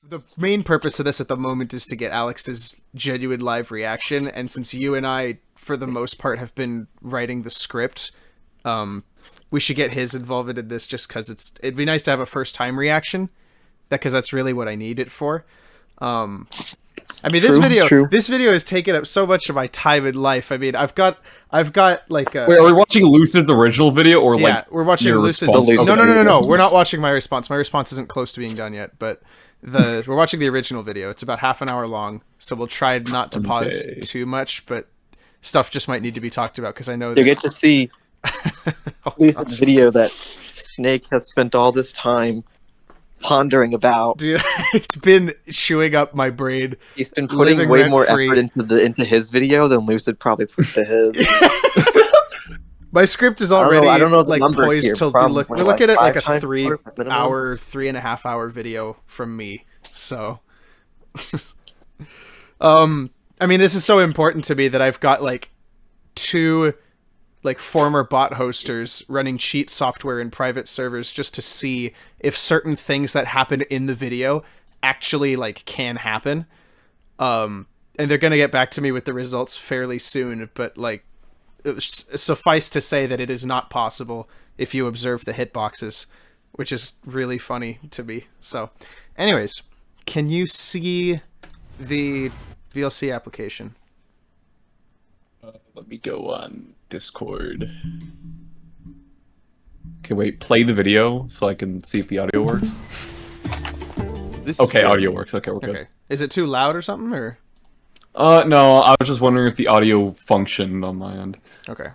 The main purpose of this at the moment is to get Alex's genuine live reaction, and since you and I, for the most part, have been writing the script, we should get his involvement in this just because it'd be nice to have a first-time reaction, because that's really what I need it for. I mean, this video has taken up so much of my time in life. I mean, I've got like a... Wait, are we watching Lucid's original video, or yeah, we're watching Lucid's... No. We're not watching my response. My response isn't close to being done yet, but we're watching the original video. It's about half an hour long, so we'll try not to pause too much, but stuff just might need to be talked about, because I know you get to see Lucid's video that Snake has spent all this time pondering about. Dude, it's been chewing up my brain. He's been putting way more effort into his video than Lucid probably put to his. My script is already I don't know the like poised here, to look. We're looking at like a 3.5 hour video from me. So, I mean, this is so important to me that I've got like 2 like former bot hosters running cheat software in private servers just to see if certain things that happen in the video actually like can happen. And they're going to get back to me with the results fairly soon, but like suffice to say that it is not possible if you observe the hitboxes, which is really funny to me. So anyways, can you see the VLC application? Let me go on Discord. Okay, wait, play the video so I can see if the audio works. Okay, audio works. Okay, we're good. Is it too loud or something, or? No, I was just wondering if the audio functioned on my end. Okay.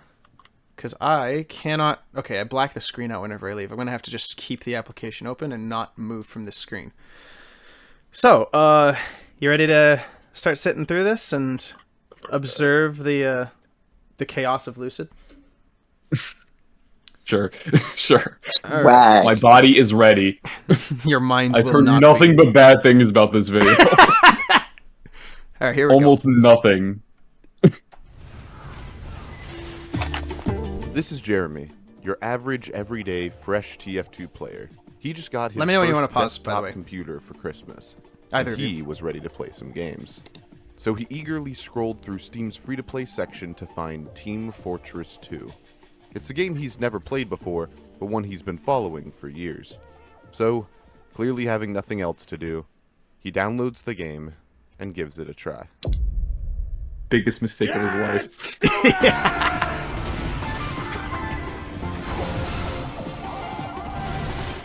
Because I cannot... Okay, I black the screen out whenever I leave. I'm going to have to just keep the application open and not move from this screen. So, you ready to start sitting through this and observe the chaos of Lucid? Sure, sure. Right. My body is ready. Your mind I've will heard not nothing but bad things about this video. All right, here we Almost nothing. This is Jeremy, your average, everyday, fresh TF2 player. He just got his Let me know when you first want to pause, by the desktop way. computer for Christmas. Either and of he was ready to play some games. So he eagerly scrolled through Steam's free-to-play section to find Team Fortress 2. It's a game he's never played before, but one he's been following for years. So, clearly having nothing else to do, he downloads the game and gives it a try. Biggest mistake of his life.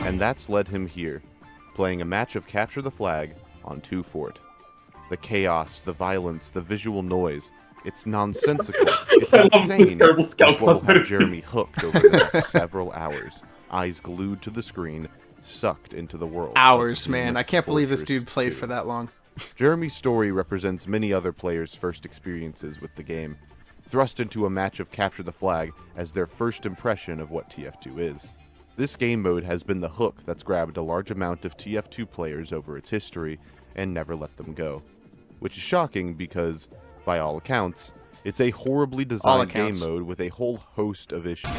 And that's led him here, playing a match of Capture the Flag on 2 Fort. The chaos, the violence, the visual noise, it's nonsensical, it's insane. That's what will have Jeremy hooked over the next several hours, eyes glued to the screen, sucked into the world. Hours, man. I can't believe this dude played for that long. Jeremy's story represents many other players' first experiences with the game, thrust into a match of Capture the Flag as their first impression of what TF2 is. This game mode has been the hook that's grabbed a large amount of TF2 players over its history and never let them go. Which is shocking because, by all accounts, it's a horribly designed game mode with a whole host of issues.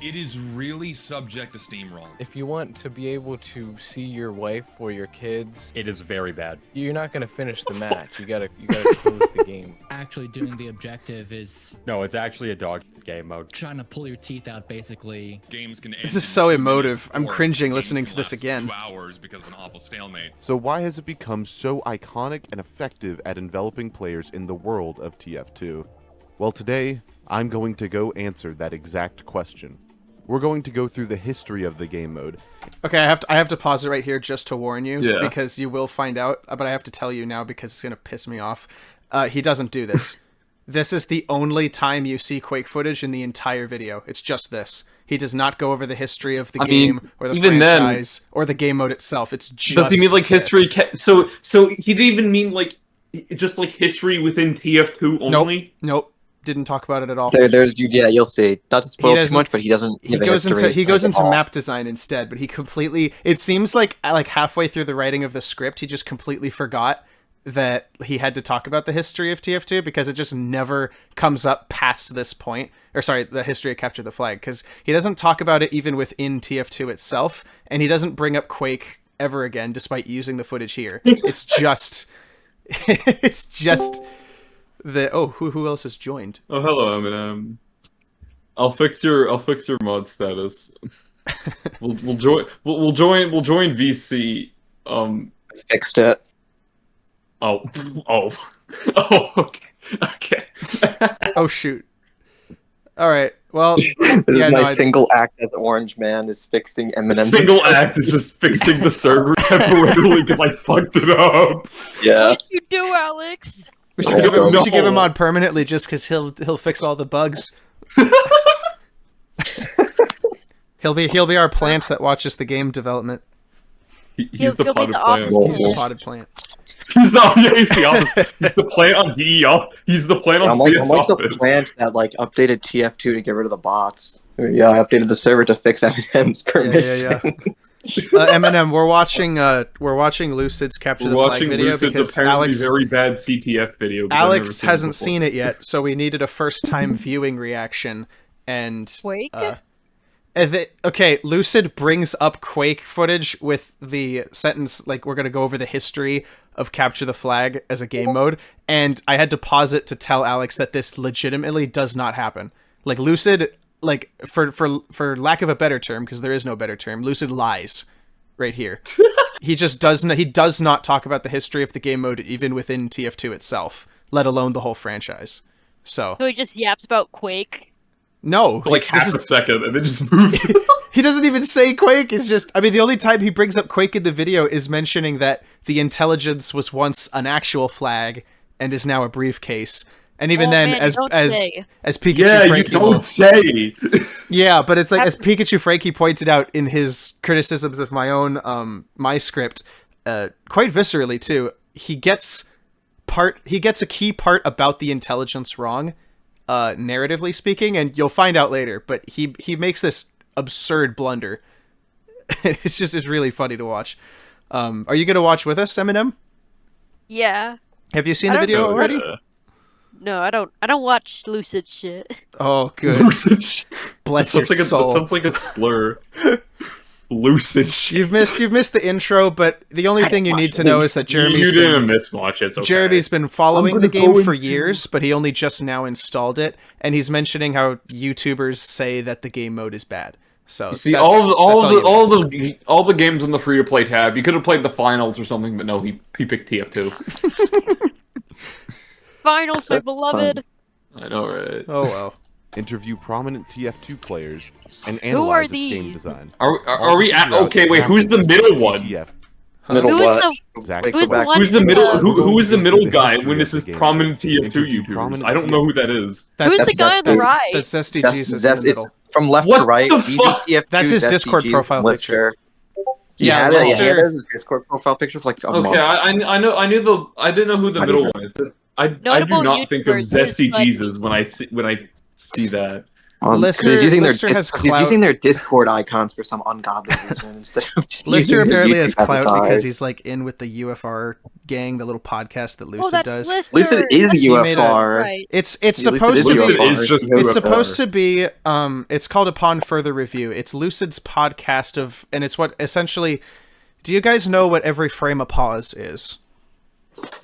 It is really subject to steamroll. If you want to be able to see your wife or your kids, it is very bad. You're not going to finish the match. You gotta close the game. Actually doing the objective is... No, it's actually a dog game mode. Trying to pull your teeth out, basically. Games can This is so emotive. I'm cringing listening to this again. 2 hours because of an awful stalemate. So why has it become so iconic and effective at enveloping players in the world of TF2? Well, today, I'm going to go answer that exact question. We're going to go through the history of the game mode. Okay, I have to pause it right here just to warn you, because you will find out, but I have to tell you now because it's going to piss me off. He doesn't do this. This is the only time you see Quake footage in the entire video. It's just this. He does not go over the history of the game or the franchise or the game mode itself. It's just Does he mean like this. history? So he didn't even mean like just like history within TF2 only? Nope. Didn't talk about it at all. You'll see. Not to spoil too much, but he doesn't. He goes into map design instead, but he completely. It seems like halfway through the writing of the script, he just completely forgot that he had to talk about the history of TF2 because it just never comes up past this point. Or sorry, the history of Capture the Flag, because he doesn't talk about it even within TF2 itself, and he doesn't bring up Quake ever again, despite using the footage here. It's just, it's just the who else has joined? Oh, hello, Eminem. I'll fix your mod status. We'll join VC. Fixed it. Oh, okay. Oh shoot! All right. Well, This is my single act as Orange Man is fixing Eminem. Single act is just fixing the server temporarily because I fucked it up. Yeah. What'd you do, Alex? We should give him on permanently just because he'll fix all the bugs. He'll be our plant that watches the game development. He's the potted plant. He's the potted plant. He's the opposite. He's the plant on DE. He's the plant on I'm CS like the Office. plant that like updated TF2 to get rid of the bots. Yeah, I updated the server to fix Eminem's permission. Yeah. Eminem, we're watching Lucid's Capture the Flag video Lucid's because apparently Alex very bad CTF video. Alex hasn't seen it yet, so we needed a first-time viewing reaction. And Quake? okay, Lucid brings up Quake footage with the sentence, like, we're going to go over the history of Capture the Flag as a game mode, and I had to pause it to tell Alex that this legitimately does not happen. Like, Lucid, like, for lack of a better term, because there is no better term, Lucid lies right here. He does not talk about the history of the game mode even within TF2 itself, let alone the whole franchise. So he just yaps about Quake. No, for like half a second, and then just moves. He doesn't even say Quake. It's just, I mean, the only time he brings up Quake in the video is mentioning that the intelligence was once an actual flag and is now a briefcase. And even then, as PikachuFrankie, you don't say. Yeah, but it's like, as PikachuFrankie pointed out in his criticisms of my own my script, quite viscerally too. He gets a key part about the intelligence wrong. Narratively speaking, and you'll find out later, but he makes this absurd blunder. It's really funny to watch. Are you gonna watch with us, Eminem? Yeah. Have you seen the video already? No, I don't watch Lucid shit. Oh, good. Lucid shit. Bless your soul. That sounds like a slur. Lucid shit. You've missed the intro, but the only thing you need to know is that Jeremy's Jeremy's been following the game for years, but he only just now installed it, and he's mentioning how YouTubers say that the game mode is bad. So you see, all the games on the free to play tab. You could have played the finals or something, but no, he picked TF2. Finals, my beloved. I know, right? Oh well. Interview prominent TF2 players and analyze its game design. Are we at? Okay, wait. Who's the middle one? Middle what? Who's the middle? Who is the middle guy when this is prominent TF2 YouTubers? I don't know who that is. Who's the guy on the right? That's Zesty Jesus. It's from left to right. That's his Discord profile picture. Yeah, that's his Discord profile picture for like a month. Okay, I didn't know who the middle one is. I do not think of Zesty Jesus when I see that. He's using their Discord icons for some ungodly reason instead of just Lister using apparently their has YouTube clout avatars. because he's like in with the UFR gang, the little podcast that Lucid does. Lucid is UFR. It's supposed to be. It's supposed to be. It's called Upon Further Review. It's Lucid's podcast and it's what essentially. Do you guys know what Every Frame a Pause is?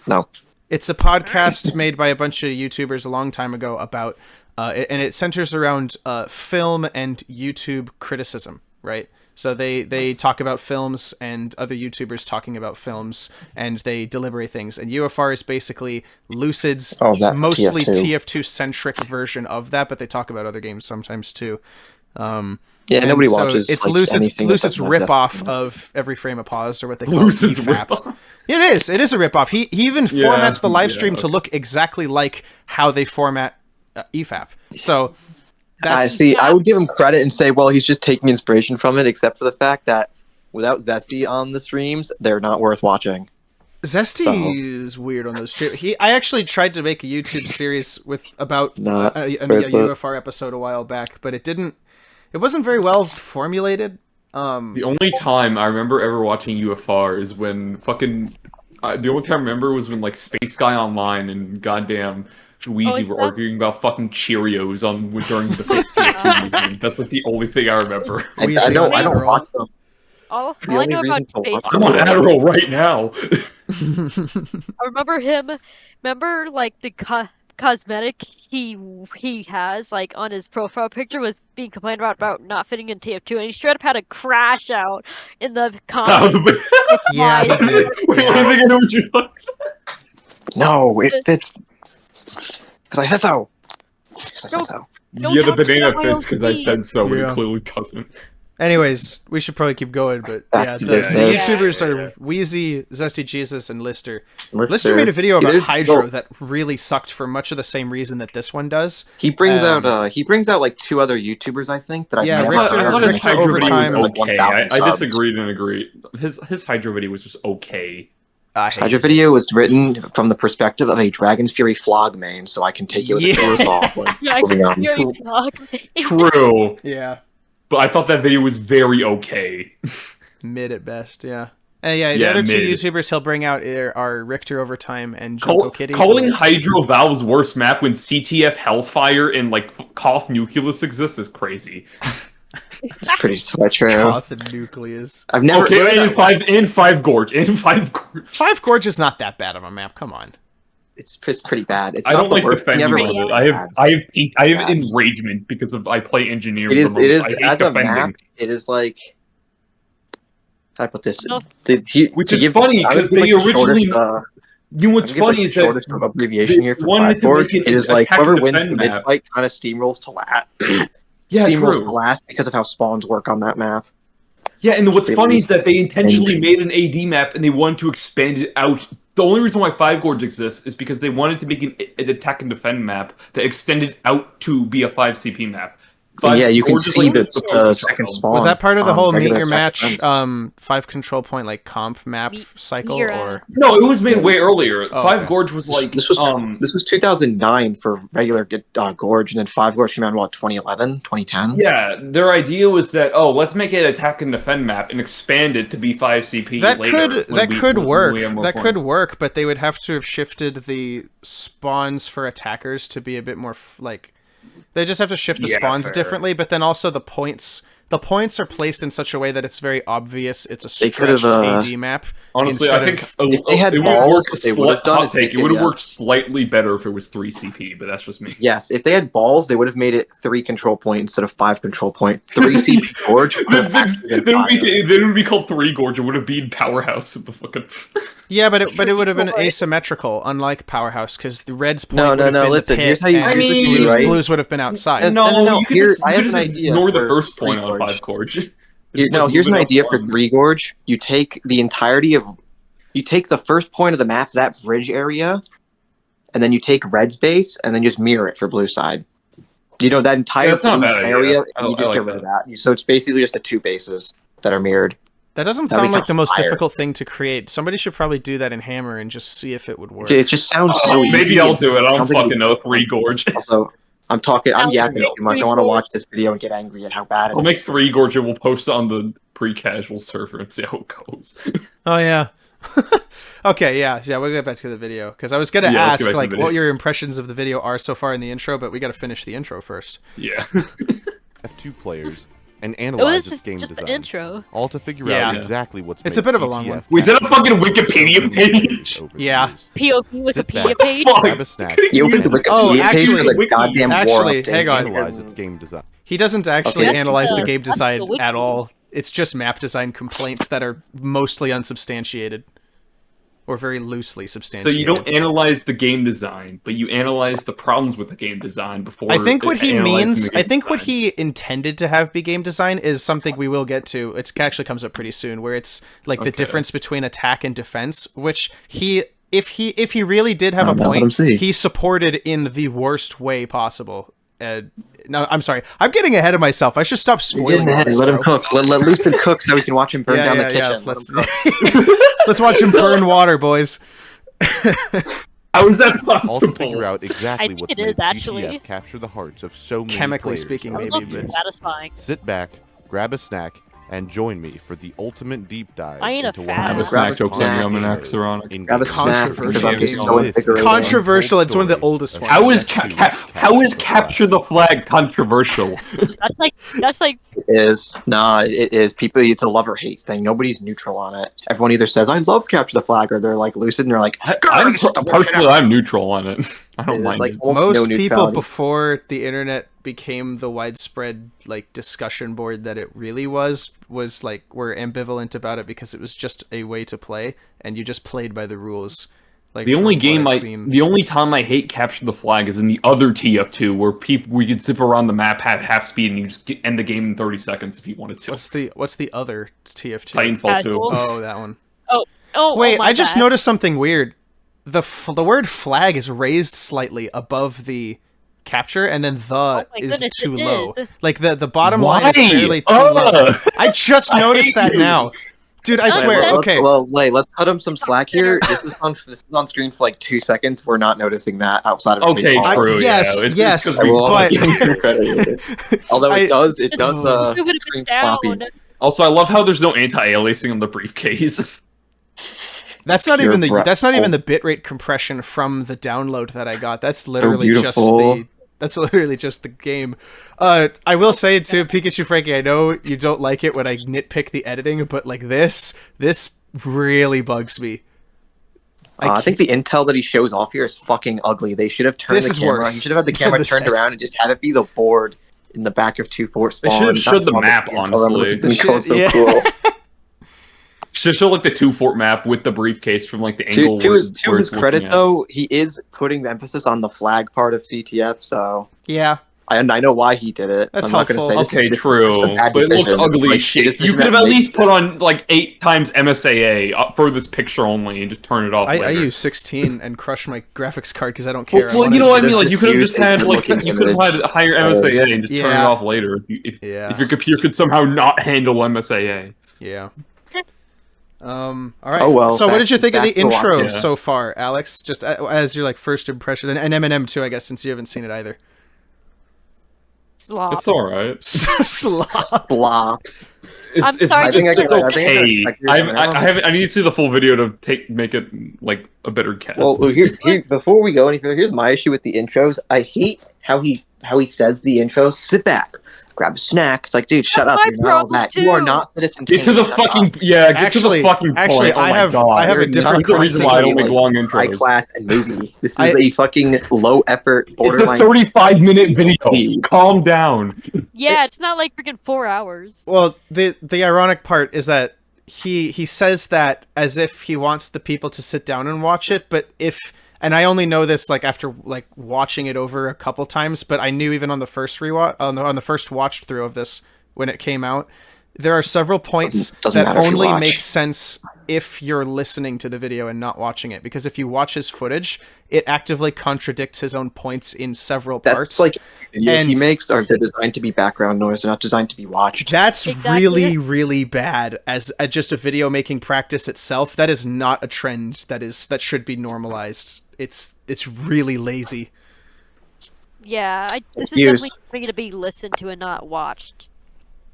No. It's a podcast made by a bunch of YouTubers a long time ago about. And it centers around film and YouTube criticism, right? So they talk about films and other YouTubers talking about films, and they deliberate things. And UFR is basically Lucid's mostly TF2-centric version of that, but they talk about other games sometimes too. Nobody watches. It's like, Lucid's ripoff of Every Frame a Pause, or what they call Lucid's EFAP. It is a ripoff. He even formats the live stream to look exactly like how they format EFAP. So that's I would give him credit and say, well, he's just taking inspiration from it, except for the fact that without Zesty on the streams, they're not worth watching. Zesty is weird on those streams. I actually tried to make a YouTube series about a UFR episode a while back, but it wasn't very well formulated. The only time I remember ever watching UFR is when the only time I remember was when like Space Guy Online and goddamn Weezy were arguing about fucking Cheerios during the first TF2 movement. That's like the only thing I remember. I don't watch them. all The I only know about reason to Space watch I'm on Adderall right now. I remember him. Remember, like the cosmetic he has, like on his profile picture, was being complained about not fitting in TF2, and he straight up had a crash out in the comments. Yeah, he did. Wait, Yeah. I think I know what you're talking. No, it fits. Because I said so. Because I said so. Don't Yeah, the talk shit banana on my fits because I OP. said so, but Yeah. it clearly doesn't. Anyways, we should probably keep going, but Back yeah, to the business. YouTubers Yeah. are Wheezy, Zesty Jesus, and Lister. Lister. Lister made a video about There's- Hydro well, that really sucked for much of the same reason that this one does. He brings Um, out like 2 other YouTubers, I think, that I've Yeah, never Richter- heard I thought of. his Richter Hydro video Overtime- was like okay. 1,000 I subs. disagreed and agreed. His Hydro video was just okay. I hate Hydro it. video was written from the perspective of a Dragon's Fury flog main, so I can take you with Yeah. a tour off. Like, Yeah, I moving can on. see your vlog. True, Yeah, but I thought that video was very okay. mid at best. Yeah, and yeah, the Yeah, other 2 mid. YouTubers he'll bring out are Richter Overtime and Junko Kitty. Calling Hydro Valve's worst map when CTF Hellfire and like Koth Nucleus exists is crazy. It's pretty true. Koth and Nucleus. I've never. Okay, in five Gorge. Five Gorge is not that bad of a map. Come on. It's pretty bad. It's I not don't the like worst. defending Never with really it. I have bad. enragement because of I play engineering. It is. the It most. is I hate as a defending. map. It is like. How do I put this? No. Which is funny, I would 'cause give, they like, the originally- shortest, You know what's I would give, like, funny the is that shortest abbreviation here for wanted Five to Gorge. make it It is an like attack whoever and wins the defend mid map. fight kind of steamrolls to last. Yeah, steamrolls true. to last because of how spawns work on that map. Yeah, and what's They funny lose is that they intentionally engine. made an AD map and they wanted to expand it out. The only reason why Five Gorge exists is because they wanted to make an attack and defend map that extended out to be a 5 CP map. And yeah, you can Gorge is see like the focus second zone. spawn. Was that part of the on whole meet regular your attack match defense. 5 control point like comp map Meet cycle your or No, it was made way earlier. Oh, Five okay. Gorge was like This was 2009 for regular Gorge, and then Five Gorge came out in what 2011, 2010. yeah, their idea was that let's make it an attack and defend map and expand it to be 5 CP. that later could work. we have more That could points. work, but they would have to have shifted the spawns for attackers to be a bit more like they just have to shift the Yeah, spawns fair. differently, but then also the points are placed in such a way that it's very obvious it's a They could've, stretched AD map. Honestly, instead I think of- If they had it would balls, work what they would have done is make it would have it, worked slightly better if it was 3 CP, but that's just me. Yes, if they had balls, they would have made it 3 control point instead of 5 control point. 3 CP Gorge would have actually been Then fire. it would be called 3 Gorge. It would have been Powerhouse with the fucking. Yeah, but it would have been asymmetrical, unlike Powerhouse, because the Red's point No, would no, have no, been listen, the pit, here's how you and do it, blues, right? blues would have been outside. No, you could here- just, I you have could an just idea ignore the for first point 3 on Gorge. 5 Gorge. Here's Just, like, an move it idea up for one. 3 Gorge. You take the entirety of, you take the first point of the map, that bridge area, and then you take Red's base, and then just mirror it for blue side. You know, that entire that's not a blue bad idea. area, I- you I just like get rid of that. So it's basically just the 2 bases that are mirrored. That doesn't That'd sound be like the most fire. difficult thing to create. Somebody should probably do that in Hammer and just see if it would work. It just sounds so easy. Maybe I'll do it. I don't sounds like fucking know. 3 Gorge. Also, I'm yapping I'll too much. I want to watch this video and get angry at how bad it I'll is. make 3 Gorge and we'll post it on the pre-casual server and see how it goes. Oh yeah. Okay, yeah, we'll get back to the video because I was gonna Yeah, let's ask get back to like the what video. your impressions of the video are so far in the intro, but we got to finish the intro first. Yeah. F2 players and Oh, analyze this its is game just design, the intro. all to figure Yeah. out exactly what's It's made a bit of a long CTF one. Wait, is that a capture fucking the flag Wikipedia page? over the Yeah. years. POV Sit Wikipedia back, page. Fuck. grab a snack, You opened the Wikipedia Oh, page actually- for the goddamn war Actually, update. hang on. analyze its game design. He doesn't actually Okay. analyze the That's game the design wiki. at all. It's just map design complaints that are mostly unsubstantiated. Or very loosely So substantiated. you don't analyze the game design, but you analyze the problems with the game design before. I think what he analyzing means, the game I think what design. he intended to have be game design is something we will get to. It actually comes up pretty soon, where it's like the Okay. difference between attack and defense, which if he really did have a Let him point, see. he supported in the worst way possible. No, I'm sorry. I'm getting ahead of myself. I should stop spoiling. all this, Let him bro. cook. Let Lucid cook so we can watch him burn down the kitchen. Let's let's watch him burn water, boys. How is that All to figure possible? out exactly I think what's it made is, actually. CTF capture the hearts of so many Chemically players speaking, over That the maybe, was years. but- satisfying. Sit back, grab a snack, and join me for the ultimate deep dive I ain't a into fan. one Have of a the snack most jokes on common Yum and heroes Axoronic. in Grab a games. snack because I'm just so Controversial. invigorated. Controversial. It's one of the oldest ones. How is Capture the Flag controversial? That's like is. Nah, it is. People, it's a love or hate thing. Nobody's neutral on it. Everyone either says, I love Capture the Flag, or they're like Lucid, and they're like, I'm neutral on it. I don't mind like it. Most no people neutrality. before the internet became the widespread like discussion board that it really was like were ambivalent about it because it was just a way to play and you just played by the rules. Like The only from what I've seen. the only time I hate Capture the Flag is in the other TF2 where we could zip around the map at half speed and you just end the game in 30 seconds if you wanted to. What's the other TF2? Titanfall 2. Oh, that one. Oh, Wait, my I just bad. noticed something weird. The word flag is raised slightly above the capture, and then my is goodness, too it low. is. Like the bottom Why? line is barely too low. I just I noticed hate that you. now. Dude, I swear. Let's- Okay. Well, let's cut him some slack here. This is on screen for like 2 seconds. We're not noticing that outside of Okay, big balls. true. yes, It's yes, 'cause I will but- give him some credit. Although it does This Oh. would have been screen down. floppy. Also, I love how there's no anti-aliasing on the briefcase. That's not Pure even the breath. bitrate compression from the download that I got. That's literally just beautiful. that's literally just the game. I will say too, PikachuFrankie, I know you don't like it when I nitpick the editing, but like this really bugs me. I think the intel that he shows off here is fucking ugly. They should have turned This the is camera. worse He should have had the than camera the turned text. around and just had it be the board in the back of 2-4 spawn. should have showed That's the what map, intel honestly. would have been so Yeah. cool. Should show like the 2-fort map with the briefcase from like the to angle. to his, where his it's credit, looking at. though, he is putting the emphasis on the flag part of CTF, so Yeah. I know why he did it. That's so I'm not going to say helpful. this, Okay, this true, is a bad but it looks decision. ugly Like, as shit. decision You could have that at makes least put sense. on like 8 times MSAA for this picture only and just turn it off. I later. use 16 and crush my graphics card because I don't care. Well, I you know what I should've mean. Like you just could have just used had a like looking you could have had image. higher MSAA and just turn it Yeah. off later Yeah. if your computer could somehow not handle MSAA. Yeah. All right. Oh, well, So, what back- did you think of the back to the intro yeah. so far, Alex? Just as your like first impression, and Eminem too, I guess, since you haven't seen it either. Slop. It's all right. Slop. Flops. I'm sorry, I think I It's can- I think I can okay. expect your I Eminem. haven't. I need to see the full video to make it like a better cast. Well, here, before we go any further, here's my issue with the intros. I hate how he says the intros. Sit back, grab a snack. It's like, dude, shut That's up. my You're not all problem, that. You are too. not Citizen Get to Kane. the Shut fucking up. get to the fucking point. Oh I my have God. I have a You're different That's the reason why I don't make like, long high intros. class and movie. This is I- a fucking low effort It's a borderline. 35-minute video. Please. Calm down. Yeah, it's not like freaking 4 hours. Well, the ironic part is that he says that as if he wants the people to sit down and watch it, but and I only know this like after like watching it over a couple times, but I knew even on the first rewatch on the first watch through of this when it came out, there are several points Doesn't that matter if you only watch. make sense if you're listening to the video and not watching it, because if you watch his footage, it actively contradicts his own points in several parts. That's like video And- he makes are they're designed to be background noise. They're not designed to be watched. That's Exactly. really, really bad as just a video making practice itself. That is not a trend that should be normalized. It's really lazy. Yeah, this is Excuse. definitely something to be listened to and not watched.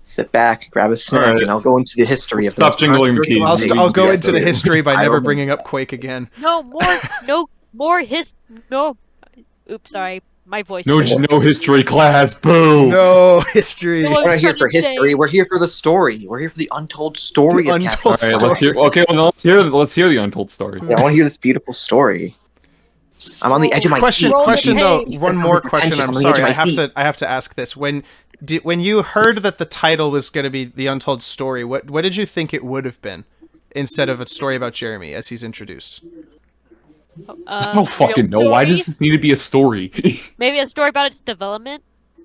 Sit back, grab a snack, Alright. and I'll go into the history of Stop the most jingling the controversial keys. movie I'll go you into the guys history by I never don't- bringing up Quake again. No more no. Oops, sorry, my voice. No history class. Boo. No history. No, We're not here for trying to say- history. We're here for the story. We're here for the untold story. The of untold Captain All right, let's hear. Okay, well, let's hear the untold story. Yeah, I want to hear this beautiful story. I'm on the edge of my Question, seat. Roll the question though. tape. One That's more so question. pretentious. I'm I'm on the edge sorry. of my I have to ask this. When you heard that the title was going to be the untold story, what did you think it would have been instead of a story about Jeremy as he's introduced? I don't fucking know. Why does this need to be a story? Maybe a story about its development?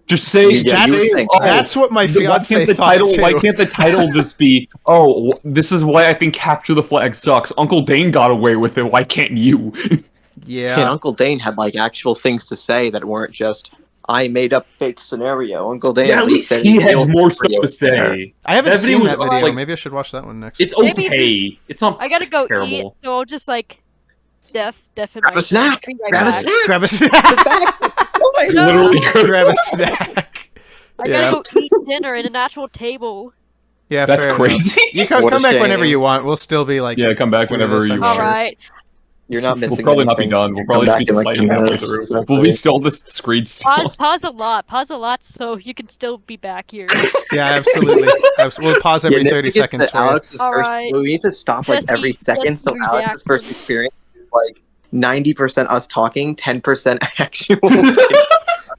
Just say. Yeah, you would think that. That's what my Why fiance can't the thought title? too. Why can't the title just be? Oh, this is why I think Capture the Flag sucks. Uncle Dane got away with it. Why can't you? Yeah. And Uncle Dane had like actual things to say that weren't just I made up fake scenario. Uncle Dane Yeah, at least said he had real more stuff scenario to say. there. I haven't That seen video that was, video. like- Maybe I should watch that one next. It's Maybe if okay. It's not. I gotta go eat, Terrible. so I'll just like def in Grab my a snack. Be right Grab a back. snack. Grab a snack. Oh my No. Literally. Grab a snack. I Yeah. gotta go eat dinner at an actual table. Yeah, That's fair crazy. enough. You come What a back whenever shame. you want. We'll still be like. Yeah, come back through whenever this, you I'm want. All sure. right. You're not missing. We'll probably not be anything. done. We'll Come probably back just in, be like, playing 10 halfway minutes. through. Will we still the screen still? Pause a lot, so you can still be back here. Yeah, absolutely. We'll pause every 30 seconds for you. Alex's All first, right. we need to stop like Jesse- every second. So Jesse Alex's first reaction. experience is like 90% us talking, 10% actual.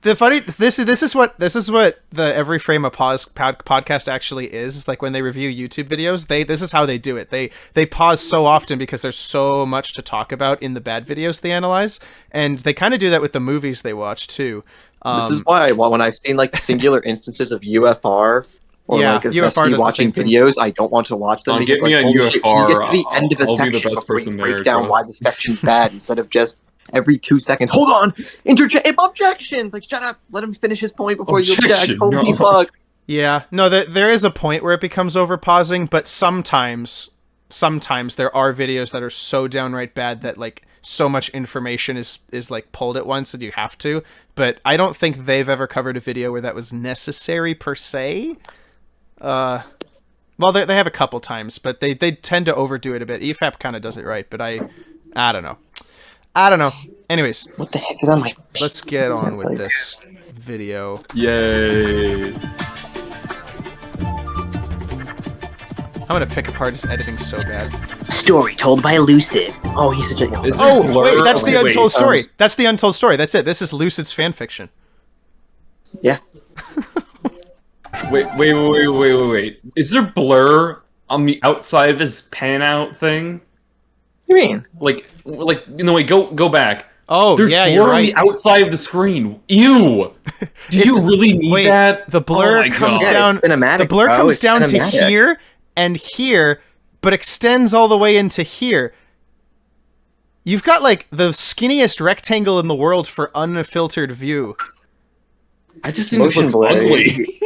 The funny this is what the Every Frame a Pause podcast actually is. It's like when they review YouTube videos, this is how they do it. They pause so often because there's so much to talk about in the bad videos they analyze, and they kind of do that with the movies they watch too. This is why when I've seen like singular instances of UFR or Yeah, like UFR especially does the watching same thing. videos, I don't want to watch them because Get me like, on holy shit, UFR, you get to the end of a I'll be the section best before you person break there, down trust. why the section's bad instead of just every 2 seconds. Hold on, objections. Like shut up, let him finish his point before you object. Objection, Holy no. fuck. Yeah, no, there is a point where it becomes over pausing, but sometimes there are videos that are so downright bad that like so much information is like pulled at once and you have to. But I don't think they've ever covered a video where that was necessary per se. Well, they have a couple times, but they tend to overdo it a bit. EFAP kind of does it right, but I don't know. Anyways, What the heck is on my? let's get on with this video. Yay! I'm gonna pick apart his editing so bad. Story told by Lucid. Oh, he's such a. Is Oh, this blur? wait, that's the Wait, Untold story. That's the Untold story. That's it. This is Lucid's fanfiction. Yeah. Wait. Is there blur on the outside of his pan out thing? What do you mean? Like wait, go back. Oh, There's yeah, blur you're on right. the outside of the screen. Ew! Do you really need Wait, that? the blur Oh my comes God. Yeah, down. it's cinematic, The blur bro. comes It's down to cinematic. here and here, but extends all the way into here. You've got like the skinniest rectangle in the world for unfiltered view. I just think this Motion looks blur. ugly.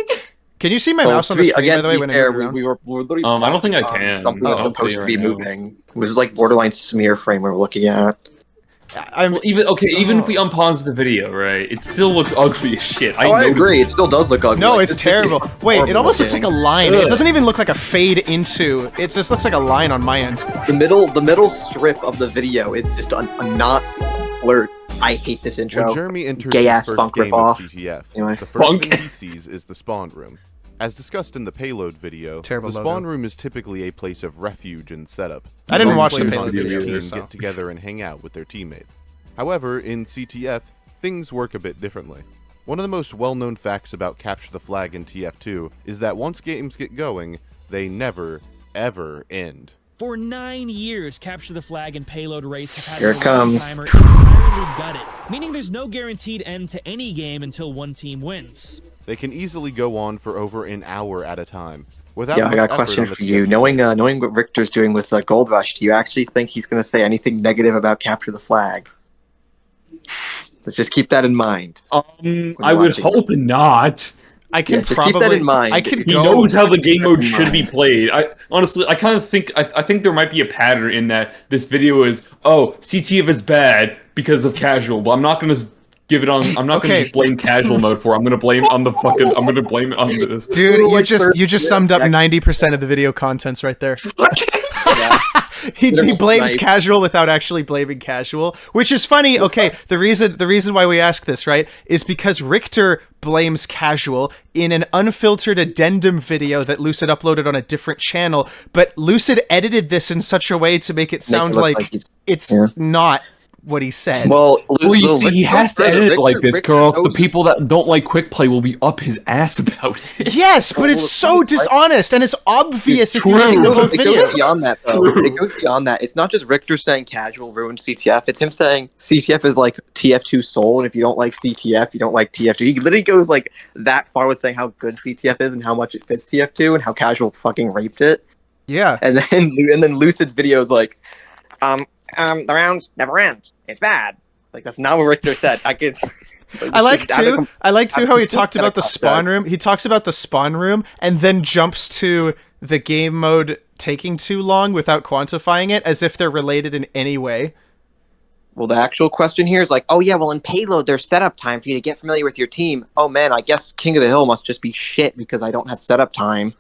Can you see my mouse on the screen, by the way, when I move it around? we were literally I don't think I can. something I that's don't supposed see it to be right now. moving. This is like borderline smear frame we're looking at. I'm Well, even if we unpause the video, right? It still looks ugly as shit. I noticed agree. it. It still does look ugly. no, Like, it's this is terrible. Wait, it horrible almost looks like looking. a line. Ugh. It doesn't even look like a fade into. It just looks like a line on my end. The middle strip of the video is just a not blurred. I hate this intro. When Jeremy enters Gay his ass first funk game ripoff. of CTF, Anyway. the first Funk. thing he sees is the spawn room. As discussed in the payload video, Terrible the logo. spawn room is typically a place of refuge and setup. I didn't Where watch the players payload on your video team either, so. get together and hang out with their teammates. However, in CTF, things work a bit differently. One of the most well-known facts about Capture the Flag in TF2 is that once games get going, they never, ever end. For 9 years, Capture the Flag and Payload Race have had Here a it comes. timer entirely gutted, meaning there's no guaranteed end to any game until one team wins. They can easily go on for over an hour at a time. Without Yeah, I much got a effort question on the for you. TF2 Knowing what Richter's doing with Gold Rush, do you actually think he's going to say anything negative about Capture the Flag? Let's just keep that in mind. I would watching hope not. I can just probably. keep that in mind. I could He go. knows how the game mode Keep in should be mind. played. I kind of think I think there might be a pattern in that this video is CTF is bad because of casual, but I'm not gonna give it on. I'm not Okay. gonna just blame casual mode for it. I'm gonna blame it on the fucking. I'm gonna blame it on this. Dude, you Like just summed up 90% of the video contents right there. Yeah. He blames Nice. casual without actually blaming casual, which is funny. Okay, the reason why we ask this, right, is because Richter blames casual in an unfiltered addendum video that Lucid uploaded on a different channel, but Lucid edited this in such a way to make it sound look like he's- it's yeah. not what he said. Well, Well, you see, he has to edit it like this, Richter or else the knows- people that don't like quick play will be up his ass about it. Yes, but it's so dishonest and it's obvious if you listen to both It goes videos. beyond that, though. It goes beyond that. It's not just Richter saying casual ruined CTF. It's him saying CTF is like TF2 soul, and if you don't like CTF, you don't like TF2. He literally goes like that far with saying how good CTF is and how much it fits TF2 and how casual fucking raped it. Yeah. And then Lucid's video is like, the rounds never end. It's bad. Like that's not what Richter said. I like too how he talked about the spawn room. He talks about the spawn room and then jumps to the game mode taking too long without quantifying it as if they're related in any way. Well, the actual question here is like, oh yeah, well in Payload there's setup time for you to get familiar with your team. Oh man, I guess King of the Hill must just be shit because I don't have setup time.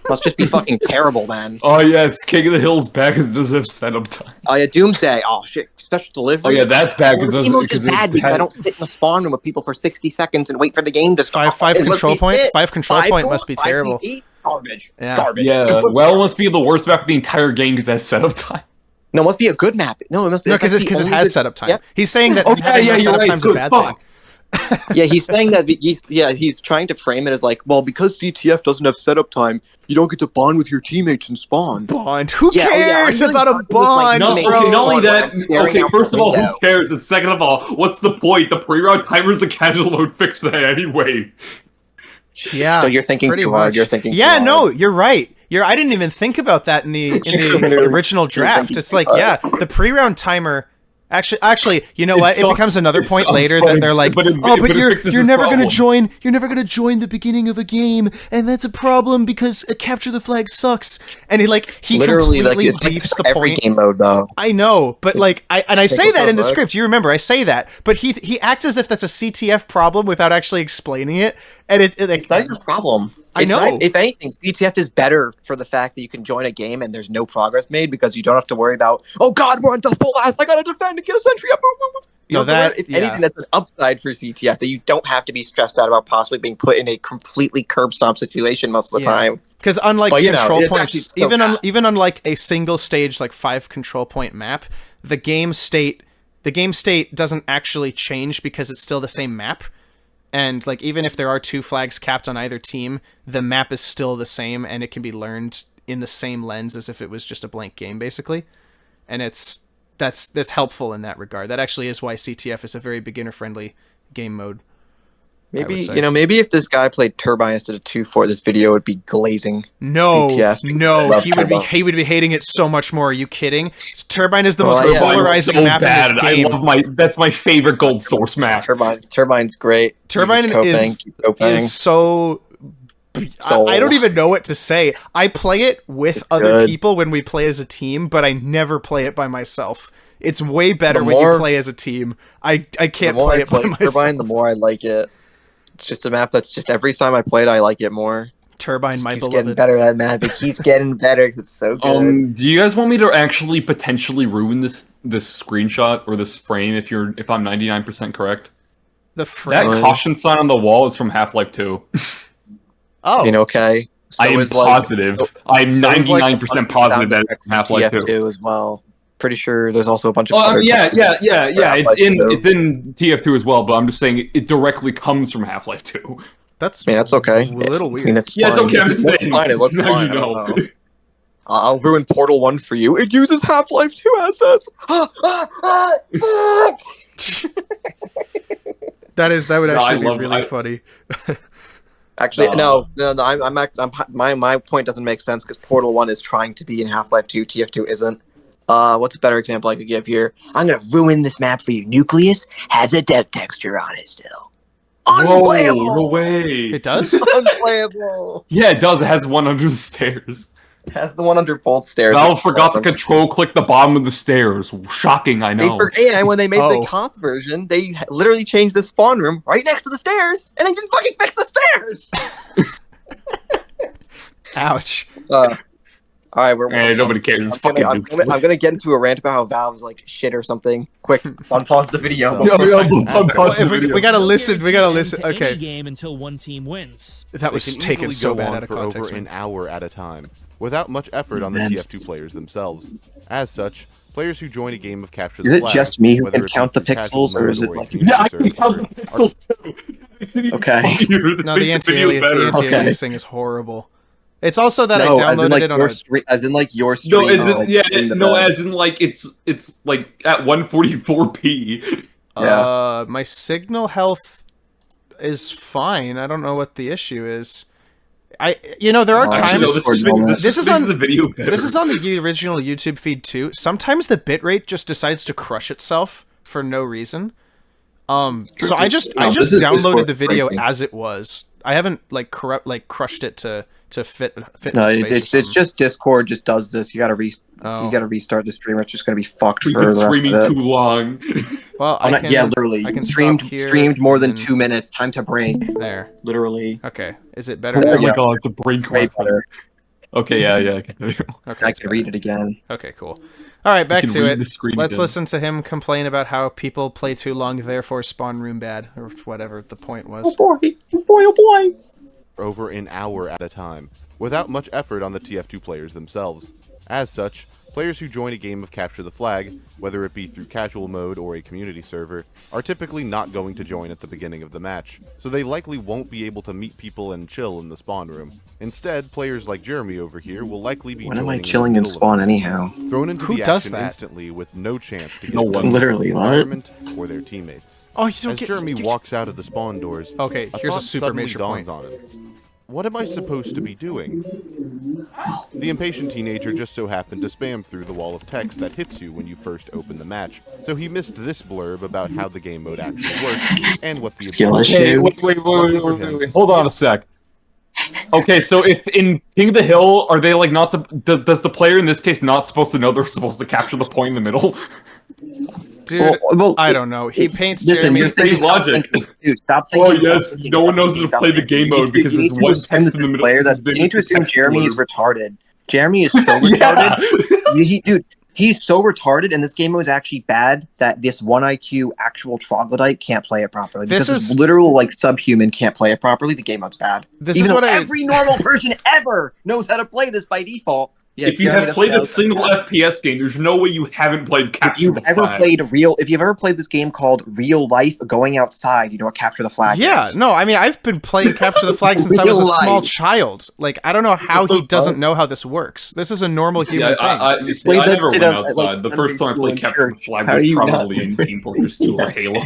Must just be fucking terrible, then. Oh yes, King of the Hill's back because it doesn't have setup time. Oh yeah, Doomsday. Oh shit, special delivery. Oh yeah, that's bad Well, because the emote's just bad because I don't sit in a spawn room with people for 60 seconds and wait for the game to start. Five It must control be point. shit. 5 control point must be 5 terrible. CP? Garbage. Yeah. Garbage. Yeah, Completely well, it must be the worst map of the entire game because that's setup time. No, it must be a good map. No, it must be No, because that's it the only has good- setup time. Yep. He's saying that Oh, yeah, having no you're setup right, time's a good bad fuck. thing. Yeah, he's saying that he's trying to frame it as like, well, because CTF doesn't have setup time, you don't get to bond with your teammates and spawn. Bond. Who Yeah, oh, yeah, cares I'm really about a bonding with my bond, No, teammates. bro? okay, not only I'm that. staring Okay, out first the of all, who window. cares? And second of all, what's the point? The pre-round timer's a casual mode fix for that anyway. Yeah. So you're thinking pretty too hard. much. You're thinking too Yeah, hard. no, you're right. I didn't even think about that in the Literally, original you're draft. thinking It's too like, hard. yeah, the pre-round timer. Actually, you know what? It sucks. becomes another It point sucks, later but that they're like, but it fixes you're this never gonna problem. join. You're never gonna join the beginning of a game, and that's a problem because Capture the Flag sucks. And he Literally, like completely it's like beefs the every point. game mode though. I know, but like I say that in the fuck. script. You remember I say that, but he acts as if that's a CTF problem without actually explaining it, and It's not even a problem. I It's know. if anything, CTF is better for the fact that you can join a game and there's no progress made because you don't have to worry about, oh god, we're on full last, I gotta defend and get a sentry up. You No, don't have to that- worry- if anything, that's an upside for CTF that you don't have to be stressed out about possibly being put in a completely curb stomp situation most of the Yeah. time. Because unlike But, you know, control it's points, actually so bad. even unlike a single stage like 5 control point map, the game state doesn't actually change because it's still the same map. And like even if there are 2 flags capped on either team, the map is still the same, and it can be learned in the same lens as if it was just a blank game, basically. And that's helpful in that regard. That actually is why CTF is a very beginner friendly game mode. Maybe say. maybe if this guy played Turbine instead of 2-4, this video would be glazing. No, CTF. no, Love he would be Turbine. hating it so much more. Are you kidding? Turbine is the Well, most yeah. polarizing so map bad. in this game. I love that's my favorite gold source map. Turbine's great. Turbine Keep coping, is keep coping. so. I don't even know what to say. I play it with other good. people when we play as a team, but I never play it by myself. It's way better The when you more- play as a team. I can't the more play I it by play myself. Turbine, the more I like it. It's just a map that's just every time I play it, I like it more. Turbine, my Keeps getting beloved. better. That map, it keeps getting better because it's so good. Do you guys want me to actually potentially ruin this screenshot or this frame if I'm 99% correct? The frame. That caution sign on the wall is from Half-Life 2. Oh, I mean, okay. So I am is, like- positive. so- I'm so is, like, 99% the positive that sound it's effect from Half-Life 2. TF2 as well. Pretty sure there's also a bunch of Oh, other. yeah. textures for Half-Life 2. It's in TF2 as well, but I'm just saying it directly comes from Half-Life 2. that's I mean, that's okay. a little I weird. mean, that's Yeah, it's fine. okay. I'm It just looks saying. fine. It looks Now fine. you I don't know. know. I'll ruin Portal 1 for you. It uses Half-Life 2 assets. That would No, I actually be love- really I- funny. Actually, no. My point doesn't make sense because Portal 1 is trying to be in Half-Life 2. TF2 isn't. What's a better example I could give here? I'm gonna ruin this map for you. Nucleus has a dev texture on it still. Unplayable. Whoa, no way. It does? Unplayable. Yeah, it does. It has one under the stairs. Has the one under both stairs. Valve forgot to control click the bottom of the stairs. Shocking, I They know. forgot, and when they made Oh. the conf version, they literally changed the spawn room right next to the stairs, and they didn't fucking fix the stairs. Ouch. All right, we're. Hey, nobody cares. It's I'm fucking gonna get into a rant about how Valve's like shit or something. Quick, unpause the video. We gotta listen. We gotta listen. To any Okay, game until one team wins. that was They can taken easily so go bad on out of for context. over man. an hour at a time, without much effort on the Immense. TF2 players themselves. As such, players who join a game of Capture Is the it Flag, just me who whether can it be count the through casual pixels, or is mode it a like- community Yeah, I can server, count the pixels too. Okay. No, the anti-aliasing is horrible. It's also that I No, as in downloaded like it on your a. as in like your No, stream. as is, in, like, yeah, in the no, bed. as in like it's like at 144p. Yeah. My signal health is fine. I don't know what the issue is. There are Oh, times. actually, no, This is on the video. Better. This is on the original YouTube feed too. Sometimes the bitrate just decides to crush itself for no reason. So I just No, this is downloaded Discord the video breaking. as it was. I haven't crushed it to fit. No, in space or it's something. just Discord just does this. You gotta Oh. restart the stream. It's just gonna be fucked We've for been the rest streaming of it. too long. Well, Oh, yeah, literally. I can Streamed stop here streamed more than and then- 2 minutes. Time to break. There. Literally. Okay. Is it better Oh now? my god, the break Way reference. better. Okay, yeah. Okay, I it's can better. read it again. Okay, cool. All right, back can to read it. the screen Let's again. listen to him complain about how people play too long, therefore spawn room bad, or whatever the point was. Oh boy. over an hour at a time, without much effort on the TF2 players themselves. As such, players who join a game of Capture the Flag, whether it be through casual mode or a community server, are typically not going to join at the beginning of the match, so they likely won't be able to meet people and chill in the spawn room. Instead, players like Jeremy over here will likely be When am joining I chilling in in the middle spawn of anyhow? thrown into Who the does action that? instantly with no chance to get No done one. with Literally, the what? environment or their teammates. Oh, you don't As get. Jeremy you- walks out of the spawn doors, Okay, a here's a thought super suddenly major dawns point. on him. What am I supposed to be doing? The impatient teenager just so happened to spam through the wall of text that hits you when you first open the match, so he missed this blurb about how the game mode actually works and what the Skill objective issue. Hey, Lucky for him. wait. Hold on a sec. Okay, so if in King of the Hill, are they like not? Does the player in this case not supposed to know they're supposed to capture the point in the middle? Dude, Well, I don't know. He paints Listen, Jeremy. you're thinking, Same logic. Dude, stop Oh thinking. yes, stop thinking, no one stop knows thinking, how to play the stop game thinking. mode because You it's need to one assume text that in the this middle. player because that they you need to missed the assume text Jeremy is blurb. retarded. Jeremy is so retarded. Dude, he's so retarded, and this game mode is actually bad that this 1 IQ actual troglodyte can't play it properly. This Because is- this literal like subhuman can't play it properly. The game mode's bad. This Even is though what I. every normal person ever knows how to play this by default. Yeah, If you Jeremy have doesn't played know a single that. FPS game, there's no way you haven't played If Capture you've the ever Flag. if you've ever played this game called Real Life Going Outside, you know what Capture the Flag Yeah, is. no, I mean, I've been playing Capture the Flag since I was a Real small life. child. Like, I don't know how What the he doesn't fuck? know how this works. This is a normal human Yeah, thing. you see, played I that never shit went at, outside. like, The first time I Sunday played school Capture and the Flag How was are you not probably in Team Fortress 2 or Halo.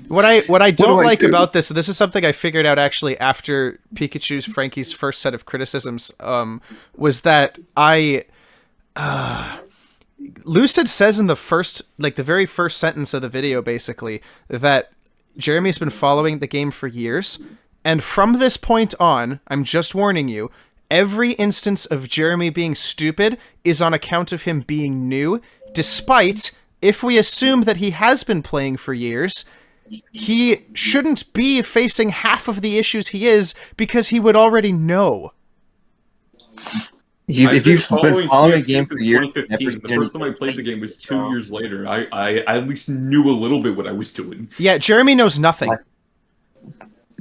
What I don't do I like do? about this is something I figured out actually after PikachuFrankie's first set of criticisms, was that Lucid says in the very first sentence of the video, basically, that Jeremy's been following the game for years, and from this point on, I'm just warning you, every instance of Jeremy being stupid is on account of him being new, despite, if we assume that he has been playing for years, he shouldn't be facing half of the issues he is because he would already know. If you've been following a TF2 game for since years, 2015. The first time I played the game was 2 years later. I at least knew a little bit what I was doing. Yeah, Jeremy knows nothing.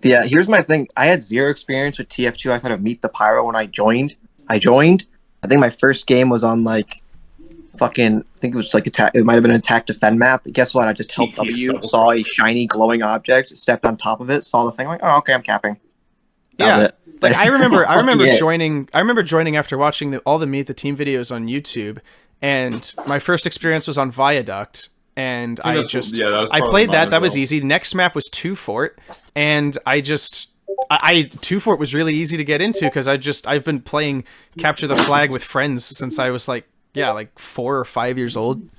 Yeah, here's my thing. I had zero experience with TF2. I thought of Meet the Pyro when I joined. I think my first game was on like fucking. I think it was like attack. It might have been an attack defend map. But guess what? I just held W, saw a shiny glowing object, stepped on top of it, saw the thing. I'm like, oh, okay, I'm capping. That was Yeah. it. Like I remember Yeah. joining. I remember joining after watching all the Meet the Team videos on YouTube, and my first experience was on Viaduct, and I played that. That was easy. Next map was Two Fort, and Two Fort was really easy to get into because I've been playing Capture the Flag with friends since I was like 4 or 5 years old.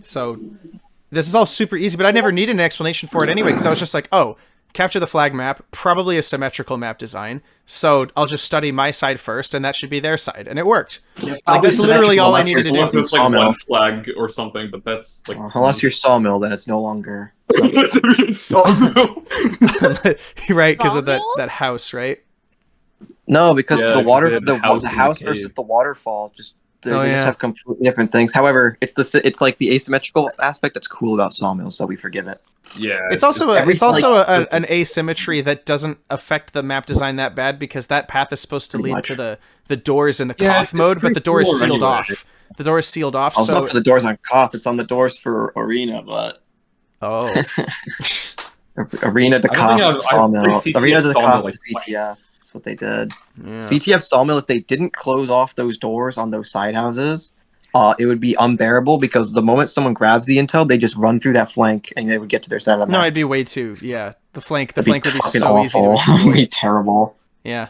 So this is all super easy, but I never needed an explanation for it anyway because I was just like, oh, Capture the Flag map, probably a symmetrical map design. So I'll just study my side first, and that should be their side, and it worked. Like that's literally all I needed to do. Unless it's like one flag or something, but that's like Unless you're Sawmill, then it's no longer. Unless you're Sawmill. Right, because of that house, right? No, because Yeah, the water, they had the the house in the house cave. versus the waterfall, they Oh, just yeah. have completely different things. However, it's like the asymmetrical aspect that's cool about Sawmill, so we forgive it. Yeah, It's also like- an asymmetry that doesn't affect the map design that bad because that path is supposed to Pretty lead much. to the doors in the Yeah, Koth it's mode, but pretty the door is cool sealed anyway. off. The door is sealed off, It's so not for the doors on Koth, it's on the doors for Arena, but oh, Arena to I don't Koth think to Sawmill. I've played CTF Arena to Sawmill, Koth like, to CTF. That's what they did. yeah. CTF Sawmill, if they didn't close off those doors on those side houses, it would be unbearable because the moment someone grabs the intel, they just run through that flank and they would get to their side of the No, map. it'd be way too. Yeah, the flank That'd would be fucking so easy to awful. It'd exploit. be terrible. Yeah,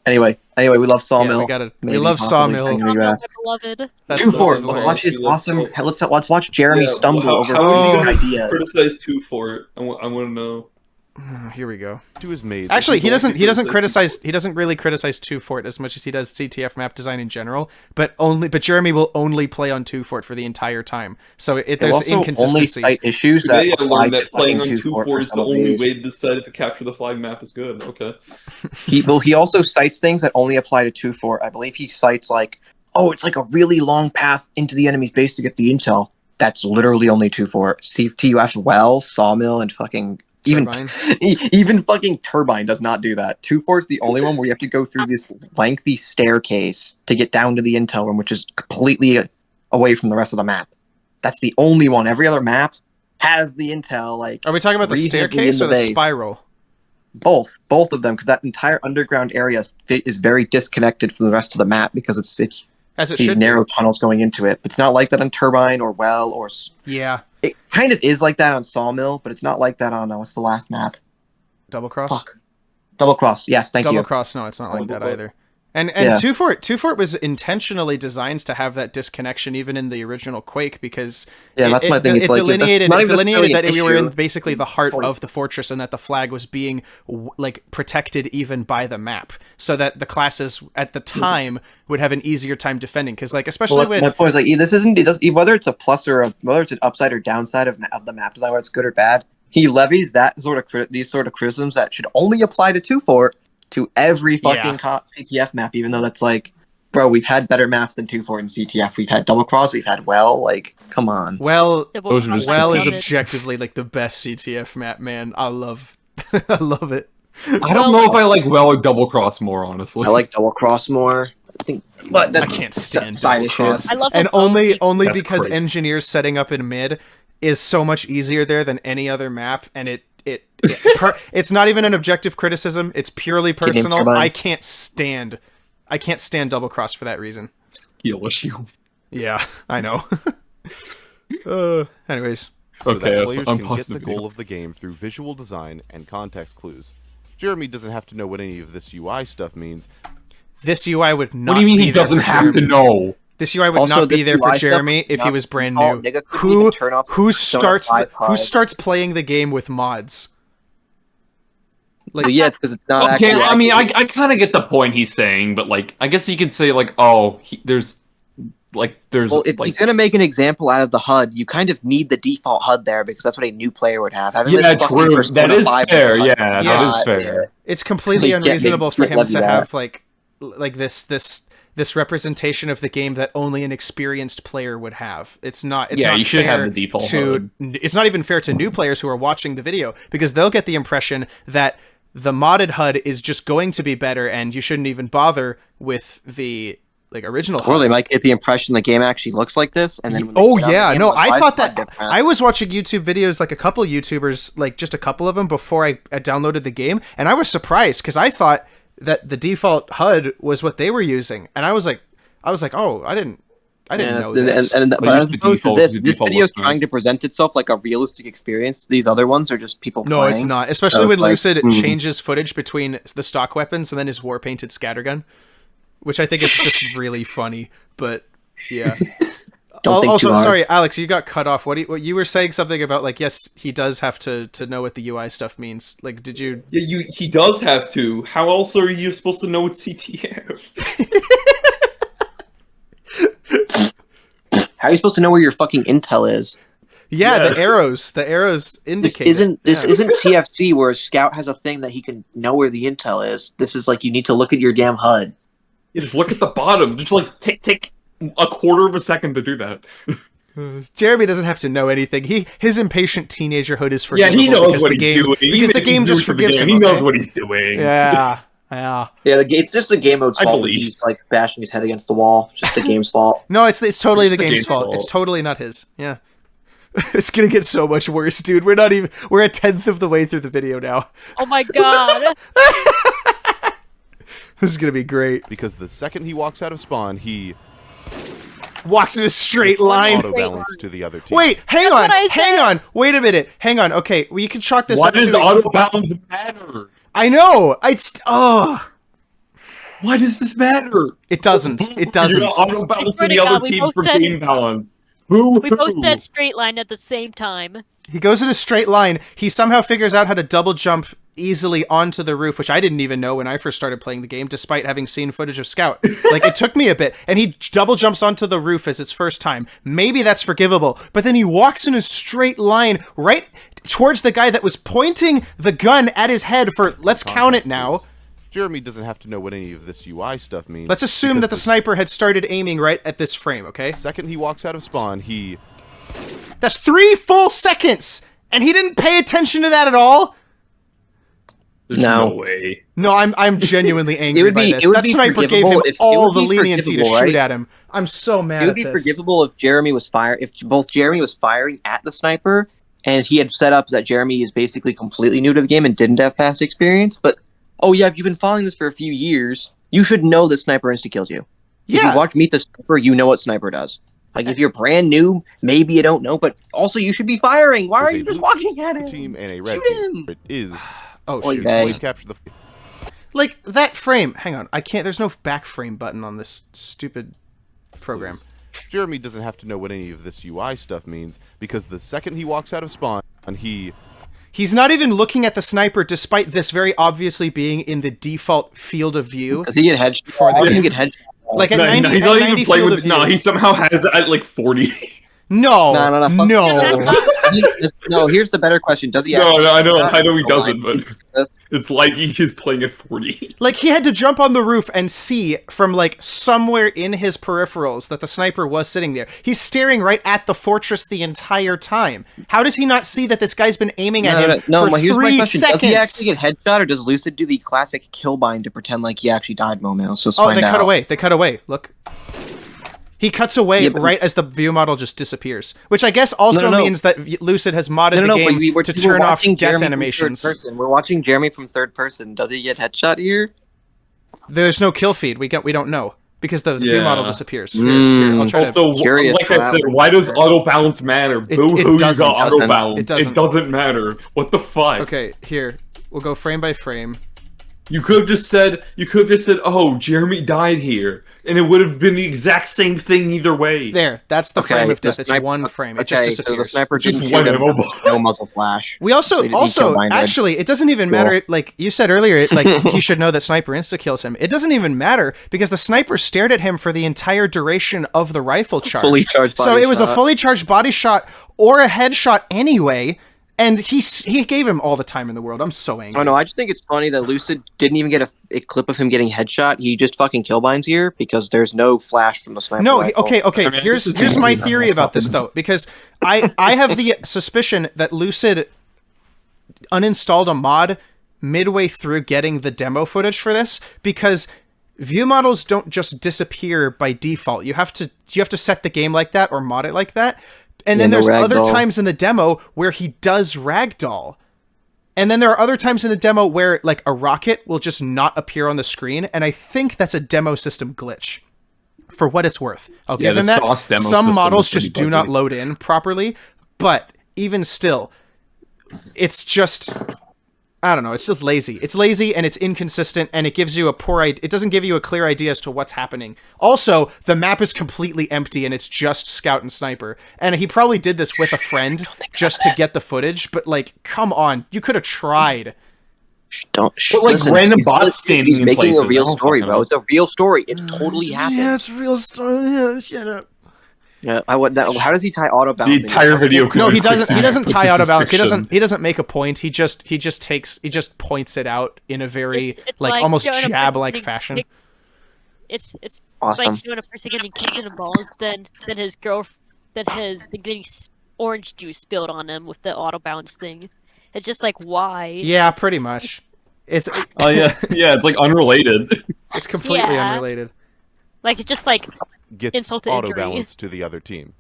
Anyway, we love Sawmill. we Maybe, love possibly, Sawmill. depending on who you ask. Beloved. That's Two the- Fort. the Let's way. watch his awesome. Let's watch Jeremy Yeah, stumble how- over how really are you good gonna ideas. criticize 2 for it. I want to know. Here we go. To his made. Actually, he doesn't really criticize 2 Fort as much as he does CTF map design in general. But Jeremy will only play on 2 Fort for the entire time. So there's inconsistency. Only cite issues Today that I apply learned to that playing on fucking 2 Fort Fort for is the some of only these. way to decide if a capture the flag map is good. Okay. He also cites things that only apply to 2 Fort. I believe he cites like, oh, it's like a really long path into the enemy's base to get the intel. That's literally only 2 Fort. CTUF well, Sawmill, and fucking Turbine. even fucking Turbine does not do that. 2 Fort's the only one where you have to go through this lengthy staircase to get down to the intel room, which is completely away from the rest of the map. That's the only one. Every other map has the intel. Like, are we talking about the reasonably staircase in or the base. spiral? Both of them, because that entire underground area is very disconnected from the rest of the map because it's As it these should narrow tunnels going into it. It's not like that on Turbine or Well or. Yeah. It kind of is like that on Sawmill, but it's not like that on what's the last map? Double Cross? Fuck. Double Cross. Yes, thank you. Double Cross, no, it's not like that either. And Yeah. 2 Fort was intentionally designed to have that disconnection even in the original Quake because that's my thing. it delineated that we were in issue. basically the heart of the fortress and that the flag was being like protected even by the map, so that the classes at the time would have an easier time defending. Because like especially when my point is like this isn't whether it's a plus or whether it's an upside or downside of the map design, whether it's good or bad. He levies these sort of criticisms that should only apply to 2 Fort to every fucking CTF map, even though that's like, bro, we've had better maps than 2 Fort in CTF. We've had Double Cross, we've had Well, like, come on. Well Those are just is objectively like the best CTF map, man. I love it. I don't know if I like Well or Double Cross more, honestly. I like Double Cross more. I think, but that's I can't stand side Double Cross. I love And them both. only That's because crazy. engineers setting up in mid is so much easier there than any other map, and it's not even an objective criticism. It's purely personal. Turbine? I can't stand Double Cross for that reason. Skill issue. Yeah, I know. Anyways, So that Okay, players I'm can get positive. the goal of the game through visual design and context clues. Jeremy doesn't have to know what any of this UI stuff means. this UI would not. What do you mean be he there doesn't for have to Jeremy. know? This UI would Also, not be this there for UI stuff Jeremy is if he not was brand default. new. Nigga couldn't even turn off Who Persona 5 starts playing the game with mods? Like, yeah, it's because it's not Okay, actually. I mean, I kind of get the point he's saying, but like, I guess you could say like, oh, there's. Well, if he's gonna make an example out of the HUD, you kind of need the default HUD there because that's what a new player would have. Having Yeah, this fucking true. Persona That is 5 fair. HUD, Yeah, that is fair. yeah. It's completely They can't unreasonable for him levy to that. have like this representation of the game that only an experienced player would have. It's not. It's Yeah, not you should fair have the default to. HUD. It's not even fair to new players who are watching the video because they'll get the impression that the modded HUD is just going to be better, and you shouldn't even bother with the original HUD. Or they might get the impression the game actually looks like this, and then when they Oh get on the yeah, game, no, like, I why is thought the HUD that different? I was watching YouTube videos, like a couple YouTubers, like just a couple of them before I downloaded the game, and I was surprised because I thought that the default HUD was what they were using, and I was like, oh, I didn't know this. But as the opposed to default- this, the this default video is looks trying nice. to present itself like a realistic experience. These other ones are just people No, playing. it's not. Especially So when it's like, Lucid changes footage between the stock weapons and then his war painted scattergun, which I think is just really funny. But yeah. Don't think Also, too hard. sorry, Alex, you got cut off. What you were saying something about like yes, he does have to know what the UI stuff means. Like, did you? Yeah, he does have to. How else are you supposed to know what CTF? How are you supposed to know where your fucking intel is? Yeah, the arrows indicate. This isn't TFC where Scout has a thing that he can know where the intel is. This is like you need to look at your damn HUD. You just look at the bottom. Just like take a quarter of a second to do that. Jeremy doesn't have to know anything. His impatient teenager hood is Yeah, forgivable he knows because what the he's game doing. because the game just forgives him. He knows okay? what he's doing. Yeah. Yeah, it's just the game mode's I fault. believe. He's like bashing his head against the wall. It's just the game's fault. No, it's totally It's the the game's game's fault. fault. It's totally not his. Yeah. It's gonna get so much worse, dude. We're a 10th of the way through the video now. Oh my god. This is gonna be great. Because the second he walks out of spawn, he Walks in a straight line. auto balance to the other team. Wait, hang what I on. Wait a minute. Hang on. Okay, well, you can chalk this Why up does to. auto balance matter? I know. Why does this matter? It doesn't. It You're doesn't. gonna auto balance I swear to to the other God, we team both for said- game balance. We both said straight line at the same time. He goes in a straight line. He somehow figures out how to double jump easily onto the roof, which I didn't even know when I first started playing the game, despite having seen footage of Scout. Like, it took me a bit, and he double jumps onto the roof as its first time. Maybe that's forgivable, but then he walks in a straight line right towards the guy that was pointing the gun at his head for, let's count it now. Jeremy doesn't have to know what any of this UI stuff means. Let's assume that the sniper had started aiming right at this frame, okay? Second he walks out of spawn, he... That's 3 full seconds! And he didn't pay attention to that at all? There's no way. No, I'm genuinely angry by this. That sniper gave him all the leniency to shoot at him. I'm so mad at this. It would be forgivable if both Jeremy was firing at the sniper, and he had set up that Jeremy is basically completely new to the game and didn't have past experience, but, oh yeah, if you've been following this for a few years, you should know that sniper insta-kills you. Yeah. If you watch Meet the Sniper, you know what sniper does. Like, if you're brand new, maybe you don't know, but also you should be firing. Why are you just walking at him? Team and a red Shoot team. him. It is... Oh, Oy shoot. vey. Capture the... Like, that frame. Hang on. I can't... There's no back frame button on this stupid program. Jeremy doesn't have to know what any of this UI stuff means, because the second he walks out of spawn, he's not even looking at the sniper, despite this very obviously being in the default field of view. Does he get headshot? For the game. Get headshot. Like at No, 90, he's at not 90 even playing field with of it. No, view. he somehow has it at like 40. No, No, here's the better question. Does he No, actually... I know he doesn't, but it's like he's playing at 40. Like, he had to jump on the roof and see from, like, somewhere in his peripherals that the sniper was sitting there. He's staring right at the fortress the entire time. How does he not see that this guy's been aiming at him for here's 3 my question. seconds? Does he actually get headshot, or does Lucid do the classic killbind to pretend like he actually died moment? So they cut away. They cut away. Look. He cuts away right as the view model just disappears, which I guess also means that Lucid has modded the game to turn off death animations. We're watching Jeremy from third person. Does he get headshot here? There's no kill feed. We don't know because the view model disappears. Here, I'll try Also, like I said, why does auto balance matter? Boo-hoo, you got auto balance. It doesn't matter. What the fuck? Okay, here. We'll go frame by frame. You could have just said, oh, Jeremy died here. And it would have been the exact same thing either way. There, that's the frame of death. It's one frame. It just disappears. So the sniper Just didn't shoot him. one No muzzle flash. We also, actually, it doesn't even matter. Like you said earlier, like he should know that sniper insta kills him. It doesn't even matter because the sniper stared at him for the entire duration of the rifle charge. Fully charged body so it was shot. a fully charged body shot or a headshot anyway. And he gave him all the time in the world. I'm so angry. Oh no, I just think it's funny that Lucid didn't even get a clip of him getting headshot. He just fucking killbinds here because there's no flash from the sniper rifle. Okay. I mean, here's my theory about this though, because I have the suspicion that Lucid uninstalled a mod midway through getting the demo footage for this because view models don't just disappear by default. You have to set the game like that or mod it like that. And then there's other times in the demo where he does ragdoll. And then there are other times in the demo where, like, a rocket will just not appear on the screen, and I think that's a demo system glitch. For what it's worth. I'll give him that. Some models just do not load in properly, but even still, it's just... I don't know, it's just lazy. It's lazy and it's inconsistent and it gives you it doesn't give you a clear idea as to what's happening. Also, the map is completely empty and it's just Scout and Sniper. And he probably did this with a friend just to get the footage, but like, come on, you could have tried. Random bots standing in places. He's making a real story, bro. It's a real story. It totally happened. Yeah, it's a real story. Yeah, shut up. Yeah, how does he tie auto balance? The entire video. No, he doesn't. He doesn't tie auto balance. He doesn't make a point. He just points it out in a very it's like almost jab-like fashion. It's awesome. like showing a person getting kicked in the balls, then his getting orange juice spilled on him with the auto balance thing. It's just like why? Yeah, pretty much. It's it's like unrelated. It's completely unrelated. Like it just like. Gets auto balance to the other team.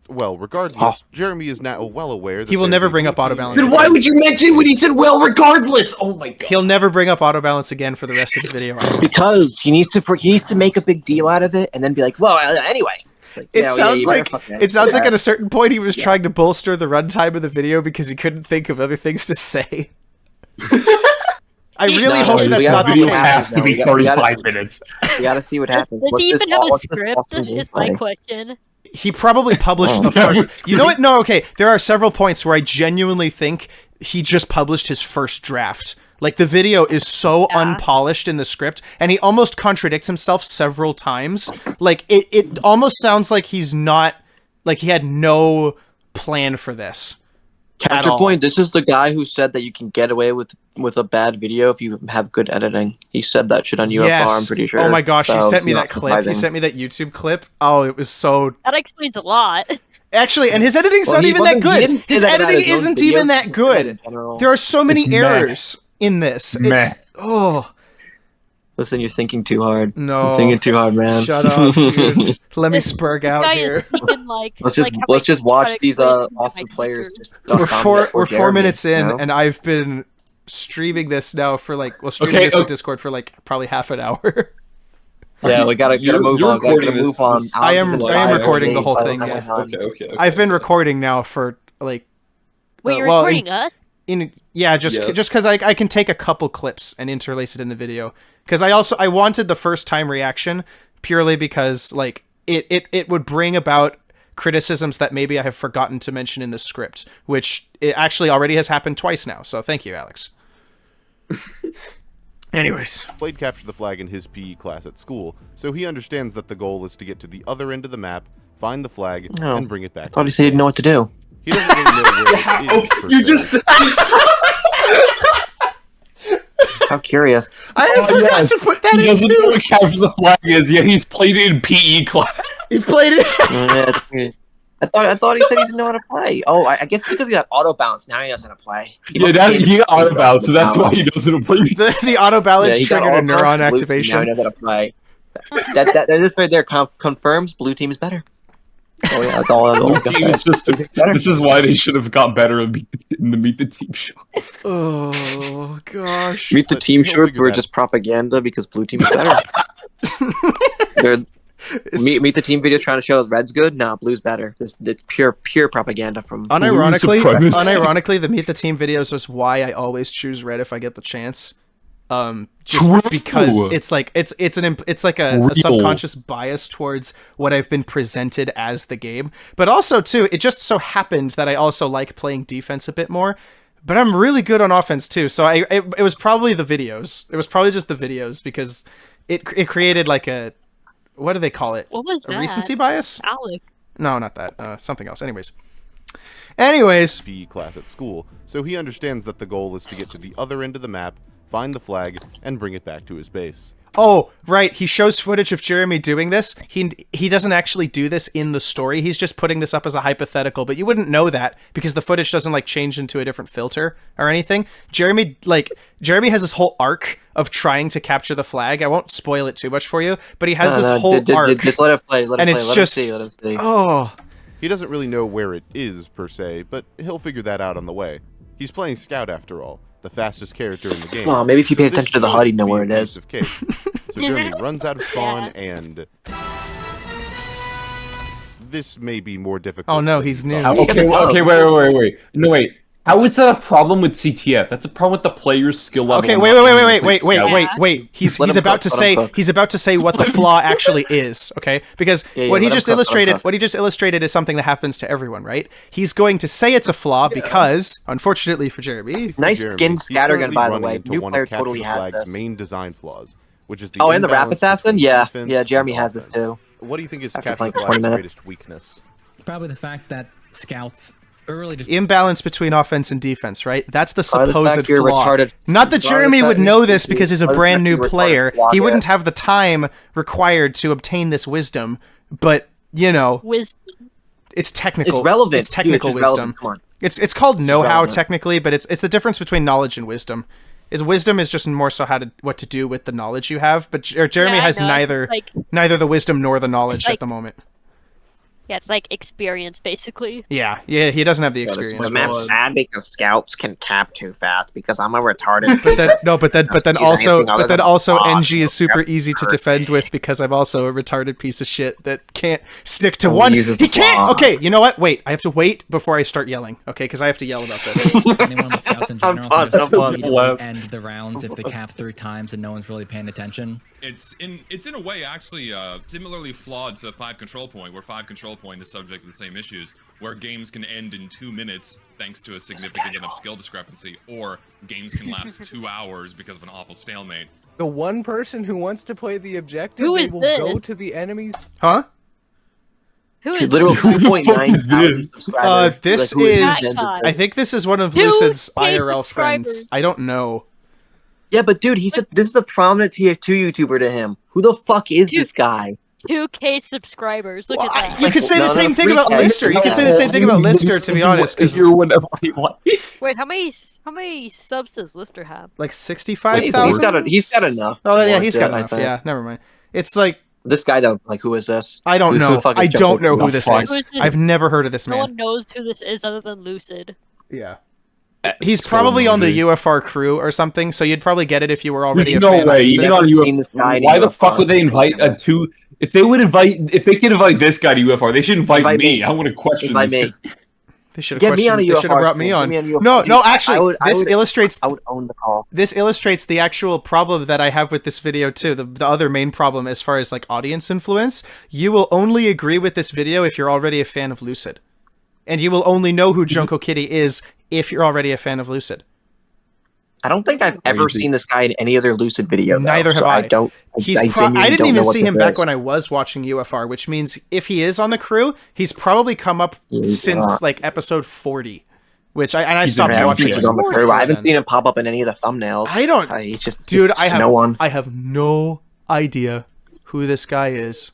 Well, regardless, Jeremy is now well aware that he will never bring up auto balance. Then why would you mention when he said well regardless? Oh my god. He'll never bring up auto balance again for the rest of the video. Because he needs to make a big deal out of it and then be like, well, anyway. Like, it sounds like at a certain point he was trying to bolster the runtime of the video because he couldn't think of other things to say. I really hope that's not the case. It has to be 35 minutes. We gotta see what happens. Does he even have a script? Is my question. he probably published the first. You know what? No, okay. There are several points where I genuinely think he just published his first draft. Like, the video is so unpolished in the script, and he almost contradicts himself several times. Like, it almost sounds like he's not, like, he had no plan for this. Counterpoint, this is the guy who said that you can get away with a bad video if you have good editing. He said that shit on UFR, I'm pretty sure. Oh my gosh, so you sent me that it's not clip. surprising. You sent me that YouTube clip. Oh, it was so... That explains a lot. Actually, and his editing's Well, not he even that wasn't- he good. didn't say His that about editing his own isn't videos, even he that said good. in general. There are so many It's errors in this. It's... Oh... Listen, you're thinking too hard. No. You're thinking too hard, man. Shut up, dude. Let me spurg out guy here. is thinking, like, let's like, how just I watch try to these explain awesome my players. features. Just We're or 4 Jeremy, minutes in, you know? and I've been streaming this now for like, well, streaming this to Discord for like probably half an hour. Yeah, we gotta You're move on. Gotta recording move on. this- I am Alex is recording the in whole by thing, time yeah. we're done. Okay. I've been recording now for like. Wait, you're well, recording us? Just Yes. because I can take a couple clips and interlace it in the video, because I wanted the first time reaction purely because like it would bring about criticisms that maybe I have forgotten to mention in the script, which it actually already has happened twice now. So thank you, Alex. Anyways, Played Capture the Flag in his PE class at school, so he understands that the goal is to get to the other end of the map, find the flag, Oh. and bring it back. I thought he said he didn't know what to do. He doesn't really know where it is. per You se. just How curious. I forgot to put that he in doesn't know too. what Capture the Flag is. Yeah, he's played it in PE class. He played it. Yeah, it's weird. I thought he said he didn't know how to play. Oh, I guess because he got auto bounce. Now he knows how to play. He got auto bounce, so that's why he doesn't play. The auto balance he got triggered a auto bounce, neuron blue team, activation. Now he knows how to play. That this right there confirms blue team is better. Oh yeah, that's all. Blue team is just. This is why they should have got better in the Meet the Team show. Oh gosh. Meet the But team he'll shorts figure were that just propaganda because blue team is better. They're- meet the team video trying to show red's good. Nah, blue's better. It's pure propaganda from. Unironically, the Meet the Team videos is why I always choose red if I get the chance. Just because it's like it's a subconscious bias towards what I've been presented as the game, but also too, it just so happened that I also like playing defense a bit more. But I'm really good on offense too, so it was probably the videos. It was probably just the videos because it created like a, what do they call it? What was a that? recency bias? Alec. No, not that. Something else. Anyways, PE class at school, so he understands that the goal is to get to the other end of the map, find the flag, and bring it back to his base. oh, right, he shows footage of Jeremy doing this. He doesn't actually do this in the story. He's just putting this up as a hypothetical, but you wouldn't know that because the footage doesn't like change into a different filter or anything. Jeremy has this whole arc of trying to capture the flag. I won't spoil it too much for you, but he has this whole arc. Just let it play. Let and him play. it's Let just him see. Let him see. oh, He doesn't really know where it is, per se, but he'll figure that out on the way. He's playing Scout after all, the fastest character in the game. Well, maybe if you so pay this attention to the should HUD, he'd know be where a it is. piece of cake. So Jeremy runs out of spawn, and this may be more difficult. Oh, no, than he's you new. thought. Okay, wait. No, wait. How is that a problem with CTF? That's a problem with the player's skill level. okay, and wait. not Wait. He's Let him about cook, to let him say cook. he's about to say what the flaw actually is. Okay, because Yeah, what he let him just cook, let him illustrated, cook. what he just illustrated is something that happens to everyone, right? He's going to say it's a flaw because, unfortunately for Jeremy, Nice Jeremy, skin he's scattergun, currently by the running way. into New one player of Capture totally the has Flag's this. main design flaws, which is the Oh, and the rap imbalance assassin? between Yeah. defense Yeah, Jeremy and has this offense. too. What do you think is After Capture playing the for 20 Flag's minutes. greatest weakness? Probably the fact that scouts early just imbalance between offense and defense, right? That's the Other than supposed fact you're flaw. retarded. Not that Other Jeremy than would fact know you're- this because he's a other than brand fact new you're retarded player. flaw, He yeah. wouldn't have the time required to obtain this wisdom, but you know, Wisdom. it's technical. It's relevant. It's technical Dude, it's wisdom. relevant. Come on. It's called know-how relevant. technically, but it's the difference between knowledge and wisdom. Wisdom is just more so what to do with the knowledge you have, but Jeremy Yeah, I has know. neither It's neither the wisdom nor the knowledge like- at the moment. Yeah, it's like experience, basically. Yeah, he doesn't have the experience. The map's sad because scouts can cap too fast because I'm a retarded. But then use anything other than also flaws, NG is so super that's easy to perfect. defend with because I'm also a retarded piece of shit that can't stick to Only one. uses He the can't. flaw. Okay, you know what? Wait, I have to wait before I start yelling. Okay, because I have to yell about this. anyone with scouts in I'm general fun, can I'm just fun. immediately end the rounds if they cap 3 times and no one's really paying attention. It's in a way actually similarly flawed to 5 control point, where 5 control point point, is subject to the same issues, where games can end in 2 minutes thanks to a significant enough skill discrepancy, or games can last 2 hours because of an awful stalemate. The one person who wants to play the objective, Who they is will this? go to the enemies. Huh? Who is Literal this? 2.9 thousand subscribers. This Like, who is. this? I think this is one of 2K Lucid's IRL subscribers. friends. I don't know. Yeah, but dude, he said this is a prominent TF2 YouTuber to him. Who the fuck is this guy? 2K subscribers. Look at that. You could say No, the no, same thing about 3K. Lister. You could say the same thing about Lister, to be honest, because Wait, how many subs does Lister have? like He's 65,000. he's got enough. Oh yeah, for he's it, got I enough. think. Yeah, never mind. It's like This guy though, like, who is this? I don't Who know. the fuck is I don't Joker? know who The this fuck? is. Who is this? I've never heard of this No man. one knows who this is other than Lucid. Yeah. He's probably on the UFR crew or something, so you'd probably get it if you were already a No fan way. of Even Lucid. on Never seen this guy in why the UFR. fuck would they invite a two? If they could invite this guy to UFR, they should invite me. I want to question Invite this. me. They should have Get me on a They should have UFR brought me stream. on. Get me on UFR. No, Dude, actually, I this would- illustrates. I would own the call. This illustrates the actual problem that I have with this video too. The other main problem as far as like audience influence. You will only agree with this video if you're already a fan of Lucid. And you will only know who Junko Kitty is if you're already a fan of Lucid. I don't think I've ever seen this guy in any other Lucid video. though, Neither have so I. I don't. I genuinely didn't don't even know what see him this back is. when I was watching UFR, which means if he is on the crew, he's probably come up since like episode 40, which I stopped Yeah, watching. he's on the crew. I haven't seen him pop up in any of the thumbnails. I don't. He's just Dude, just no one. I have no idea who this guy is.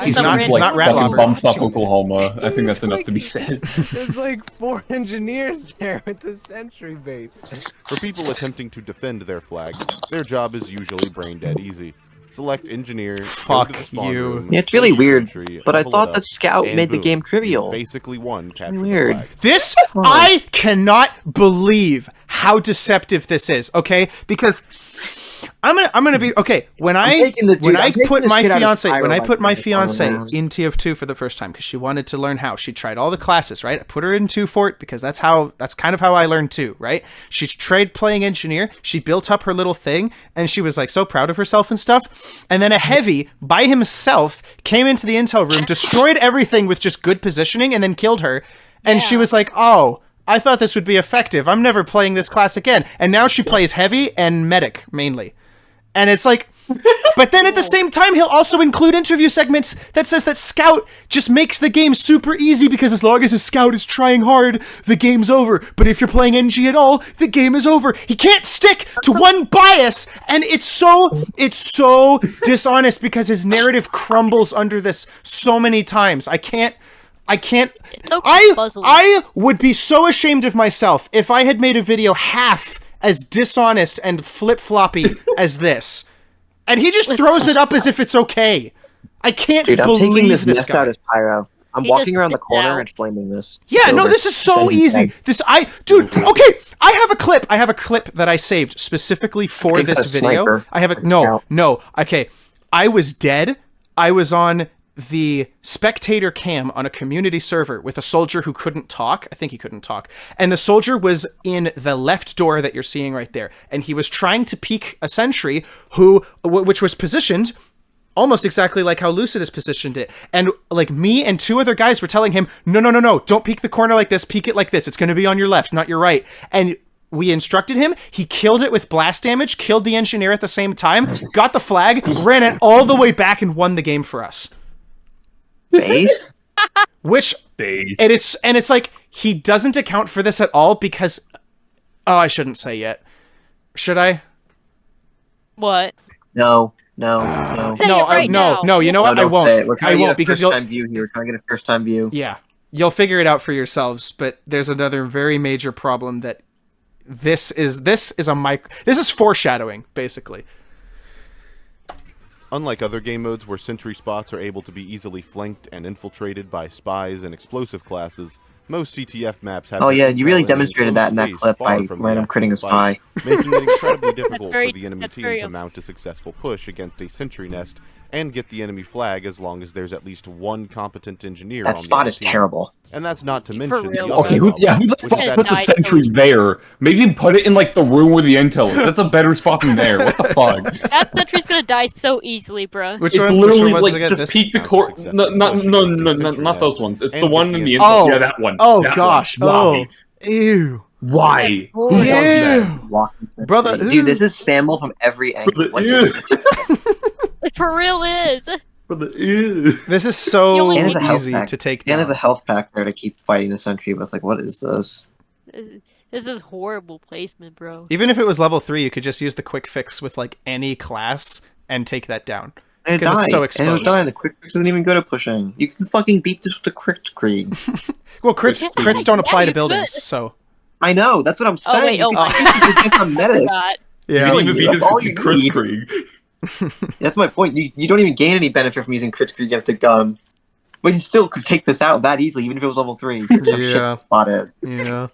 He's Some not. random- He's not Rat Fucking Lobber. Bumfuck Oklahoma. I think that's enough to be said. There's like 4 engineers there with the sentry base. For people attempting to defend their flag, their job is usually brain dead easy. Select engineer. go to Fuck the spawn you. room, Yeah, it's really place your weird. sentry, But I level thought it that up, Scout and made the boom, game you've trivial. Basically won capture Weird. the flag. This, I cannot believe how deceptive this is, okay? Because I'm gonna be okay when I taking the- dude, when I I'm taking put the my shit out of fiance Pyro when I by put my putting it on fiance around. in TF2 for the first time because she wanted to learn how. She tried all the classes, right? I put her in 2 Fort because that's kind of how I learned too, right? She tried playing engineer, she built up her little thing, and she was like so proud of herself and stuff. And then a heavy by himself came into the intel room, destroyed everything with just good positioning, and then killed her. And she Yeah. was like, "Oh, I thought this would be effective. I'm never playing this class again." And now she plays heavy and medic mainly. And it's like, but then at the same time, he'll also include interview segments that says that Scout just makes the game super easy because as long as a Scout is trying hard, the game's over. But if you're playing NG at all, the game is over. He can't stick to one bias, and it's so dishonest because his narrative crumbles under this so many times. I can't. It's so puzzling. I would be so ashamed of myself if I had made a video half as dishonest and flip-floppy as this. And he just throws it up as if it's okay. I can't Dude, I'm believe taking this this nest guy. out as Pyro. I'm He walking just around the spits corner out. and flaming this. Yeah, no, Over. this is so Sending easy. tag. Dude, okay, I have a clip that I saved specifically for think this that's a video. sniper. I have a, That's no, Scout. no, okay. I was dead. I was on the spectator cam on a community server with a soldier who couldn't talk. I think he couldn't talk. And the soldier was in the left door that you're seeing right there. And he was trying to peek a sentry which was positioned almost exactly like how Lucid has positioned it. And like me and 2 other guys were telling him, no, don't peek the corner like this, peek it like this. It's going to be on your left, not your right. And we instructed him. He killed it with blast damage, killed the engineer at the same time, got the flag, ran it all the way back and won the game for us. Base? Which Base. and it's like he doesn't account for this at all because I shouldn't say yet. Should I? What? No. Say it right now. No, you know what? I don't say won't. it. We're trying I to get won't a because you'll first-time view here. We're trying to get a first-time view. Yeah. You'll figure it out for yourselves, but there's another very major problem that this is foreshadowing basically. Unlike other game modes where sentry spots are able to be easily flanked and infiltrated by spies and explosive classes, most CTF maps have... Oh their yeah, you really intel in an demonstrated that in that enclosed clip space far by from the random actual critting a fight, spy. making it incredibly difficult very- for the enemy that's team very to mount a successful push against a sentry nest and get the enemy flag as long as there's at least one competent engineer on That the spot other is team. terrible. And that's not to For mention real, the bro. other Okay, who problem, the which fuck is that puts a died sentry so there? Maybe put it in like the room where the intel is. That's a better spot than there. What the fuck? That sentry's gonna die so easily, bruh. Which It's one? literally Which one was it like again? just This? peek the Count core. as No, accepted. not those ones. It's And the with one the in the intel. intel. Oh, Yeah, that one. oh That gosh, one. Why? oh, ew, Why? Who Ew. does that? Walking brother, Dude, this is spammable from every angle. What is this? It for real is. This is so And there's a health easy pack. to take And down. there's a health pack there to keep fighting the sentry with. Like, what is this? This is horrible placement, bro. Even if it was level 3, you could just use the quick fix with like any class and take that down. And it 'Cause it's died. so And it was exposed. dying. The quick fix isn't even good at pushing. You can fucking beat this with the Krieg. Well, crits don't apply Yeah, to you buildings, could. so I know. That's what I'm Oh, saying. wait, oh my It's just a I medic. forgot. You yeah. can even beat That's this all with you the Chris need. Krieg. That's my point. You don't even gain any benefit from using Krieg against a gun. But you still could take this out that easily, even if it was level 3. Because how shit Yeah. the spot is. Yeah.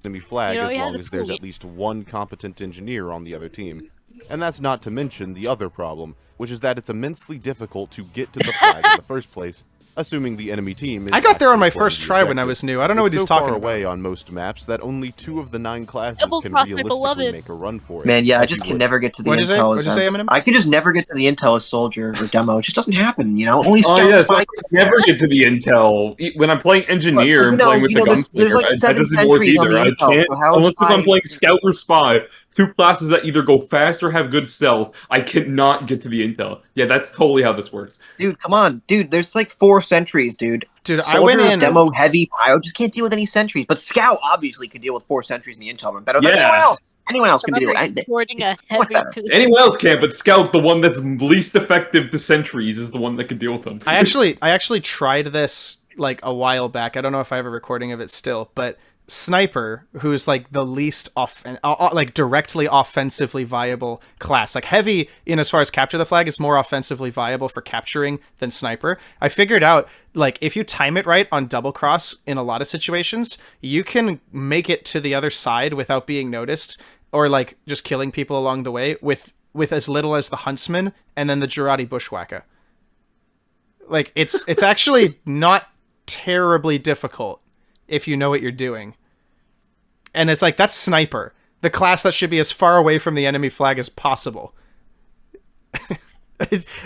enemy flag You know, as he has long a as there's point. at least one competent engineer on the other team. And that's not to mention the other problem, which is that it's immensely difficult to get to the flag in the first place, assuming the enemy team is I got there on actually my playing first the try when I objective. was new. I don't know what It's he's so talking far about. away on most maps that only 2 of the 9 classes Double can cross my realistically beloved. make a run for it. Man, yeah, I like just you can would. never get to the What'd you say? intel. What'd you say, as- Eminem? I could just never get to the intel as soldier or demo. It just doesn't happen, you know? Only Oh scout yes, I fight- can never get to the intel when I'm playing engineer But, and playing with the there's like gunslinger. That 7 doesn't work sentries on either. the I intel, can't so how unless if I'm I- playing scout or spy. 2 classes that either go fast or have good stealth. I cannot get to the intel. Yeah, that's totally how this works. Dude, come on. Dude, there's like 4 sentries, dude. Dude, Soldier, I went in. demo, heavy, pyro, just can't deal with any sentries. But scout obviously can deal with 4 sentries in the intel room better than Yeah. anyone else. Anyone else can deal Remember with it. exporting a What heavy better? to the Anyone else can, but scout, the one that's least effective to sentries, is the one that can deal with them. I actually tried this like a while back. I don't know if I have a recording of it still, but sniper, who's like the least like directly offensively viable class, like heavy in as far as capture the flag is more offensively viable for capturing than sniper. I figured out like if you time it right on double cross in a lot of situations, you can make it to the other side without being noticed, or like just killing people along the way with as little as the huntsman and then the Jurati bushwhacker. Like it's actually not terribly difficult if you know what you're doing. And it's like, that's sniper, the class that should be as far away from the enemy flag as possible.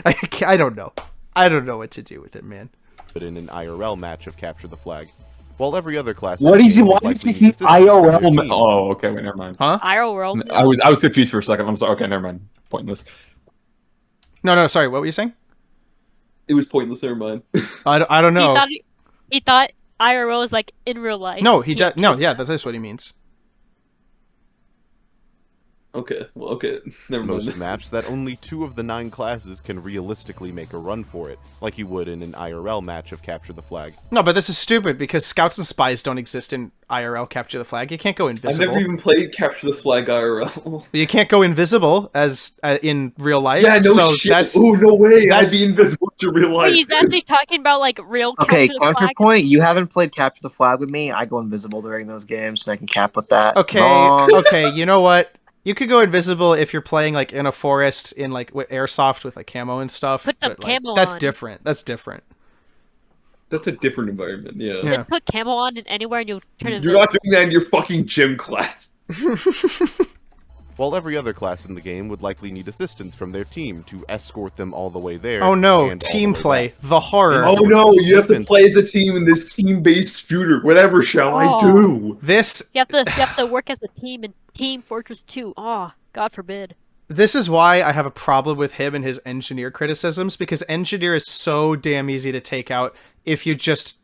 I don't know. I don't know what to do with it, man. But in an IRL match of capture the flag, while every other class. What is he? Why likely does he need see assistance from their IOL? team. Oh, okay, wait, never mind. Huh? IRL world. I was confused for a second. I'm sorry. Okay, never mind. Pointless. No, sorry, what were you saying? It was pointless. Never mind. I don't know. He thought IRL is like in real life. No, he does. can't No, kill yeah, them. that's what he means. Okay, well, okay, never Most mind. maps that only 2 of the 9 classes can realistically make a run for it, like you would in an IRL match of capture the flag. No, but this is stupid because scouts and spies don't exist in IRL capture the flag. You can't go I invisible. never even played Capture the Flag IRL. You can't go invisible as in real life. Yeah, no so shit. That's, Oh, no way. I'd that's- be invisible to real life. Wait, he's actually talking about like real. Okay, capture the flag. counterpoint. You haven't played Capture the Flag with me. I go invisible during those games, and I can cap with that. Okay, Wrong. okay, you know what? You could go invisible if you're playing like in a forest in like with airsoft with like camo and stuff. Put some but, like, camo that's on. different. That's different. That's a different environment, yeah. Yeah. Just put camo on and anywhere and you'll turn it. You're not doing that in your fucking gym class. While every other class in the game would likely need assistance from their team to escort them all the way there. Oh no, and all the team way play, back. the horror. Oh no, you have to play as a team in this team-based shooter. Whatever shall I do? This You have to work as a team in Team Fortress 2. Oh, God forbid. This is why I have a problem with him and his engineer criticisms, because engineer is so damn easy to take out if you just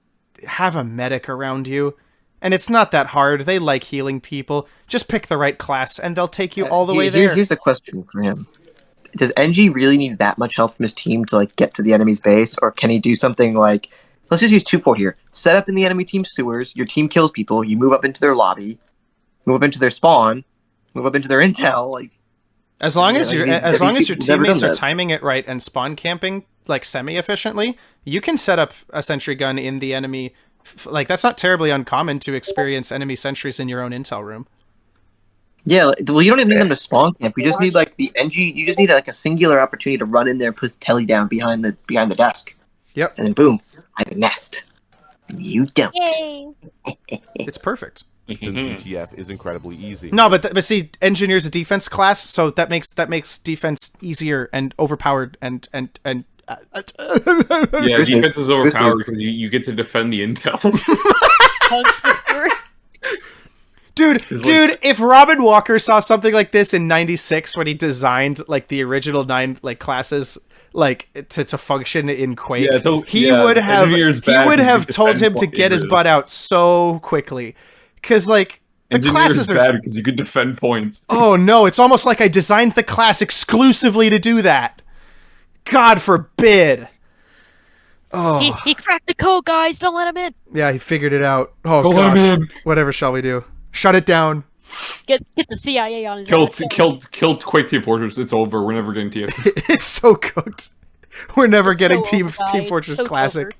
have a medic around you. And it's not that hard. They like healing people. Just pick the right class and they'll take you all the way there. Here's a question for him. Does NG really need that much help from his team to like get to the enemy's base, or can he do something like, let's just use 2-4 here. Set up in the enemy team sewers, your team kills people, you move up into their lobby, move up into their spawn, move up into their intel, like As long as Yeah, your like, as long as your these people have never teammates done are this. timing it right and spawn camping like semi-efficiently, you can set up a sentry gun in the enemy. Like that's not terribly uncommon to experience enemy sentries in your own intel room. yeah, well, you don't even need them to spawn camp. You just need like the NG. You just need like a singular opportunity to run in there, and put telly down behind the desk. Yep. And then boom, I have a nest. You don't. Yay! It's perfect. Since CTF is incredibly easy. No, but see, engineer's a defense class, so that makes defense easier and overpowered and Yeah, defense is overpowered because you get to defend the intel. Dude, if Robin Walker saw something like this in '96 when he designed like the original 9 like classes like to function in Quake, he would have told him to get his butt out so quickly, because like the classes are bad because you could defend points. Oh no, it's almost like I designed the class exclusively to do that. God forbid. Oh, he cracked the code, guys. Don't let him in. Yeah, he figured it out. Oh Don't let him gosh, in. Whatever shall we do? Shut it down. Get the CIA on his Killed Quake Team Fortress. It's over. We're never getting TF. It's so cooked. We're never getting so Team over, Fortress so Classic.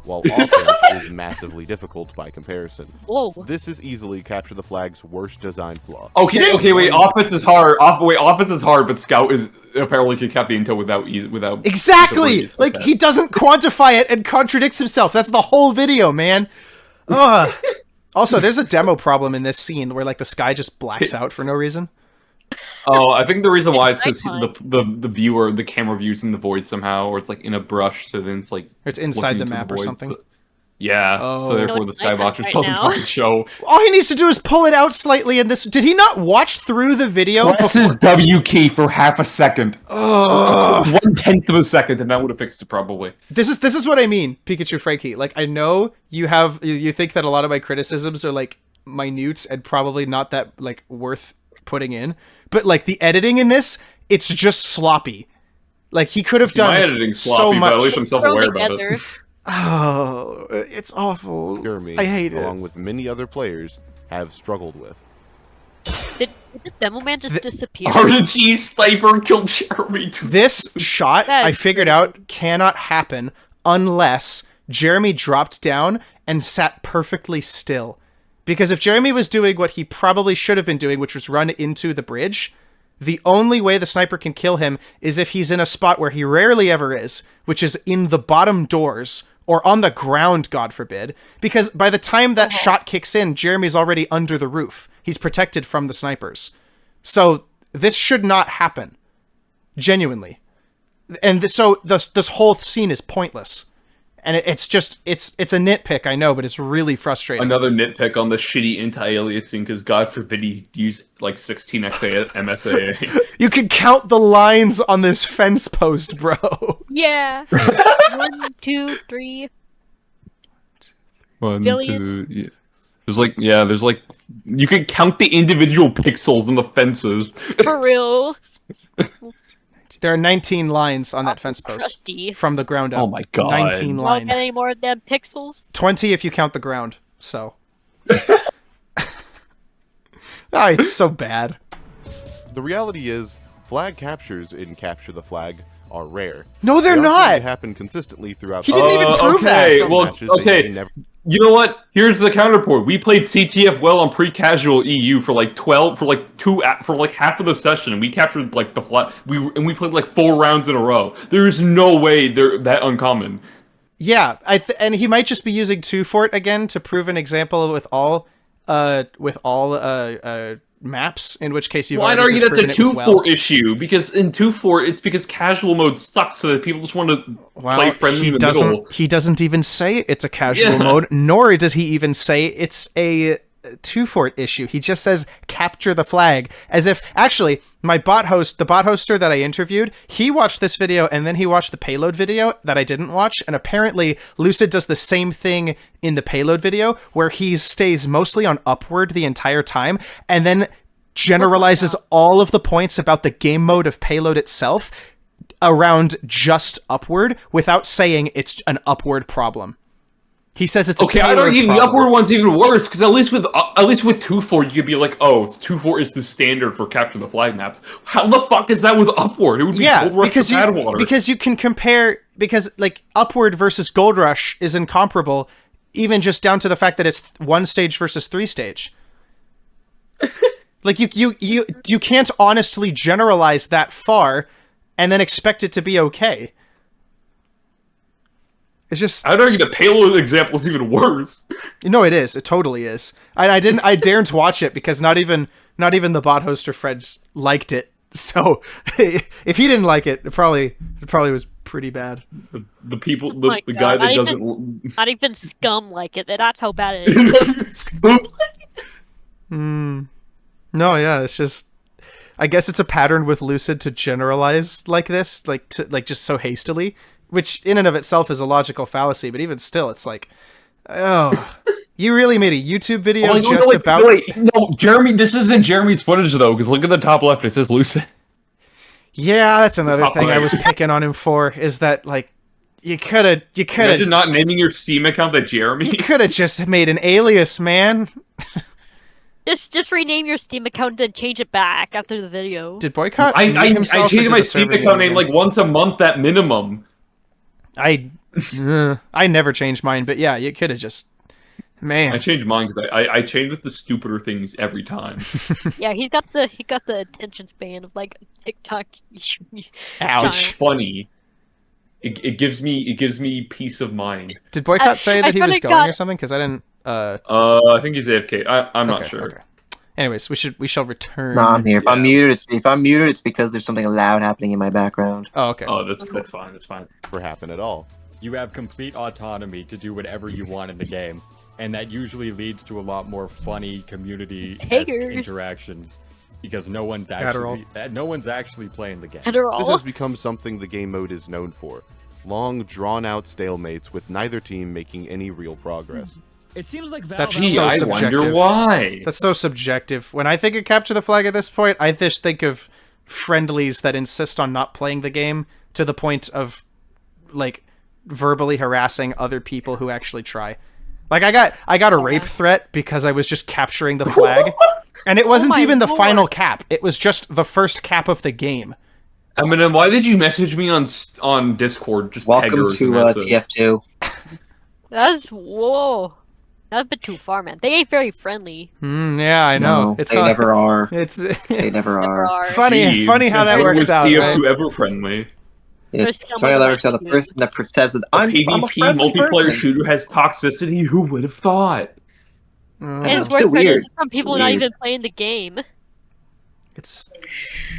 While offense is massively difficult by comparison. Whoa. This is easily Capture the Flag's worst design flaw. Okay, wait. Offense is hard. Offense is hard, but Scout is apparently can cap the intel without. Exactly. Like he doesn't quantify it and contradicts himself. That's the whole video, man. Ugh. Also, there's a demo problem in this scene where like the sky just blacks out for no reason. Oh, I think the reason why is because the camera views in the void somehow, or it's like in a brush, so then it's like it's inside the looking map into or void, something. so- yeah, so therefore the skybox doesn't fucking show. All he needs to do is pull it out slightly. And this did he not watch through the video? Press his W key for half a second. 1/10 of a second, and that would have fixed it probably. This is what I mean, PikachuFrankie. Like I know you think that a lot of my criticisms are like minute and probably not that like worth putting in, but like the editing in this, it's just sloppy. Like he could have done my editing's sloppy, so much. but at least I'm self-aware about it. Oh, it's awful. Jeremy, I hate it. along with many other players, have struggled with. Did the demo man just disappear? RNG sniper killed Jeremy. This shot, I figured out, cannot happen unless Jeremy dropped down and sat perfectly still. Because if Jeremy was doing what he probably should have been doing, which was run into the bridge, the only way the sniper can kill him is if he's in a spot where he rarely ever is, which is in the bottom doors or on the ground, God forbid. Because by the time that shot kicks in, Jeremy's already under the roof. He's protected from the snipers. So this should not happen. Genuinely. And so this whole scene is pointless. And it's just, it's a nitpick, I know, but it's really frustrating. Another nitpick on the shitty anti-aliasing, because God forbid he use like 16xa MSAA. You can count the lines on this fence post, bro. Yeah. 1, 2, 3. 1, billion. 2, yeah. There's like, you can count the individual pixels in the fences. For real. There are 19 lines on that fence post Crusty. from the ground up. Oh my God. 19 lines. Won't get any more of them pixels. 20 if you count the ground. So. It's so bad. The reality is, flag captures in Capture the Flag are rare. No, they're They aren't going not. to happen consistently throughout. He didn't even prove that. Some Well, matches they okay. never- You know what? Here's the counterpoint. We played CTF well on pre-casual EU for like half of the session, and we captured like the flag. We played like 4 rounds in a row. There is no way they're that uncommon. Yeah, and he might just be using 2-Fort again to prove an example with all maps, in which case you've Well, I'd already argue that's a disproven it with 2-Fort issue, because in 2-Fort, it's because casual mode sucks, so that people just want to play friendly in the middle. He doesn't even say it's a casual mode, nor does he even say it's a 2-Fort issue. He just says capture the flag, as if actually the bot hoster that I interviewed, he watched this video and then he watched the payload video that I didn't watch, and apparently Lucid does the same thing in the payload video where he stays mostly on upward the entire time and then generalizes all of the points about the game mode of payload itself around just upward without saying it's an upward problem. He says it's okay. I'd argue the upward one's even worse, because at least with 2-Fort, you could be like, oh, 2-Fort is the standard for capture the flag maps. How the fuck is that with upward? It would be Gold Rush because or Badwater. Because you can compare, because like upward versus Gold Rush is incomparable, even just down to the fact that it's 1 stage versus 3 stage. Like you can't honestly generalize that far and then expect it to be okay. It's just I'd argue the payload example is even worse. no, it is. It totally is. I daren't watch it because not even the bot hoster friends liked it. So if he didn't like it, it probably was pretty bad. The people, Oh my the God, guy that not doesn't. Not even scum like it. That's how bad it is. No, yeah, it's just. I guess it's a pattern with Lucid to generalize like this, like just so hastily, which in and of itself is a logical fallacy. But even still, it's like, oh, you really made a YouTube video about. No, Jeremy. This isn't Jeremy's footage though, because look at the top left. It says Lucid. Yeah, that's another thing I was picking on him for. Is that like, you could have. Imagine not naming your Steam account that Jeremy. You could have just made an alias, man. Just rename your Steam account and change it back after the video. Did Boycott? I change my Steam account name like once a month at minimum. I never change mine, but yeah, you could have just. Man, I changed mine because I change with the stupider things every time. Yeah, he got the attention span of like TikTok. It's funny. It gives me peace of mind. Did Boycott say that he was going or something? Because I didn't. I think he's AFK. I'm not sure. Okay. Anyways, we shall return. No, I'm here. If I'm muted, it's because there's something loud happening in my background. Oh, okay. Oh, that's fine. That's fine. For happen at all. You have complete autonomy to do whatever you want in the game, and that usually leads to a lot more funny community interactions because no one's actually playing the game. This has become something the game mode is known for. Long, drawn-out stalemates with neither team making any real progress. It seems like Valve. That's so subjective. I wonder why. That's so subjective. When I think of Capture the Flag at this point, I just think of friendlies that insist on not playing the game to the point of, like, verbally harassing other people who actually try. Like, I got a rape threat because I was just capturing the flag, and it wasn't even the final cap. It was just the first cap of the game. Eminem, why did you message me on Discord? Just welcome to TF2. Whoa. That's a bit too far, man. They ain't very friendly. Yeah, I know. No, they never are. They never are. Funny how that works out. TF2 right? ever friendly. It's funny how that works out. The person that says that I'm a PvP multiplayer shooter has toxicity. Who would have thought? And it's worth criticism from people not even playing the game.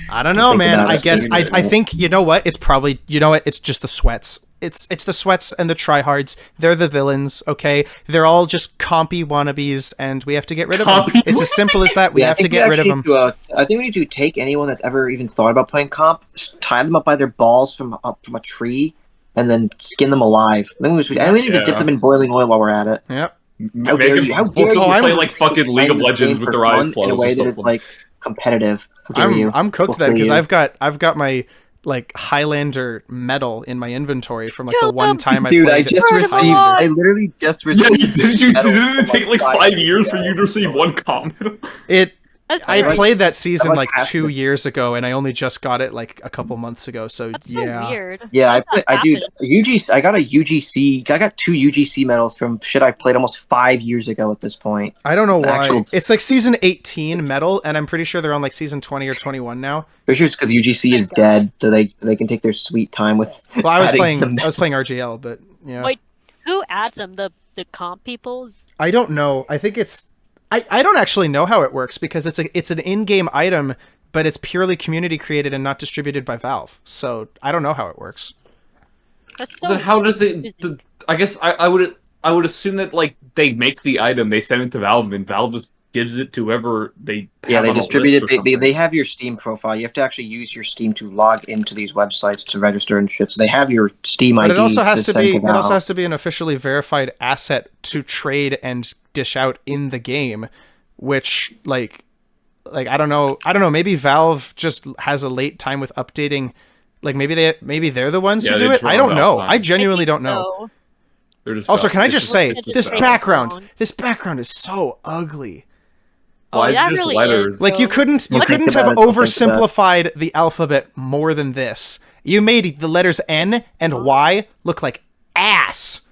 I don't know, man. I guess I think you know what? It's probably it's just the sweats. It's the sweats and the tryhards. They're the villains, okay? They're all just compy wannabes, and we have to get rid of them. It's as simple as that. We have to get rid of them. I think we need to take anyone that's ever even thought about playing comp, tie them up by their balls from a tree, and then skin them alive. We need to dip them in boiling oil while we're at it. Yep. How dare you play like fucking League of Legends with their eyes closed in a way that is like competitive? I'm cooked to that because I've got my like Highlander medal in my inventory from like the one time I played. I literally just received. Didn't it take like 5 years for you to receive one comp? I played that season like 2 years ago, and I only just got it like a couple months ago. So that's so weird. Yeah, I do. UGC. I got a UGC. I got 2 UGC medals from shit I played almost 5 years ago. At this point, I don't know why. It's like season 18 medal, and I'm pretty sure they're on like season 20 or 21 now. Pretty sure it's because UGC is dead, so they can take their sweet time with. Well, I was playing RGL, but yeah. Wait, who adds them? The comp people? I don't know. I think it's. I don't actually know how it works because it's an in-game item, but it's purely community created and not distributed by Valve. So I don't know how it works. That's so then how does it? I guess I would assume that like they make the item, they send it to Valve, and Valve just gives it to whoever they. Yeah, they distribute it. They have your Steam profile. You have to actually use your Steam to log into these websites to register and shit. So they have your Steam ID. But it also has to be an officially verified asset to trade and dish out in the game, which like I don't know. Maybe Valve just has a late time with updating. Like maybe they're the ones who do it. I don't know. I genuinely don't know. Also, can I just say this background is so ugly. Why is it just letters? Like you couldn't have oversimplified the alphabet more than this. You made the letters N and Y look like ass.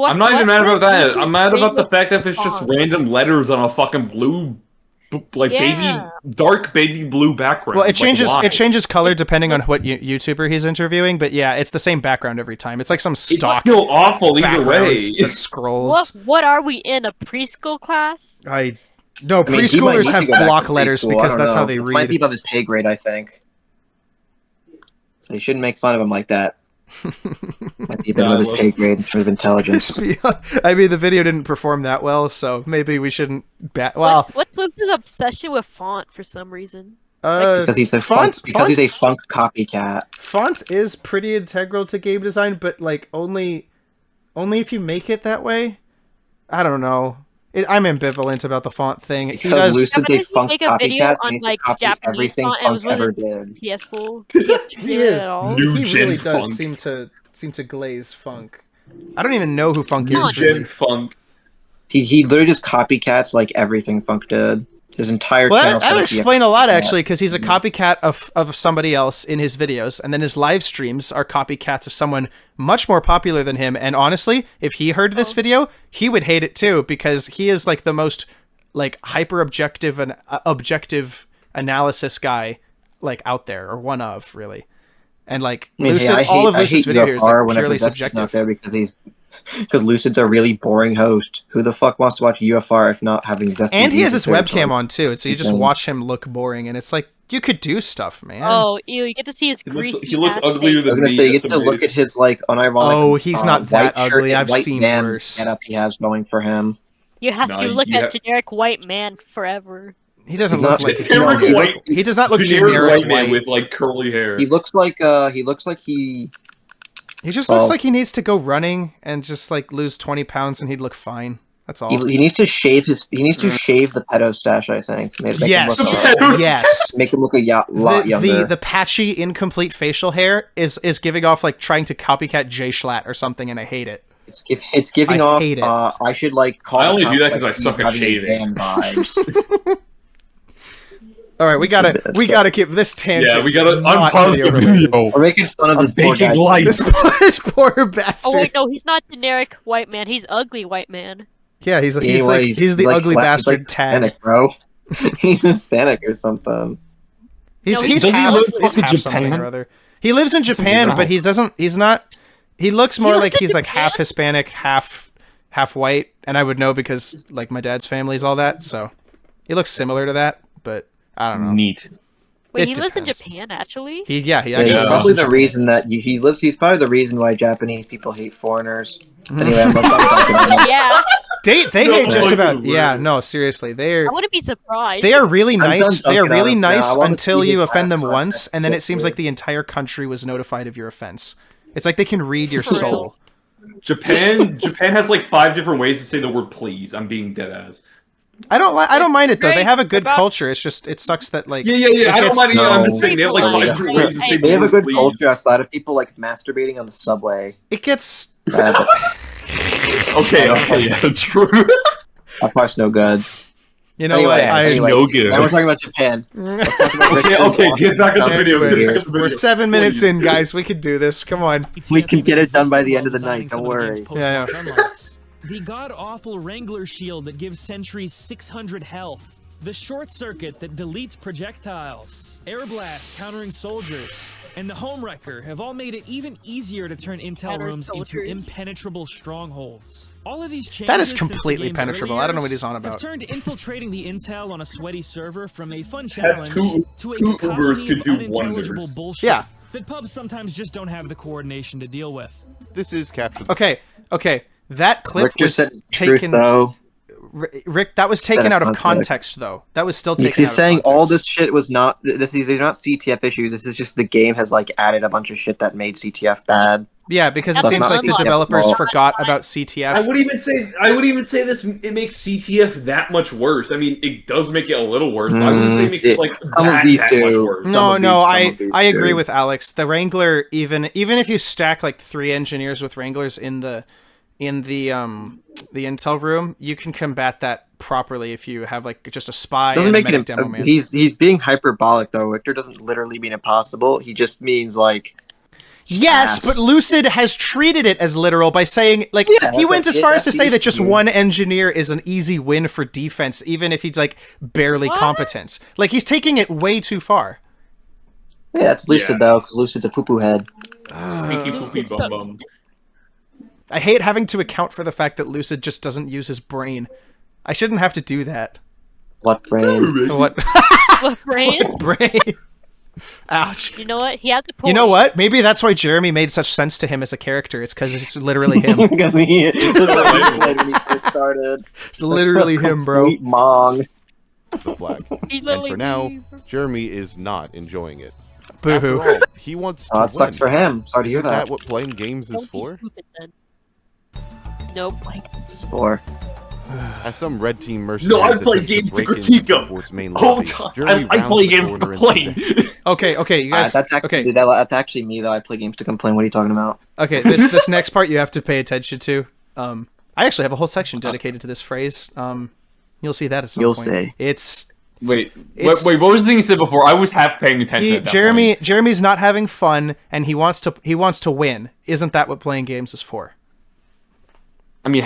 I'm not even mad about that. I'm mad about the fact that it's just random letters on a fucking blue dark baby blue background. Well, it changes. Like, it changes color depending on what YouTuber he's interviewing, but yeah, it's the same background every time. It's like some stock. It's still awful either way. That scrolls. What are we in, a preschool class? No, I mean, preschoolers have block letters because that's how they read. read. Might be above his pay grade, I think. So you shouldn't make fun of him like that. Might be a bit above his pay grade in terms of intelligence. I mean, the video didn't perform that well, so maybe we shouldn't bet. Well, what's Lucas's obsession with font for some reason? Because he's a font copycat. Font is pretty integral to game design, but like only if you make it that way. I don't know. I'm ambivalent about the font thing. He does. Lucid's a funk make a video copycat, on like Japanese everything font and Funk was ever with did. He is. He really does funk. seem to glaze funk. I don't even know who funk New is. gen Really. funk. He literally just copycats like everything Funk did. His entire channel. That would explain a lot actually, because he's a copycat of somebody else in his videos, and then his live streams are copycats of someone much more popular than him. And honestly, if he heard this video, he would hate it too, because he is like the most like hyper objective and objective analysis guy like out there, or one of really. And like all of Lucid's videos are like purely subjective. Not there because Lucid's a really boring host. Who the fuck wants to watch UFR if not having Zesty? And he has his webcam on too, so you just watch him look boring, and it's like you could do stuff, man. Oh, you get to see his greasy. He looks uglier than me. I was gonna say you get to look at his like unironic. Oh, he's not that ugly. I've seen worse. Getup he has going for him. You look at generic white man forever. He doesn't look like generic white. He does not look generic white man with like curly hair. He looks like He just looks like he needs to go running and just like lose 20 pounds and he'd look fine. That's all. He needs to shave the pedo stash, I think. Yes. Make him look a lot younger. The patchy, incomplete facial hair is giving off like trying to copycat Jay Schlatt or something, and I hate it. It's giving off. I should like call. I only do that because I suck at shaving. All right, we gotta keep this tangent. Yeah, we gotta unpause the video. We're making fun of this poor guy. This poor bastard. Oh wait, no, he's not generic white man. He's ugly white man. Yeah, he's the ugly bastard tag, bro. He's Hispanic or something. He's half something or other. He lives in Japan, but he looks more like he's like half Hispanic, half white, and I would know because like my dad's family's all that, so he looks similar to that, but I don't know. Neat. Wait, he lives in Japan actually? He actually he's probably the reason that he lives. He's probably the reason why Japanese people hate foreigners. Anyway, yeah. They hate just about. Yeah, no, seriously, I wouldn't be surprised. They are really nice. They are really nice until you offend them once, and then it seems like the entire country was notified of your offense. It's like they can read your soul. Japan has like 5 different ways to say the word please. I'm being dead ass. I don't mind it though. They have a good culture. It's just it sucks that like yeah. I don't mind it. I'm just saying they have like 5 different ways to say they have a good culture outside of people like masturbating on the subway. It gets okay, yeah, true. That part's no good. You know what? No good. Now we're talking about Japan. Okay, get back on the video. We're 7 minutes in, guys. We can do this. Come on. We can get it done by the end of the night. Don't worry. Yeah. The god-awful Wrangler shield that gives sentries 600 health. The short circuit that deletes projectiles. Air blast countering soldiers. And the home wrecker have all made it even easier to turn intel rooms into impenetrable strongholds. All of these changes that is completely penetrable. I don't know what he's on about. Have turned infiltrating the intel on a sweaty server from a fun challenge to a cacophony of unintelligible bullshit. Yeah. That pubs sometimes just don't have the coordination to deal with. This is Capture. Okay. That clip was taken. Rick, that was taken out of context, though. That was still taken out of context. He's saying all this shit was not. These are not CTF issues. This is just the game has like added a bunch of shit that made CTF bad. Yeah, because it seems like the developers forgot about CTF. I would even say this. It makes CTF that much worse. I mean, it does make it a little worse. But I wouldn't say it makes it like some of these do. Much worse. No, I agree with Alex. The Wrangler, even if you stack like 3 engineers with Wranglers in the intel room, you can combat that properly if you have like just a spy. Doesn't make it demo man. He's being hyperbolic though. Victor doesn't literally mean impossible. He just means like Yes, but Lucid has treated it as literal by saying, like, he went as far as to say that just one engineer is an easy win for defense, even if he's, like, barely competent. Like, he's taking it way too far. Yeah, that's Lucid, though, because Lucid's a poo-poo head. I hate having to account for the fact that Lucid just doesn't use his brain. I shouldn't have to do that. What brain? What? What brain? What brain? Ouch. You know what? He has a point. You know what? Maybe that's why Jeremy made such sense to him as a character. It's because it's literally him. It's literally him, bro. Sweet Mong. The flag. And for now, Jeremy is not enjoying it. Boo-hoo. After all, he wants to it sucks for him. Sorry to hear Isn't that. that what playing games is for? Nope. It's for. As some red team mercenaries No, I play games to critique them. All the time. I play games to complain. Okay, you guys. That's actually me, though. I play games to complain. What are you talking about? Okay, this next part you have to pay attention to. I actually have a whole section dedicated to this phrase. You'll see that at some point. You'll see. Wait, what was the thing you said before? I was half paying attention. Jeremy's not having fun, and he wants to win. Isn't that what playing games is for? I mean,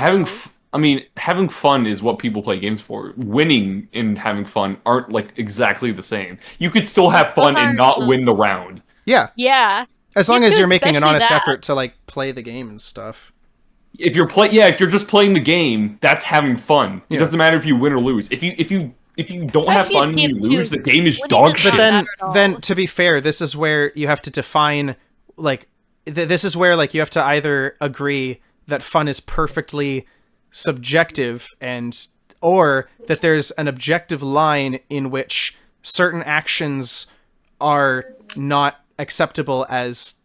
having fun is what people play games for. Winning and having fun aren't like exactly the same. You could still have fun and not win the round. Yeah. Yeah. As long as you're making an honest effort to like play the game and stuff. If you're just playing the game, that's having fun. It doesn't matter if you win or lose. If you don't have fun and you lose, the game is dog shit. But then to be fair, this is where you have to define, like, this is where, like, you have to either agree that fun is perfectly subjective or that there's an objective line in which certain actions are not acceptable as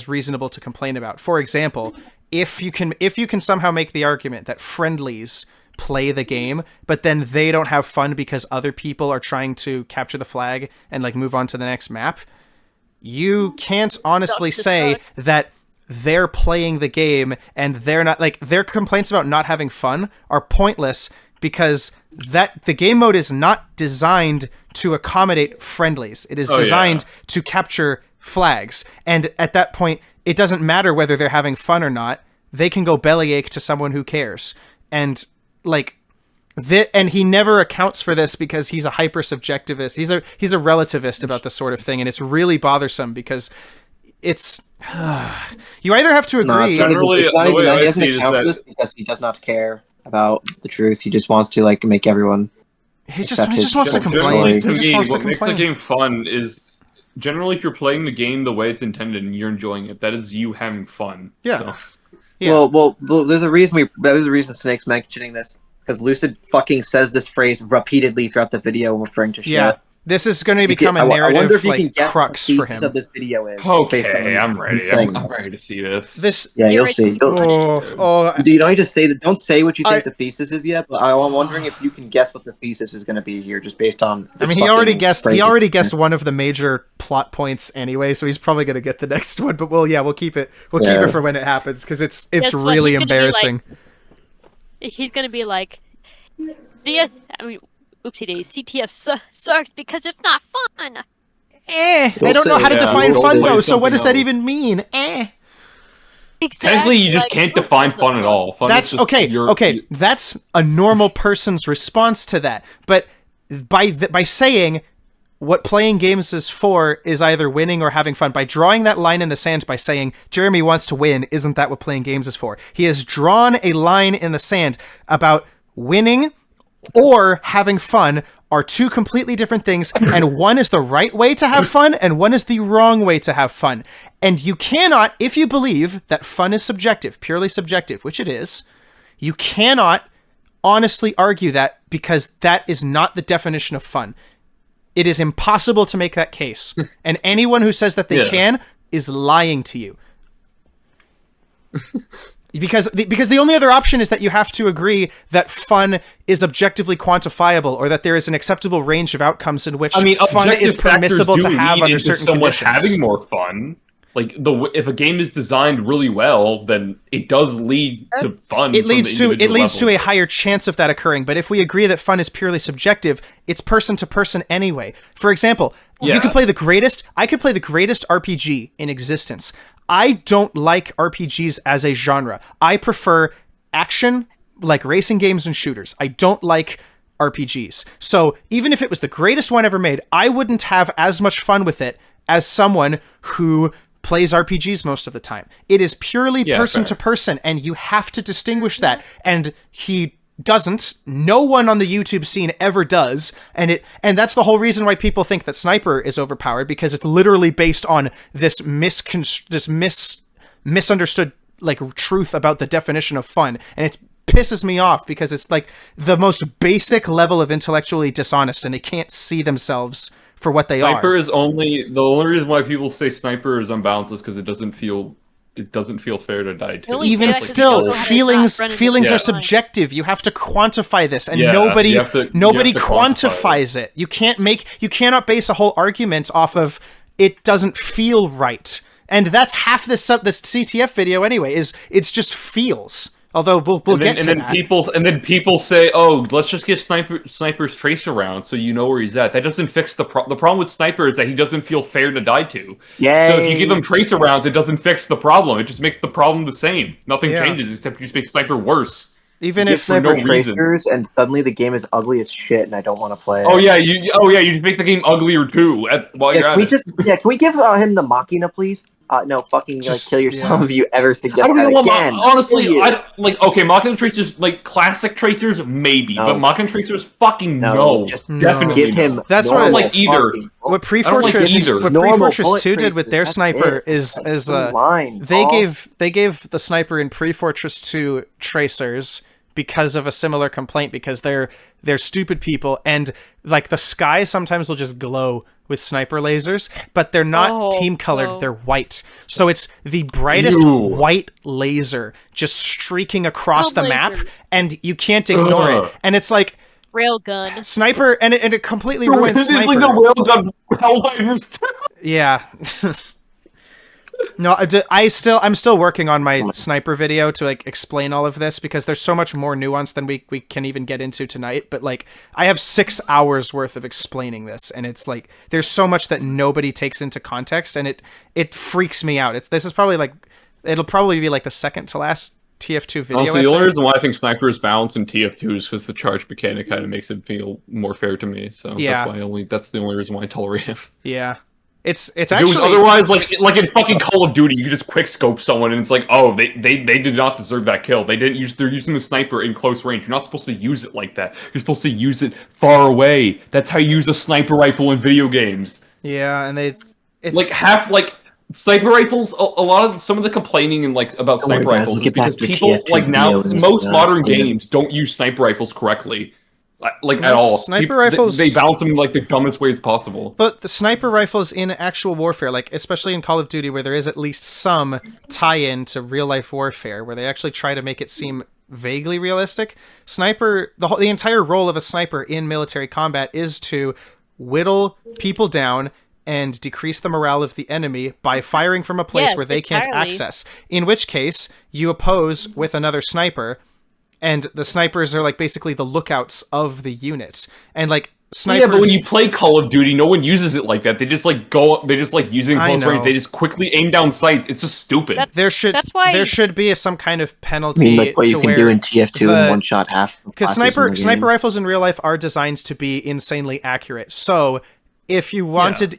reasonable to complain about. For example, if you can somehow make the argument that friendlies play the game, but then they don't have fun because other people are trying to capture the flag and like move on to the next map, you can't honestly say that they're playing the game and they're not, like, their complaints about not having fun are pointless because the game mode is not designed to accommodate friendlies. It is designed to capture flags. And at that point, it doesn't matter whether they're having fun or not. They can go bellyache to someone who cares. And like, and he never accounts for this because he's a hyper subjectivist. He's a relativist about this sort of thing, and it's really bothersome because it's you either have to agree. He doesn't account this because he does not care about the truth. He just wants to like make everyone. He just wants to complain. What makes the game fun is generally if you're playing the game the way it's intended and you're enjoying it, that is you having fun. Yeah. So. Yeah. Well, there's a reason Snake's mentioning this, because Lucid fucking says this phrase repeatedly throughout the video referring to shit. Yeah. This is going to become a narrative, I wonder if you like, can guess crux what the for him. Of this video is. Okay, I'm ready. I'm ready to see this. Yeah, you'll see. You don't just say that. Don't say what you think the thesis is yet. But I'm wondering if you can guess what the thesis is going to be here, just based on. I mean, he already guessed one of the major plot points anyway, so he's probably going to get the next one. But we'll keep it. We'll keep it for when it happens because it's really embarrassing. He's going to be like, oopsie days, CTF sucks because it's not fun. I don't know how to define fun though, so what does that even mean? Exactly. Technically, you just can't define fun at all. Fun That's is just okay. That's a normal person's response to that. But by saying what playing games is for is either winning or having fun, by drawing that line in the sand by saying Jeremy wants to win, isn't that what playing games is for? He has drawn a line in the sand about winning or having fun are two completely different things, and one is the right way to have fun, and one is the wrong way to have fun. And you cannot, if you believe that fun is subjective, purely subjective, which it is, you cannot honestly argue that because that is not the definition of fun. It is impossible to make that case. And anyone who says that they can is lying to you. Because the only other option is that you have to agree that fun is objectively quantifiable, or that there is an acceptable range of outcomes in which fun is permissible to have under certain conditions. Having more fun, like if a game is designed really well, then it does lead to fun. It leads to a higher chance of that occurring. But if we agree that fun is purely subjective, it's person to person anyway. For example, you could play the greatest. I could play the greatest RPG in existence. I don't like RPGs as a genre. I prefer action, like racing games and shooters. I don't like RPGs. So even if it was the greatest one ever made, I wouldn't have as much fun with it as someone who plays RPGs most of the time. It is purely person to person, and you have to distinguish that. And he doesn't. No one on the YouTube scene ever does. And that's the whole reason why people think that Sniper is overpowered, because it's literally based on this misunderstood like truth about the definition of fun. And it pisses me off because it's like the most basic level of intellectually dishonest, and they can't see themselves for what they Sniper are. is the only reason why people say Sniper is unbalanced is because it doesn't feel fair to die to. Even still, feelings are subjective. You have to quantify this, and nobody quantifies it. You cannot base a whole argument off of it doesn't feel right. And that's half this CTF video anyway, it's just feels. Although we'll get to that. And then people say, "Oh, let's just give Sniper's tracer rounds so you know where he's at." That doesn't fix the problem with Sniper is that he doesn't feel fair to die to. Yay. So if you give him tracer rounds, it doesn't fix the problem. It just makes the problem the same. Nothing changes except you just make Sniper worse. Even if for no tracers and suddenly the game is ugly as shit and I don't want to play it. Oh yeah, you just make the game uglier too. Can we give him the Machina, please? No, fucking kill yourself if you ever suggest that again. Honestly, I don't like. Okay, Machina tracers, like classic tracers, maybe, but Machina tracers, fucking no. Just definitely give him. That's what I don't like either. What Pre-Fortress 2 did with their Sniper is they gave the Sniper in Pre-Fortress 2 tracers because of a similar complaint, because they're stupid people, and like the sky sometimes will just glow with sniper lasers, but they're not team colored, they're white. So it's the brightest white laser just streaking across the map, and you can't ignore it. And it's like railgun Sniper, and it completely ruins Sniper. It's like the railgun Helldivers. Yeah. No, I'm still working on my Sniper video to like explain all of this, because there's so much more nuance than we can even get into tonight. But like, I have 6 hours worth of explaining this, and it's like there's so much that nobody takes into context, and it freaks me out. It'll probably be like the second to last TF2 video. Honestly, the only reason why I think Sniper is balanced in TF2 is because the charge mechanic kind of makes it feel more fair to me. So that's the only reason why I tolerate it. Yeah. It's actually, it was otherwise like in fucking Call of Duty, you just quick scope someone and it's like, oh, they did not deserve that kill. They're using the sniper in close range. You're not supposed to use it like that. You're supposed to use it far away. That's how you use a sniper rifle in video games. Yeah, and it's like sniper rifles. A lot of some of the complaining and like about sniper rifles is because people like now most modern games don't use sniper rifles correctly. Like at all. Sniper rifles, they balance them in like the dumbest ways possible. But the sniper rifles in actual warfare, like especially in Call of Duty, where there is at least some tie-in to real life warfare, where they actually try to make it seem vaguely realistic. Sniper, the entire role of a sniper in military combat is to whittle people down and decrease the morale of the enemy by firing from a place where they can't access. In which case, you oppose with another sniper. And the snipers are like basically the lookouts of the unit. And like snipers. Yeah, but when you play Call of Duty, no one uses it like that. They just like using close range. They just quickly aim down sights. It's just stupid. There should be some kind of penalty. Like what you can do in TF2 in one shot half. Because sniper rifles in real life are designed to be insanely accurate. So if you wanted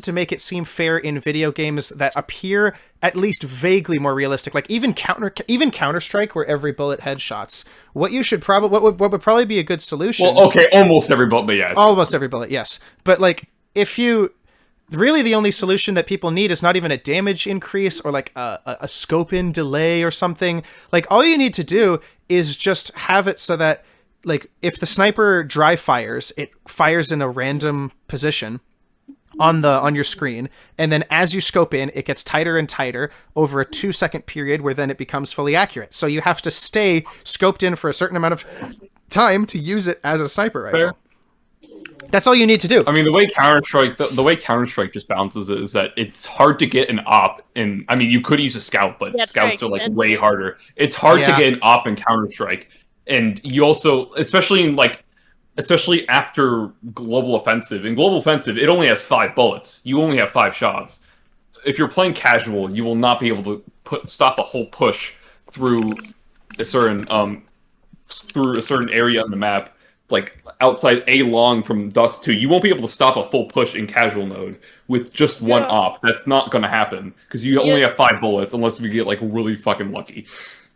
to make it seem fair in video games that appear at least vaguely more realistic, like even Counter-Strike, where every bullet headshots, what would probably be a good solution. Well, okay, almost every bullet, but yes. Almost every bullet, yes. But like, really the only solution that people need is not even a damage increase or like a scope in delay or something. Like, all you need to do is just have it so that, like, if the sniper dry fires, it fires in a random position on your screen, and then as you scope in, it gets tighter and tighter over a 2-second period, where then it becomes fully accurate. So you have to stay scoped in for a certain amount of time to use it as a sniper rifle. Fair. That's all you need to do. I mean, the way Counter-Strike just bounces it is that it's hard to get an op, and I mean, you could use a scout, but scouts are like way harder. It's hard to get an op in Counter-Strike. And you also, especially after Global Offensive. In Global Offensive, it only has 5 bullets. You only have 5 shots. if you're playing casual, you will not be able to stop a whole push through a certain area on the map, like outside A long from Dust 2. You won't be able to stop a full push in casual mode with just one op. That's not going to happen because you only have 5 bullets unless you get like really fucking lucky.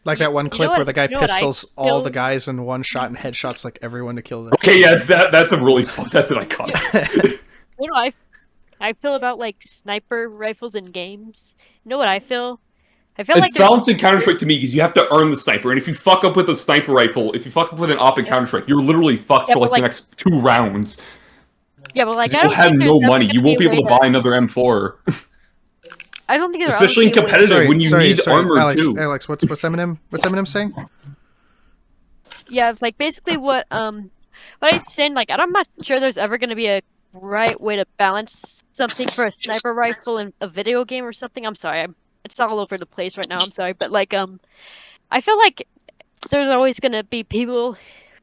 Like that one clip where the guy pistols all the guys in one shot and headshots like everyone to kill them. Okay, yeah, that's an iconic. You know, I feel about like sniper rifles in games. You know what I feel? I feel it's balanced in Counter-Strike to me because you have to earn the sniper, and if you fuck up with a sniper rifle, if you fuck up with an op in Counter-Strike, you're literally fucked for like the next 2 rounds. Yeah, but like you'll have no money. You won't be able to buy another M4. I don't think there's especially in competitive when you need armor too. Alex, what's Eminem? What's Eminem saying? Yeah, it's like basically what I'm saying. Like I'm not sure there's ever going to be a right way to balance something for a sniper rifle in a video game or something. I'm sorry, it's all over the place right now. I'm sorry, but like I feel like there's always going to be people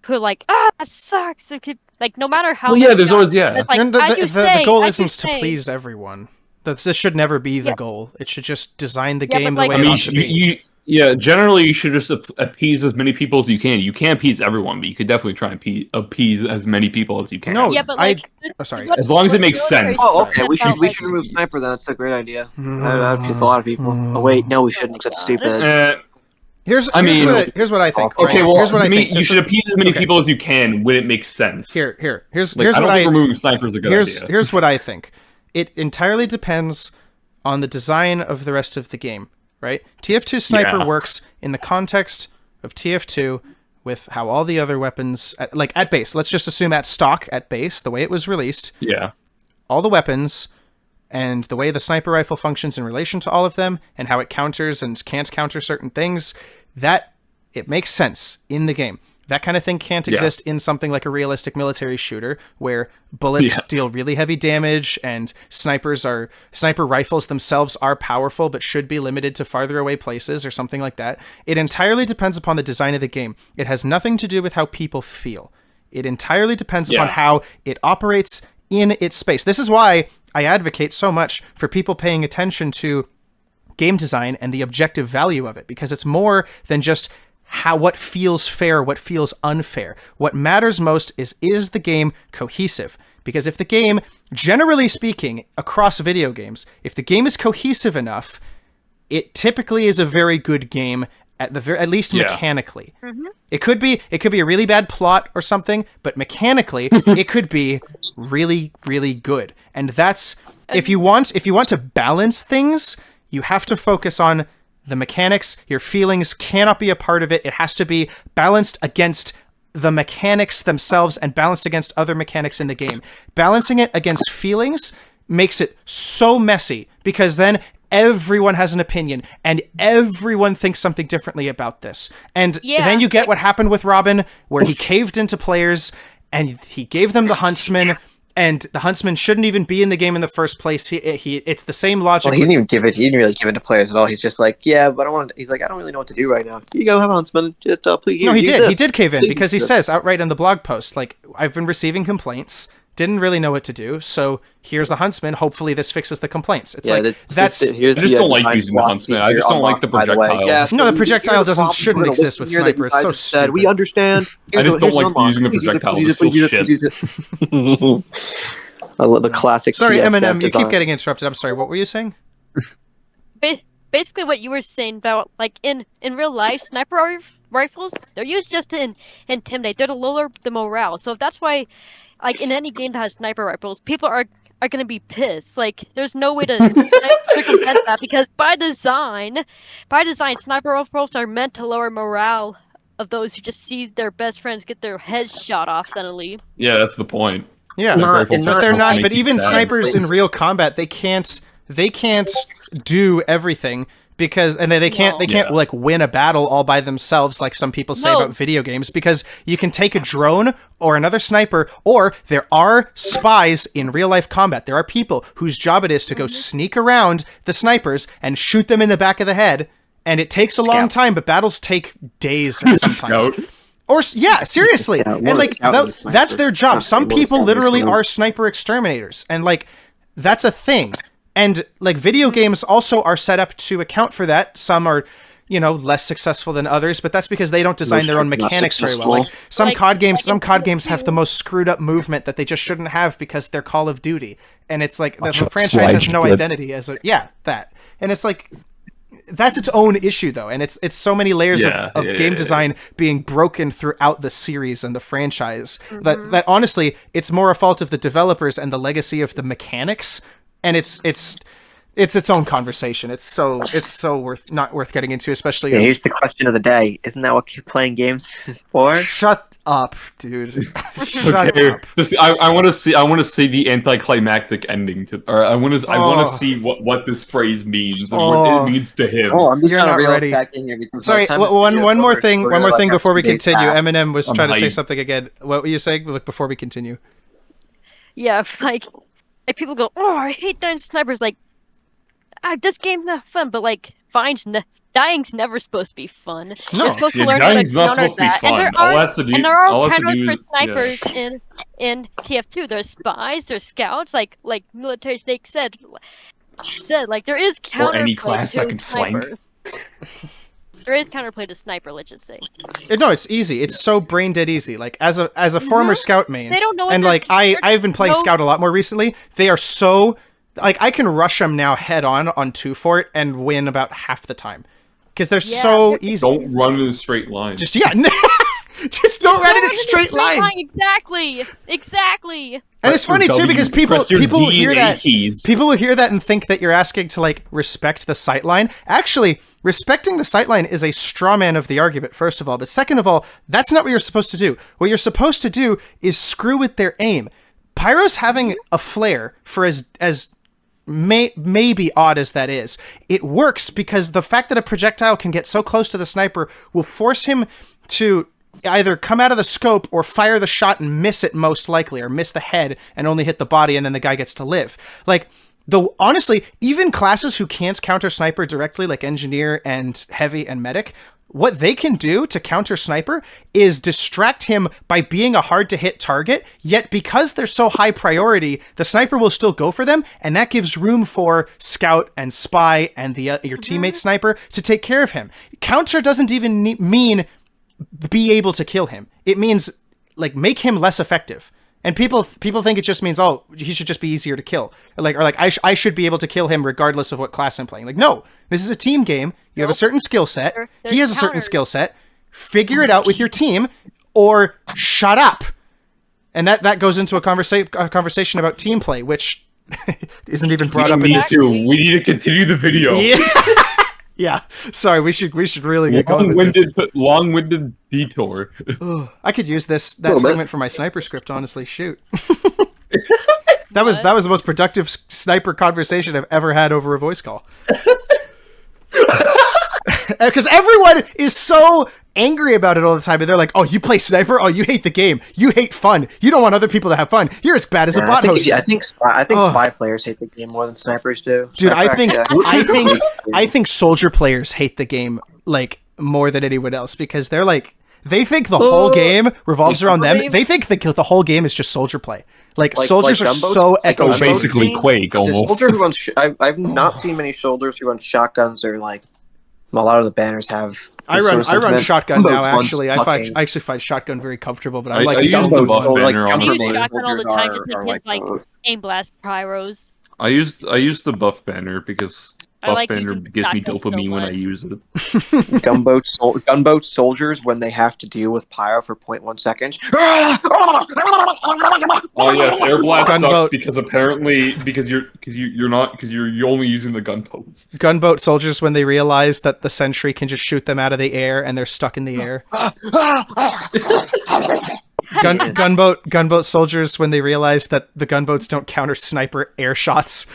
who are like, that sucks. Like no matter how. Well, yeah, there's always It's like, the goal isn't to please everyone. This should never be the goal. It should just design the game the way it ought to be. Generally, you should just appease as many people as you can. You can't appease everyone, but you could definitely try and appease as many people as you can. No, but like, sorry. As long as it makes sense. Oh, okay. We should remove sniper. Then that's a great idea. That would appease a lot of people. Oh wait, no, we shouldn't. That's stupid. Here's what I think. Okay, right? well, here's what I think. You should appease as many people as you can when it makes sense. Here's I don't think removing snipers is a good idea. Here's what I think. It entirely depends on the design of the rest of the game, right? TF2 Sniper works in the context of TF2 with how all the other weapons, at base, let's just assume at stock, at base, the way it was released, all the weapons and the way the sniper rifle functions in relation to all of them and how it counters and can't counter certain things, that it makes sense in the game. That kind of thing can't exist in something like a realistic military shooter where bullets deal really heavy damage and sniper rifles themselves are powerful but should be limited to farther away places or something like that. It entirely depends upon the design of the game. It has nothing to do with how people feel. It entirely depends upon how it operates in its space. This is why I advocate so much for people paying attention to game design and the objective value of it, because it's more than just what feels fair, what feels unfair. What matters most is the game cohesive? Because if the game, generally speaking, across video games, if the game is cohesive enough, it typically is a very good game at least mechanically. Mm-hmm. It could be a really bad plot or something, but mechanically it could be really, really good. And that's if you want to balance things, you have to focus on the mechanics. Your feelings cannot be a part of it. It has to be balanced against the mechanics themselves and balanced against other mechanics in the game. Balancing it against feelings makes it so messy because then everyone has an opinion and everyone thinks something differently about this. And then you get what happened with Robin, where he caved into players and he gave them the Huntsman. And the Huntsman shouldn't even be in the game in the first place. It's the same logic. Well, he didn't really give it to players at all. He's just like, but he's like, I don't really know what to do right now. Here you go, have a Huntsman. Just please. No, he did. He did cave in because he says outright in the blog post, like, I've been receiving complaints. Didn't really know what to do, so here's a Huntsman. Hopefully this fixes the complaints. It's I just don't like using the Huntsman. I just don't like the projectile. No, the projectile shouldn't exist with Sniper. It's so stupid. We understand. I just don't like using the projectile. It's still shit. The classic. Sorry, Eminem, you keep getting interrupted. I'm sorry. What were you saying? Basically, what you were saying about like in real life, sniper rifles, they're used just to intimidate. They're to lower the morale. So if that's why. Like, in any game that has sniper rifles, people are going to be pissed. Like, there's no way to circumvent that, because by design, sniper rifles are meant to lower morale of those who just see their best friends get their heads shot off suddenly. Yeah, that's the point. Yeah, but they're not. But even snipers in real combat, they can't do everything. Because they can't like win a battle all by themselves like some people say about video games, because you can take a drone or another sniper, or there are spies in real life combat. There are people whose job it is to go sneak around the snipers and shoot them in the back of the head, and it takes a long time, but battles take days sometimes. Or seriously. And like that's their job. Some people literally are sniper exterminators, and like that's a thing. And like video games also are set up to account for that. Some are, you know, less successful than others, but that's because they don't design their own mechanics very well. Like some COD games have the most screwed up movement that they just shouldn't have because they're Call of Duty. And it's like the franchise has no identity as a that. And it's like that's its own issue though. And it's so many layers of game design being broken throughout the series and the franchise that honestly it's more a fault of the developers and the legacy of the mechanics. And it's its own conversation. It's so not worth getting into, especially. Here's the question of the day: isn't that what playing games is for? Shut up, dude. Shut up. I want to see the anticlimactic ending to, or I want to see what this phrase means and what it means to him. Oh, I'm just You're trying to not reel ready. us back in here because Sorry, one more thing before we continue. Fast. Eminem was I'm trying to say hyped. something again. What were you saying? Like before we continue? Yeah, like people go, oh, I hate dying snipers. Like, this game's not fun, but like, dying's never supposed to be fun. No. You're supposed to learn how to dying's not counter supposed to be that. fun. And there All are, it has to do- and there are all it has to counters do for is- snipers in TF2. There's spies, there's scouts, like Military Snake said like there is counterplay Or any class to that can flank. sniper. There is counterplay to sniper, let's just say. No, it's easy. It's so brain dead easy. Like as a former scout main, They don't know what and they're- like I've been playing scout a lot more recently. They are so like I can rush them now head on 2 fort and win about half the time because they're so easy. Don't run in a straight line. Just just don't run in a straight line. Exactly. And it's funny too because people press your will D hear and A that keys. people will hear that and think that you're asking to like respect the sightline. Actually, respecting the sightline is a straw man of the argument, first of all. But second of all, that's not what you're supposed to do. What you're supposed to do is screw with their aim. Pyro's having a flare for as maybe odd as that is. It works because the fact that a projectile can get so close to the sniper will force him to either come out of the scope or fire the shot and miss it most likely, or miss the head and only hit the body, and then the guy gets to live. Like, honestly, even classes who can't counter sniper directly, like engineer and heavy and medic, what they can do to counter sniper is distract him by being a hard to hit target, yet because they're so high priority, the sniper will still go for them, and that gives room for scout and spy and your teammate sniper to take care of him. Counter doesn't even mean be able to kill him. It means like make him less effective. And people think it just means, oh, he should just be easier to kill. Or I should be able to kill him regardless of what class I'm playing. Like, no, this is a team game. You have a certain skill set. He has a certain skill set. Figure it out with your team or shut up. And that goes into a conversation about team play, which isn't even brought up in this. We need to continue the video. Yeah. Yeah, sorry. We should really get going with this. Long-winded detour. I could use that segment for my sniper script. Honestly, shoot. that was the most productive sniper conversation I've ever had over a voice call. Because everyone is so angry about it all the time, and they're like, "Oh, you play sniper? Oh, you hate the game. You hate fun. You don't want other people to have fun. You're as bad as a bot host." I think spy players hate the game more than snipers do. Dude, I think soldier players hate the game like more than anyone else because they're like they think the whole game revolves around them. They think the whole game is just solger play. Like soldiers are so echo. Basically Quake almost. Soldier who runs. I've not seen many soldiers who run shotguns or like. A lot of the banners have. I run shotgun now. Actually, I actually find shotgun very comfortable. But I use the buff banner on I use the shotgun all the time just in case like aim blast pyros. I use the buff banner because buff like banner using gives me shotgun dopamine so when I much. use it. Gunboat soldiers when they have to deal with pyro for 0.1 seconds. Oh yes, air blast Gunboat. sucks because apparently you're only using the gunboats. Gunboat soldiers when they realize that the sentry can just shoot them out of the air and they're stuck in the air. Gunboat soldiers when they realize that the gunboats don't counter sniper air shots.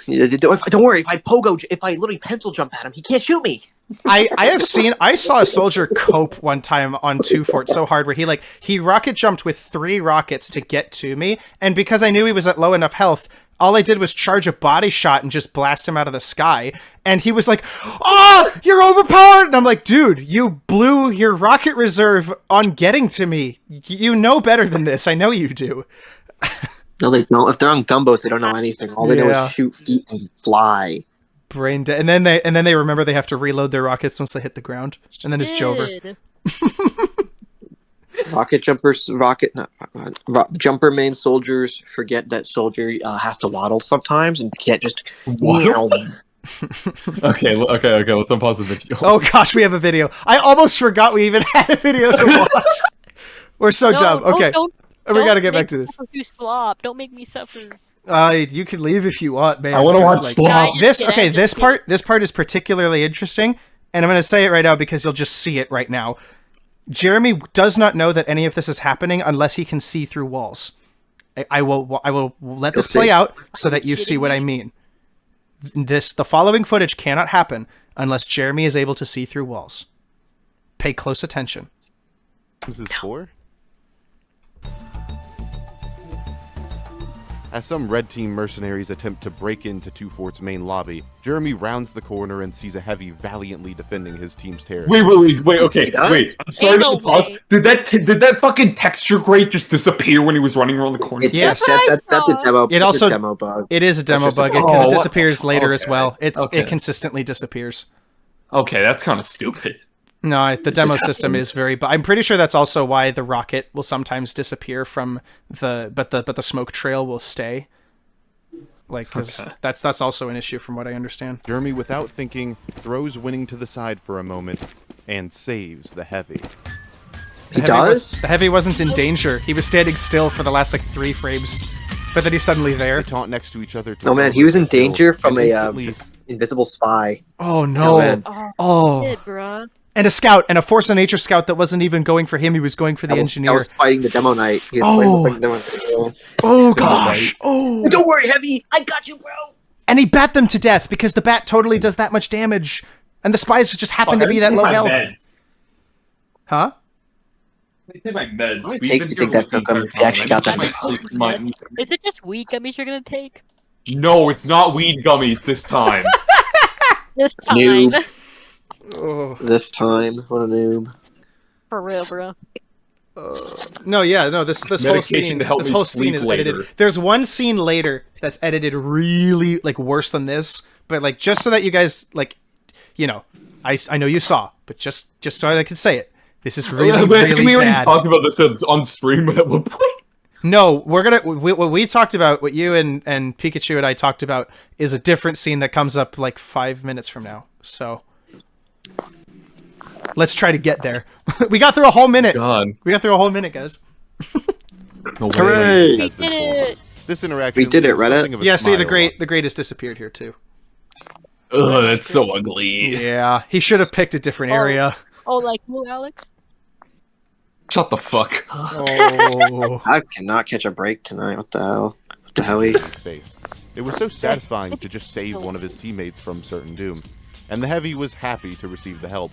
Don't worry. If I literally pencil jump at him, he can't shoot me. I saw a soldier cope one time on 2 fort so hard where he rocket jumped with 3 rockets to get to me, and because I knew he was at low enough health, all I did was charge a body shot and just blast him out of the sky. And he was like, "Oh, you're overpowered!" And I'm like, "Dude, you blew your rocket reserve on getting to me. You know better than this. I know you do." No, they don't. If they're on gunboats, they don't know anything. All they know Yeah. is shoot, feet, and fly. Brain dead. And then they remember they have to reload their rockets once they hit the ground. And then it's Jover. Shit. Jumper main soldiers forget that soldier has to waddle sometimes and can't just Waddle? Okay, let's unpause the video. Oh gosh, we have a video. I almost forgot we even had a video to watch. We're so dumb. Okay. We gotta get back to this. You slop. Don't make me suffer. You can leave if you want, man. I want to watch slop. This part is particularly interesting, and I'm gonna say it right now because you'll just see it right now. Jeremy does not know that any of this is happening unless he can see through walls. I will let this play out so that you see what I mean. The following footage cannot happen unless Jeremy is able to see through walls. Pay close attention. This is 4? As some red team mercenaries attempt to break into 2 Fort's main lobby, Jeremy rounds the corner and sees a heavy valiantly defending his team's territory. Wait, okay, wait. I'm sorry to pause. Did that fucking texture grate just disappear when he was running around the corner? Yes. That's a demo. It a demo bug. It is a demo bug because it disappears later as well. It consistently disappears. Okay, that's kind of stupid. No, the demo system is very. But I'm pretty sure that's also why the rocket will sometimes disappear from but the smoke trail will stay. Like, because that's also an issue from what I understand. Jeremy, without thinking, throws Winning to the side for a moment and saves the Heavy. He does? The Heavy wasn't in danger. He was standing still for the last 3 frames, but then he's suddenly there. They taunt next to each other. No man, he was in danger from a invisible spy. Oh no! Shit, bruh. And a scout, and a Force of Nature scout that wasn't even going for him. He was going for the engineer. I was fighting the demo knight. Oh gosh! Oh! Don't worry, Heavy. I got you, bro. And he bat them to death because the bat totally does that much damage, and the spies just happen to be that low health. Meds. Huh? They take my meds. You think that took him? He actually got that. Is it just weed gummies you're gonna take? No, it's not weed gummies this time. This time. Noob. This time, what a noob. For real, bro. This whole scene is edited. There's one scene later that's edited really worse than this, but just so that you guys I know you saw, but just so I can say it. This is really really we already bad. talked about this on stream at one point. No, what we talked about, what you and Pikachu and I talked about, is a different scene that comes up 5 minutes from now. So let's try to get there. We got through a whole minute. God. We got through a whole minute, guys. Hooray! Has been formed. This interaction. We did it, Reddit. Yeah, see, the great has disappeared here too. Ugh, that's so ugly. Yeah, he should have picked a different area. Oh, like you, Alex? Shut the fuck. Oh. I cannot catch a break tonight. What the hell? What the hell? Face. It was so satisfying to just save one of his teammates from certain doom, and the Heavy was happy to receive the help.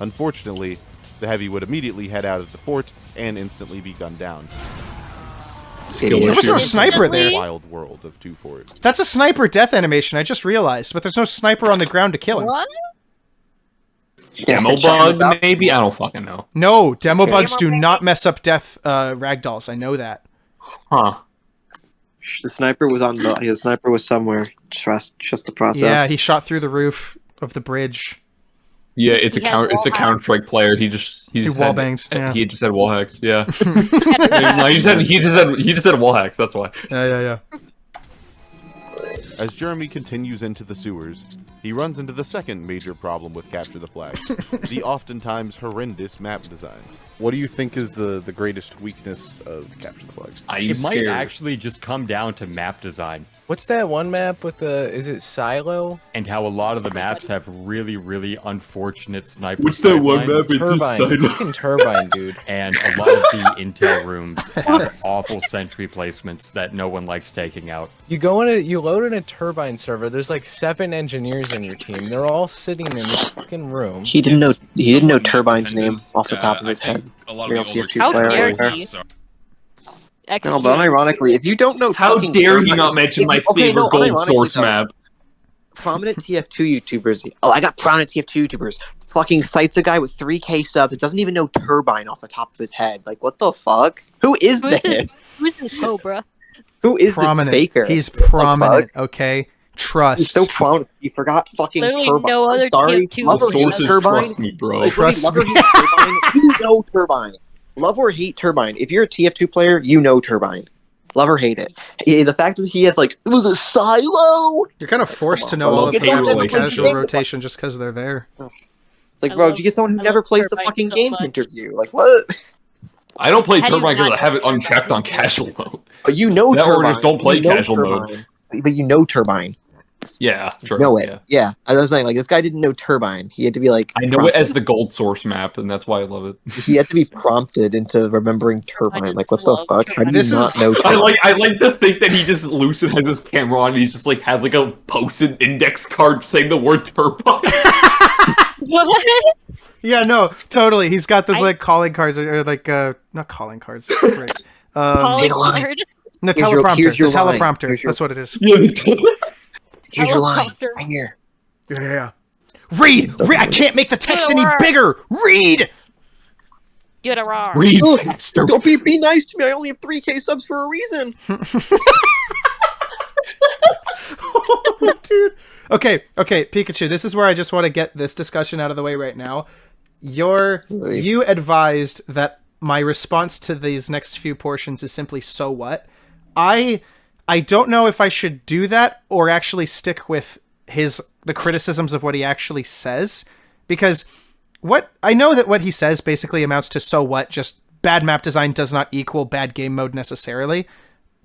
Unfortunately, the Heavy would immediately head out of the fort and instantly be gunned down. There was no sniper there. Wild world of 2 Fort. That's a sniper death animation, I just realized, but there's no sniper on the ground to kill him. What? Demo bug, maybe? I don't fucking know. No, demo bugs do not mess up death ragdolls. I know that. Huh. The sniper was the sniper was somewhere. Just the process. Yeah, he shot through the roof of the bridge. Yeah, it's a Counter-Strike player. He wall banged. Yeah. He just had wall hacks. Yeah. No, he just had wall hacks. That's why. Yeah. As Jeremy continues into the sewers, he runs into the second major problem with Capture the Flag, the oftentimes horrendous map design. What do you think is the greatest weakness of Capture the Flag? It might actually just come down to map design. What's that one map with is it Silo? And how a lot of the maps have really, really unfortunate sniper What's that one map? Fucking Turbine, dude. And a lot of the intel rooms have awful sentry placements that no one likes taking out. You load in a Turbine server, there's 7 engineers in your team. They're all sitting in this fucking room. He didn't know Turbine's name off the top of his head. A lot of the older TF2 player dare right he? there. No, but unironically, if you don't know, how dare you not mention my favorite gold source map? Prominent TF2 YouTubers. Oh, I got prominent TF2 YouTubers. Fucking cites a guy with 3K subs that doesn't even know Turbine off the top of his head. What the fuck? Who is this? Who's this Cobra? Who is prominent. this faker? He's prominent, okay? Trust. He's so prominent. He forgot fucking Literally Turbine. no other Sorry, TF2 love or hate Sources Turbine. trust me, bro. Like, Trust love or me. hate Turbine. You know Turbine. Love or hate Turbine. If you're a TF2 player, you know Turbine. Love or hate it. The fact that he has like, it was a silo. You're kind of forced to know I all love of the the maps in the relationship. casual rotation just because they're there. It's like, I bro, love- you get someone who I never love plays the Turbine fucking so game much. interview. Like, what? I don't play How do you Turbine because not I have it know unchecked on Turbine? casual mode. But you know That or Turbine. just don't play You know casual mode. Turbine. But you know Turbine. Yeah, true. Know it. Yeah. Yeah. As I was saying, like, this guy didn't know Turbine. He had to be like, I know it as the gold source map, and that's why I love it. he had to be prompted into remembering Turbine. Like, what the love fuck? How do you This not is- know Turbine? I like to think that he just Lucid has his camera on and he just like has like a posted index card saying the word turbine. What? Yeah, no, totally. He's got those like calling cards or like not calling cards. Right. Calling line. card? The Here's your- teleprompter. here's your The line. teleprompter. Here's your- That's what it is. Here's your line. Teleprompter. Right here. Yeah. Read! I can't make the text any bigger! Read! Get a raw. Read Look, faster. don't be nice to me. I only have 3K subs for a reason. Dude. Okay, Pikachu, this is where I just want to get this discussion out of the way right now. You advised that my response to these next few portions is simply so what? I don't know if I should do that or actually stick with the criticisms of what he actually says, because I know that what he says basically amounts to so what, just bad map design does not equal bad game mode necessarily.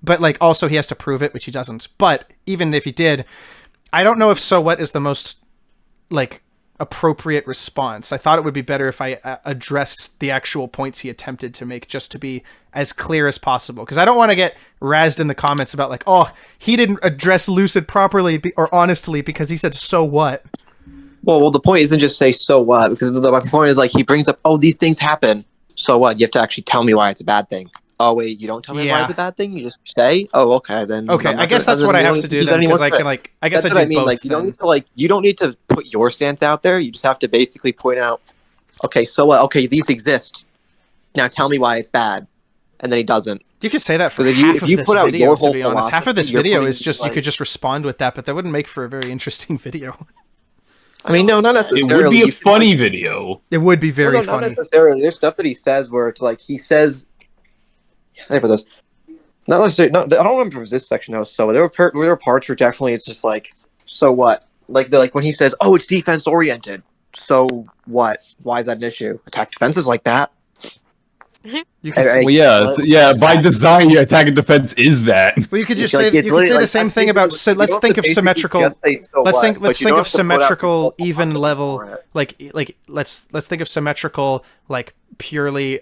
But like also he has to prove it, which he doesn't. But even if he did, I don't know if so what is the most like appropriate response. I thought it would be better if I addressed the actual points he attempted to make, just to be as clear as possible. Because I don't want to get razzed in the comments about like, oh, he didn't address Lucid properly or honestly because he said so what. Well, the point isn't just say so what, because my point is like he brings up, oh, these things happen. So what? You have to actually tell me why it's a bad thing. Oh wait, you don't tell me why it's a bad thing. You just say, oh, okay, then. Okay, I guess that's what I have to do then, because I can like, I guess I do both. Like, you don't need to put your stance out there. You just have to basically point out, okay, so what? Okay, these exist. Now tell me why it's bad, and then he doesn't. You could say that for If half of you this put out video, your to whole be honest. Half of this philosophy, video you're is just, putting, you could just respond with that, but that wouldn't make for a very interesting video. I mean, no, not necessarily. It would be a funny video. It would be very Not funny. necessarily. There's stuff that he says where it's like he says. How do I put this? Not necessarily. No, I don't remember if it was this section. That was so. There were parts where definitely it's just like, so what? Like when he says, "Oh, it's defense oriented." So what? Why is that an issue? Attack defense is like that. You could, Yeah. By design, yeah, attack and defense is that. well, you could just Like, say it's you could say literally, the same that's thing about. So basically- let's you think don't of have to symmetrical. basically just say, so Let's what, think. but Let's you think don't of have to put out symmetrical, your even philosophy level. for it. Like let's think of symmetrical, like purely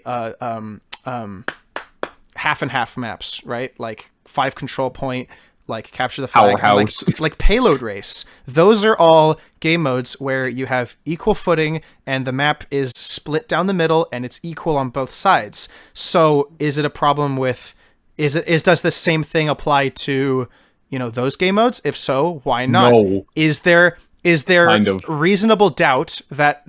half and half maps, right? Like 5 control point, like capture the flag, and Powerhouse. like payload race. Those are all game modes where you have equal footing and the map is split down the middle and it's equal on both sides. So is it a problem with? Does the same thing apply to those game modes? If so, why not? No. Is there Kind of. reasonable doubt that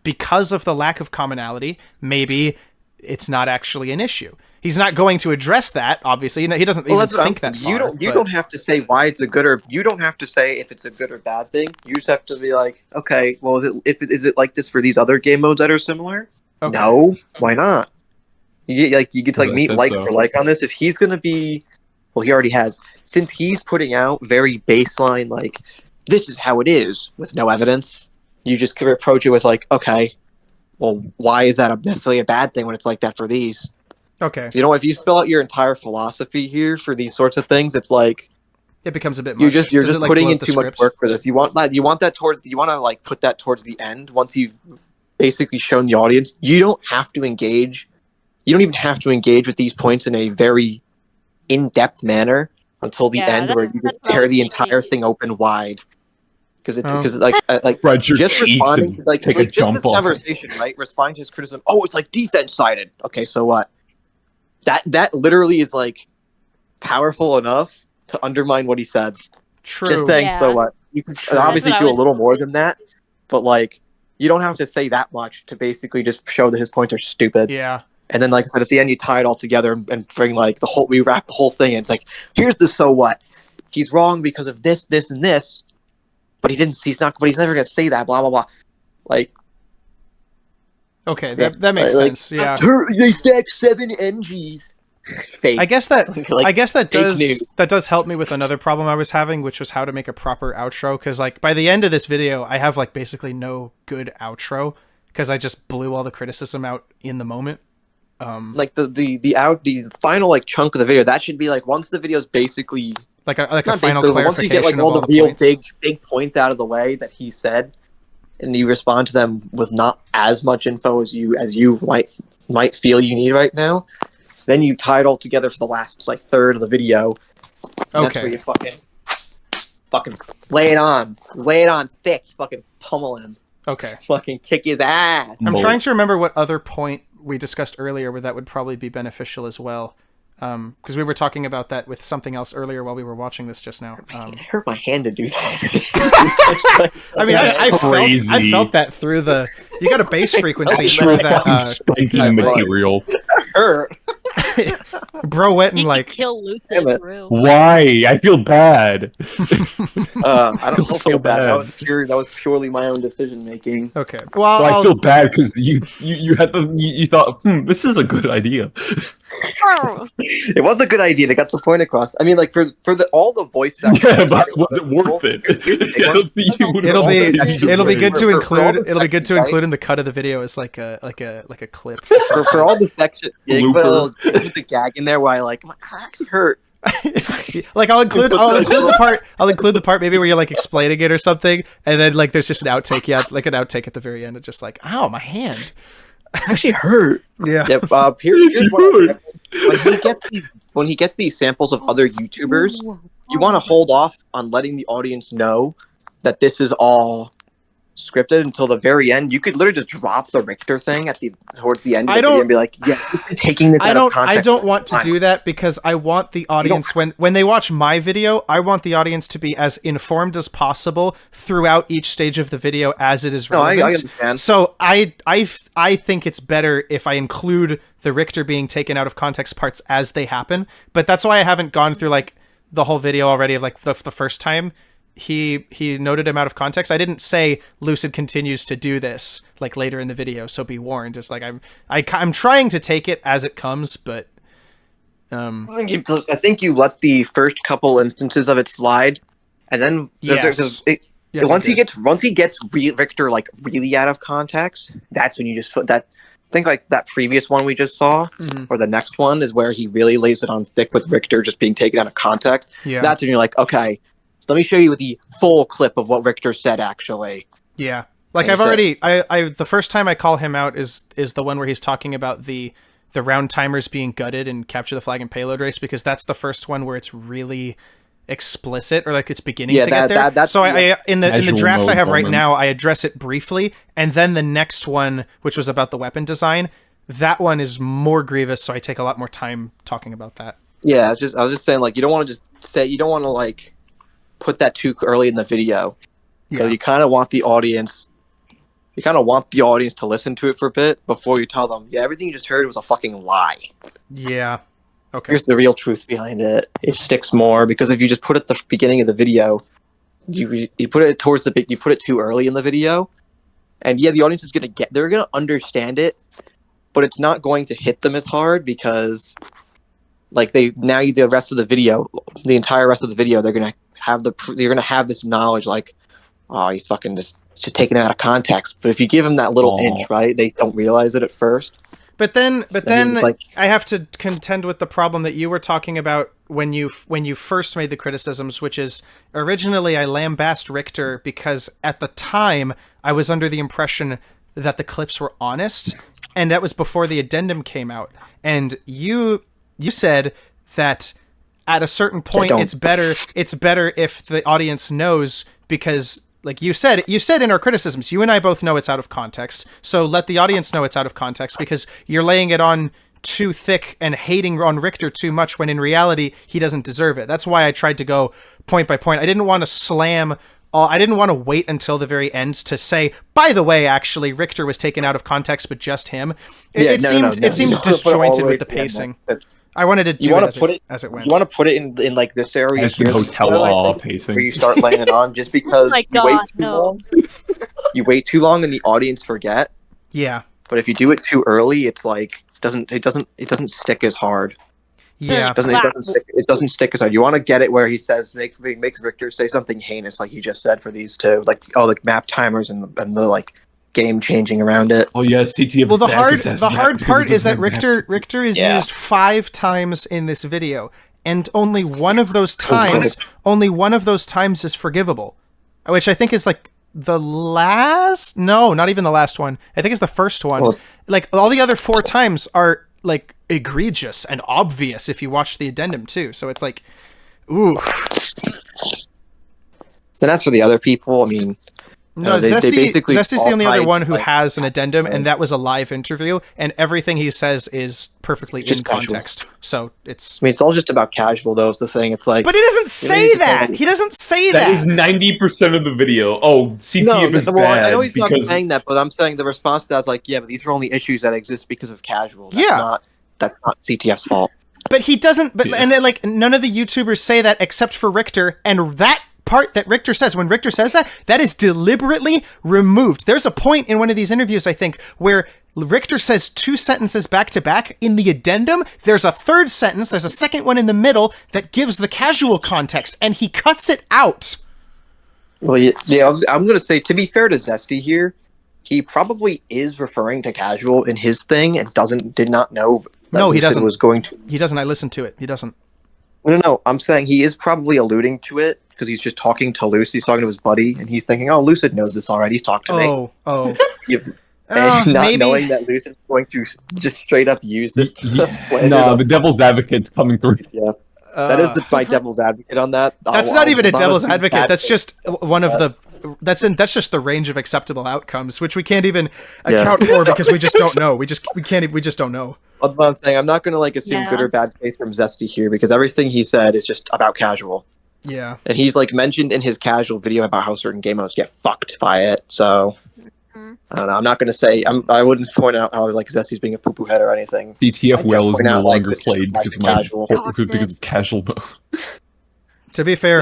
because of the lack of commonality, maybe it's not actually an issue? He's not going to address that, obviously. He doesn't even think that far. You don't have to say why it's a good or you don't have to say if it's a good or bad thing. You just have to be like, okay, well, is it like this for these other game modes that are similar? Okay. No, why not? You get to like I meet said like so. for like on this. If he's gonna be, well, he already has. Since he's putting out very baseline, like this is how it is with no evidence. You just could approach it with like, okay, well, why is that necessarily a bad thing when it's like that for these? Okay. If you spell out your entire philosophy here for these sorts of things, it's like It becomes a bit much. you're just Does it, like, putting blow in up the too much scripts? work for this. You want to like put that towards the end once you've basically shown the audience. You don't have to engage. You don't even have to engage with these points in a very in-depth manner until the Yeah, end, where you just that's what I tear was the thinking. entire thing open wide. Because Oh. like Your just cheeks responding and like take a just jump this off it. conversation, right? Responding to his criticism. Oh, it's like defense sided. Okay, so what? That literally is like powerful enough to undermine what he said. True. Just saying, Yeah. so what? You can True. obviously That's what do I a was little more than that, but like you don't have to say that much to basically just show that his points are stupid. Yeah. And then, like I said, at the end, you tie it all together and bring like we wrap the whole thing. And it's like, here's the so what. He's wrong because of this, this, and this, but he's never gonna say that. Blah blah blah. Like, okay, that makes sense. Yeah, they stacked 7 NGs. Fake. I guess that news. does help me with another problem I was having, which was how to make a proper outro. Because like by the end of this video, I have like basically no good outro because I just blew all the criticism out in the moment. Like the final like chunk of the video, that should be like once the video's basically like a final clarification. Once you get like all the real points. big points out of the way that he said, and you respond to them with not as much info as you might feel you need right now, then you tie it all together for the last like third of the video. That's where you fucking lay it on thick, fucking pummel him. Okay. Fucking kick his ass. I'm trying to remember what other point we discussed earlier where that would probably be beneficial as well. Because we were talking about that with something else earlier while we were watching this just now. It hurt my hand to do that. I mean, I felt that through the... You got a bass frequency through that... spiking material. Hurt. Bro went and He like... could kill Lucid room. Why? I feel bad. I don't so feel bad. bad. That was purely my own decision making. Okay. Well, I feel bad because you thought this is a good idea. It was a good idea. They got the point across. I mean, like for all the voice acting. Yeah, but was it worth it? It'll be good to include. It'll be good to include right? in the cut of the video as like a clip. For all the section, yeah, you put a little put the gag in there where I actually hurt. Like I'll include the part maybe where you're like explaining it or something, and then like there's just an outtake. Yeah, like an outtake at the very end. It's just like, ow, my hand. Actually hurt. Yeah. Yep. Here's what when he gets these samples of other YouTubers, you want to hold off on letting the audience know that this is all scripted until the very end. You could literally just drop the Richter thing towards the end of the video and be like, yeah, you've been taking this out of context. I don't want to do that because I want the audience, when they watch my video, I want the audience to be as informed as possible throughout each stage of the video as it is relevant. I understand. So I think it's better if I include the Richter being taken out of context parts as they happen, but that's why I haven't gone through like the whole video already of like the first time he noted him out of context. I didn't say Lucid continues to do this like later in the video, so be warned. It's like I'm trying to take it as it comes, but I think you let the first couple instances of it slide, and then once he gets Richter like really out of context, that's when you just put that. I think like that previous one we just saw, or the next one is where he really lays it on thick with Richter just being taken out of context. Yeah. That's when you're like, okay, let me show you the full clip of what Richter said, actually. Yeah. Like I've already, the first time I call him out is the one where he's talking about the round timers being gutted in Capture the Flag and Payload Race, because that's the first one where it's really explicit, or like it's beginning to get there. That's so in the draft I have right now, I address it briefly, and then the next one, which was about the weapon design, that one is more grievous, so I take a lot more time talking about that. Yeah, I was just saying, like, you don't want to like put that too early in the video, because you kind of want the audience to listen to it for a bit before you tell them, yeah, everything you just heard was a fucking lie. Yeah. Okay. Here's the real truth behind it. It sticks more because if you just put it at the beginning of the video, you put it you put it too early in the video, and yeah, the audience is they're gonna understand it, but it's not going to hit them as hard because, like, the rest of the video, the entire rest of the video, they're gonna have this knowledge, like, oh, he's fucking just taken it out of context. But if you give them that little inch, right, they don't realize it at first. But then I have to contend with the problem that you were talking about when you first made the criticisms, which is originally I lambasted Richter because at the time I was under the impression that the clips were honest, and that was before the addendum came out. And you said that at a certain point it's better if the audience knows, because like you said in our criticisms, you and I both know it's out of context. So let the audience know it's out of context, because you're laying it on too thick and hating on Richter too much when in reality he doesn't deserve it. That's why I tried to go point by point. I didn't want to slam I didn't want to wait until the very end to say, by the way, actually, Richter was taken out of context, but just him. It seems disjointed with the pacing. I wanted to do it as it went. You want to put it in like this area here, hotel pacing, where you start laying it on, just because you wait too long. You wait too long, and the audience forget. Yeah. But if you do it too early, it's like it doesn't stick as hard. Yeah, it doesn't stick as hard. You want to get it where he says makes Richter say something heinous, like you just said for these two, like map timers and the like game changing around it. Oh yeah, CTF. Well, the hard part is that Richter is used 5 times in this video, and only one of those times is forgivable, which I think is like the last. No, not even the last one. I think it's the first one. Well, like all the other 4 times are like egregious and obvious if you watch the addendum too. So it's like, ooh. Then as for the other people, I mean, no, Zesty's the only other one who has an addendum, and that was a live interview, and everything he says is perfectly in context. So it's. I mean, it's all just about casual, though. Is the thing. It's like. But he doesn't say that. He doesn't say that. That is 90% of the video. Oh, CTF is bad. I know he's not saying that, but I'm saying the response to that is like, yeah, but these are only issues that exist because of casual. That's not CTF's fault. But he doesn't. But and then, like, none of the YouTubers say that except for Richter, and that part that Richter says, when Richter says that is deliberately removed. There's a point in one of these interviews, I think, where Richter says 2 sentences back to back. In the addendum, there's a third sentence, there's a second one in the middle that gives the casual context, and he cuts it out. Well, yeah, I'm going to say, to be fair to Zesty here, he probably is referring to casual in his thing and did not know that no, he doesn't. Was going to. He doesn't. I listened to it. He doesn't. No, I'm saying he is probably alluding to it because he's just talking to Lucid. He's talking to his buddy, and he's thinking, "Oh, Lucid knows this already. He's talked to me." And not knowing that Lucid's going to just straight up use this. No, the devil's advocate's coming through. Yeah, that is my devil's advocate on that. That's not even a devil's advocate. That's just one of the. That's just the range of acceptable outcomes, which we can't even account for because we just don't know. We just don't know. That's what I'm saying. I'm not going to assume good or bad faith from Zesty here because everything he said is just about casual. Yeah. And he's mentioned in his casual video about how certain game modes get fucked by it. So I don't know. I'm not going to say. I wouldn't point out how Zesty's being a poo-poo head or anything. CTF well is no longer played because of casual mode. To be fair,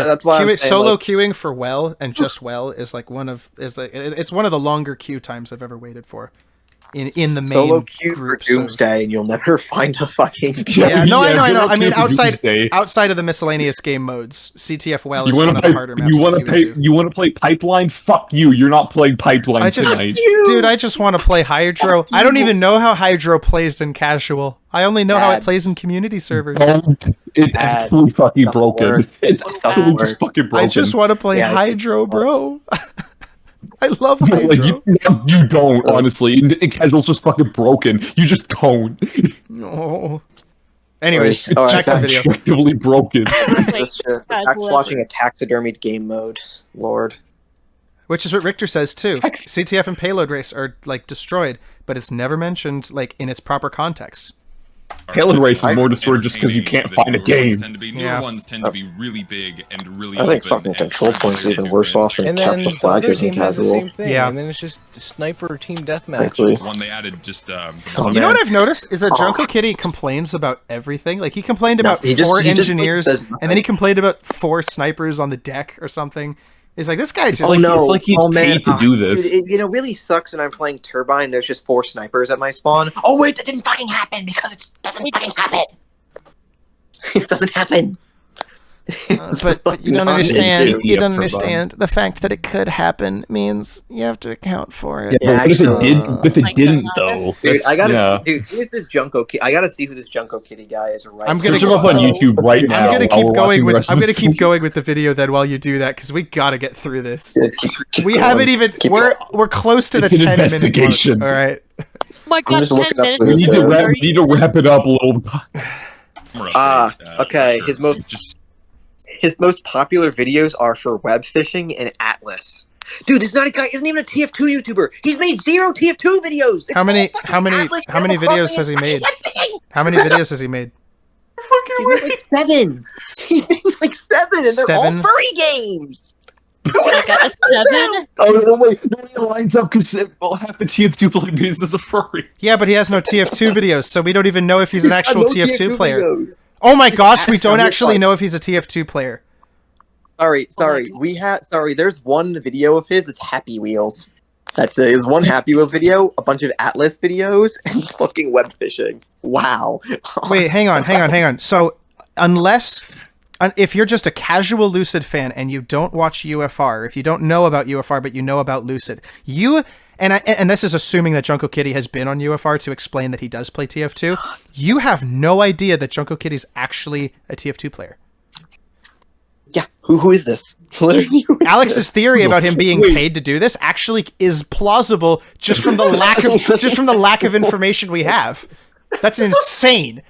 solo queuing for well and just well is it's one of the longer queue times I've ever waited for. In the main solo queue for Doomsday, and you'll never find a fucking. I know. I mean, outside of the miscellaneous game modes, CTF well is one of the harder maps. You want to play Pipeline? Fuck you! You're not playing Pipeline tonight, dude. I just want to play Hydro. I don't even know how Hydro plays in casual. I only know how it plays in community servers. It's absolutely fucking broken. It's absolutely just fucking broken. I just want to play Hydro, bro. I love Hydro. You don't, honestly. And casual's just fucking broken. You just don't. No. Anyways, check the video. Objectively broken. Back watching a taxidermied game mode. Lord. Which is what Richter says too. CTF and Payload Race are destroyed, but it's never mentioned in its proper context. Payload Race is more destroyed just because you can't find a game. Newer ones tend to be really big and really. I think fucking Control Point's even worse off than Capture The Flag isn't casual. Yeah, and then it's just sniper team deathmatch. One they added just. You know what I've noticed is that Junko Kitty complains about everything. Like he complained about 4 engineers, and then he complained about 4 snipers on the deck or something. He's like, this guy just... It's like he's paid to do this. Dude, it really sucks when I'm playing Turbine, there's just 4 snipers at my spawn. Oh wait, that didn't fucking happen because it doesn't fucking happen. It doesn't happen. But you don't understand. You don't understand. The fact that it could happen means you have to account for it. Yeah, but if it didn't, though. Dude, I gotta see, who is this Junko Kitty? I gotta see who this Junko Kitty guy is. Right. I'm gonna search him up on YouTube right now. I'm gonna keep going with. I'm gonna keep going with the video then while you do that because we gotta get through this. We haven't even. We're close to the 10-minute mark. All right. Oh my god, 10 minutes. We need to wrap it up a little. Okay. His most popular videos are for web fishing and Atlas. Dude, this not a guy isn't even a TF2 YouTuber. He's made 0 TF2 videos. How many videos has he made? How many videos has he made? He's made like 7. He's made like 7, and they're all furry games. I got a 7. Oh no, wait, no, it lines up because half the TF2 player base is a furry. Yeah, but he has no TF2 videos, so we don't even know if he's an actual no TF2 player. videos. Oh my gosh, we don't actually know if he's a TF2 player. Sorry. There's one video of his. It's Happy Wheels. That's it. It's one Happy Wheels video, a bunch of Atlas videos, and fucking web fishing. Wow. Wait, hang on. So, if you're just a casual Lucid fan and you don't watch UFR, if you don't know about UFR but you know about Lucid, and this is assuming that Junko Kitty has been on UFR to explain that he does play TF2, you have no idea that Junko Kitty's actually a TF2 player. Yeah, who is this? Literally, who is Alex's this? theory about him being paid to do this actually is plausible just from the lack of information we have. That's insane.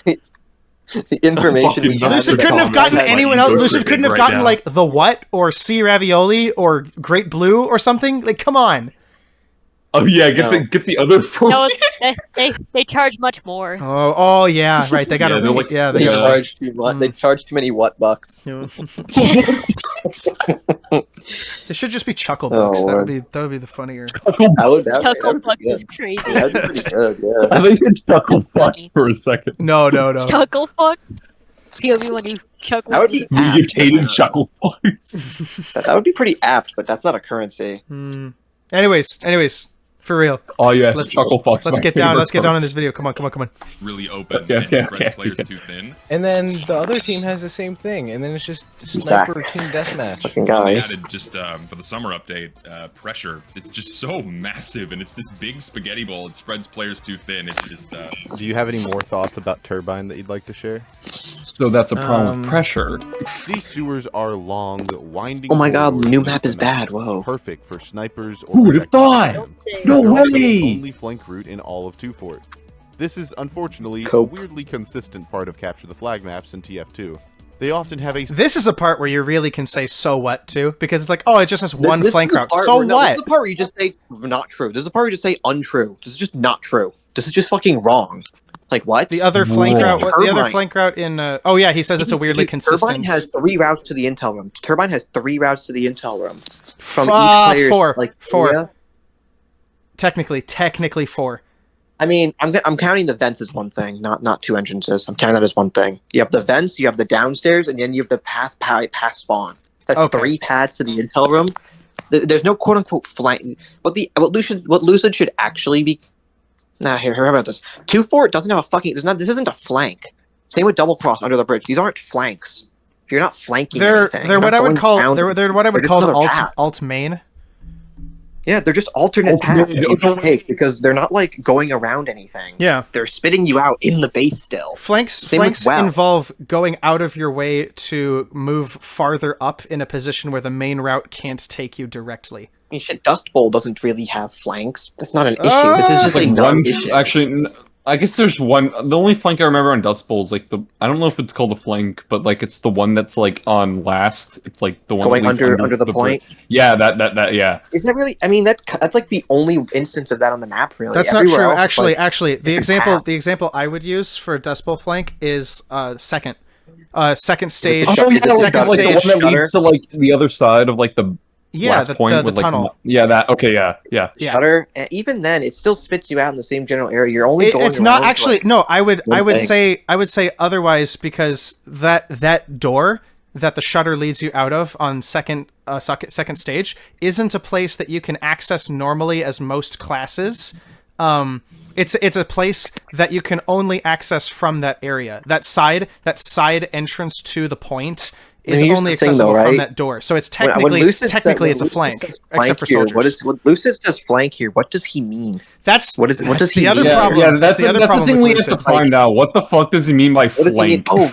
The information we have. Lucid couldn't have gotten anyone else. Lucid couldn't have gotten like the what or C Ravioli or Great Blue or something. Like, come on. Oh yeah, get the other four. No, they charge much more. Oh yeah, right. They got to They charge too much. They charge too many bucks. They should just be chuckle bucks. That would be the funnier. Chuckle bucks is crazy. That'd be pretty good. Yeah. I think you said chuckle bucks for a second. No. Chuckle fuck. POV when you chuckle. That would be mutated chuckle bucks. That would be pretty apt, but that's not a currency. Anyways. For real. Oh yeah, chuckle fucks. Let's get down in this video. Come on. Really open and spread players too thin. And then the other team has the same thing, and then it's just sniper team deathmatch. Fucking guys. Added just for the summer update, pressure. It's just so massive, and it's this big spaghetti bowl. It spreads players too thin. It's just. Do you have any more thoughts about Turbine that you'd like to share? So that's a problem with pressure. These sewers are long, winding. Oh my god, the new map is bad. Whoa. Perfect for snipers. Or who would have thought? No way! The only flank route in all of 2-Fort. This is unfortunately a weirdly consistent part of Capture the Flag maps in TF2. They often have a. This is a part where you really can say "so what" too, because it's like, oh, it just has one flank route. So what? This is the part where you just say not true. This is the part where you just say untrue. This is just not true. This is just fucking wrong. Like what? The other flank route. The other flank route in. Oh yeah, he says it's a weirdly consistent. Turbine has 3 routes to the intel room. Turbine has 3 routes to the intel room. From each player's, 4. Like 4. Area. Technically 4. I mean, I'm counting the vents as one thing, not 2 entrances. I'm counting that as one thing. You have the vents, you have the downstairs, and then you have the path past spawn. That's 3 paths to the intel room. There's no quote unquote flank. What Lucid should actually be. Nah, here, how about this? 2-4 doesn't have a fucking. This isn't a flank. Same with double cross under the bridge. These aren't flanks. You're not flanking anything. They're what I would call alt main. Yeah, they're just alternate paths that you can take because they're not like going around anything. Yeah, they're spitting you out in the base still. Flanks involve going out of your way to move farther up in a position where the main route can't take you directly. I mean, shit, Dust Bowl doesn't really have flanks. That's not an issue. This is just like one issue. Actually, I guess there's one. The only flank I remember on Dust Bowl is like the. I don't know if it's called a flank, but like it's the one that's like on last. It's like the one going under the point. Yeah, that. Yeah. Is that really? I mean, that's like the only instance of that on the map. Really, that's not true. Actually, the example I would use for Dust Bowl flank is second stage. Oh yeah, second stage. The one that leads to like the other side of like the. Yeah, the tunnel. That. Okay, yeah. Shutter. Even then, it still spits you out in the same general area. You're only going. It's not actually. No, I would say otherwise because that door that the shutter leads you out of on second stage isn't a place that you can access normally as most classes. It's a place that you can only access from that area. That side entrance to the point is only accessible from that door. So it's technically it's a flank, except for soldiers. When Lucid says flank here, what does he mean? That's what does the he other mean? problem. Yeah, that's the other problem we have to find out. What the fuck does he mean by flank? What does he mean? Oh,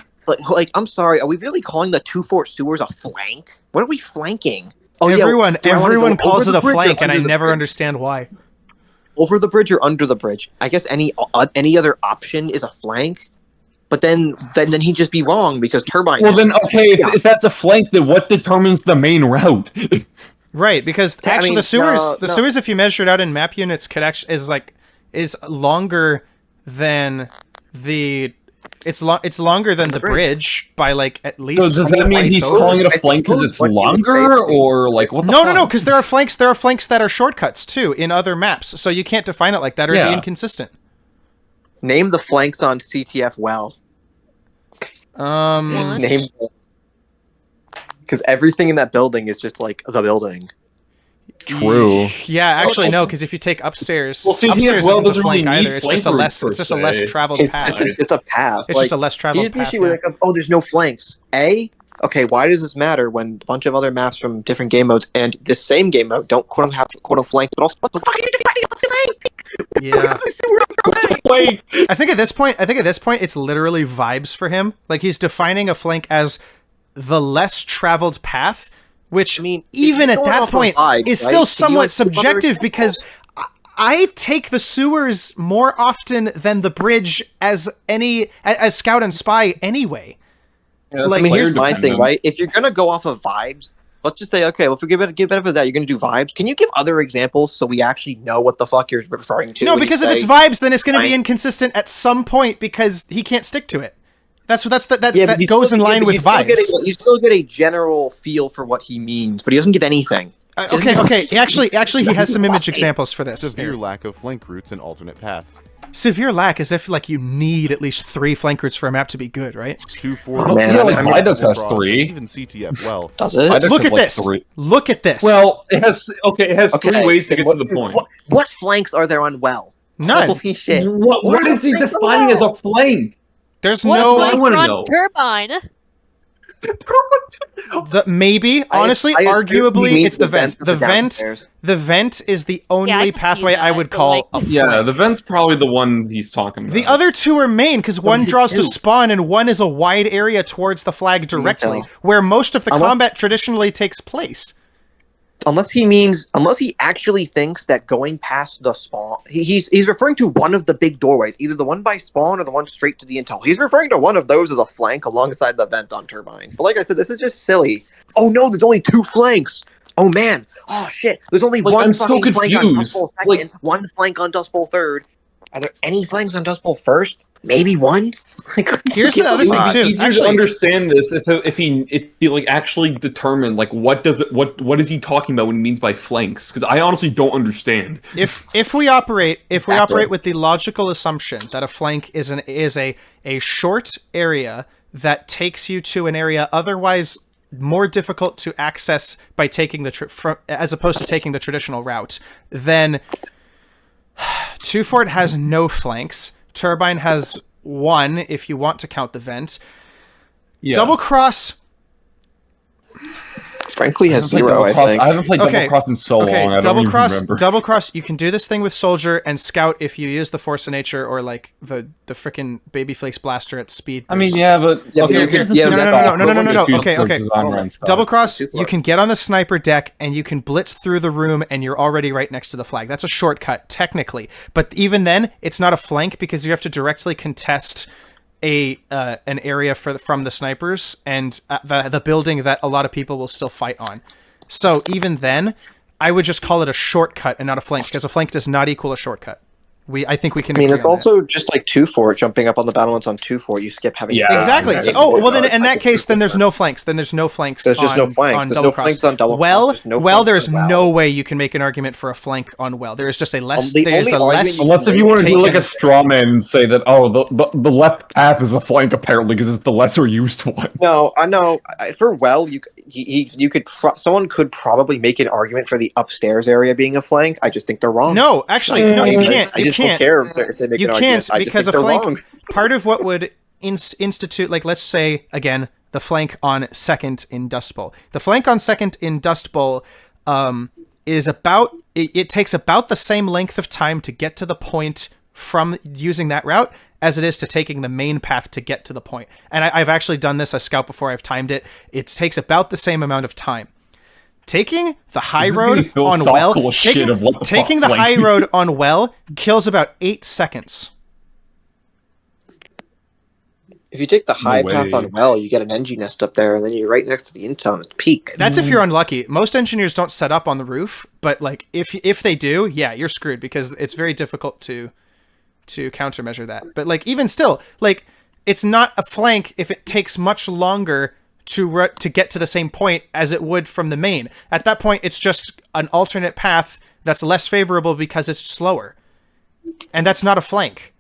like I'm sorry. Are we really calling the 2-Fort sewers a flank? What are we flanking? Oh, everyone calls it a flank, and I never understand why. Over the bridge or under the bridge? I guess any other option is a flank. But then he'd just be wrong because Turbine. Well, then okay, if that's a flank, then what determines the main route? Right, because actually the sewers, if you measure it out in map units, is longer than the It's longer than the bridge by like at least. So does that mean he's calling it a flank because it's longer, or like what? No, because there are flanks. There are flanks that are shortcuts too in other maps, so you can't define it like that or it'd be inconsistent. Name the flanks on CTF well. Name, because everything in that building is just like the building. True. Yeah, actually no, because if you take upstairs, well, upstairs isn't a flank either. It's just a less. It's just a less traveled path. It's just a path. It's just a less traveled path. Like, oh, there's no flanks. Okay, why does this matter when a bunch of other maps from different game modes and this same game mode don't have flanks, but also what the fuck are you doing? Yeah. I think at this point, it's literally vibes for him. Like he's defining a flank as the less traveled path. Which, I mean, even at that point, is still somewhat subjective because I take the sewers more often than the bridge as scout and spy anyway. Yeah, like, here's my thing, right? If you're gonna go off of vibes, let's just say, okay, well, if we give benefit of that, you're gonna do vibes. Can you give other examples so we actually know what the fuck you're referring to? No, because if it's vibes, then it's gonna be inconsistent at some point because he can't stick to it. That goes in line with vibes. You still get a general feel for what he means, but he doesn't give anything. Okay. Actually, he has some image examples for this. Severe lack of flank routes and alternate paths. Severe lack is if like you need at least 3 flank routes for a map to be good, right? 2-4. Man, Vidoc has 3. Even CTF well. Does it? Look at this. 3. Look at this. Well, it has 3 ways to get to the point. What flanks are there on well? None. Holy shit. What is he defining as a flank? There's no. I want to know. Turbine. Maybe honestly, arguably, it's the vent. The vent is the only pathway I would call a flank. Yeah, the vent's probably the one he's talking about. The other 2 are main because one draws to spawn and one is a wide area towards the flag directly, where most of the combat traditionally takes place. Unless he actually thinks that going past the spawn, he's referring to one of the big doorways, either the one by spawn or the one straight to the intel. He's referring to one of those as a flank alongside the vent on turbine. But like I said, this is just silly. Oh no, there's only 2 flanks. Oh man. Oh shit. There's only one fucking flank on Dust Bowl second, one flank on Dust Bowl third. Are there any flanks on Dust Bowl first? Maybe one. Here's the other thing too. It's easier to understand this if he like actually determined like what is he talking about when he means by flanks? Because I honestly don't understand. If we operate with the logical assumption that a flank is a short area that takes you to an area otherwise more difficult to access by taking as opposed to taking the traditional route, then 2-Fort has no flanks. Turbine has 1 if you want to count the vent. Yeah. Double Cross. Frankly, has 0. I think I haven't played Double Cross in so long. I don't even remember. Double Cross. You can do this thing with Soldier and Scout if you use the Force of Nature or like the frickin' Babyface blaster at speed. I mean, yeah, but no. Okay. Double Cross. You can get on the sniper deck and you can blitz through the room and you're already right next to the flag. That's a shortcut technically, but even then, it's not a flank because you have to directly contest an area from the snipers and the building that a lot of people will still fight on. So even then, I would just call it a shortcut and not a flank because a flank does not equal a shortcut. I think we can. I mean, it's also just like 2-4 jumping up on the battlements on 2-4. You skip having exactly. So, then in that case, then there's no flanks. Then there's no flanks. There's just no flanks. On there's double no cross. Flanks on double cross. There's no way you can make an argument for a flank on well. There is just a less. Unless if you want to do like a straw man and say that the left path is a flank apparently because it's the lesser used one. No, I know for well someone could probably make an argument for the upstairs area being a flank. I just think they're wrong. No, actually, no, you can't. I just don't care if they make an argument. Because a flank. Part of what would institute, like, let's say again, the flank on second in Dust Bowl. The flank on second in Dust Bowl is about. It takes about the same length of time to get to the point from using that route as it is to taking the main path to get to the point. And I've actually done this as Scout before. I've timed it. It takes about the same amount of time. Taking the high road on well, taking the high road on well kills about 8 seconds. If you take the high path on well, you get an engine nest up there, and then you're right next to the intel, and it's peak. That's if you're unlucky. Most engineers don't set up on the roof, but like if they do, yeah, you're screwed because it's very difficult to countermeasure that. But like even still, like it's not a flank if it takes much longer to get to the same point as it would from the main. At that point, it's just an alternate path that's less favorable because it's slower. And that's not a flank.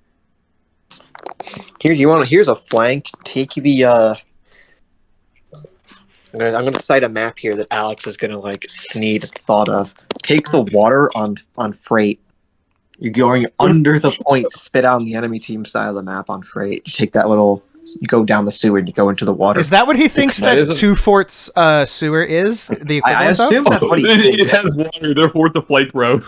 Here's a flank. Take the I'm gonna cite a map here that Alex is gonna like sneed thought of. Take the water on freight. You're going under the point, spit out on the enemy team side of the map on freight. You take that little, you go down the sewer and you go into the water. Is that what he thinks that Two Forts sewer is? The equivalent I assume that's what he thinks. It has water, therefore it's a flank road.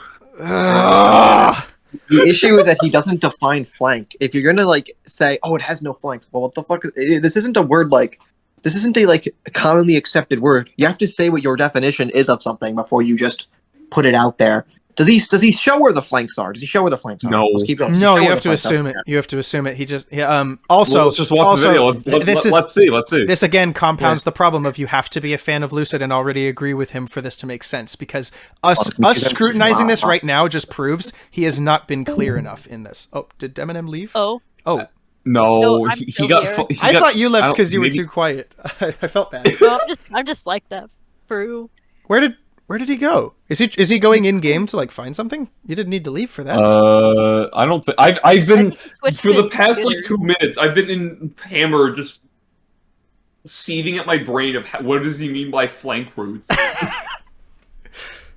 The issue is that he doesn't define flank. If you're gonna like say, "Oh, it has no flanks," well, what the fuck? This isn't a word like. This isn't a like commonly accepted word. You have to say what your definition is of something before you just put it out there. Does he show where the flanks are? Does he show where the flanks are? No. Let's keep going. No, you have to assume it. You have to assume it. He just also Well, let's just watch the video. Let's see. This again compounds the problem of you have to be a fan of Lucid and already agree with him for this to make sense, because us scrutinizing this right now just proves he has not been clear enough in this. Oh, did Eminem leave? Oh. No, I'm he still got. here. He I got- thought you left because you were maybe- too quiet. I felt bad. No, I'm just like that. Brew. Where did he go? Is he going in game to like find something? You didn't need to leave for that. I don't think I've been think he switched for the his past computer. like 2 minutes. I've been in Hammer just seething at my brain of what does he mean by flank routes.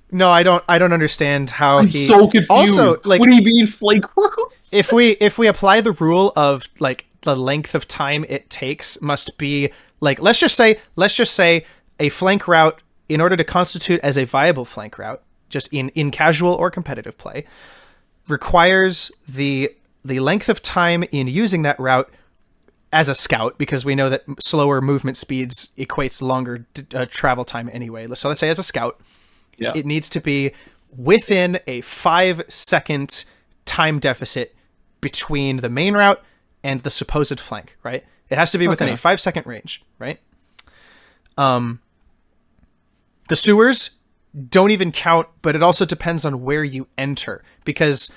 No, I don't understand how I'm he. so confused. Also, like, what do you mean flank routes? if we apply the rule of like the length of time it takes must be like let's just say a flank route, in order to constitute as a viable flank route, just in casual or competitive play, requires the length of time in using that route as a scout, because we know that slower movement speeds equates longer travel time anyway. So let's say as a scout, it needs to be within a 5-second time deficit between the main route and the supposed flank, right? It has to be within a 5-second range, right? The sewers don't even count, but it also depends on where you enter, because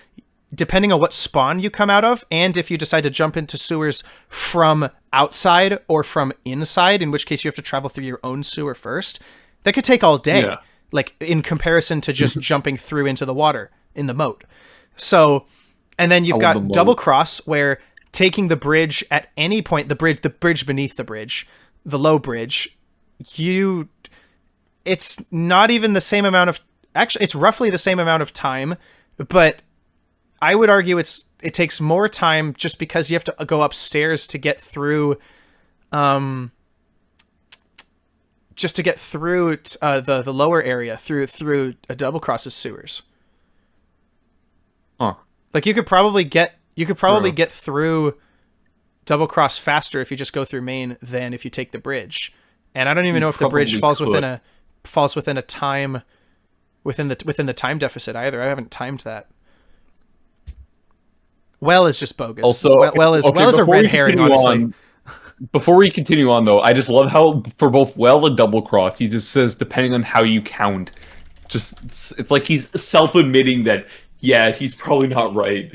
depending on what spawn you come out of, and if you decide to jump into sewers from outside or from inside, in which case you have to travel through your own sewer first, that could take all day, like in comparison to just jumping through into the water in the moat. So, and then you've got double cross, where taking the bridge at any point, the bridge beneath the bridge, the low bridge, it's not even the same amount of, actually it's roughly the same amount of time, but I would argue it takes more time just because you have to go upstairs to get through, the lower area through a double cross's sewers. Like you could probably get through double cross faster if you just go through main than if you take the bridge. And I don't even know if the bridge falls within a time within the time deficit either. I haven't timed that. Well is just bogus. Also, well is a red herring, honestly. Before we continue on, though, I just love how for both well and double cross, he just says depending on how you count. Just it's like he's self-admitting that he's probably not right.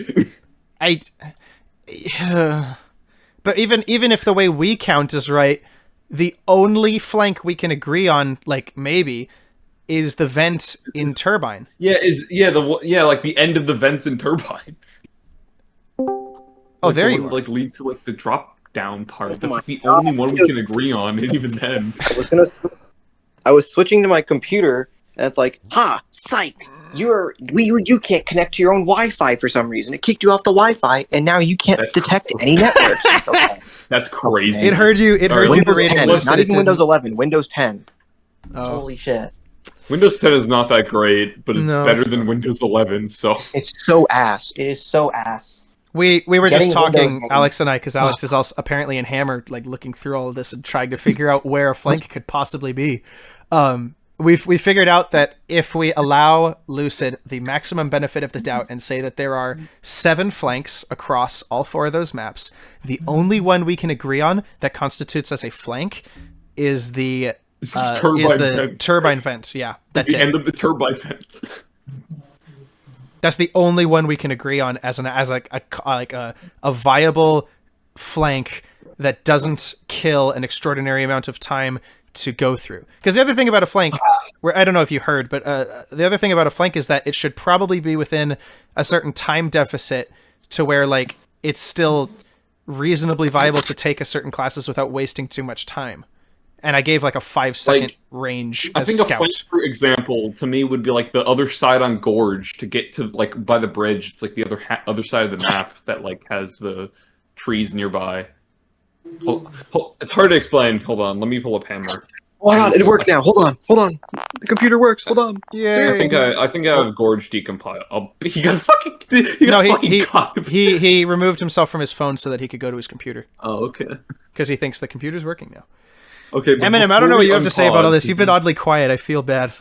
But even if the way we count is right, the only flank we can agree on, like maybe, is the vent in Turbine. Like the end of the vents in Turbine. Oh, there you are. are. Like leads to like the drop down part. That's like the only one we can agree on, and even then. I was switching to my computer, and it's like, psych! You can't connect to your own Wi-Fi for some reason. It kicked you off the Wi-Fi, and now you can't detect any networks. Okay. That's crazy. It heard you. Windows 10, not even Windows 11. Windows 10. Oh. Holy shit! Windows 10 is not that great, but it's better than Windows 11. So it's so ass. It is so ass. We were just talking, Windows, Alex and I, because Alex is also apparently in Hammer, like looking through all of this and trying to figure out where a flank could possibly be. We figured out that if we allow Lucid the maximum benefit of the doubt and say that there are 7 flanks across all 4 of those maps, the only one we can agree on that constitutes as a flank is the turbine vent. Yeah, that's the end of the turbine vent. That's the only one we can agree on as a viable flank that doesn't kill an extraordinary amount of time to go through. Because the other thing about a flank, where I don't know if you heard, but the other thing about a flank is that it should probably be within a certain time deficit to where like it's still reasonably viable to take a certain classes without wasting too much time. And I gave like a 5-second range I as think scout. a flank, for example, to me would be like the other side on Gorge to get to like by the bridge. It's like the other side of the map that like has the trees nearby. It's hard to explain. Hold on, let me pull up Hammer. Wow, it worked now. Hold on. The computer works. Hold on. Yeah. I think I have Gorge decompile. He got he removed himself from his phone so that he could go to his computer. Oh, okay. Because he thinks the computer's working now. Okay, Eminem, I don't know what you have to say about all this. You've been oddly quiet. I feel bad.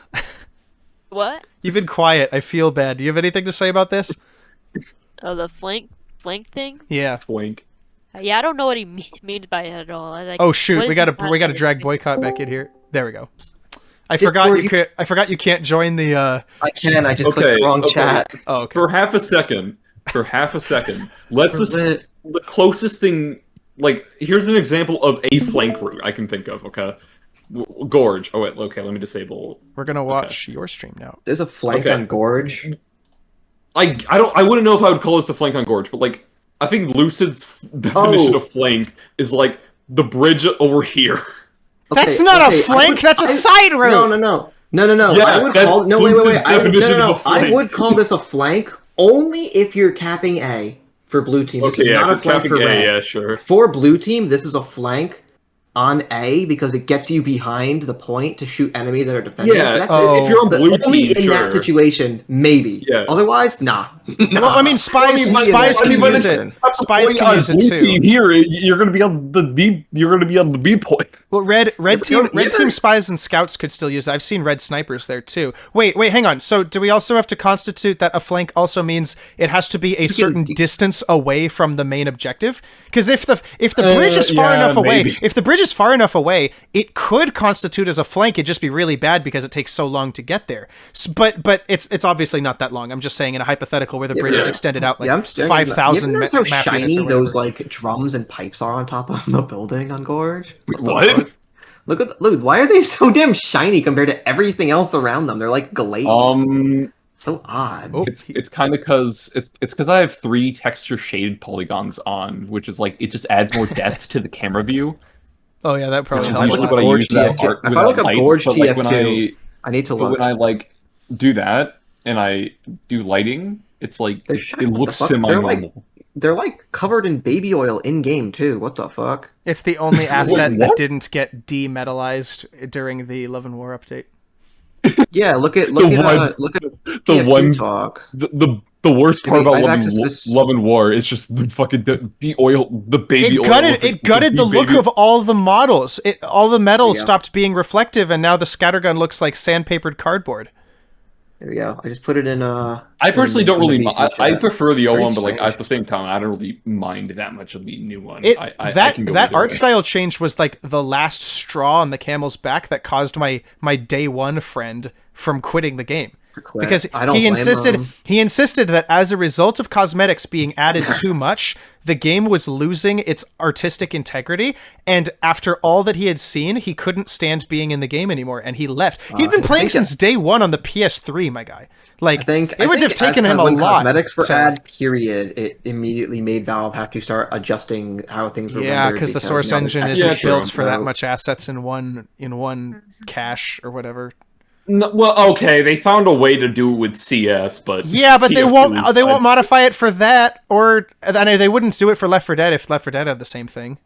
What? You've been quiet. I feel bad. Do you have anything to say about this? Oh, the flank thing? Yeah. Flank. Yeah, I don't know what he means by it at all. Like, oh shoot, we gotta drag Boycott back in here. There we go. I forgot you can't join the. I can. I just clicked the wrong chat. Oh, okay. For half a second, let's the closest thing. Like, here's an example of a flank route I can think of. Okay, Gorge. Oh wait, okay. Let me disable. We're gonna watch your stream now. There's a flank on Gorge. I wouldn't know if I would call this a flank on Gorge, but like I think Lucid's definition of flank is like the bridge over here. Okay, that's not a flank. That's a side route. No. Yeah, I would call I would call this a flank only if you're capping A for blue team. This is not a flank for red. Yeah, sure. For blue team, this is a flank on A because it gets you behind the point to shoot enemies that are defending. Yeah, that's if you're on blue team, in that situation, maybe. Yeah. Otherwise, nah. Well, I mean, spies can use it. Spies can use it too. Team here, you're going to be on the D. You're going to be on the B point. Well, red team spies and scouts could still use it. I've seen red snipers there too. Wait, hang on. So do we also have to constitute that a flank also means it has to be a certain distance away from the main objective? Because if the bridge is far enough away, it could constitute as a flank. It'd just be really bad because it takes so long to get there. But it's obviously not that long. I'm just saying in a hypothetical where the bridge is extended out like 5,000 map how shiny those like drums and pipes are on top of the building on Gorge. What? Look! Why are they so damn shiny compared to everything else around them? They're like glazed. So odd. Oh, it's kind of because it's because I have 3 texture shaded polygons on, which is like it just adds more depth to the camera view. Oh yeah, that probably. Which is usually what I use that art. If I look at Gorge TF2, I need to look. When I like do that and I do lighting, it's like it looks semi-normal. They're like covered in baby oil in game too. What the fuck? It's the only asset that didn't get demetallized during the Love and War update. Yeah, look at the one talk. The worst part about Love and War is just the fucking the oil, the baby oil. It gutted the look of all the models. All the metal stopped being reflective, and now the scattergun looks like sandpapered cardboard. There we go. I just put it in. I personally don't really. I prefer the old one, but like at the same time, I don't really mind that much of the new one. That art style change was like the last straw on the camel's back that caused my day one friend from quitting the game. Because he insisted that as a result of cosmetics being added too much, the game was losing its artistic integrity, and after all that he had seen, he couldn't stand being in the game anymore, and he left. He'd been playing since day one on the PS3, my guy. Like, it would have taken him a lot. Cosmetics were added, period, it immediately made Valve have to start adjusting how things were rendered. Yeah, because the source engine isn't built for that much assets in one cache or whatever. No, well, okay, they found a way to do it with CS, but yeah, but they won't modify it for that, or they wouldn't do it for Left 4 Dead if Left 4 Dead had the same thing.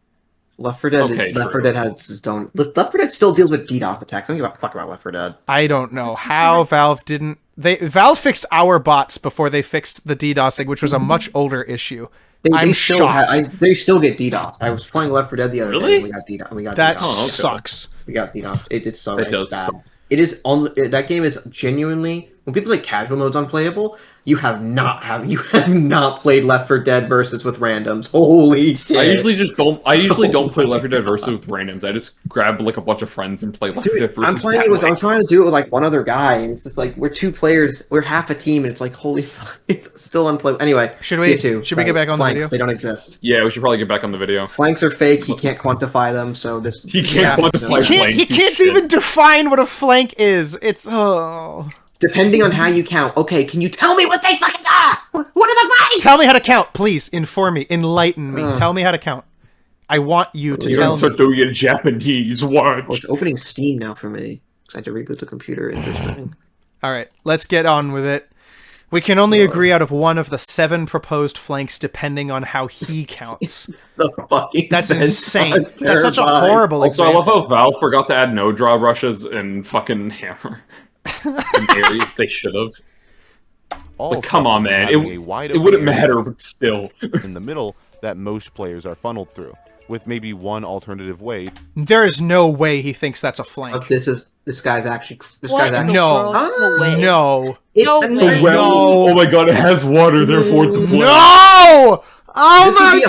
Left 4 Dead, Left 4 Dead has its own. Left 4 Dead still deals with DDoS attacks. I don't give a fuck about Left 4 Dead. I don't know how Valve didn't. Valve fixed our bots before they fixed the DDoSing, which was a much older issue. I'm shocked. They still get DDoS. I was playing Left 4 Dead the other day, and we got DDoS. That sucks. We got DDoS. It's bad. It is on that game is genuinely, when people say casual mode's unplayable, You have not played Left 4 Dead versus with randoms. Holy shit! I usually don't play Left 4 Dead versus with randoms. I just grab like a bunch of friends and play Left 4 Dead versus. I'm trying to do it with like one other guy, and it's just like we're 2 players, we're half a team, and it's like holy fuck, it's still unplayable. Anyway, should we get back on flanks, the video? They don't exist. Yeah, we should probably get back on the video. Flanks are fake. He can't quantify them, so this. He can't quantify flanks. He can't even define what a flank is. It's Depending on how you count. Okay, can you tell me what they fucking are? What are the flanks? Tell me how to count, please. Inform me. Enlighten me. Tell me how to count. I want you to tell me. Start doing it in Japanese. Watch. Oh, it's opening Steam now for me. I had to reboot the computer. Interesting. All right, let's get on with it. We can only agree out of one of the 7 proposed flanks, depending on how he counts. That's insane. That's such a horrible example. Also, I love how Valve forgot to add no-draw rushes and fucking Hammer. In areas they should have. Like, come on, man. It wouldn't matter, but still. In the middle, that most players are funneled through, with maybe one alternative way. There is no way he thinks that's a flank. This guy's actually. No. No. Oh my god, it has water, therefore it's a flank. No! Oh my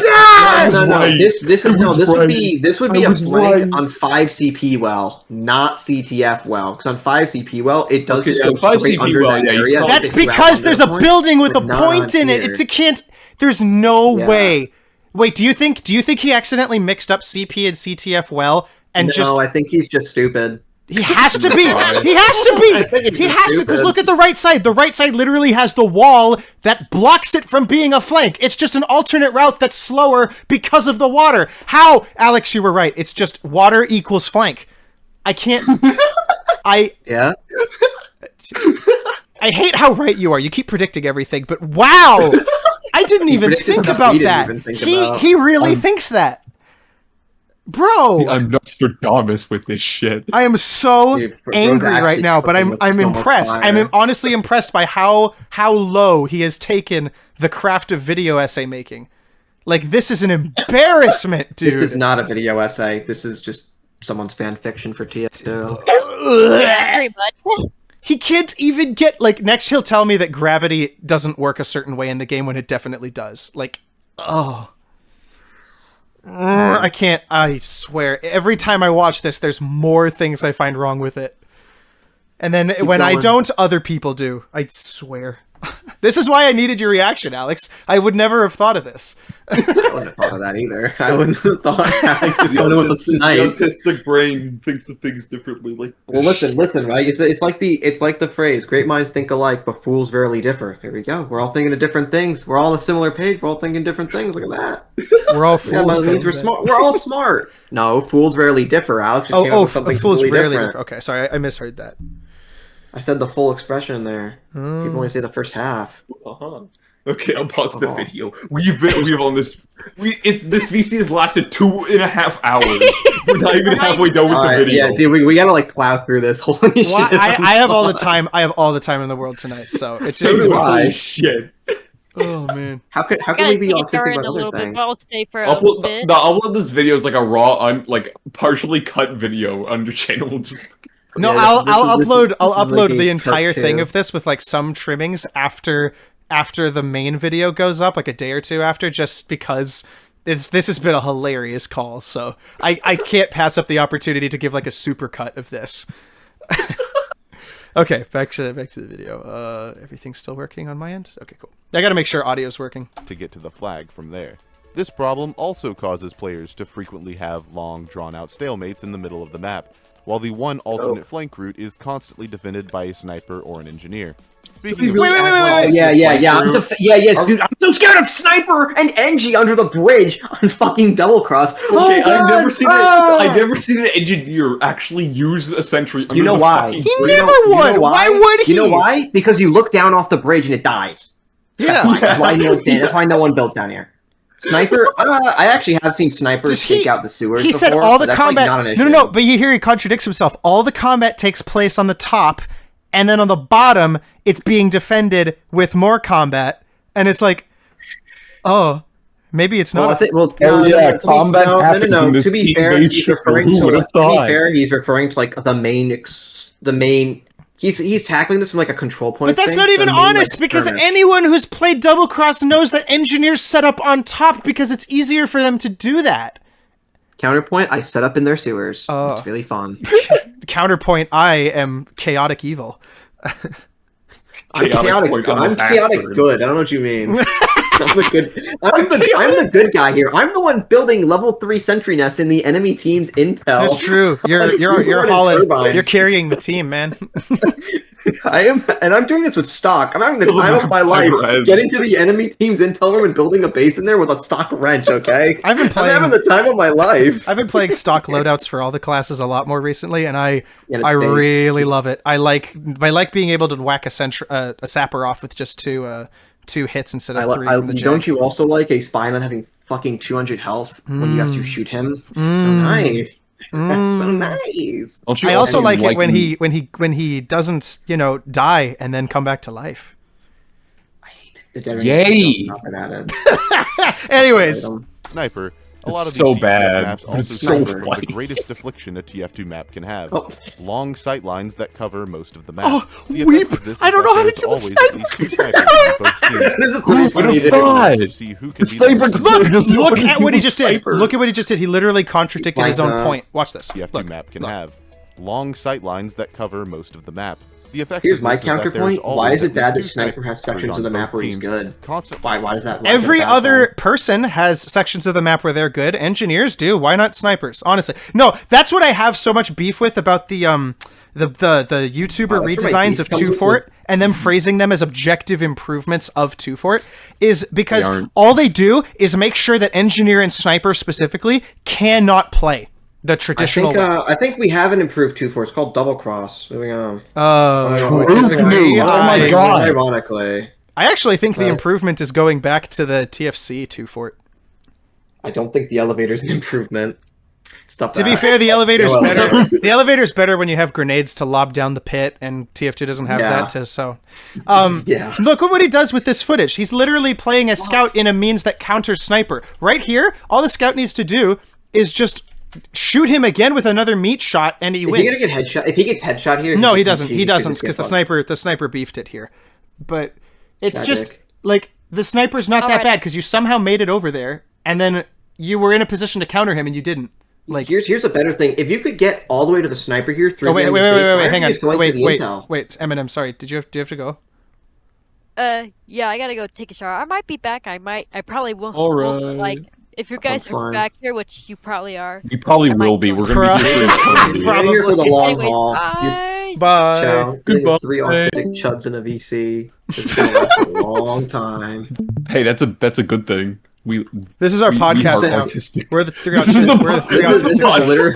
god! No. This would be a flank on 5 CP well, not CTF well. Because on 5 CP well, it does just go straight under that area. That's because there's a building with a point in it. It can't. There's no way. Wait, do you think he accidentally mixed up CP and CTF well and No, I think he's just stupid. He has to be. He has to be. He has to, because look at the right side. The right side literally has the wall that blocks it from being a flank. It's just an alternate route that's slower because of the water. How? Alex, you were right. It's just water equals flank. I can't. Yeah? I hate how right you are. You keep predicting everything, but wow! I didn't even think about that. He really thinks that. Bro, I'm Nostradamus with this shit. I am so angry right now, but I'm impressed. I'm honestly impressed by how low he has taken the craft of video essay making. Like, this is an embarrassment, dude. This is not a video essay. This is just someone's fan fiction for TF2. Very much. He can't even get, like, next he'll tell me that gravity doesn't work a certain way in the game when it definitely does. Like, oh. I can't, I swear. Every time I watch this, there's more things I find wrong with it. And then when I don't, other people do. I swear. This is why I needed your reaction, Alex. I would never have thought of this. I wouldn't have thought of that either. I wouldn't have thought Alex was going with a snipe. The autistic brain thinks of things differently. Like, well, listen, right? It's like the phrase, "Great minds think alike, but fools rarely differ." Here we go. We're all thinking of different things. We're all on a similar page. We're all thinking different things. Look at that. We're all fools. We're smart. We're all smart. No, fools rarely differ. Alex just came up with something fools completely rarely different. differ. Okay, sorry, I misheard that. I said the full expression there. People only say the first half. Okay, I'll pause the video. We've on this. This VC has lasted 2.5 hours. We're not even halfway done with the video. Yeah, dude, we gotta like plow through this. Holy shit! I have all the time. I have all the time in the world tonight. So it's so just holy shit. Oh man, how can we be autistic about other things? I'll stay for a little bit. I'll upload this video as like a raw, partially cut video on your channel. No, I'll upload the entire thing of this with like some trimmings after the main video goes up, like a day or two after, just because this has been a hilarious call. So I can't pass up the opportunity to give like a super cut of this. Okay, back to the video. Everything's still working on my end? Okay, cool. I gotta make sure audio's working. To get to the flag from there. This problem also causes players to frequently have long, drawn-out stalemates in the middle of the map, while the one alternate flank route is constantly defended by a sniper or an engineer. Speaking of wait. Dude, I'm so scared of sniper and Engie under the bridge on fucking double cross. Okay, I've never seen an engineer actually use a sentry. You know why? He never would. Why would he? You know why? Because you look down off the bridge and it dies. Yeah. That's why no one builds down here. Sniper, I actually have seen snipers take out the sewers. He said all the combat. No, but you hear he contradicts himself. All the combat takes place on the top, and then on the bottom, it's being defended with more combat. And it's like, oh, maybe it's not. Combat. No. To be fair, he's referring to like the main He's tackling this from like a control point. But that's not even honest, because anyone who's played Double Cross knows that engineers set up on top because it's easier for them to do that. Counterpoint, I set up in their sewers. It's really fun. Counterpoint, I am chaotic evil. I'm chaotic good. I don't know what you mean. I'm the good guy here. I'm the one building level 3 sentry nests in the enemy team's intel. That's true. You're hauling. You're carrying the team, man. I am, and I'm doing this with stock. I'm having the time of my life getting to the enemy team's intel room and building a base in there with a stock wrench, okay? I'm having the time of my life. I've been playing stock loadouts for all the classes a lot more recently, and I really love it. I like being able to whack a sapper off with just two hits instead of 3 from the jab. Don't you also like a spy not having fucking 200 health when you have to shoot him? So nice. That's so nice. I also like it when he doesn't, die and then come back to life. I hate the Yay! Anyways, Sniper. A lot of so these bad. maps also It's so suffer funny. the greatest affliction a TF2 map can have. Oh. Long sight lines that cover most of the map. Oh, The weep! effect of this I is don't that know how to there's do a always sniper. at least 2 snipers on both teams. This is pretty funny to do. To see who can be the most look at what he just did. Look at what he just did. He literally contradicted his own point. Watch this. TF2 map can have. Long sight lines that cover most of the map. The effect Here's of my this is that there's counterpoint. Why always is it at bad that least 2 Sniper has sections of the map where he's good? Constantly. Why does that? Every other person has sections of the map where they're good. Engineers do. Why not snipers? Honestly, no. That's what I have so much beef with about the YouTuber redesigns of 2 Fort and them phrasing them as objective improvements of 2 Fort is because all they do is make sure that engineer and sniper specifically cannot play the traditional way. I think we have an improved 2 Fort. It's called Double Cross. Moving on. Disagree. Oh my god! Ironically, I actually think the improvement is going back to the TFC 2 Fort. I don't think the elevator's an improvement. Stop that. To be fair, the elevator's better. The elevator's better when you have grenades to lob down the pit, and TF2 doesn't have that to. So, look at what he does with this footage. He's literally playing a scout in a means that counters sniper. Right here, all the scout needs to do is just shoot him again with another meat shot, and he wins. Is he gonna get headshot? If he gets headshot here, no, he doesn't. He doesn't because the sniper beefed it here. But it's just like the sniper's not that bad because you somehow made it over there, and then you were in a position to counter him, and you didn't. Like here's a better thing. If you could get all the way to the sniper here through. Oh wait, hang on. Wait, Eminem, sorry. Do you have to go? Yeah, I gotta go take a shower. I might be back. I probably won't. All right. Like, if you guys are back here, which you probably are. You probably will be. We're gonna be here for the long haul. Bye. Ciao. Goodbye. 3 autistic chuds in a VC. This is gonna last a long time. Hey, that's a good thing. This is our podcast now. We're the 3 autistic literally.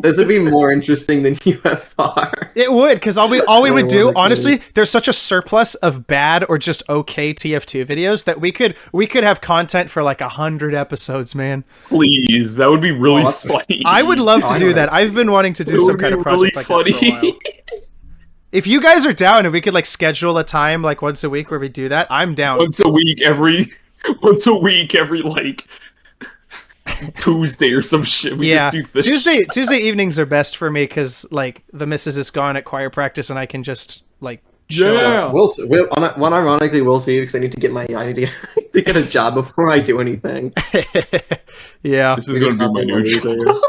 This would be more interesting than UFR. It would, because all we would do, honestly, there's such a surplus of bad or just okay TF2 videos that we could have content for like 100 episodes, man. Please, that would be really funny. I would love to do that. I've been wanting to do some kind of project like that for a while. If you guys are down and we could like schedule a time like once a week where we do that, I'm down. Once a week every like Tuesday or some shit. We just do this Tuesday evenings are best for me because like the missus is gone at choir practice and I can just like chill. Yeah. We'll ironically we'll see because I need to get to get a job before I do anything. Yeah, this is gonna be my new job.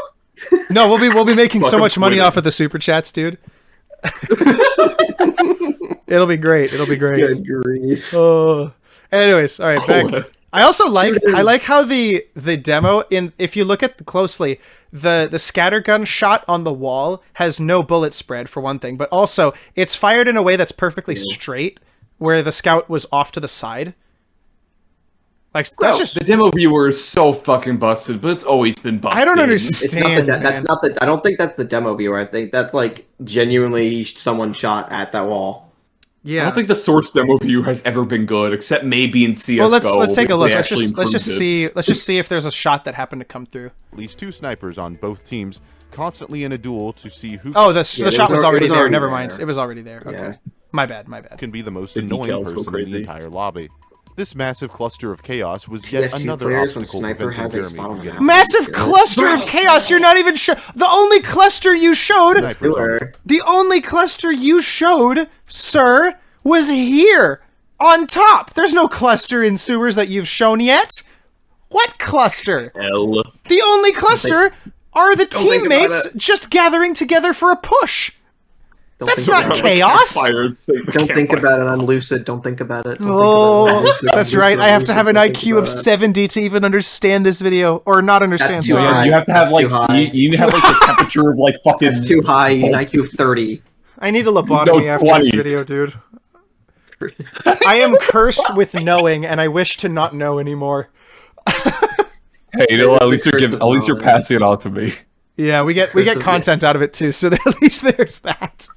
No, we'll be making so much money off of the super chats, dude. It'll be great. Good grief. Oh. Anyways, all right, back. I also like how the demo if you look at closely, the scattergun shot on the wall has no bullet spread for one thing, but also it's fired in a way that's perfectly straight, where the scout was off to the side. Like that's just the demo viewer is so fucking busted, but it's always been busted. I don't understand. I don't think that's the demo viewer. I think that's like genuinely someone shot at that wall. Yeah. I don't think the source demo view has ever been good, except maybe in CS:GO. Well, let's take a look. Let's just see if there's a shot that happened to come through. At least 2 snipers on both teams, constantly in a duel to see who. Oh, the shot was already there. Never mind. It was already there. Okay. Yeah. My bad. Can be the most annoying person in the entire lobby. This massive cluster of chaos was yet TF2 another players when obstacle Sniper preventing has a Jeremy spot on from the getting... map. Massive cluster of chaos. You're not even sure. The only cluster you showed. The only cluster you showed, sir, was here on top. There's no cluster in sewers that you've shown yet. What cluster? L. The only cluster are the teammates just gathering together for a push. That's not chaos. Don't think about it. I'm lucid. Don't think about it. Oh, that's right. I have to have an IQ of 70 to even understand this video, or not understand. That's too high. You have to have That's like too you need to have like the temperature of like fucking. That's too high. You need an IQ of 30. I need a lobotomy after this video, dude. I am cursed with knowing, and I wish to not know anymore. Hey, you know, at least you're passing it on to me. Yeah, we get content out of it too, so at least there's that.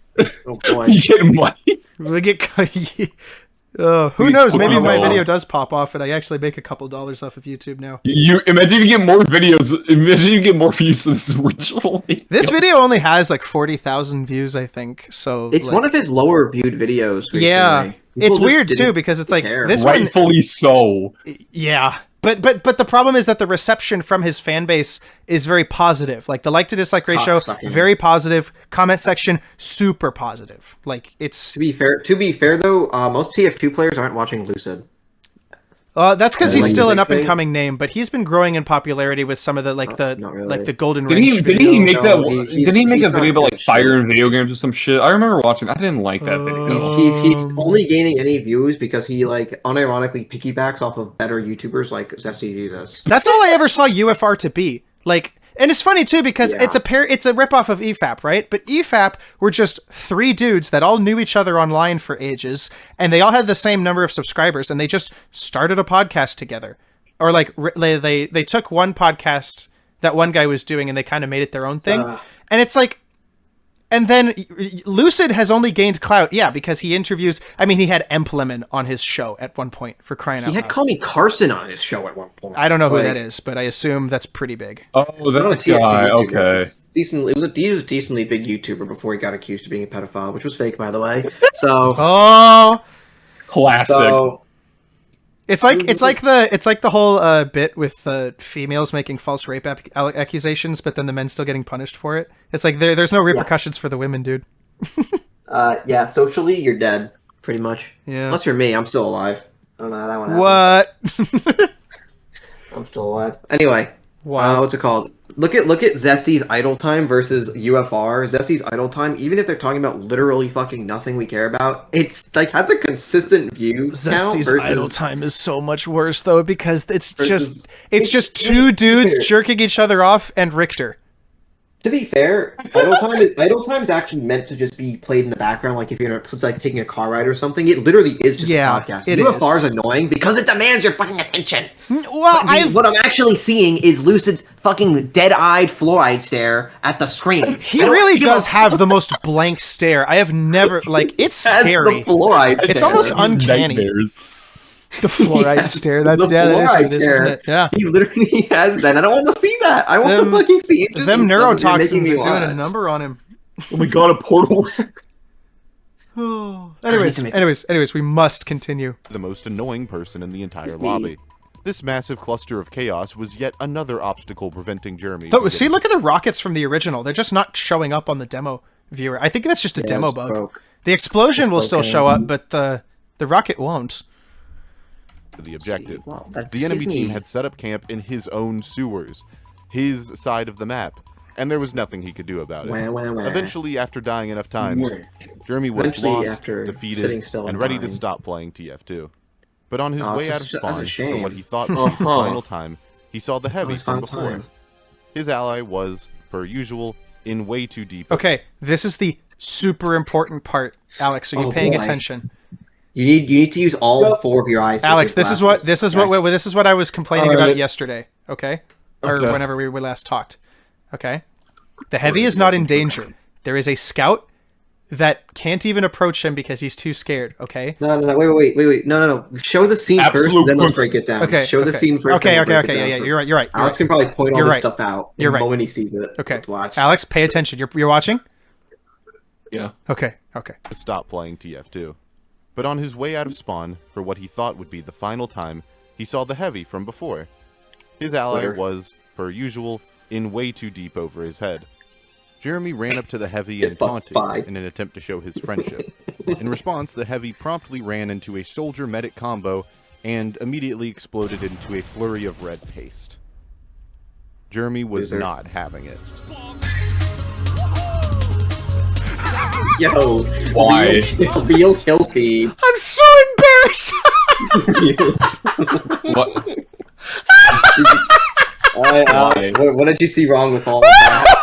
Oh boy. You get money. We get. Who knows? Maybe my video does pop off, and I actually make a couple dollars off of YouTube now. You imagine you get more videos. Imagine you get more views than this original video. This video only has like 40,000 views, I think. So it's one of his lower viewed videos. Recently. Yeah, it's weird too because it's like this one. Rightfully so. Yeah. But the problem is that the reception from his fan base is very positive. Like the like to dislike ratio, very positive. Comment section, super positive. Like it's to be fair though, most TF2 players aren't watching Lucid. That's because he's still an up and coming name, but he's been growing in popularity with some of the like the Golden Range. Did he make that? Did he make a video about like fire in video games or some shit? I remember watching. I didn't like that video. He's only gaining any views because he like unironically piggybacks off of better YouTubers like Zesty Jesus. That's all I ever saw UFR to be. Like, and it's funny too because it's a ripoff of EFAP, right? But EFAP were just 3 dudes that all knew each other online for ages, and they all had the same number of subscribers, and they just started a podcast together, or like they took one podcast that one guy was doing and they kind of made it their own thing, and it's like. And then Lucid has only gained clout, because he interviews. I mean, he had Eminem on his show at one point, for crying out loud. He had Call Me Carson on his show at one point. I don't know who that is, but I assume that's pretty big. Oh, that's a guy. Okay. He was a decently big YouTuber before he got accused of being a pedophile, which was fake, by the way. So. Classic. So, It's like the whole bit with females making false rape accusations, but then the men still getting punished for it. It's like there's no repercussions for the women, dude. Socially you're dead, pretty much. Yeah. Unless you're me, I'm still alive. I don't know how that one happened. What? I'm still alive. Anyway, wow. What's it called? Look at Zesty's idle time versus UFR. Zesty's idle time, even if they're talking about literally fucking nothing we care about, it's like has a consistent view. Zesty's idle time is so much worse though because it's just 2 dudes jerking each other off and Richter. To be fair, idle time is actually meant to just be played in the background, like if you're like taking a car ride or something. It literally is just a podcast. UFR is annoying because it demands your fucking attention. Well, what I'm actually seeing is Lucid's fucking dead-eyed fluoride stare at the screen. He really does have the most blank stare. I have never it's scary. It's almost uncanny. Nightmares. The fluoride stare. That is what it is, isn't it? Yeah. He literally has that. I don't want to see that. I want to fucking see it. Them neurotoxins are doing a number on him. Oh my god, a portal. Anyways, we must continue. The most annoying person in the entire lobby. This massive cluster of chaos was yet another obstacle preventing Jeremy. See, look at the rockets from the original. They're just not showing up on the demo viewer. I think that's just a demo bug. Broke. The explosion will still show up, but the rocket won't. The objective. The enemy team had set up camp in his own sewers, his side of the map, and there was nothing he could do about it. Eventually, after dying enough times, Jeremy was lost, defeated, and ready to stop playing TF2. But on his way out of spawn, for what he thought was the final time, he saw the heavy from before. His ally was, per usual, in way too deep. Okay, this is the super important part, Alex. Are you paying attention? You need to use all 4 of your eyes. Alex, this is what I was complaining about yesterday. Okay, or whenever we last talked. Okay, the heavy is not in danger. There is a scout that can't even approach him because he's too scared. Okay. No, wait. No. Show the scene first, then let's break it down. Okay. Show the scene first. Okay. Yeah. You're right. Alex can probably point all this stuff out. You're right. When he sees it. Okay. Let's watch. Alex, pay attention. You're watching. Yeah. Okay. Stop playing TF2. But on his way out of spawn, for what he thought would be the final time, he saw the Heavy from before. His ally was, per usual, in way too deep over his head. Jeremy ran up to the Heavy and taunted in an attempt to show his friendship. In response, the Heavy promptly ran into a soldier-medic combo and immediately exploded into a flurry of red paste. Jeremy was not having it. Yo, why? Real kill feed. I'm so embarrassed. What? Alex, what did you see wrong with all of that?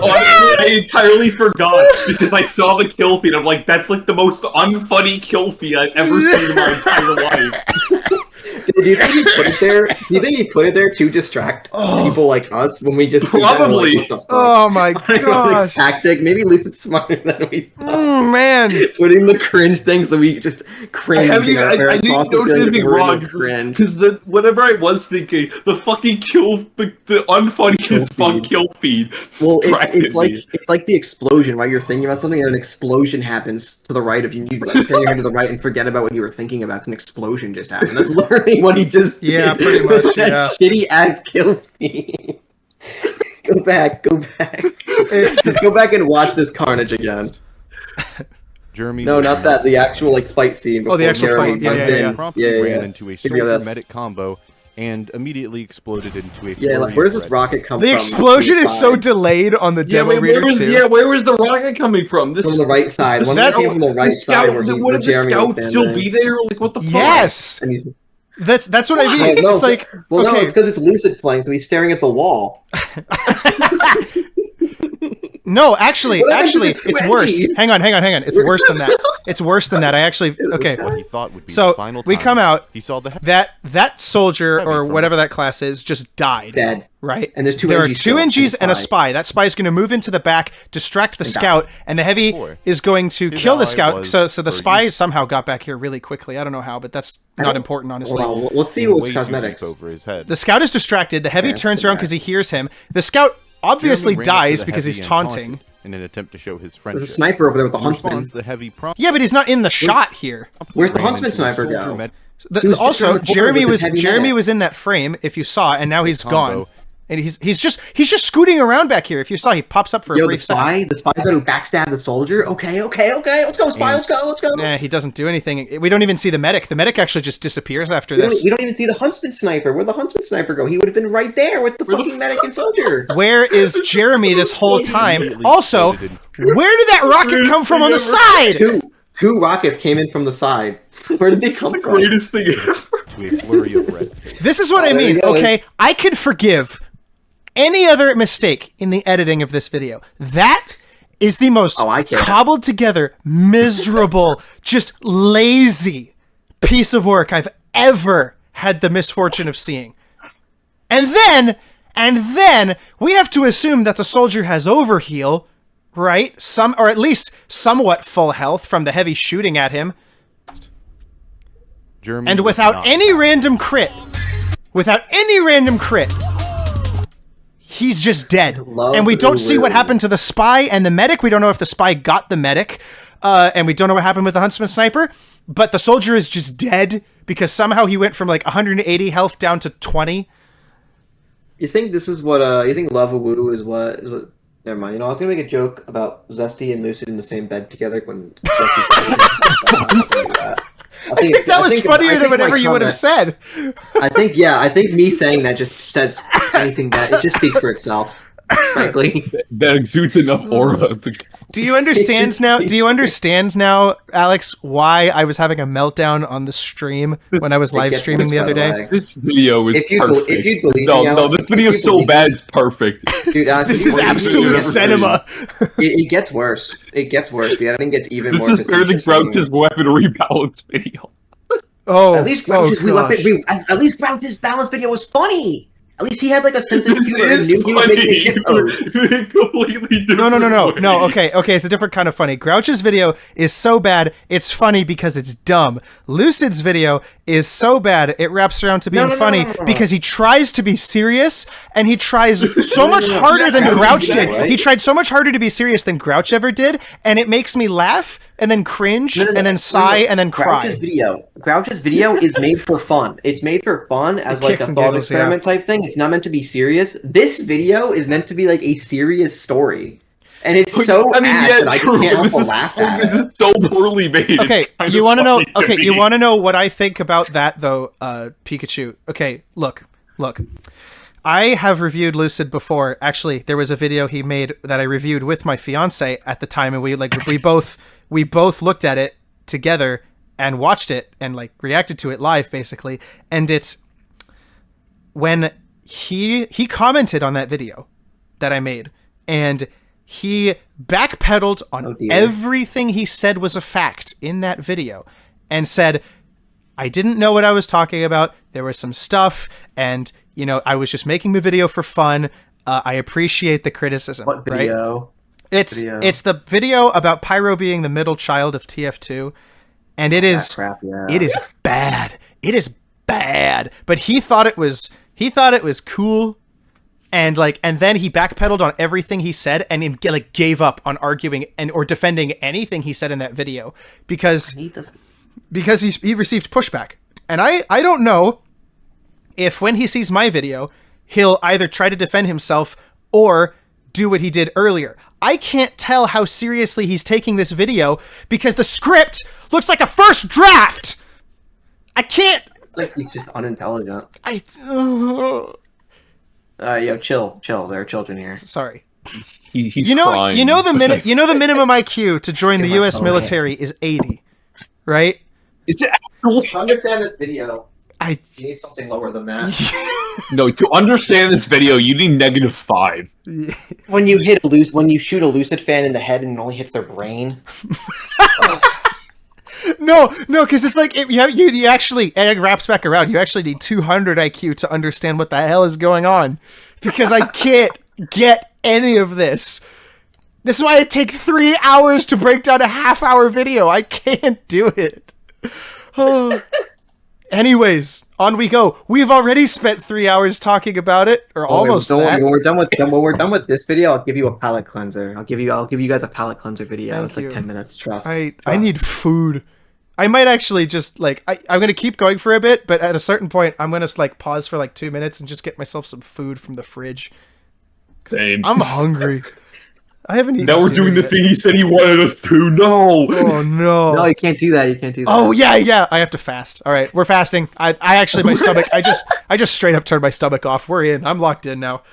I entirely forgot because I saw the kill feed. I'm like, that's like the most unfunny kill feed I've ever seen in my entire life. Do you think he put it there? Do you think he put it there to distract people like us when we just probably? Like, oh my gosh! Tactic. Maybe Lucid's smarter than we thought. Man, putting the cringe thing so we just cringe. I didn't notice anything wrong because whatever I was thinking, the fucking the unfunniest fun kill feed. Well, it's like the explosion. While you're thinking about something, and an explosion happens to the right of you. You turn your head to the right and forget about what you were thinking about. An explosion just happened. That's literally what he just did. Yeah, pretty much. That shitty ass kill feed. Go back. Just go back and watch this carnage again. Jeremy no, not that. The actual fight scene. Oh, the actual Jeremy fight. Yeah. Promptly ran into a soldier-medic combo and immediately exploded into a where does this rocket come from? The explosion is so delayed on the demo reader too. Yeah, where was the rocket coming from? From the right side. That's from the right side. Would the scout still be there? Like, what the fuck? Yes! That's what I mean. No, it's like, well, okay. No, it's because it's Lucid playing, so he's staring at the wall. No, actually, it's worse. Hang on. It's worse than that. It's worse than that. I actually, okay. What he thought would be so the final we time, come out. he saw that soldier or whatever that class is just died. Dead. Right. And there's two. There are two NGs and a spy. That spy is going to move into the back, distract the scout, and the Heavy is going to kill the scout. So the spy somehow got back here really quickly. I don't know how, but that's not important, honestly. Well, let's see what's cosmetics. Over his head. The scout is distracted. The Heavy turns around because he hears him. The scout obviously dies because he's taunting. In an attempt to show his friendship. There's a sniper over there with the huntsman. The Heavy yeah, but he's not in the shot here. Where's the huntsman sniper go? Also, Jeremy was in that frame, if you saw, and now he's gone. And he's just scooting around back here. If you saw, he pops up for a brief second. The spy who backstabbed the soldier. Okay. Let's go, spy. Let's go. Nah, he doesn't do anything. We don't even see the medic. The medic actually just disappears after this. We don't even see the huntsman sniper. Where'd the huntsman sniper go? He would have been right there with the fucking medic and soldier. Where is Jeremy this whole time? Also, where did that rocket come from on the side? Two rockets came in from the side. Where did they come from? Greatest thing ever. This is what I mean. Okay, I could forgive any other mistake in the editing of this video. That is the most cobbled together, miserable, just lazy piece of work I've ever had the misfortune of seeing. And then we have to assume that the soldier has overheal, right? Or at least somewhat full health from the Heavy shooting at him. And without any random crit, he's just dead. And we don't see what happened to the spy and the medic. We don't know if the spy got the medic. And we don't know what happened with the huntsman sniper. But the soldier is just dead because somehow he went from like 180 health down to 20. You think this is what, you think Lava Voodoo is what, never mind. You know, I was going to make a joke about Zesty and Lucid in the same bed together when I think that was funnier than whatever you would have said. I think me saying that just says anything that it just speaks for itself, frankly. That exudes enough aura. Do you understand now? Do you understand now, Alex, why I was having a meltdown on the stream when I was live streaming the other day? This video is perfect. If you believe no, this video is so bad it's perfect. Dude, honestly, this is absolute cinema. It gets worse. It gets worse. The editing gets even more. This is barely Grouch's weapon rebalance video. Oh, at least Grouch's balance video was funny. At least he had like a sense of humor and This knew is he was making a funny. shit post. Completely different. No. Okay. It's a different kind of funny. Grouch's video is so bad, it's funny because it's dumb. Lucid's video is so bad, it wraps around to being funny because he tries to be serious, and he tries so much harder than Grouch did. Right? He tried so much harder to be serious than Grouch ever did, and it makes me laugh, and then cringe, and then sigh, and then cry. Grouch's video is made for fun. It's made for fun as like a thought experiment type thing. It's not meant to be serious. This video is meant to be like a serious story. And it's so ass that I just can't help but laugh at it. This is so poorly made. Okay, you want to know? Okay, you want to know what I think about that though, Pikachu? Okay, look. I have reviewed Lucid before. Actually, there was a video he made that I reviewed with my fiance at the time, and we both looked at it together and watched it and like reacted to it live, basically. And it's when he commented on that video that I made, and he backpedaled on everything he said was a fact in that video and said, I didn't know what I was talking about. There was some stuff, and I was just making the video for fun. I appreciate the criticism. What video? Right? It's the video about Pyro being the middle child of TF2, and it is bad. It is bad. But he thought it was cool. And then he backpedaled on everything he said and gave up on arguing or defending anything he said in that video because he received pushback. And I don't know if when he sees my video, he'll either try to defend himself or do what he did earlier. I can't tell how seriously he's taking this video because the script looks like a first draft. I can't. It's like he's just unintelligent. Yo, chill. There are children here. Sorry. He's crying. The minimum IQ to join the U.S. military is 80, right? Is it? To understand this video, you need something lower than that. No, to understand this video, you need -5. When you shoot a Lucid fan in the head and it only hits their brain. No, because it's like you actually, and it wraps back around. You actually need 200 IQ to understand what the hell is going on, because I can't get any of this. This is why it takes 3 hours to break down a half-hour video. I can't do it. Anyways, on we go. We've already spent 3 hours talking about it, or almost that. When we're done with this video, I'll give you a palate cleanser. I'll give you guys a palate cleanser video. Thank it's like you. 10 minutes. Trust. I need food. I might actually just I'm gonna keep going for a bit, but at a certain point, I'm gonna pause for 2 minutes and just get myself some food from the fridge. Same. I'm hungry. I haven't eaten. Now we're doing the thing he said he wanted us to. No. Oh no. No, you can't do that. Oh yeah. I have to fast. All right, we're fasting. I actually my stomach. I just straight up turned my stomach off. We're in. I'm locked in now.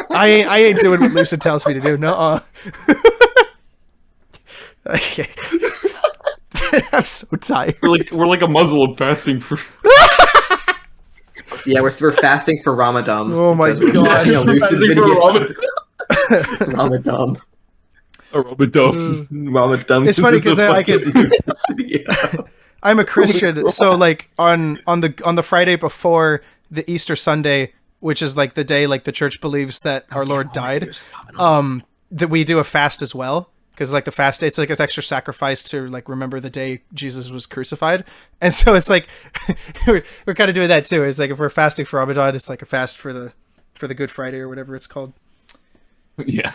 I ain't doing what Lucid tells me to do. No. Okay. I'm so tired. We're like a Muslim fasting for. Yeah, we're fasting for Ramadan. Oh my god. Ramadan. Ramadan. It's funny because I could. I'm a Christian, so on the Friday before the Easter Sunday, which is the day the church believes that our Lord died, that we do a fast as well. Because the fast day, it's an extra sacrifice to remember the day Jesus was crucified, and so it's we're kind of doing that too. It's if we're fasting for Ramadan, it's a fast for the Good Friday or whatever it's called. Yeah.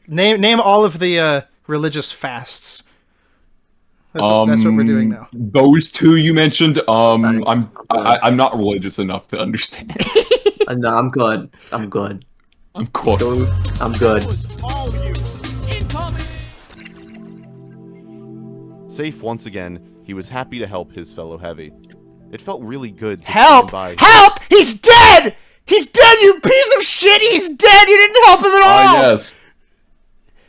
name all of the religious fasts. That's what we're doing now. Those two you mentioned. I'm not religious enough to understand. No, I'm good. I'm good. I'm cool. I'm good. Safe once again, he was happy to help his fellow heavy. It felt really good to help! Help! He's dead! He's dead, you piece of shit! He's dead! You didn't help him at all! Yes.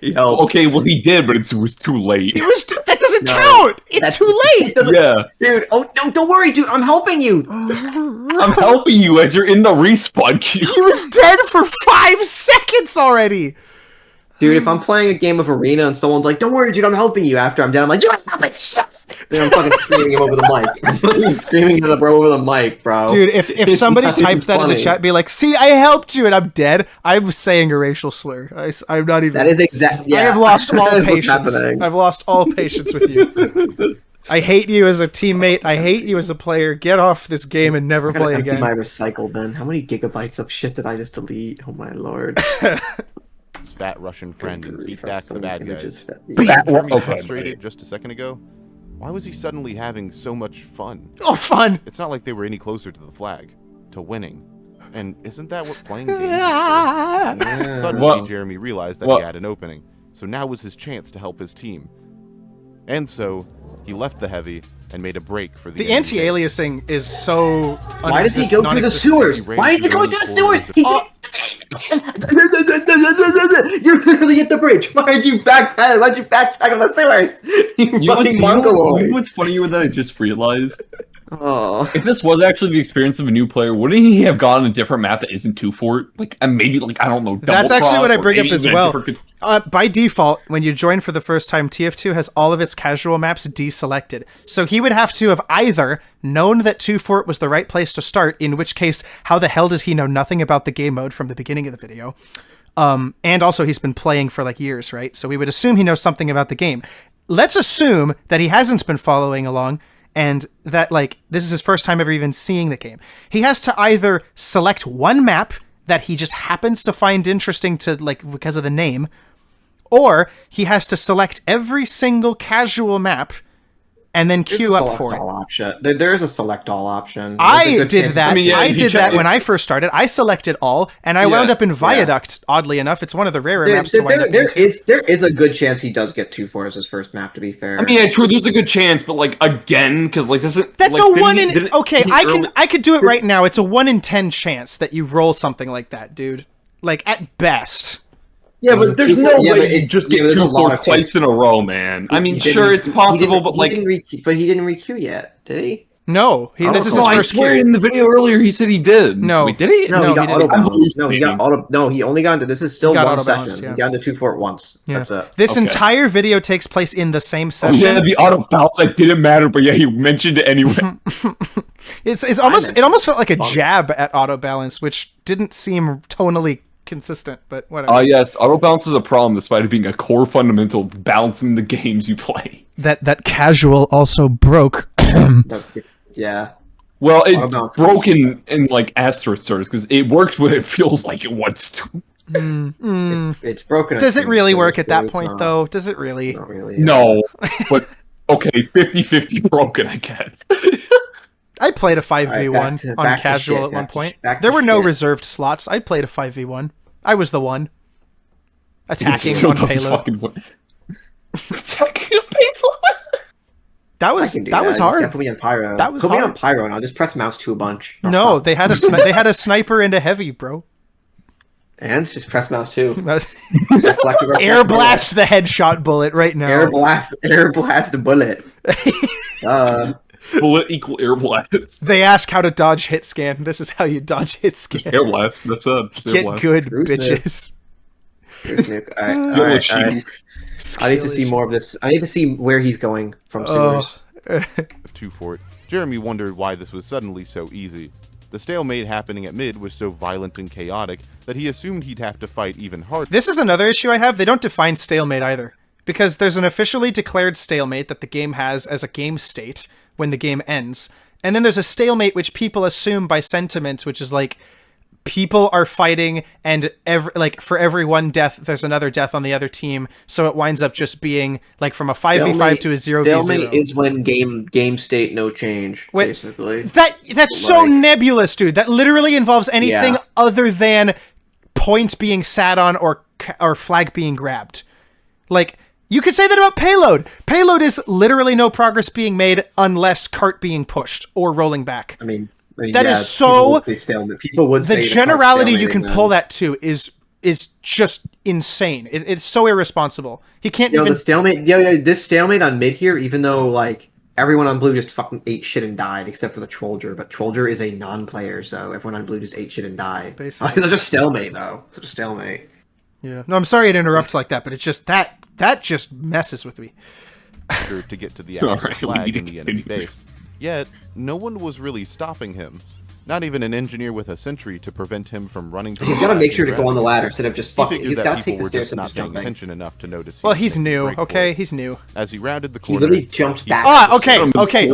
He helped. Okay, well he did, but it was too late. That doesn't count! It's too late! Yeah. Dude, oh no, don't worry, dude, I'm helping you! I'm helping you as you're in the respawn queue. He was dead for 5 seconds already! Dude, if I'm playing a game of Arena and someone's like, "Don't worry, dude, I'm helping you," after I'm done, I'm like, "You sound like shit." Then I'm fucking screaming him over the mic. I'm fucking screaming at the bro over the mic, bro. Dude, if somebody typed that in the chat, be like, "See, I helped you," and I'm dead. I'm saying a racial slur. I'm not even. That is exactly. Yeah. I have lost all patience. I've lost all patience with you. I hate you as a teammate. I hate you as a player. Get off this game and never play again. My recycle bin. How many gigabytes of shit did I just delete? Oh my lord. Fat Russian friend and beat back the bad guys. Jeremy frustrated just a second ago. Why was he suddenly having so much fun? Oh, fun! It's not like they were any closer to the flag, to winning. And isn't that what playing games is? Suddenly, Jeremy realized that he had an opening, so now was his chance to help his team. And so, he left the heavy and made a break for the anti-aliasing is so. Why does he go through the sewers? Why is he going through the sewers? You're literally at the bridge. Why'd you backtrack on the sewers? You fucking Mongoloid. You know what's funnier that I just realized? Oh. If this was actually the experience of a new player, wouldn't he have gone on a different map that isn't 2-Fort? Like, and maybe, like, I don't know. That's actually what I bring up as well. By default, when you join for the first time, TF2 has all of its casual maps deselected. So he would have to have either known that 2-Fort was the right place to start, in which case, how the hell does he know nothing about the game mode from the beginning of the video? And also, he's been playing for, like, years, right? So we would assume he knows something about the game. Let's assume that he hasn't been following along, and that, like, this is his first time ever even seeing the game. He has to either select one map that he just happens to find interesting to, like, because of the name, or he has to select every single casual map and then queue up for it. Option. There is a select all option. I did that. I did that when I first started. I selected all, and I wound up in Viaduct. Oddly enough, it's one of the rarer maps to wind up in. There is a good chance he does get 2-4 as his first map. To be fair, I mean, yeah, true. There's a good chance, but like again, because like that's like, a 1 in. Okay, I could do it right now. It's a 1 in 10 chance that you roll something like that, dude. Like at best. Yeah, but there's no way you just get 2-4 twice in a row, man. I mean, sure, it's possible, but like... But he didn't re-queue yet, did he? No, this is his first queue. In the video earlier he said he did. No. Wait, did he? No, he got auto balance. No, he got auto... No, he only got into... This is still one session. He got into 2-4 once. Yeah. That's it. This entire video takes place in the same session. Yeah, the auto balance, it didn't matter, but yeah, he mentioned it anyway. It almost felt like a jab at auto balance, which didn't seem tonally consistent, but whatever. Yes, auto balance is a problem despite it being a core fundamental balancing the games you play. That casual also broke. Yeah. Well, it's broken in like asterisk stars because it works when it feels like it wants to. It's broken. Does it really work at that point, though? Does it really? Not really. No, but okay, 50-50 broken, I guess. I played a 5v1 on casual at one point. There were no reserved slots. I played a 5v1. I was the one. Attacking one payload. Attacking a payload? That was hard. Put me on pyro. That was put hard. me on pyro and I'll just press mouse 2 a bunch. No, they had a sniper and a heavy, bro. And just press mouse 2. Air blast the headshot bullet right now. Air blast the bullet. Bullet equal air blast. They ask how to dodge hit scan. This is how you dodge hit scan. Air blast. That's it. Get good, bitches. I need to see more of this. I need to see where he's going from sewers. 2-Fort. Jeremy wondered why this was suddenly so easy. The stalemate happening at mid was so violent and chaotic that he assumed he'd have to fight even harder. This is another issue I have. They don't define stalemate either. Because there's an officially declared stalemate that the game has as a game state when the game ends. And then there's a stalemate which people assume by sentiment, which is like people are fighting and for every one death, there's another death on the other team. So it winds up just being like from a 5v5 to a 0v0. Stalemate is when game state no change, basically. That's so nebulous, dude. That literally involves anything other than point being sat on or flag being grabbed. Like, you could say that about payload. Payload is literally no progress being made unless cart being pushed or rolling back. I mean that is so. People would say the generality you can pull that to is just insane. It's so irresponsible. He can't even. The stalemate. This stalemate on mid here, even though like everyone on blue just fucking ate shit and died except for the Trollger, but Trollger is a non-player, so everyone on blue just ate shit and died. Basically, it's such a stalemate though. Such a stalemate. Yeah. No, I'm sorry it interrupts like that, but it's just that just messes with me. To get to the actual flag in the enemy base. Yet, no one was really stopping him. Not even an engineer with a sentry to prevent him from running to He's got to make sure to go on the ladder instead of just fucking. He's got to take the stairs and not just paying jumping. attention enough to notice. Well, he's new, okay? He's new. As he rounded the He corner, literally jumped back. Ah, okay.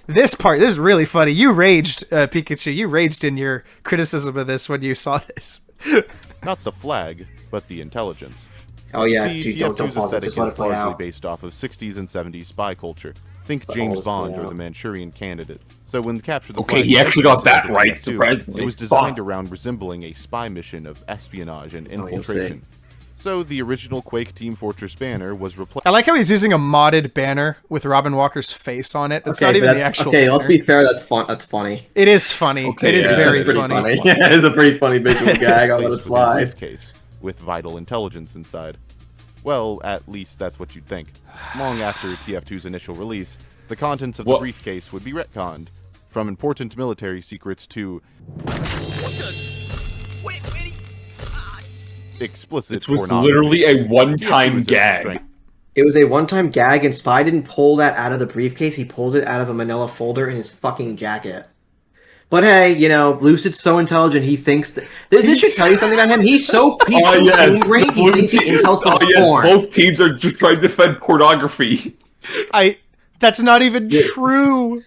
This part, this is really funny. You raged, Pikachu. You raged in your criticism of this when you saw this. Not the flag, but the intelligence. Oh yeah, See, dude, don't TF2's pause it. aesthetic Just let is it play largely out. based off of 60s and 70s spy culture. Think But James always Bond play or out. the Manchurian Candidate. So when Capture the Okay, Flag he actually got that was right, TF2, surprisingly. It was designed Fuck. around resembling a spy mission of espionage and you'll see. infiltration. So the original Quake Team Fortress banner was replaced. I like how he's using a modded banner with Robin Walker's face on it. That's not even the actual Okay, let's banner. be fair. That's fun. That's funny. It is funny. Okay, it is yeah, very That's pretty funny. Yeah, it's a pretty funny visual gag. I'll let it With a slide. briefcase with vital intelligence inside. Well, at least that's what you'd think. Long after TF2's initial release, the contents of the briefcase would be retconned, from important military secrets to explicit This was pornography. literally a one-time TF2 is gag. strength. It was a one-time gag, and Spy didn't pull that out of the briefcase. He pulled it out of a manila folder in his fucking jacket. But hey, you know, Lucid's so intelligent, he thinks that... This should tell you something about him. He's so brain, he thinks the intel stuff is porn. Both teams are just trying to defend pornography. That's not even true.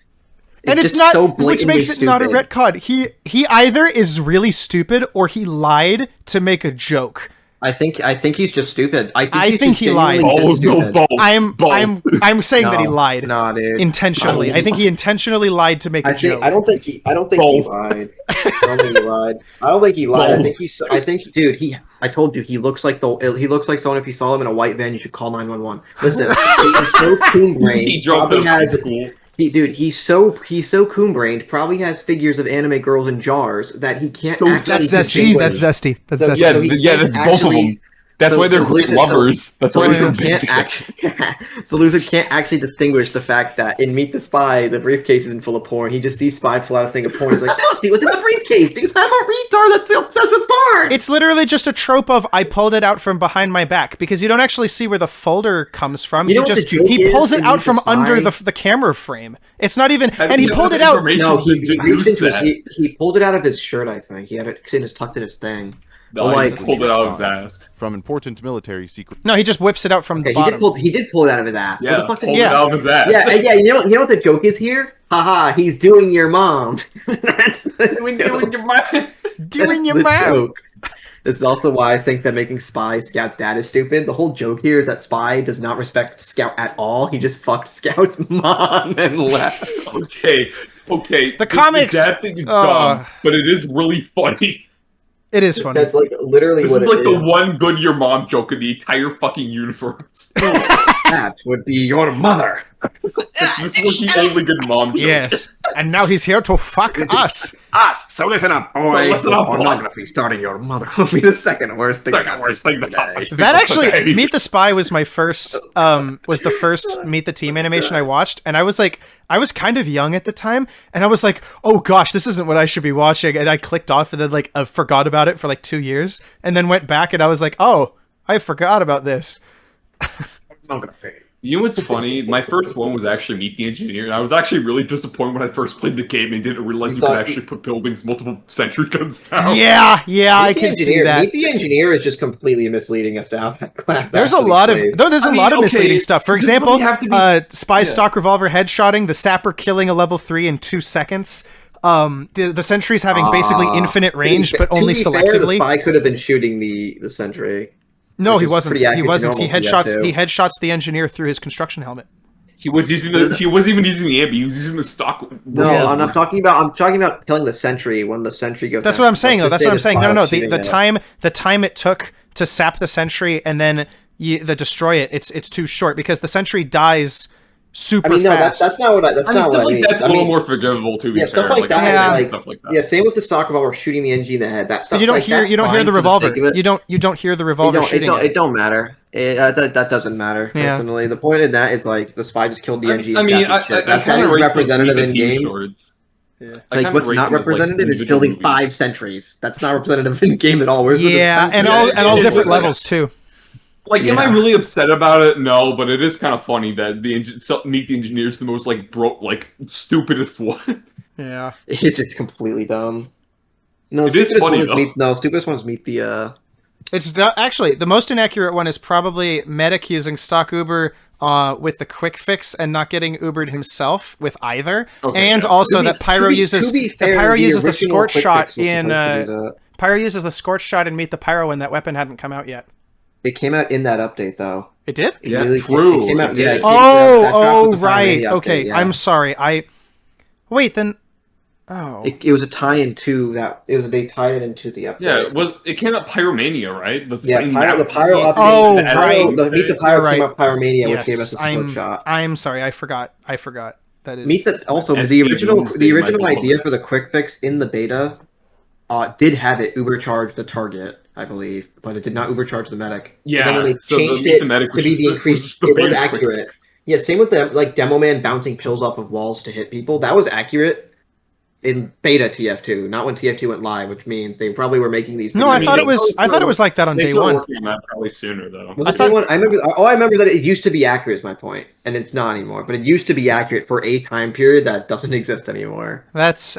And it's just not, so which makes it blatantly not a stupid. retcon. He either is really stupid or he lied to make a joke. I think he's just stupid. I think think he lied. I'm saying that he lied. Nah, dude. Intentionally. I think he intentionally lied to make a joke. I don't think he lied. I don't think he lied. I think, dude, I told you he looks like someone if you saw him in a white van, you should call 911. Listen, he's so coon-brained. He drove probably them has from school. he's so coon-brained, probably has figures of anime girls in jars that he can't actually That's zesty. That's zesty. That's zesty. So he Yeah, can't that's both of them. That's why they're Lucid- lovers. That's why they're Lucid can't actually. So Lucid can't actually distinguish the fact that in Meet the Spy, the briefcase isn't full of porn. He just sees Spy pull out a thing of porn. He's like, "That must be what's in the briefcase," because I'm a retard that's obsessed with porn. It's literally just a trope of I pulled it out from behind my back because you don't actually see where the folder comes from. You know what the joke he pulls is it in out Meet from the under Spy? the camera frame. It's not even, How and did he you pulled have it the out. information No, to he deduce reached into that? he pulled it out of his shirt. I think he had it tucked in his thing. No, he just pulled it out of his ass. From important military secrets. No, he just whips it out from the Okay, bottom. he did pull it out of his ass. Yeah, What the fuck did pulled he? it out of his ass. Yeah. You know what the joke is here? Haha, he's doing your mom. That's the Doing your mind. Doing your the mouth. joke. This is also why I think that making Spy Scout's dad is stupid. The whole joke here is that Spy does not respect Scout at all. He just fucked Scout's mom and left. Okay. The comics. That thing is dumb, but it is really funny. It is funny. That's like literally This what is it like is. the one good your mom joke in the entire fucking universe. That would be your mother. This is like the only good mom joke. Yes, and now he's here to fuck us. Us. So listen up, boys. listen up, boy. Pornography starting your mother will be the second worst thing. Second worst thing that happened. That actually, Meet the Spy was my first, was the first Meet the Team animation I watched, and I was kind of young at the time, and I was like, oh gosh, this isn't what I should be watching, and I clicked off, and then forgot about it for 2 years, and then went back, and I was like, oh, I forgot about this. You know what's funny? My first one was actually Meet the Engineer, and I was actually really disappointed when I first played the game and didn't realize you could actually put buildings multiple sentry guns down. Yeah, I can see that. Meet the Engineer is just completely misleading us to have that class. There's a lot of misleading stuff. For example, Spy stock revolver headshotting, the sapper killing a level 3 in 2 seconds. The sentries having basically infinite range, but only selectively. Fair, the Spy could have been shooting the sentry. No, he wasn't. He wasn't. He headshots. He headshots the engineer through his construction helmet. He was using the. He wasn't even using the ambi. He was using the stock. No, I'm talking about killing the sentry when the sentry goes. That's what I'm saying, though. That's what I'm saying. No. The time it took to sap the sentry and then destroy it, it's too short because the sentry dies super fast. That's not what I. That's not what I mean. That's a little more forgivable too. Yeah, stuff like that. Stuff like that. Yeah, same with the stock revolver shooting the NG in the head. That stuff. You don't hear the revolver. You don't hear the revolver shooting. It don't matter. That doesn't matter personally. The point in that is the Spy just killed the NG. I mean, I kind of representative in game. Yeah. Like what's not representative is building 5 sentries. That's not representative in game at all. Where's and all different levels too. Like, am I really upset about it? No, but it is kind of funny that Meet the Engineer's the most stupidest one. Yeah, it's just completely dumb. No, it is funny though. Stupidest ones meet the. It's actually the most inaccurate one is probably Medic using stock Uber with the quick fix and not getting Ubered himself with either, and also that Pyro uses the scorch shot in Pyro uses the scorch shot in Meet the Pyro when that weapon hadn't come out yet. It came out in that update though. It did? Yeah, true. It came out. Yeah. Right. Okay, yeah. I'm sorry. Wait then. Oh, it was a tie-in to that. They tied it into the update. Yeah, it came out Pyromania, right? The Pyro update. Oh, right. Meet the Pyro came out Pyromania, which gave us a split shot. I'm sorry, I forgot. That is the original idea for the quick fix in the beta did have it Ubercharge the target, I believe, but it did not Ubercharge the medic. Yeah, then when they changed it to be the increased, it was accurate. Yeah, same with the Demo Man bouncing pills off of walls to hit people. That was accurate in beta TF2, not when TF2 went live, which means they probably were making these. No, I thought it was like that on day one. Working on that probably sooner though. Day one? I remember that it used to be accurate. Is my point, and it's not anymore. But it used to be accurate for a time period that doesn't exist anymore. That's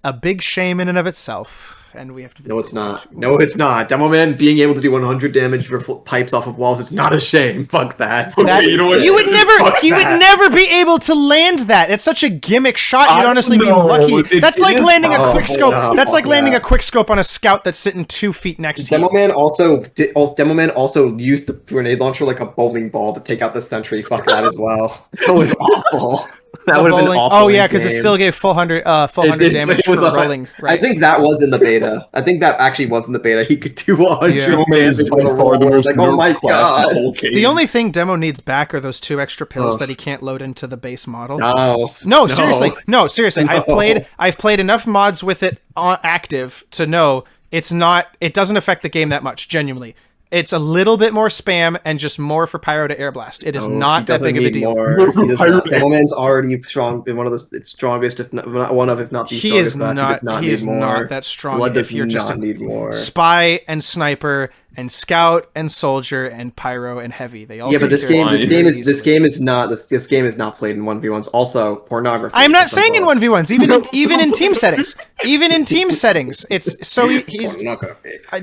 a big shame in and of itself. And we have to. No, it's not. No, it's not. Demo Man being able to do 100 damage for pipes off of walls is not a shame. Fuck that. You know what? You would never be able to land that. It's such a gimmick shot. You'd honestly be lucky. That's like landing a quick scope. That's like landing a quick scope on a scout that's sitting 2 feet next to you. Demo Man also used the grenade launcher like a bowling ball to take out the sentry. Fuck that as well. That was awful. That would have been awful. Oh yeah, because it still gave full 100 damage for rolling. Right. I think that was in the beta. I think that actually was in the beta. He could do 100 damage on a roll. Like, oh my god. The only thing Demo needs back are those 2 extra pills that he can't load into the base model. No, seriously. I've played enough mods with it active to know it doesn't affect the game that much. Genuinely. It's a little bit more spam and just more for Pyro to air blast. It is not that big of a deal. Demo Man's already strong, one of the strongest, if not one of, if not the strongest. He is not that strong. Blood if you're just a spy and sniper and scout and soldier and pyro and heavy. They all but this game is not played in 1v1s. Also, pornography. I'm not saying in 1v1s, even in team settings. Even in team settings, it's so he's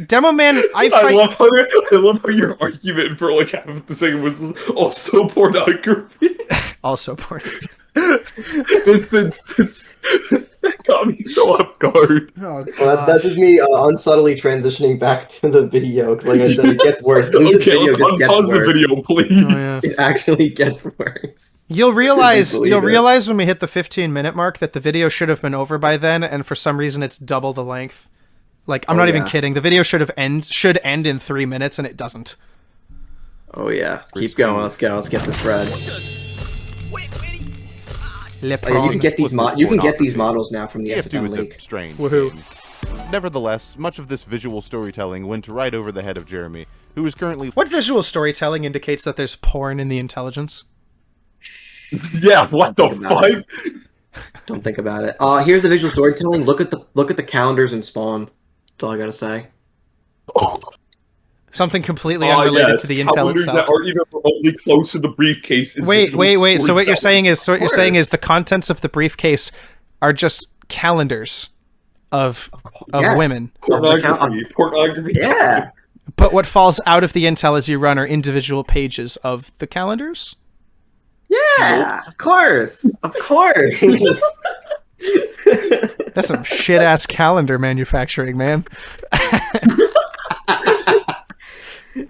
Demo Man. I love how your argument for like half the second was also pornography. Also pornography. That got me so off guard. That's just me unsubtly transitioning back to the video because, like I said, it gets worse. Okay, let's pause the video, please. Oh, yes. It actually gets worse. You'll realize when we hit the 15-minute mark that the video should have been over by then, and for some reason it's double the length. Like, I'm not even kidding. The video should end in 3 minutes, and it doesn't. Oh yeah, keep going. Let's go. Let's get this bread. You can get these models now from the TF2 is a strange Woohoo. Game. Nevertheless, much of this visual storytelling went right over the head of Jeremy, who is currently... What visual storytelling indicates that there's porn in the intelligence? Yeah, what the fuck? Don't think about it. Here's the visual storytelling. Look at the calendars in Spawn. That's all I gotta say. Something completely unrelated to the intel itself. That aren't even remotely close to the briefcase. Wait. So what you're saying is the contents of the briefcase are just calendars of women. Pornography. Yeah. But what falls out of the intel as you run are individual pages of the calendars? Yeah, of course. That's some shit ass calendar manufacturing, man.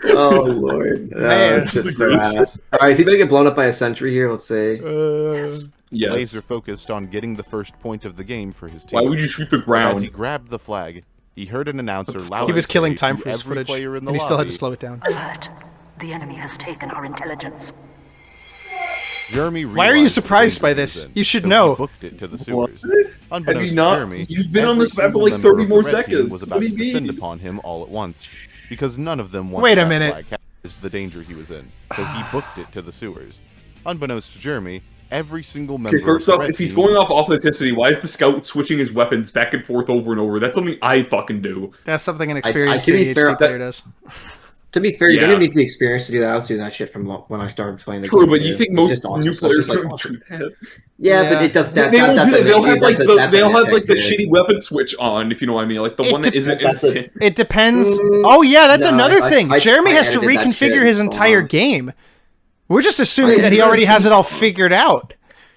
Oh lord, that's just so ass. All right, is he gonna get blown up by a sentry here? Let's see. Yes. Laser focused on getting the first point of the game for his team. Why would you shoot the ground? As he grabbed the flag, he heard an announcer loudly. He was killing time for his footage, and he still had to slow it down. Alert! The enemy has taken our intelligence. Why are you surprised by this? You should know. He booked it to the sewers. Have you not? You've been on this map for like 30 more seconds. Was about to descend upon him all at once, because none of them wanted Wait a minute. Is the danger he was in, so he booked it to the sewers. Unbeknownst to Jeremy, Every single member. Okay, first of the off, red if he's team- going off authenticity, why is the scout switching his weapons back and forth over and over? That's something I fucking do. That's something an experienced to be fair, ADHD player does. To be fair, you Yeah. don't even need to be experienced to do that. I was doing that shit from when I started playing the True, game. but you think most new players like, don't do that? yeah, but it does that. They won't that's do that. They'll have like they'll have like the shitty. shitty weapon switch on, if you know what I mean, like the one that isn't instant. It depends. Oh yeah, that's No, another I- thing. I- Jeremy I has to edited that shit. reconfigure his entire game. We're just assuming that he already has it all figured out.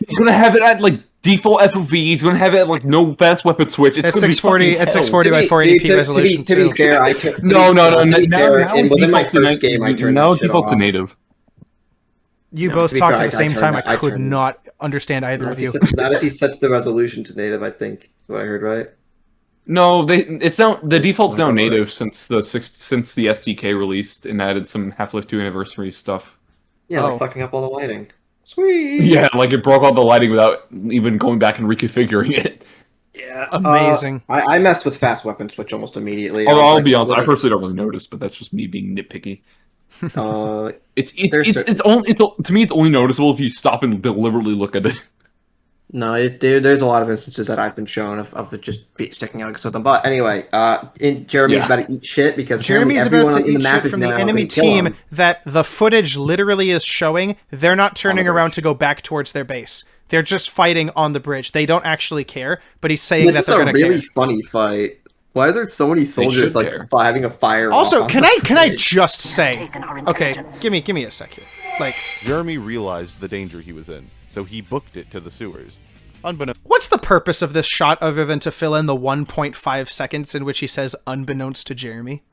He's gonna have it at like default FOV. He's gonna have it at like no fast weapon switch. It's At gonna 640 be at 640 by 480p resolution. To be fair, I took No. Now Within my first game, I turned now that shit default to off. native. You No, both to be talked fair, at the same time. I could turned- not understand either of you. Not if he sets the resolution to native, I think. Is what I heard, right? No, it's now the default's now Right. native since the SDK released and added some Half-Life 2 anniversary stuff. Yeah, like fucking up all the lighting. Sweet. Yeah, like it broke all the lighting without even going back and reconfiguring it. Yeah, amazing. I messed with fast weapon switch almost immediately. Although I'll like, be honest, I what is- personally don't really notice, but that's just me being nitpicky. There's To me it's only noticeable if you stop and deliberately look at it. No, there's a lot of instances that I've been shown of it just sticking out of them. But anyway, Jeremy's about to eat shit because Jeremy's everyone about to on the eat map shit is from now the gonna enemy kill team him. that the footage literally is showing. They're not turning around to go back towards their base. They're just fighting on the bridge. They don't actually care, but he's saying that they're going to This is a really care. funny fight. Why are there so many soldiers should like care. having a fire? Also, off can on I the bridge? just say, taken our okay, intelligence. give me a sec here. Like, Jeremy realized the danger he was in, so he booked it to the sewers. Unbeknownst what's the purpose of this shot other than to fill in the 1.5 seconds in which he says unbeknownst to Jeremy?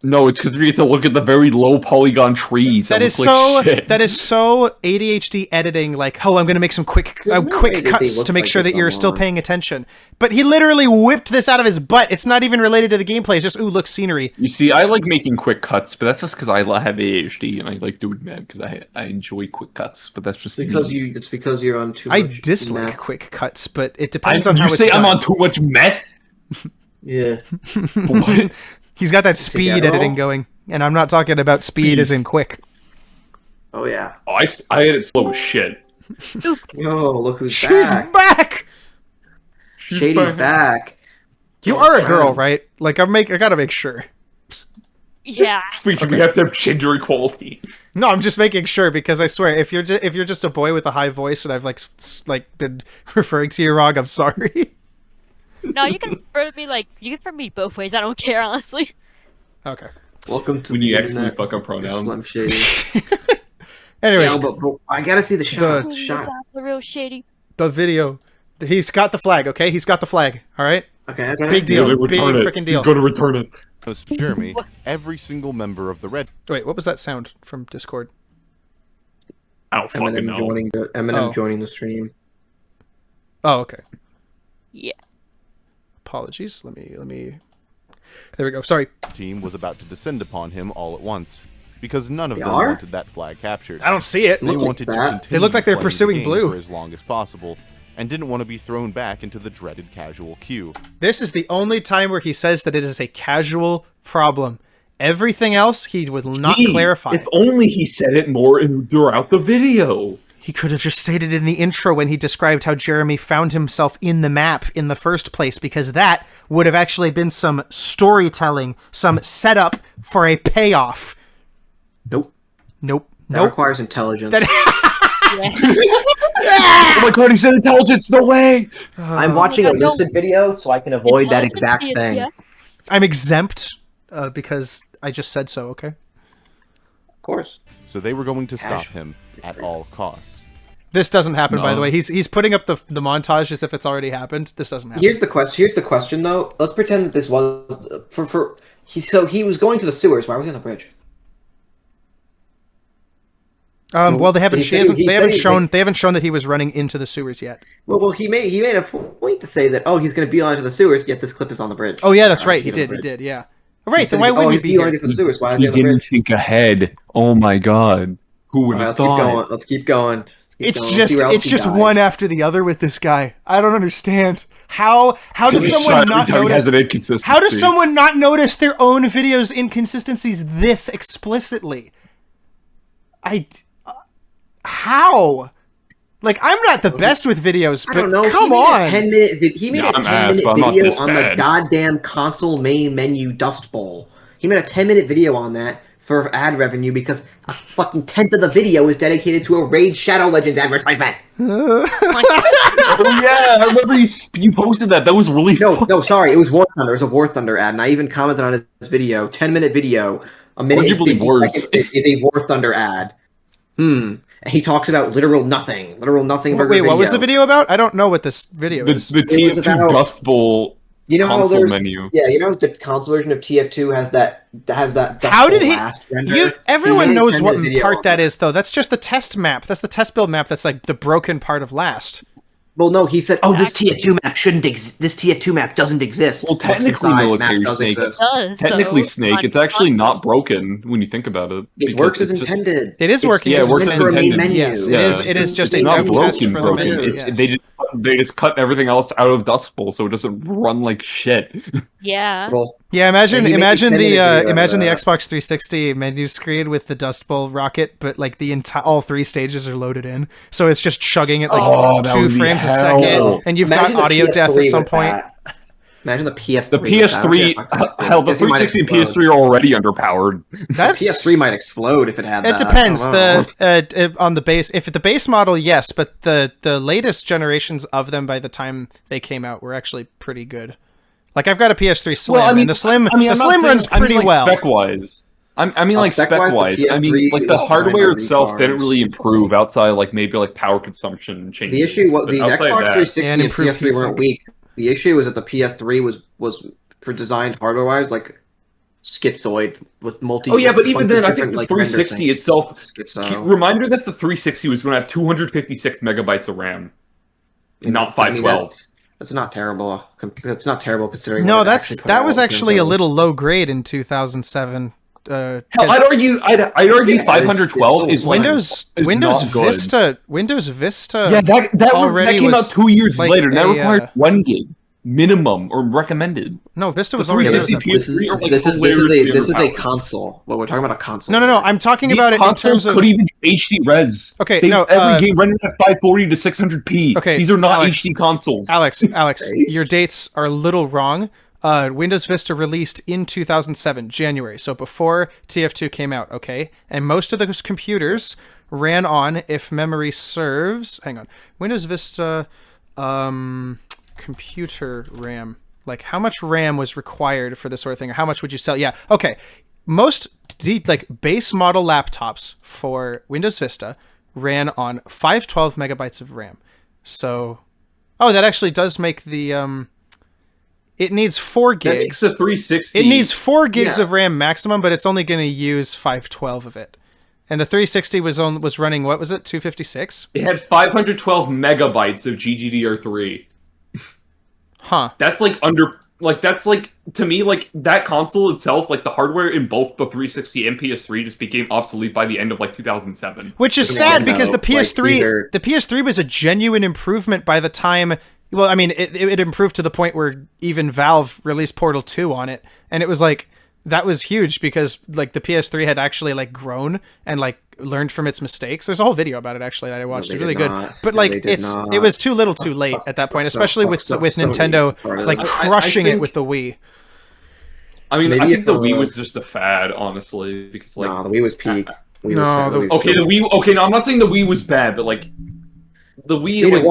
No, it's because we get to look at the very low polygon trees. That is look so. like shit. That is so ADHD editing. Like, oh, I'm going to make some quick There's no way that they cuts look to make like sure this that you're still online. paying attention. But he literally whipped this out of his butt. It's not even related to the gameplay. It's just ooh, look, scenery. You see, I like making quick cuts, but that's just because I have ADHD and I like doing that because I enjoy quick cuts. But that's just Because me. it's because you're on too much. I dislike meth. quick cuts, but it depends on how You it's say done. I'm on too much meth? Yeah. What? He's got that speed Adderall? editing going, and I'm not talking about speed as in quick. Oh yeah. Oh, I hit it slow as shit. Oh, look who's She's back. back. Shady's back. You are a girl, right? Like I gotta make sure. Yeah. We have to have gender equality. No, I'm just making sure because I swear, if you're just a boy with a high voice and I've like been referring to you wrong, I'm sorry. No, you can refer me you can refer me both ways. I don't care, honestly. Okay. Welcome to When the you actually internet, fuck up pronouns. Slim Shady. Anyways, Yeah, but I gotta see the shot. The- The shot. The real shady. the video. He's got the flag. Okay, he's got the flag. All right. Okay. Okay. Big deal. He's Big gonna return it. freaking deal. He's gonna return it. to Jeremy, every single member of the red Wait, what was that sound from Discord? I don't fucking Eminem know. Eminem joining the stream. Oh, okay. Yeah. Apologies. Let me. There we go. Sorry. team was about to descend upon him all at once, because none of They them are? wanted that flag captured. I don't see it. They Look like wanted to that. continue They look like they're playing the pursuing game blue. for as long as possible, and didn't want to be thrown back into the dreaded casual queue. This is the only time where he says that it is a casual problem. Everything else he will not clarify. If only he said it more throughout the video. He could have just stated in the intro when he described how Jeremy found himself in the map in the first place, because that would have actually been some storytelling, some setup for a payoff. Nope. Nope. That Nope. requires intelligence. Oh my god, he said intelligence, no way! I'm watching a Lucid video, so I can avoid that exact thing. Yeah. I'm exempt because I just said so, okay? Of course. So they were going to stop Cash. him at all costs. This doesn't happen, by No. the way. He's putting up the montage as if it's already happened. This doesn't happen. Here's the question though. Let's pretend that this was he was going to the sewers. Why was he on the bridge? Well, they haven't. He said he They haven't shown that he was running into the sewers yet. Well, he made a point to say that he's going to beeline to the sewers. Yet this clip is on the bridge. Oh yeah, that's right. He He's on the did. He bridge. did. Yeah. Right. said Then why wouldn't he he's be here? beelining to the sewers? Why is He he on the didn't bridge? think ahead. Oh my god. Who would Alright, have let's keep going. thought? Let's keep going. It's just one after the other with this guy. I don't understand how does He's someone shot not every time he notice has an inconsistency. how does someone not notice their own videos inconsistencies this explicitly? How? Like, I'm not the best with videos, but I don't know. come on. He made a 10-minute video on the goddamn console main menu Dust Bowl. He made a 10-minute video on that for ad revenue because a fucking tenth of the video is dedicated to a Raid Shadow Legends advertisement. Oh yeah, I remember you posted that. That was really no, sorry, it was War Thunder. It was a War Thunder ad, and I even commented on his video. 10-minute video, a minute and 50 seconds is a War Thunder ad. And he talks about literal nothing. Wait, what was the video about? I don't know what this video is. The TF2 Dust Bowl console menu. Yeah, the console version of TF2 has that. How did he? Everyone knows what part that is, though. That's just the test map. That's the test build map. That's like the broken part of last. Well, no, he said, "Oh, this TF2 map shouldn't exist. This TF2 map doesn't exist." Well, technically, Military Snake. Technically, Snake. It's actually not broken when you think about it. It works as intended. It is working. Yeah, it works as intended. Yes, it is just a dev test for the menu. Yes. They just cut everything else out of Dust Bowl so it doesn't run like shit. Yeah. Yeah, imagine the Xbox 360 menu screen with the Dust Bowl rocket, but like all 3 stages are loaded in, so it's just chugging at like 2 frames a second, and you've got audio death at some point. Imagine the PS3. The PS3, hell, the 360 and PS3 are already underpowered. The PS3 might explode if it had that. It depends. On the base, if the base model, yes, but the latest generations of them by the time they came out were actually pretty good. Like I've got a PS3 Slim, and the Slim runs pretty well. Spec-wise. I mean, spec-wise. The hardware itself didn't really improve outside, maybe power consumption changes. The issue, the Xbox 360 and PS3 weren't weak. The issue is that the PS3 was for designed hardware-wise, schizoid with multi. Oh yeah, but even then, I think the 360 itself. Reminder that the 360 was going to have 256 megabytes of RAM, not 512. That's not terrible. It's not terrible considering. No, that was actually a little low grade in 2007. Hell, I'd argue 512 is Windows Vista. Windows Vista. Yeah, that came out 2 years later. That required 1 gig minimum or recommended. No, Vista was already. This is a console. Well, we're talking about a console. No. I'm talking about it in terms of could even HD res. Okay, every game running at 540 to 600p. Okay, these are not HD consoles. Alex, your dates are a little wrong. Windows Vista released in 2007, January, so before TF2 came out, okay? And most of those computers ran on, if memory serves, hang on, Windows Vista computer RAM. Like, how much RAM was required for this sort of thing, or how much would you sell? Yeah, okay. Most, base model laptops for Windows Vista ran on 512 megabytes of RAM. So, that actually does make the, it needs 4 gigs. That makes the 360. It needs 4 gigs of RAM maximum, but it's only going to use 512 of it. And the 360 was running, what was it, 256? It had 512 megabytes of GDDR3. Huh. That's to me, that console itself, the hardware in both the 360 and PS3 just became obsolete by the end of 2007. Which is sad because the PS3 was a genuine improvement by the time. Well, I mean, it improved to the point where even Valve released Portal 2 on it, and it was that was huge because the PS3 had actually grown and learned from its mistakes. There's a whole video about it actually that I watched. It's really good, but it was too little, too late at that point, especially with Nintendo crushing it with the Wii. I mean, I think the Wii was just a fad, honestly, because the Wii was peak. The Wii. Okay, no, I'm not saying the Wii was bad, but the Wii, it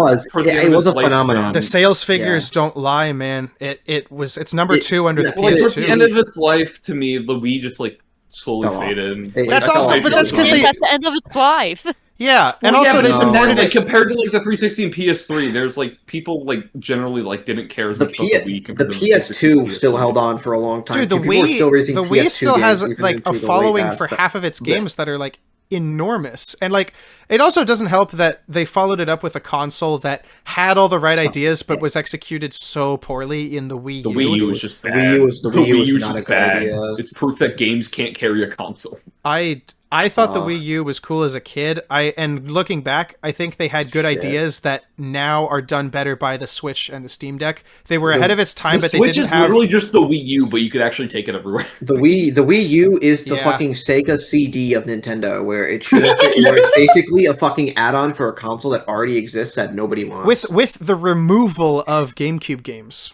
was a phenomenon. The sales figures don't lie, man. It's number 2 under the PS2. At the end of its life, to me, the Wii just slowly faded. That's because at the end of its life. Yeah, and also they supported it compared to the 360 and PS3. There's people generally didn't care as much about the Wii. The PS2 still held on for a long time. Dude, the Wii still has a following for half of its games that are enormous, and it also doesn't help that they followed it up with a console that had all the right ideas but was executed so poorly in the Wii U. The Wii U was just bad. The Wii U was not a good idea. It's proof that games can't carry a console. I thought the Wii U was cool as a kid. And looking back, I think they had good ideas that now are done better by the Switch and the Steam Deck. They were ahead of its time, but they didn't have... The Switch is literally just the Wii U, but you could actually take it everywhere. The Wii U is the fucking Sega CD of Nintendo, where where it's basically a fucking add-on for a console that already exists that nobody wants. With the removal of GameCube games.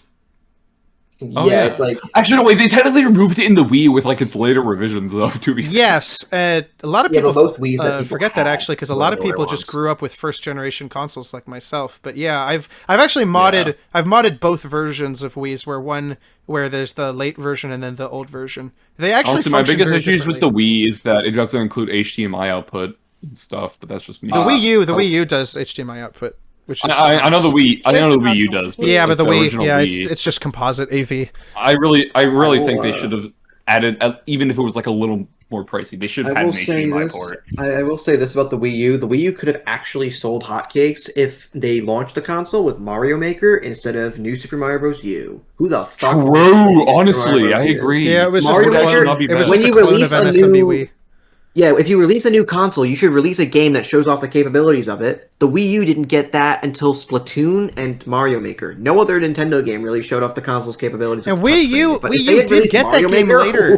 It's like... Actually, no, wait, they technically removed it in the Wii with, like, its later revisions, though, to be fair. Yes, a lot of people forget that, actually, because a lot of people once. just grew up with first-generation consoles like myself. But yeah, I've actually modded... I've modded both versions of Wii's, where there's the late version and then the old version. They actually honestly, my biggest issues with the Wii is that it doesn't include HDMI output and stuff, but that's just me. The Wii U does HDMI output. Which is, I know the Wii U does. But but the Wii, it's just composite AV. I really think they should have added, even if it was like a little more pricey, they should have had an HDMI port. I will say this about the Wii U. The Wii U could have actually sold hotcakes if they launched the console with Mario Maker instead of New Super Mario Bros. U. Who the fuck? True, honestly, I agree. Yeah, it was Mario just a Maker, clone. It was just a clone of MSMB Wii. Yeah, if you release a new console, you should release a game that shows off the capabilities of it. The Wii U didn't get that until Splatoon and Mario Maker. No other Nintendo game really showed off the console's capabilities. And Wii U did get that game later.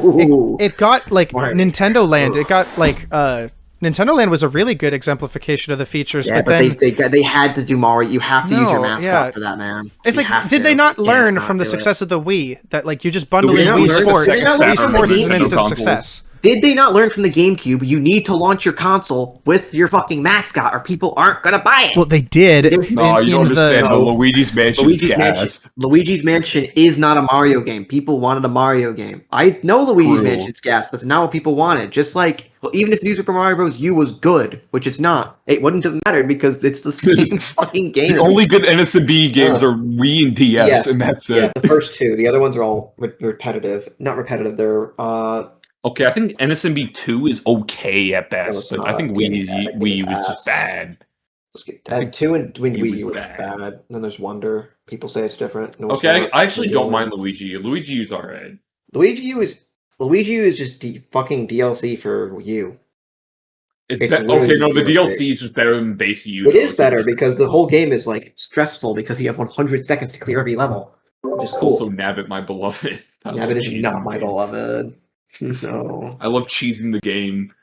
It got, like, Nintendo Land. It got, like, Nintendo Land was a really good exemplification of the features. Yeah, but then they had to do Mario. You have to use your mascot for that, man. It's like, did they not learn from the success of the Wii that, like, you just bundle in Wii Sports? Wii Sports is an instant success. Did they not learn from the GameCube? You need to launch your console with your fucking mascot, or people aren't gonna buy it. Well, they did. No, you don't understand. Luigi's Mansion. Luigi's Mansion is not a Mario game. People wanted a Mario game. I know Luigi's Mansion's gas, but it's not what people wanted. Just like, well, even if New Super Mario Bros. U was good, which it's not, it wouldn't have mattered because it's the same fucking game. The only good NSB games are Wii and DS, and that's it. Yeah, the first two. The other ones are all repetitive. Not repetitive. They're Okay, I think NSMB 2 is okay at best, but I think Wii was just bad. I think 2 and Wii U was bad. Then there's Wonder. People say it's different. No, okay, I actually don't mind Luigi. Luigi U's alright. Luigi U is just fucking DLC for Wii U. Okay, no, the DLC is just better than base U. It is better because the whole game is like stressful because you have 100 seconds to clear every level, which is cool. Also, Nabbit, my beloved. Nabbit is not my beloved. No. I love cheesing the game.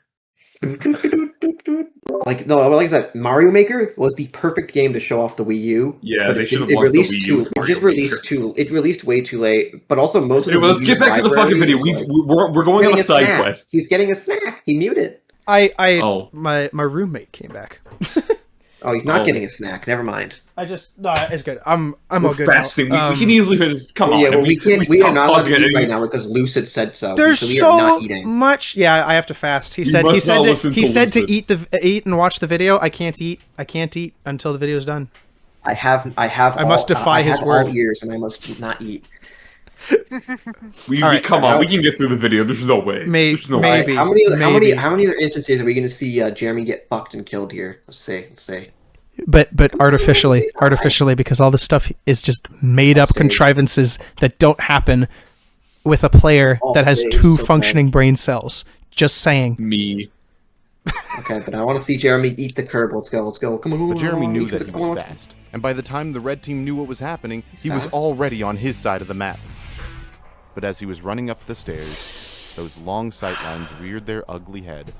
Like I said, Mario Maker was the perfect game to show off the Wii U. Yeah, they should have launched the Wii U. It released way too late, but also most of the let's get back to the fucking video. We're going on a side quest. He's getting a snack. He muted. My roommate came back. Oh, he's not getting a snack. Never mind. It's good. I'm all good. Fasting. We can easily finish. Come on. Yeah, well, we are not allowed to eat right now because Lucid said so. There's so much. Yeah, I have to fast. He said to eat and watch the video. I can't eat until the video's done. I must defy his word. All ears, and I must not eat. Come on, we can get through the video. There's no way. Maybe. How many other instances are we going to see Jeremy get fucked and killed here? Let's see. But artificially, because all this stuff is just made up contrivances that don't happen with a player that has two functioning brain cells. Just saying. Me. Okay, but I want to see Jeremy eat the curb. Let's go. Come on. But Jeremy knew that he was fast, and by the time the red team knew what was happening, he was already on his side of the map. But as he was running up the stairs, those long sightlines reared their ugly head.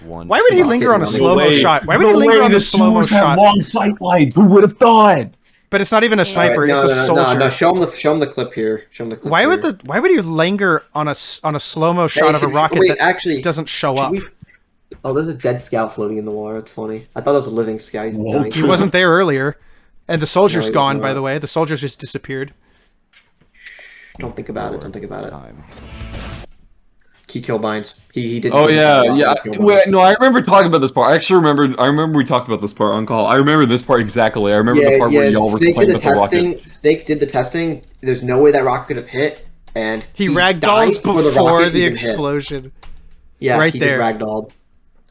Why would he linger on a slow-mo shot? Why would he linger on the slow-mo shot? Long sightlines. Who would have thought? But it's not even a sniper. It's a soldier. No, show him the clip here. Why would you linger on a slow-mo shot of a rocket that doesn't show up? Oh, there's a dead scout floating in the water. It's funny. I thought it was a living scout. He wasn't there earlier. And the soldier's gone, by the way. The soldier just disappeared. Don't think about it. Key kill binds. He did. Oh yeah. Wait, no, I remember talking about this part. I actually remember we talked about this part on call. I remember this part exactly. I remember the part where y'all were playing with the rocket. Snake did the testing. There's no way that rocket could have hit, and he ragdolls before the explosion. Yeah, right he there. Just ragdolled.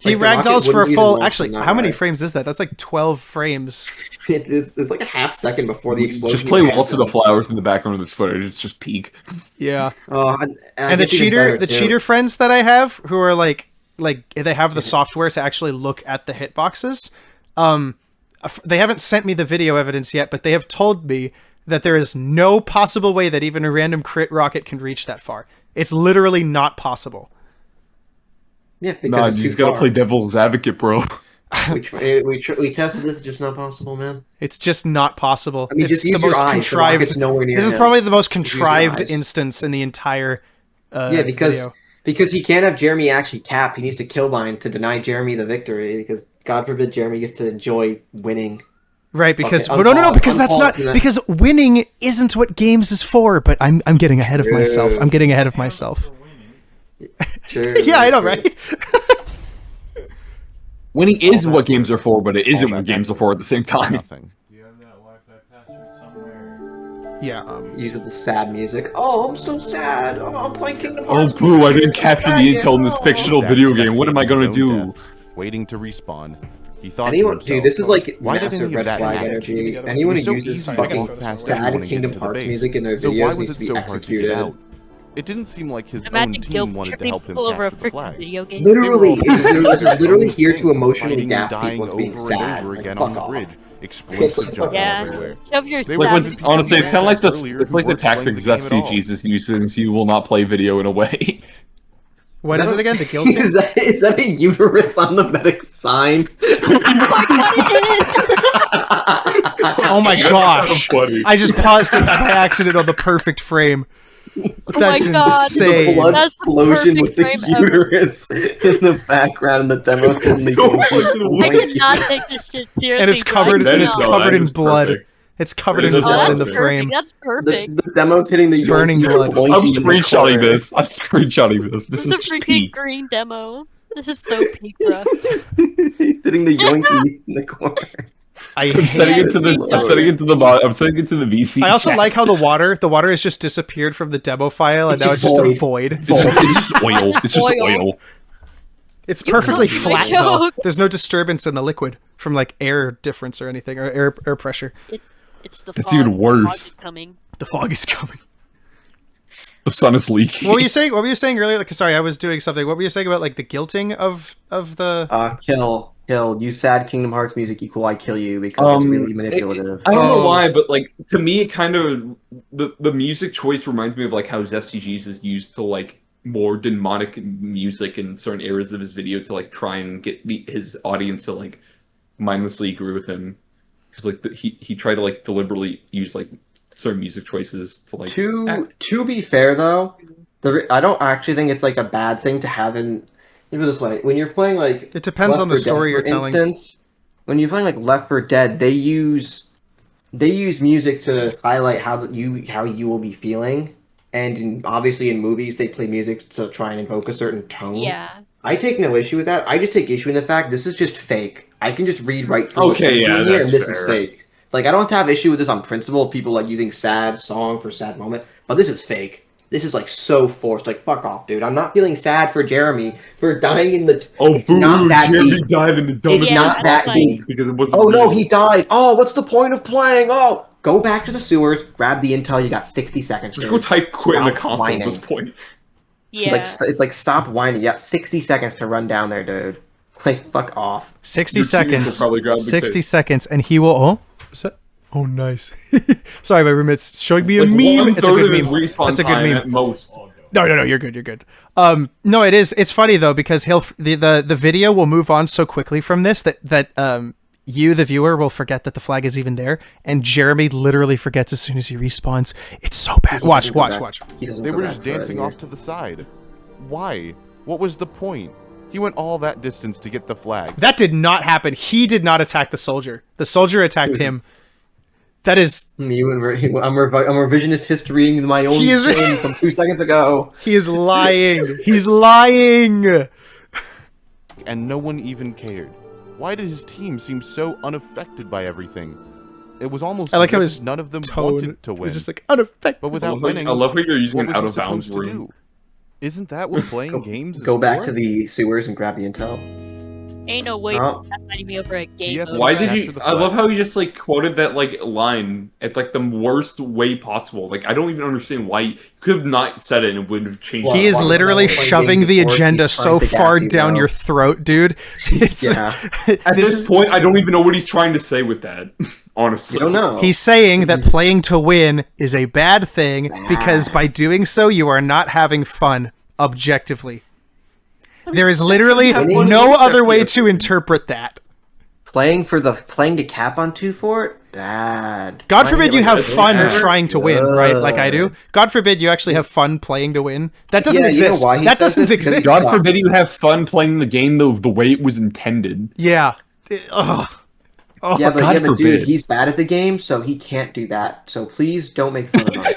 He ragdolls for a full. Actually, how many frames is that? That's like 12 frames. It's like a half second before the explosion. Just play Waltz of the Flowers in the background of this footage. It's just peak. Yeah. Oh, and the cheater friends that I have who are like like they have the software to actually look at the hitboxes. They haven't sent me the video evidence yet, but they have told me that there is no possible way that even a random crit rocket can reach that far. It's literally not possible. Yeah, because you just gotta play devil's advocate, bro. we tested this. It's just not possible, man. It's just not possible. I mean, it's just use the most your eyes. contrived. This is probably the most contrived instance in the entire. Video. Because he can't have Jeremy actually cap. He needs to killbind to deny Jeremy the victory. Because God forbid Jeremy gets to enjoy winning. Right, because because that's not because winning isn't what games is for. But I'm getting ahead of myself. I'm getting ahead of myself. True, yeah, I know, right? Winning is what games are for, but it isn't what games are for at the same time. Nothing. Do you have that Wi-Fi password somewhere? Yeah. Using the sad music. Oh, I'm so sad. Oh, I'm playing Kingdom Oh, Hearts. boo! I didn't capture the intel in this fictional video game. What am I gonna do? Waiting to respawn. He thought Anyone, to dude, himself, this is like why massive didn't red that flag happen? energy. It Anyone was who so uses easy to fucking go past sad everyone and Kingdom get to the Hearts base. music in their So why videos was needs it to be so hard to get executed. out? It didn't seem like his own Imagine team guilt wanted to tripping help him people over a capture the freaking flag. video game. Literally, this is literally Own here to thing, emotionally fighting and gas dying people being over sad. and over Like, again fuck on the off. bridge. Explosive jumping Yeah. everywhere. Shove your They Like were sad just honestly, it's kind of like earlier It's who like the weren't playing tactics the game at all. SCGs uses. You will not play video in a way. What is it again? The guilty? Is that a uterus on the medic sign? Oh my gosh! Funny. I just paused it by accident on the perfect frame. That's my God. insane. The blood That's the explosion with the perfect frame ever. uterus in the background and the demo suddenly I cannot take this shit seriously. And it's covered. That And is- it's no, covered that in is blood. perfect. It's covered That in is blood in that's the awesome. frame. That's perfect. The demo's hitting the Burning blood. I'm screenshotting this. I'm screenshotting this. This This is is a freaking peak. green demo. This is so peak, bro. He's hitting the yoinky in the corner. I'm setting it to the. I'm setting it to the bot. I'm setting it to the VC. I also chat. like how the water has just disappeared from the demo file, and It's now just it's just a void. void. It's just oil. It's just Oil. oil. It's perfectly You're flat joking. though. There's no disturbance in the liquid from like air difference or anything, or air pressure. It's the It's fog. even worse. The fog is coming. The fog is coming. The sun is leaking. What were you saying? What were you saying earlier? Like, sorry, I was doing something. What were you saying about like the guilting of the? Kill. Use sad Kingdom Hearts music equal I kill you because it's really manipulative. I don't know Oh. why, but like to me, it kind of the music choice reminds me of like how STGs is used to like more demonic music in certain areas of his video to like try and get his audience to like mindlessly agree with him because like he tried to like deliberately use like certain music choices to like. To be fair though, I don't actually think it's like a bad thing to have in. Even this way, when you're playing like It depends Left on the 4 Dead, story you're for telling. instance, when you're playing like Left 4 Dead, they use music to highlight how you will be feeling, and obviously in movies they play music to try and invoke a certain tone. Yeah. I take no issue with that. I just take issue in the fact this is just fake. I can just read right through Okay, what's yeah, doing here, and that's this fair. is fake. Like I don't have issue with this on principle of people like using sad song for sad moment, but this is fake. This is like so forced. Like fuck off, dude. I'm not feeling sad for Jeremy for dying in the. Oh, It's not that Jeremy deep. died in the dumbest It's not way that possible deep. because it wasn't. Oh no, real. he died. Oh, what's the point of playing? Oh, go back to the sewers, grab the intel. You got 60 seconds. Just dude. go type quit in the Stop console whining. at this point. Yeah. It's like stop whining. You got 60 seconds to run down there, dude. Like fuck off. 60 Your teammates will seconds. probably grab the 60 case. seconds, and he will. Oh, is that- oh, nice. Sorry, my roommate's showing me a Like, meme. It's a 1/3 good of his meme. respawn That's a good time meme. at most. No, you're good. You're good. No, it is. It's funny though because the video will move on so quickly from this that you, the viewer, will forget that the flag is even there, and Jeremy literally forgets as soon as he respawns. It's so bad. Watch. He doesn't They go were back just for it dancing here. off to the side. Why? What was the point? He went all that distance to get the flag. That did not happen. He did not attack the soldier. The soldier attacked him. That is. I'm revisionist historying my own He is- game from 2 seconds ago. He is lying. He's lying. And no one even cared. Why did his team seem so unaffected by everything? It was almost I like as how if his none of them tone wanted to win. was just like unaffected. But without I winning, love how you're using what an was he out of bounds supposed to room. do? Isn't that what playing games is Go back for? to the sewers and grab the intel. Ain't no way you're fighting me over a game mode. Why did you? I love how you just like quoted that like line at like the worst way possible. Like I don't even understand why you could have not said it and it would have changed. He is literally shoving the agenda so far down your throat, dude. It's, At this point, I don't even know what he's trying to say with that. Honestly, I don't know. He's saying that playing to win is a bad thing because by doing so, you are not having fun objectively. There is literally no other way to interpret that. Playing to cap on 2 fort? Bad. God forbid you have fun trying to win, right? Like I do. God forbid you actually have fun playing to win. That doesn't exist. That doesn't exist. God forbid you have fun playing the game the way it was intended. Yeah. Oh, yeah, but dude, he's bad at the game, so he can't do that. So please don't make fun of him.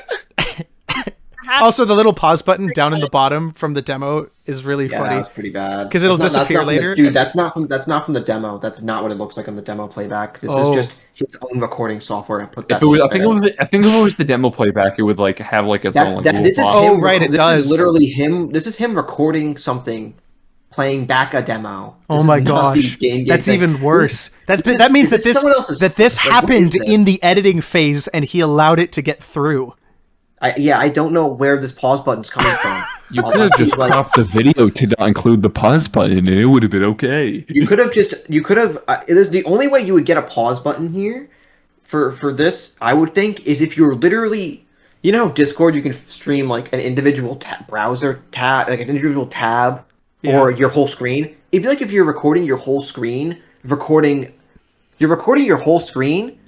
Also, the little pause button down in the bottom from the demo is really funny. That's pretty bad. Because it'll disappear later. Dude, that's not from the demo. That's not what it looks like on the demo playback. This is just his own recording software. I put that. I think if it was the demo playback, it would like have like its own. This is him, right. It does. This is literally him. This is him recording something, playing back a demo. Oh my gosh, that's even worse. That means that this happened in the editing phase, and he allowed it to get through. I don't know where this pause button's coming from. You could have just cropped the video to not include the pause button, and it would have been okay. You could have. It is the only way you would get a pause button here for this. I would think is if you're literally, Discord, you can stream like an individual browser tab, like an individual tab, or your whole screen. It'd be like if you're recording your whole screen, you're recording your whole screen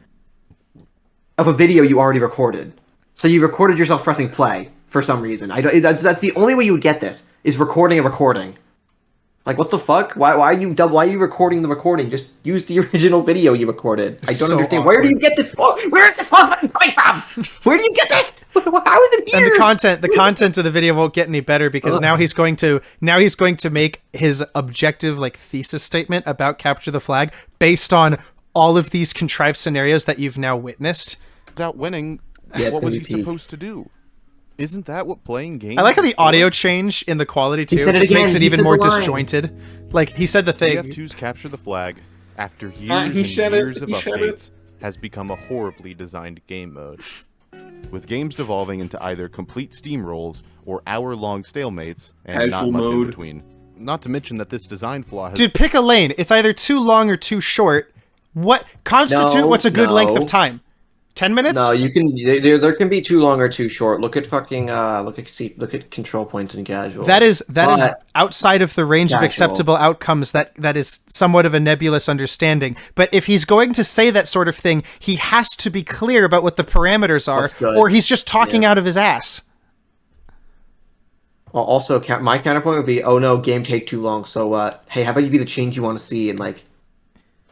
of a video you already recorded. So you recorded yourself pressing play for some reason. That's the only way you would get this is recording a recording. Like what the fuck? Why are you recording the recording? Just use the original video you recorded. I don't understand. Awkward. Where do you get this? Where is this coming from? Where do you get this? How is it here? And the content of the video won't get any better because now he's going to make his objective like thesis statement about Capture the Flag based on all of these contrived scenarios that you've now witnessed. Without winning. What was he supposed to do? Isn't that what playing games? I like how the audio change in the quality too. It just makes it even more disjointed. Like he said the thing. TF2's Capture the Flag, after years and years of updates, has become a horribly designed game mode. With games devolving into either complete steamrolls or hour-long stalemates, and not much in between. Not to mention that this design flaw has... Dude, pick a lane. It's either too long or too short. What's a good length of time? 10 minutes? No, you can. There can be too long or too short. Look at fucking. Look at control points in casual. That is outside of the range of acceptable outcomes. That is somewhat of a nebulous understanding. But if he's going to say that sort of thing, he has to be clear about what the parameters are, or he's just talking out of his ass. Well, also, my counterpoint would be, oh no, game take too long. So, hey, how about you be the change you want to see and like,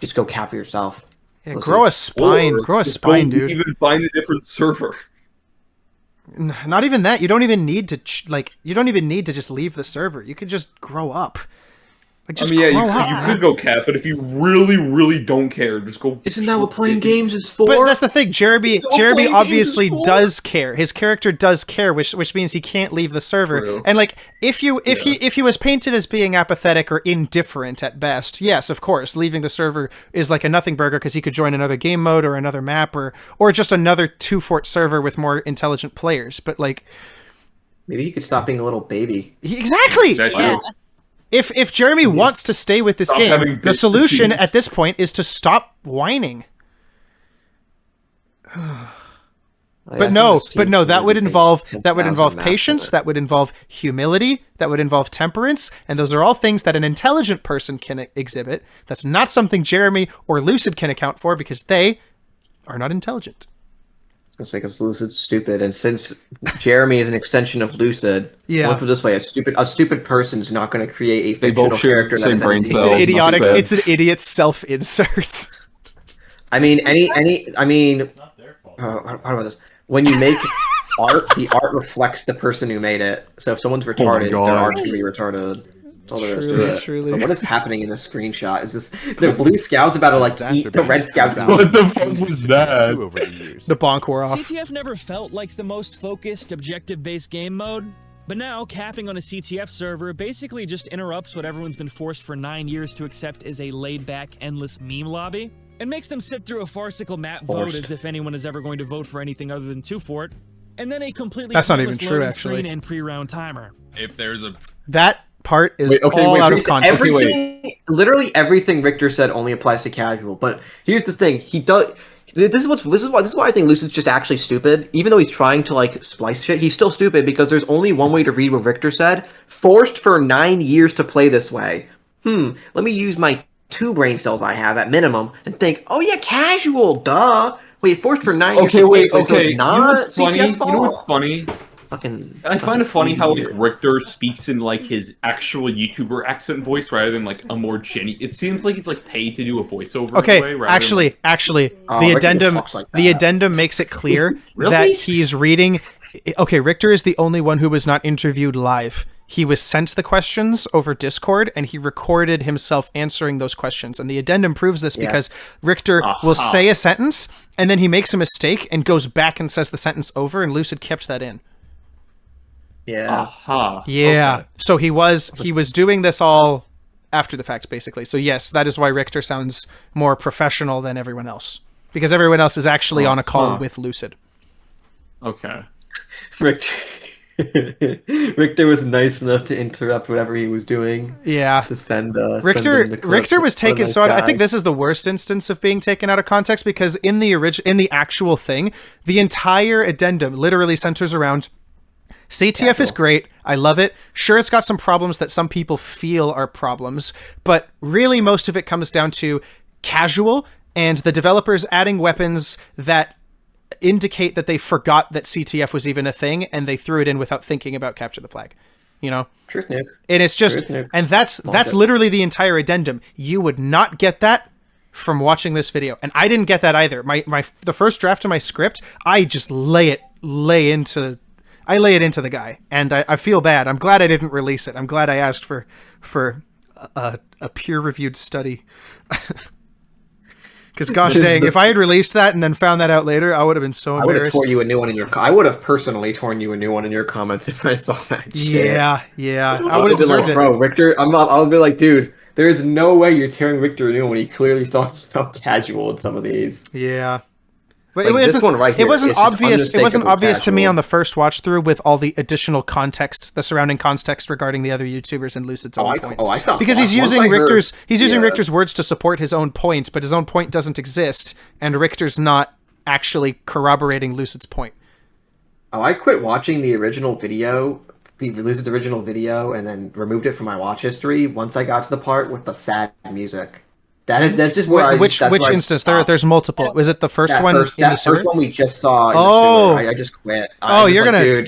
just go cap yourself. Yeah, grow a spine, dude. Even find a different server. Not even that. You don't even need to just leave the server. You could just grow up. Like, just grow up. You could go cap, but if you really, really don't care, just go. Isn't that what playing games is for? But that's the thing. Jeremy obviously does care. His character does care, which means he can't leave the server. True. And like, if he was painted as being apathetic or indifferent at best, yes, of course, leaving the server is like a nothing burger because he could join another game mode or another map or just another 2-fort server with more intelligent players. But like, maybe he could stop being a little baby. Exactly. Yeah. If Jeremy wants to stay with this game, the solution at this point is to stop whining. But no, that would involve patience, that would involve humility, that would involve temperance, and those are all things that an intelligent person can exhibit. That's not something Jeremy or Lucid can account for because they are not intelligent. I was gonna say because Lucid's stupid, and since Jeremy is an extension of Lucid, look at it this way: a stupid person is not going to create a fictional character. It's an idiot self-insert. I mean, how about this? When you make art, the art reflects the person who made it. So if someone's retarded, their art's gonna be retarded. That's all there is to it. So what is happening in this screenshot? Is this the blue scouts about to like eat the red scouts out? What the fuck was that? The bonk wore off. CTF never felt like the most focused, objective-based game mode, But now, capping on a CTF server basically just interrupts what everyone's been forced for 9 years to accept as a laid-back, endless meme lobby, and makes them sit through a farcical map vote as if anyone is ever going to vote for anything other than 2 Fort, and then a completely That's not even pointless true, loading actually. screen and pre-round timer. If there's a That part is all out of context. Literally everything Richter said only applies to casual. But here's the thing: he does. This is why I think Lucid's just actually stupid. Even though he's trying to like splice shit, he's still stupid because there's only one way to read what Richter said. Forced for 9 years to play this way. Let me use my 2 brain cells I have at minimum and think, oh yeah, casual, duh. Wait, forced for 9 years to play this way, so it's not You know what's funny? CTF's fault? You know what's funny? I find it funny how like idiot. Richter speaks in like his actual YouTuber accent voice rather than like a more genuine. It seems like he's like paid to do a voiceover. Okay, in a way, rather actually, the addendum, the addendum makes it clear Really? that he's reading. Okay, Richter is the only one who was not interviewed live. He was sent the questions over Discord, and he recorded himself answering those questions. And the addendum proves this because Richter will say a sentence, and then he makes a mistake and goes back and says the sentence over, and Lucid kept that in. Yeah. Yeah. Okay. So he was doing this all after the fact, basically. So yes, that is why Richter sounds more professional than everyone else, because everyone else is actually on a call with Lucid. Okay. Richter was nice enough to interrupt whatever he was doing. Yeah. To send Richter send him the clip. Richter was What a taken. nice So I guy. think this is the worst instance of being taken out of context, because in the actual thing, the entire addendum literally centers around CTF is great. I love it. Sure, it's got some problems that some people feel are problems, but really most of it comes down to casual and the developers adding weapons that indicate that they forgot that CTF was even a thing and they threw it in without thinking about Capture the Flag. You know? Truth nuke. And it's just, and that's literally the entire addendum. You would not get that from watching this video, and I didn't get that either. The first draft of my script, I just lay it into the guy, and I feel bad. I'm glad I didn't release it. I'm glad I asked for a peer-reviewed study. Because gosh dang, if I had released that and then found that out later, I would have been so I would have embarrassed. torn you a new one in your. I would have personally torn you a new one in your comments if I saw that. Shit. Yeah, I would have deserved it. Bro, Richter, I'll be like, dude, there is no way you're tearing Richter a new one when he clearly talking about casual in some of these. Yeah. But Like, this one right here it wasn't is just obvious. It wasn't unmistakable obvious to me casual. on the first watch through with all the additional context, the surrounding context regarding the other YouTubers and Lucid's own points. I stopped. Because he's Once using I heard- Richter's words to support his own points, but his own point doesn't exist, and Richter's not actually corroborating Lucid's point. Oh, I quit watching the original video, the Lucid's original video, and then removed it from my watch history once I got to the part with the sad music. That's just where Which instance? There's multiple. Was it the first one in the server? First one we just saw. In Oh. the server. I just quit.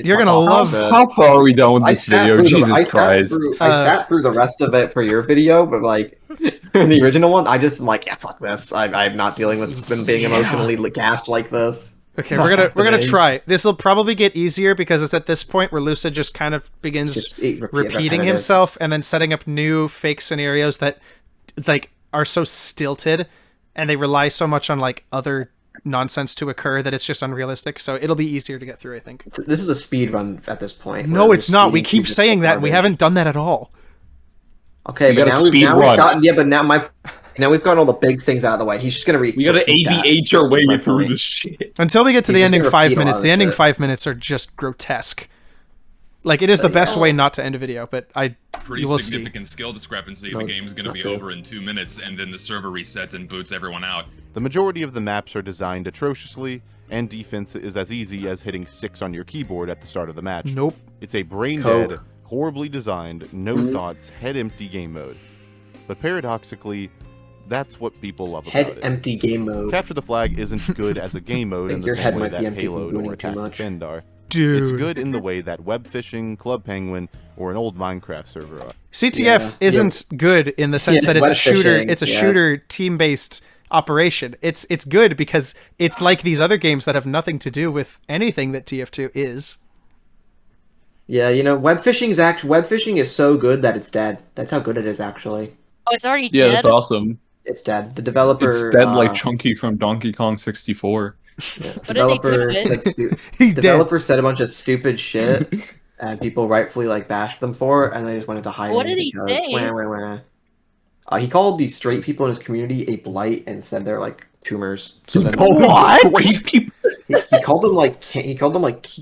You're gonna love it. How far are we done with this video? Jesus Christ! I sat through the rest of it for your video, but like in the original one, I just am like, yeah, fuck this. I'm not dealing with them being emotionally gassed like this. Okay, we're gonna try. This will probably get easier because it's at this point where Lucid just kind of begins repeating repetitive. himself and then setting up new fake scenarios that like are so stilted and they rely so much on like other nonsense to occur that it's just unrealistic. So it'll be easier to get through, I think. This is a speed run at this point. No, it's not. We keep saying that and we haven't done that at all. Okay, but now we've gotten now we've gotten all the big things out of the way. He's just gonna We gotta ABH our way through this shit. Until we get to He's the just ending gonna 5 repeat a lot minutes. of The ending shit. 5 minutes are just grotesque. Like, it is the best way not to end a video, but Pretty will significant skill discrepancy. The game's going to be over in 2 minutes, and then the server resets and boots everyone out. The majority of the maps are designed atrociously, and defense is as easy as hitting 6 on your keyboard at the start of the match. Nope. It's a brain-dead, horribly designed, no-thoughts, head-empty game mode. But paradoxically, that's what people love about it. Head-empty game mode. Capture the Flag isn't good as a game mode in the Your same head way might be that empty from Payload doing or it too Attack much. Defend are. Dude. It's good in the way that Web Fishing, Club Penguin, or an old Minecraft server are. CTF isn't good in the sense that it's a shooter. fishing, It's a shooter team-based operation. It's good because it's like these other games that have nothing to do with anything that TF2 is. Yeah, web fishing is so good that it's dead. That's how good it is, actually. Oh, it's already Yeah, dead? that's awesome. It's dead. The developer. It's dead like Chunky from Donkey Kong 64. Developer said a bunch of stupid shit. and people rightfully like bashed them for it, and they just went into hiding. What did he because say? He called the straight people in his community a blight and said they're like tumors. So then Straight people. he called them like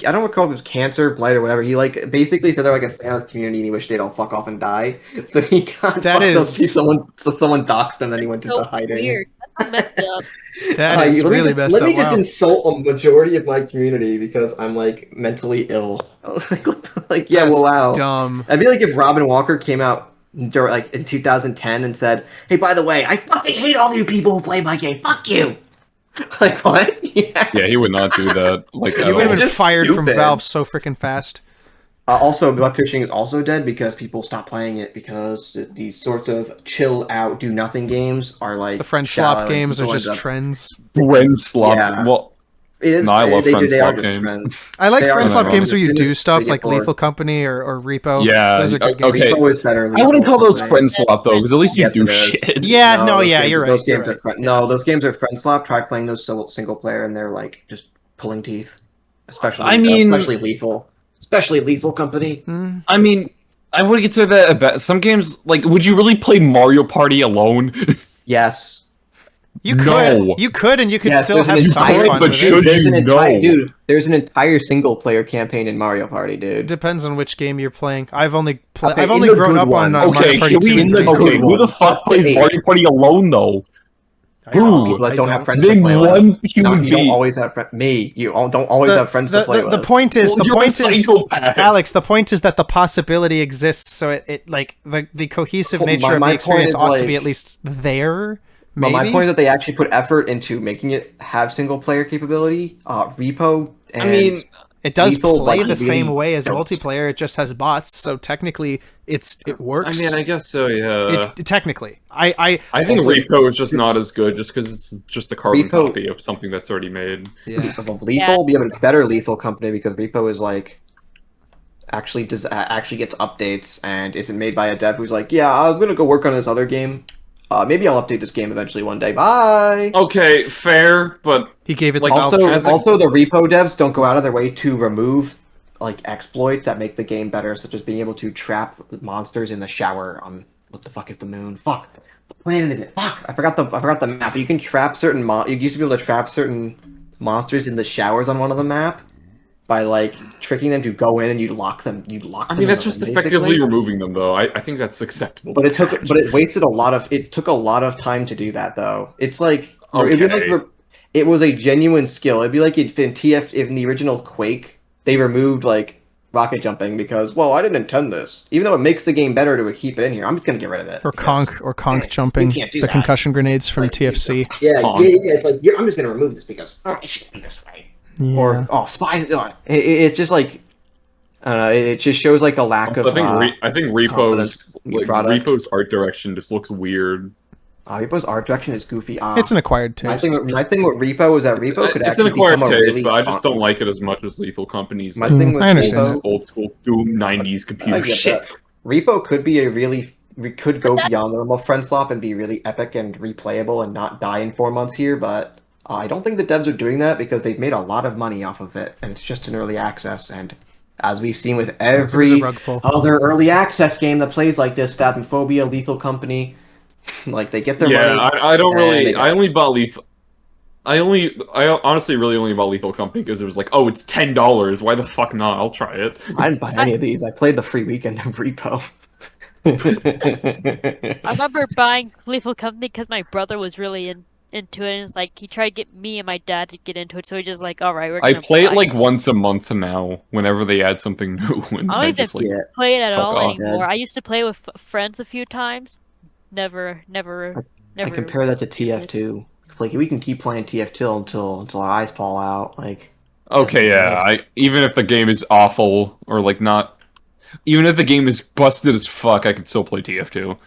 I don't recall if it was cancer, blight, or whatever. He like basically said they're like a Santa's community and he wished they'd all fuck off and die. So he got someone doxed him, and then he went into hiding. Weird. That's messed up. That is really messed up. Let me just insult a majority of my community because I'm like mentally ill. Like yeah, That's well, wow. dumb. I'd be like if Robin Walker came out like in 2010 and said, "Hey, by the way, I fucking hate all you people who play my game. Fuck you." Like what? Yeah, he would not do that. Like He would have been just fired from stupid. Valve so freaking fast. Also, bug fishing is also dead because people stop playing it because these sorts of chill out, do nothing games are like The friend shallow slop and games are people just end up- trends. Friend slop. Yeah. Well, no, I love friend slop games. I like They are friend slop fun. games where As you soon do as stuff they get like bored. Lethal Company or Repo. Yeah, Those are good games. okay. Repo is better. I wouldn't call those Lethal friend slop though, because at least you Yes, do it is. shit. Yeah, no, those yeah, games- you're right. Those games you're are no, those games are friend slop. Try playing those single player, and they're like just pulling teeth. Especially Lethal Company. I mean, I would consider that a bet. Some games, like, would you really play Mario Party alone? Yes. You could, No. you could, and you could Yes, still there's an have some entire- fun but with should it. you There's an entire single player campaign in Mario Party, dude. Depends on which game you're playing. I've only Okay, I've in only the grown good up on one. Mario Okay, Party can 2 we? and 3. Okay, who the fuck plays Eight. Mario Party alone though? People that don't have friends to Name play one with. human You don't being. always have me. You don't always have friends to play with. The point is, Well, you're a psychopath. Alex, the point is that the possibility exists, so it like the cohesive Well, nature of my the point experience is, ought to like- be at least there. But Maybe. my point is that they actually put effort into making it have single player capability. Repo and I mean, It does Lethal, play like, the same really way as don't. multiplayer. It just has bots, so technically it works. I mean, I guess so. Yeah. Technically, I think also- Repo is just not as good, just because it's just a carbon Repo- copy of something that's already made. of Lethal. Yeah, but it's better Lethal Company because Repo is like actually gets updates and isn't made by a dev who's like, yeah, I'm gonna go work on this other game. Maybe I'll update this game eventually one day. Bye. Okay, fair, but he gave it like the Valve Also, the Repo devs don't go out of their way to remove like exploits that make the game better, such as being able to trap monsters in the shower on what the fuck is the moon? Fuck. What planet is it? Fuck. I forgot the map. You can trap certain you used to be able to trap certain monsters in the showers on one of the map by like tricking them to go in and you lock them. I mean, that's just effectively removing them, though. I think that's acceptable. But it wasted a lot of. It took a lot of time to do that, though. It's like it'd be like it was a genuine skill. It'd be like if in the original Quake they removed like rocket jumping because I didn't intend this. Even though it makes the game better to keep it in here, I'm just gonna get rid of it. or conch jumping, can't do the that. concussion grenades from TFC. Yeah. It's like I'm just gonna remove this because it should be this way. Yeah. Or spies. It's just like I don't know. It just shows like a lack of. I think confidence Repo's in the product. Repo's art direction just looks weird. Repo's art direction is goofy. It's an acquired taste. My thing with Repo is that Repo could It's actually an acquired become a taste, really but I just fun- don't like it as much as Lethal Company's. My thing with I understand. old school Doom '90s I computer get shit. that. Repo could be could go beyond the normal friend slop and be really epic and replayable and not die in 4 months here, but I don't think the devs are doing that because they've made a lot of money off of it, and it's just an early access. And as we've seen with every other early access game that plays like this, Phasmophobia, Lethal Company, like they get their money. I don't really. and they I only bought Lethal. I honestly really only bought Lethal Company because it was like, oh, it's $10. Why the fuck not? I'll try it. I didn't buy any of these. I played the free weekend of Repo. I remember buying Lethal Company because my brother was really into it, and it's like he tried to get me and my dad to get into it, so he just like, all right, we're I gonna play it buy like once a month now. Whenever they add something new, and I don't even just like play it at fuck all off. anymore. I used to play with friends a few times. Never. I compare that to TF2. Like we can keep playing TF2 until our eyes fall out. Like Okay, yeah. Even if the game is awful or like not, even if the game is busted as fuck, I could still play TF2.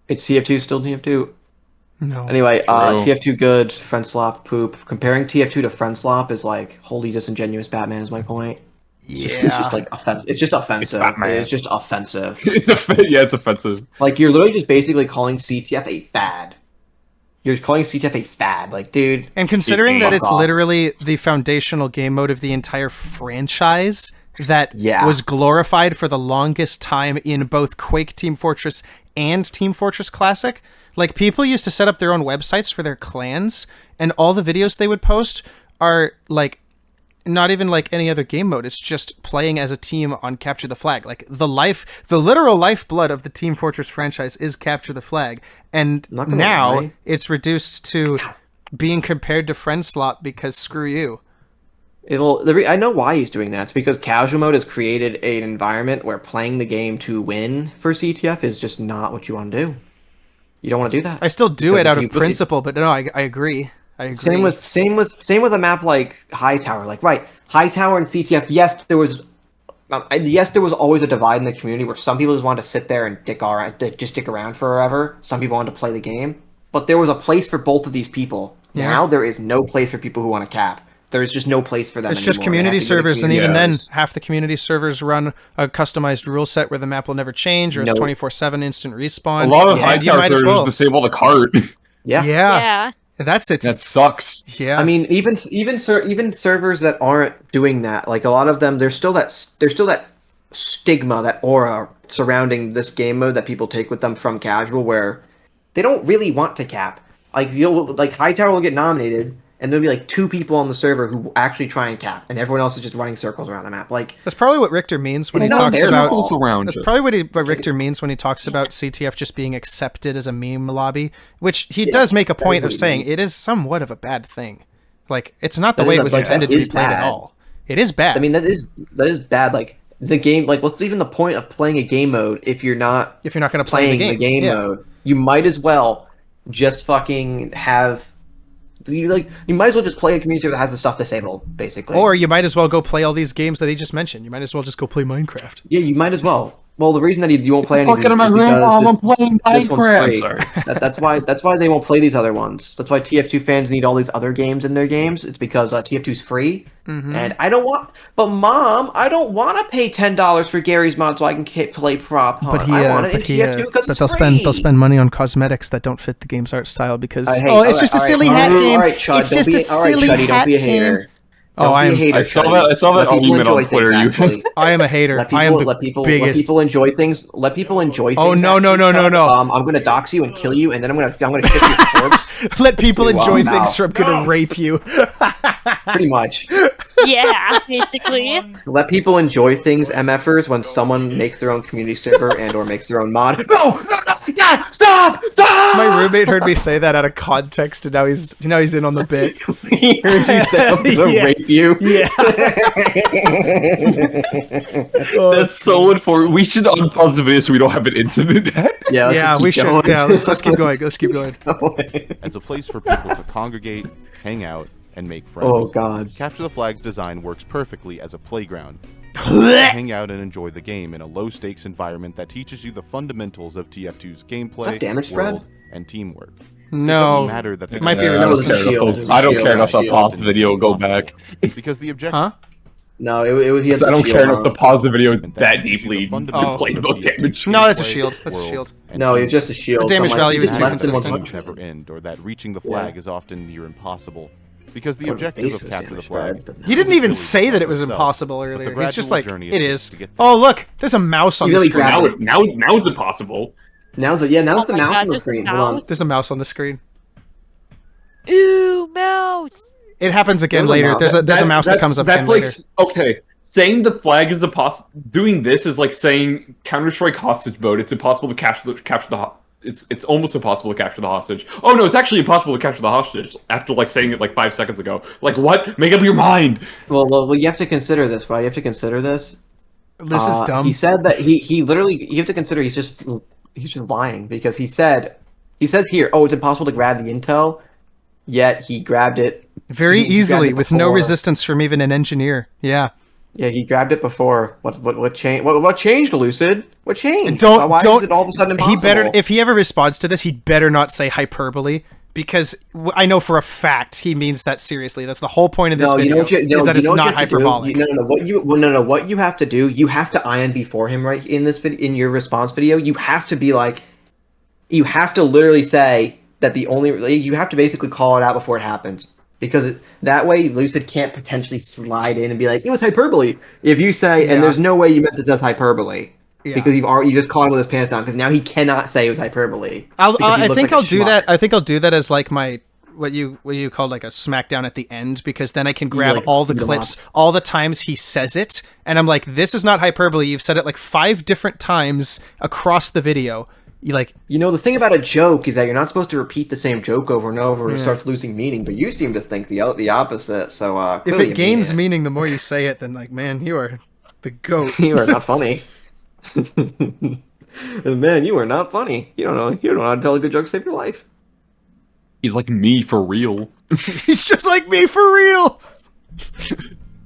It's TF2 still TF2. No. Anyway, True. TF2 good, Friend Slop poop. Comparing TF2 to Friend Slop is like wholly disingenuous. Batman is my point. It's just like offensive. It's just offensive. It's just offensive. It's offensive. Like you're literally just basically calling CTF a fad. You're calling CTF a fad, like, dude. And considering that it's fuck off. literally the foundational game mode of the entire franchise, that was glorified for the longest time in both Quake Team Fortress and Team Fortress Classic. Like, people used to set up their own websites for their clans, and all the videos they would post are, like, not even like any other game mode. It's just playing as a team on Capture the Flag. Like, the literal lifeblood of the Team Fortress franchise is Capture the Flag. And now it's reduced to being compared to Friend Slot because screw you. I know why he's doing that. It's because casual mode has created an environment where playing the game to win for CTF is just not what you want to do. You don't want to do that. I still do it out of principle, but no, I agree. I agree. Same with a map like Hightower. Like, right, Hightower and CTF. Yes, there was always a divide in the community where some people just wanted to sit there and dick around forever. Some people wanted to play the game, but there was a place for both of these people. Yeah. Now there is no place for people who want to cap. There is just no place for them. It's just community servers, and even then, half the community servers run a customized rule set where the map will never change, or it's 24/7 instant respawn. A lot of Hightower servers disable the cart. Yeah. That's it. That sucks. Yeah. I mean, even servers that aren't doing that, like a lot of them, there's still that stigma, that aura surrounding this game mode that people take with them from casual, where they don't really want to cap. Like Hightower will get nominated, and there'll be like 2 people on the server who actually try and cap, and everyone else is just running circles around the map. Like, that's probably what Richter means when he talks about. That's probably what Richter means when he talks about CTF just being accepted as a meme lobby, which he does make a point of saying it is somewhat of a bad thing. Like, it's not the way it was intended to be played at all. It is bad. I mean, that is bad. Like, the game, like, what's even the point of playing a game mode if you're not going to play the game mode? You might as well just fucking have. You might as well just play a community that has the stuff disabled, basically. Or you might as well go play all these games that he just mentioned. You might as well just go play Minecraft. Yeah, you might as well. Well, the reason that you won't play any of these is because I'm playing Minecraft. Sorry. That's why they won't play these other ones. That's why TF2 fans need all these other games in their games. It's because TF2's free, and I don't want. But Mom, I don't want to pay $10 for Gary's mod so I can play prop hunt. I want it in TF2 because it's free. They'll spend money on cosmetics that don't fit the game's art style because it's just a silly hat game. It's just a silly hat game. I saw that argument on Twitter. I am a hater. Let people enjoy things. Let people enjoy things. Oh no! I'm gonna dox you and kill you, and then I'm gonna ship your corpse. Let people enjoy things, or I'm gonna rape you. Pretty much. Yeah, basically. Let people enjoy things, MFers, when someone makes their own community server and or makes their own mod. No, stop! My roommate heard me say that out of context, and now he's in on the bit. He heard you say I'm gonna rape you. Yeah. That's so important. We should unpause the video so we don't have an incident. We should. Yeah, let's keep going. Let's keep going. As a place for people to congregate, hang out, and make friends. Oh God! Capture the Flag's design works perfectly as a playground. Hang out and enjoy the game in a low-stakes environment that teaches you the fundamentals of TF2's gameplay, world, and teamwork. No, it doesn't matter that it might be a resistance. I don't care enough to pause the video and go back. Because the objective. Huh? No, it was. I don't care enough to pause the video that deeply to play about damage. No, that's a shield. That's a shield. No, it's just a shield. The damage value is too consistent. Never end, or that reaching the flag is often near impossible. Because the objective of Capture the Flag... He didn't even say that it was impossible earlier. He's just like, it is. Oh, look! There's a mouse on the screen. Now it's impossible. Now it's the mouse on the screen. Hold on. There's a mouse on the screen. Ooh, mouse! It happens again later. There's a mouse that comes up again later. Okay, saying the flag is doing this is like saying Counter-Strike hostage mode. It's impossible to capture the it's almost impossible to capture the hostage. Oh no, it's actually impossible to capture the hostage after like saying it like 5 seconds ago. Like what? Make up your mind. Well, you have to consider this, right? You have to consider this. This is dumb. He said that he literally. You have to consider he's just lying because he says here, oh, it's impossible to grab the intel, yet he grabbed it very easily with no resistance from even an engineer. Yeah. Yeah, he grabbed it before. What changed? What changed, Lucid? What changed? Why is it all of a sudden impossible? If he ever responds to this, he'd better not say hyperbole, because I know for a fact he means that seriously. That's the whole point of this video. Is that it's not hyperbolic. What you have to do, you have to IN before him, right? In this in your response video, you have to be like, you have to literally say that you have to basically call it out before it happens. because that way Lucid can't potentially slide in and be like, it was hyperbole. If you say, Yeah. and there's no way you meant this as hyperbole. Yeah. Because you just caught him with his pants down, because now he cannot say it was hyperbole. I think I'll do that. I think I'll do that as like my what you call like a smackdown at the end, because then I can grab like, all the clips, all the times he says it, and I'm like, this is not hyperbole. You've said it like 5 different times across the video. The thing about a joke is that you're not supposed to repeat the same joke over and over, or it starts losing meaning. But you seem to think the opposite. So if it gains meaning the more you say it, then like, man, you are the goat. You are not funny. Man, you are not funny. You don't know how to tell a good joke to save your life. He's like me for real. He's just like me for real.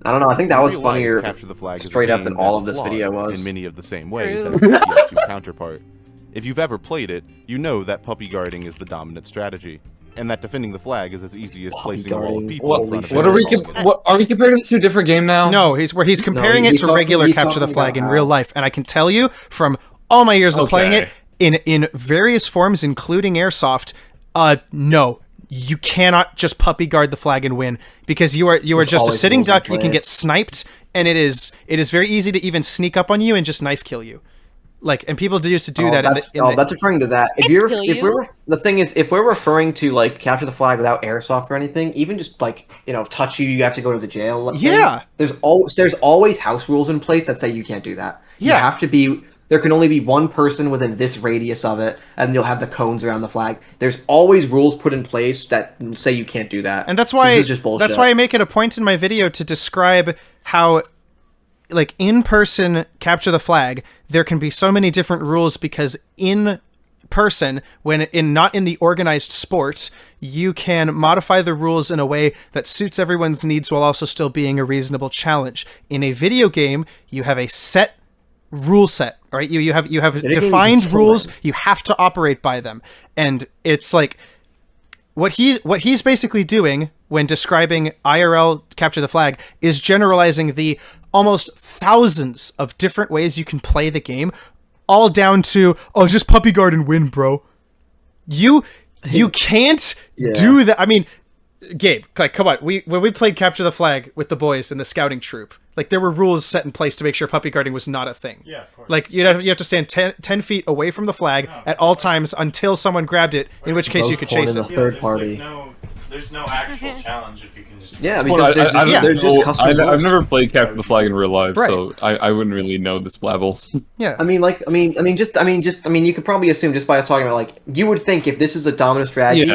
I don't know. I think that was funnier Capture the Flag straight up than all of this video was. In many of the same ways as its TF2 counterpart. If you've ever played it, you know that puppy guarding is the dominant strategy, and that defending the flag is as easy as placing a wall of people in front of it. Are we comparing this to a different game now? No, he's comparing it to regular Capture the Flag in real life, and I can tell you from all my years of playing it in various forms, including airsoft, no, you cannot just puppy guard the flag and win, because you are just a sitting duck. You can get sniped, and it is very easy to even sneak up on you and just knife kill you. And people used to do that. That's referring to that. The thing is, if we're referring to like Capture the Flag without airsoft or anything, even just touch you have to go to the jail. Yeah. There's always house rules in place that say you can't do that. Yeah. You have to be. There can only be one person within this radius of it, and you'll have the cones around the flag. There's always rules put in place that say you can't do that. And that's why this is just bullshit. That's why I make it a point in my video to describe how, in-person Capture the Flag, there can be so many different rules, because in person, when not in the organized sport, you can modify the rules in a way that suits everyone's needs while also still being a reasonable challenge. In a video game, you have a rule set, right? You have defined rules. You have to operate by them, and it's like what he's basically doing when describing IRL Capture the Flag is generalizing the almost thousands of different ways you can play the game, all down to just puppy guard and win, bro. You can't do that. I mean, Gabe, come on. When we played Capture the Flag with the boys in the scouting troop, there were rules set in place to make sure puppy guarding was not a thing. Yeah, of course. You have to stand 10 feet away from the flag at all times until someone grabbed it, in which case you could chase it. Third party. There's no actual challenge if you can just... Yeah, because there's just custom rules. I've never played Capture the Flag in real life, right. so I wouldn't really know this blabble. Yeah. You could probably assume just by us talking about, you would think if this is a dominant strategy,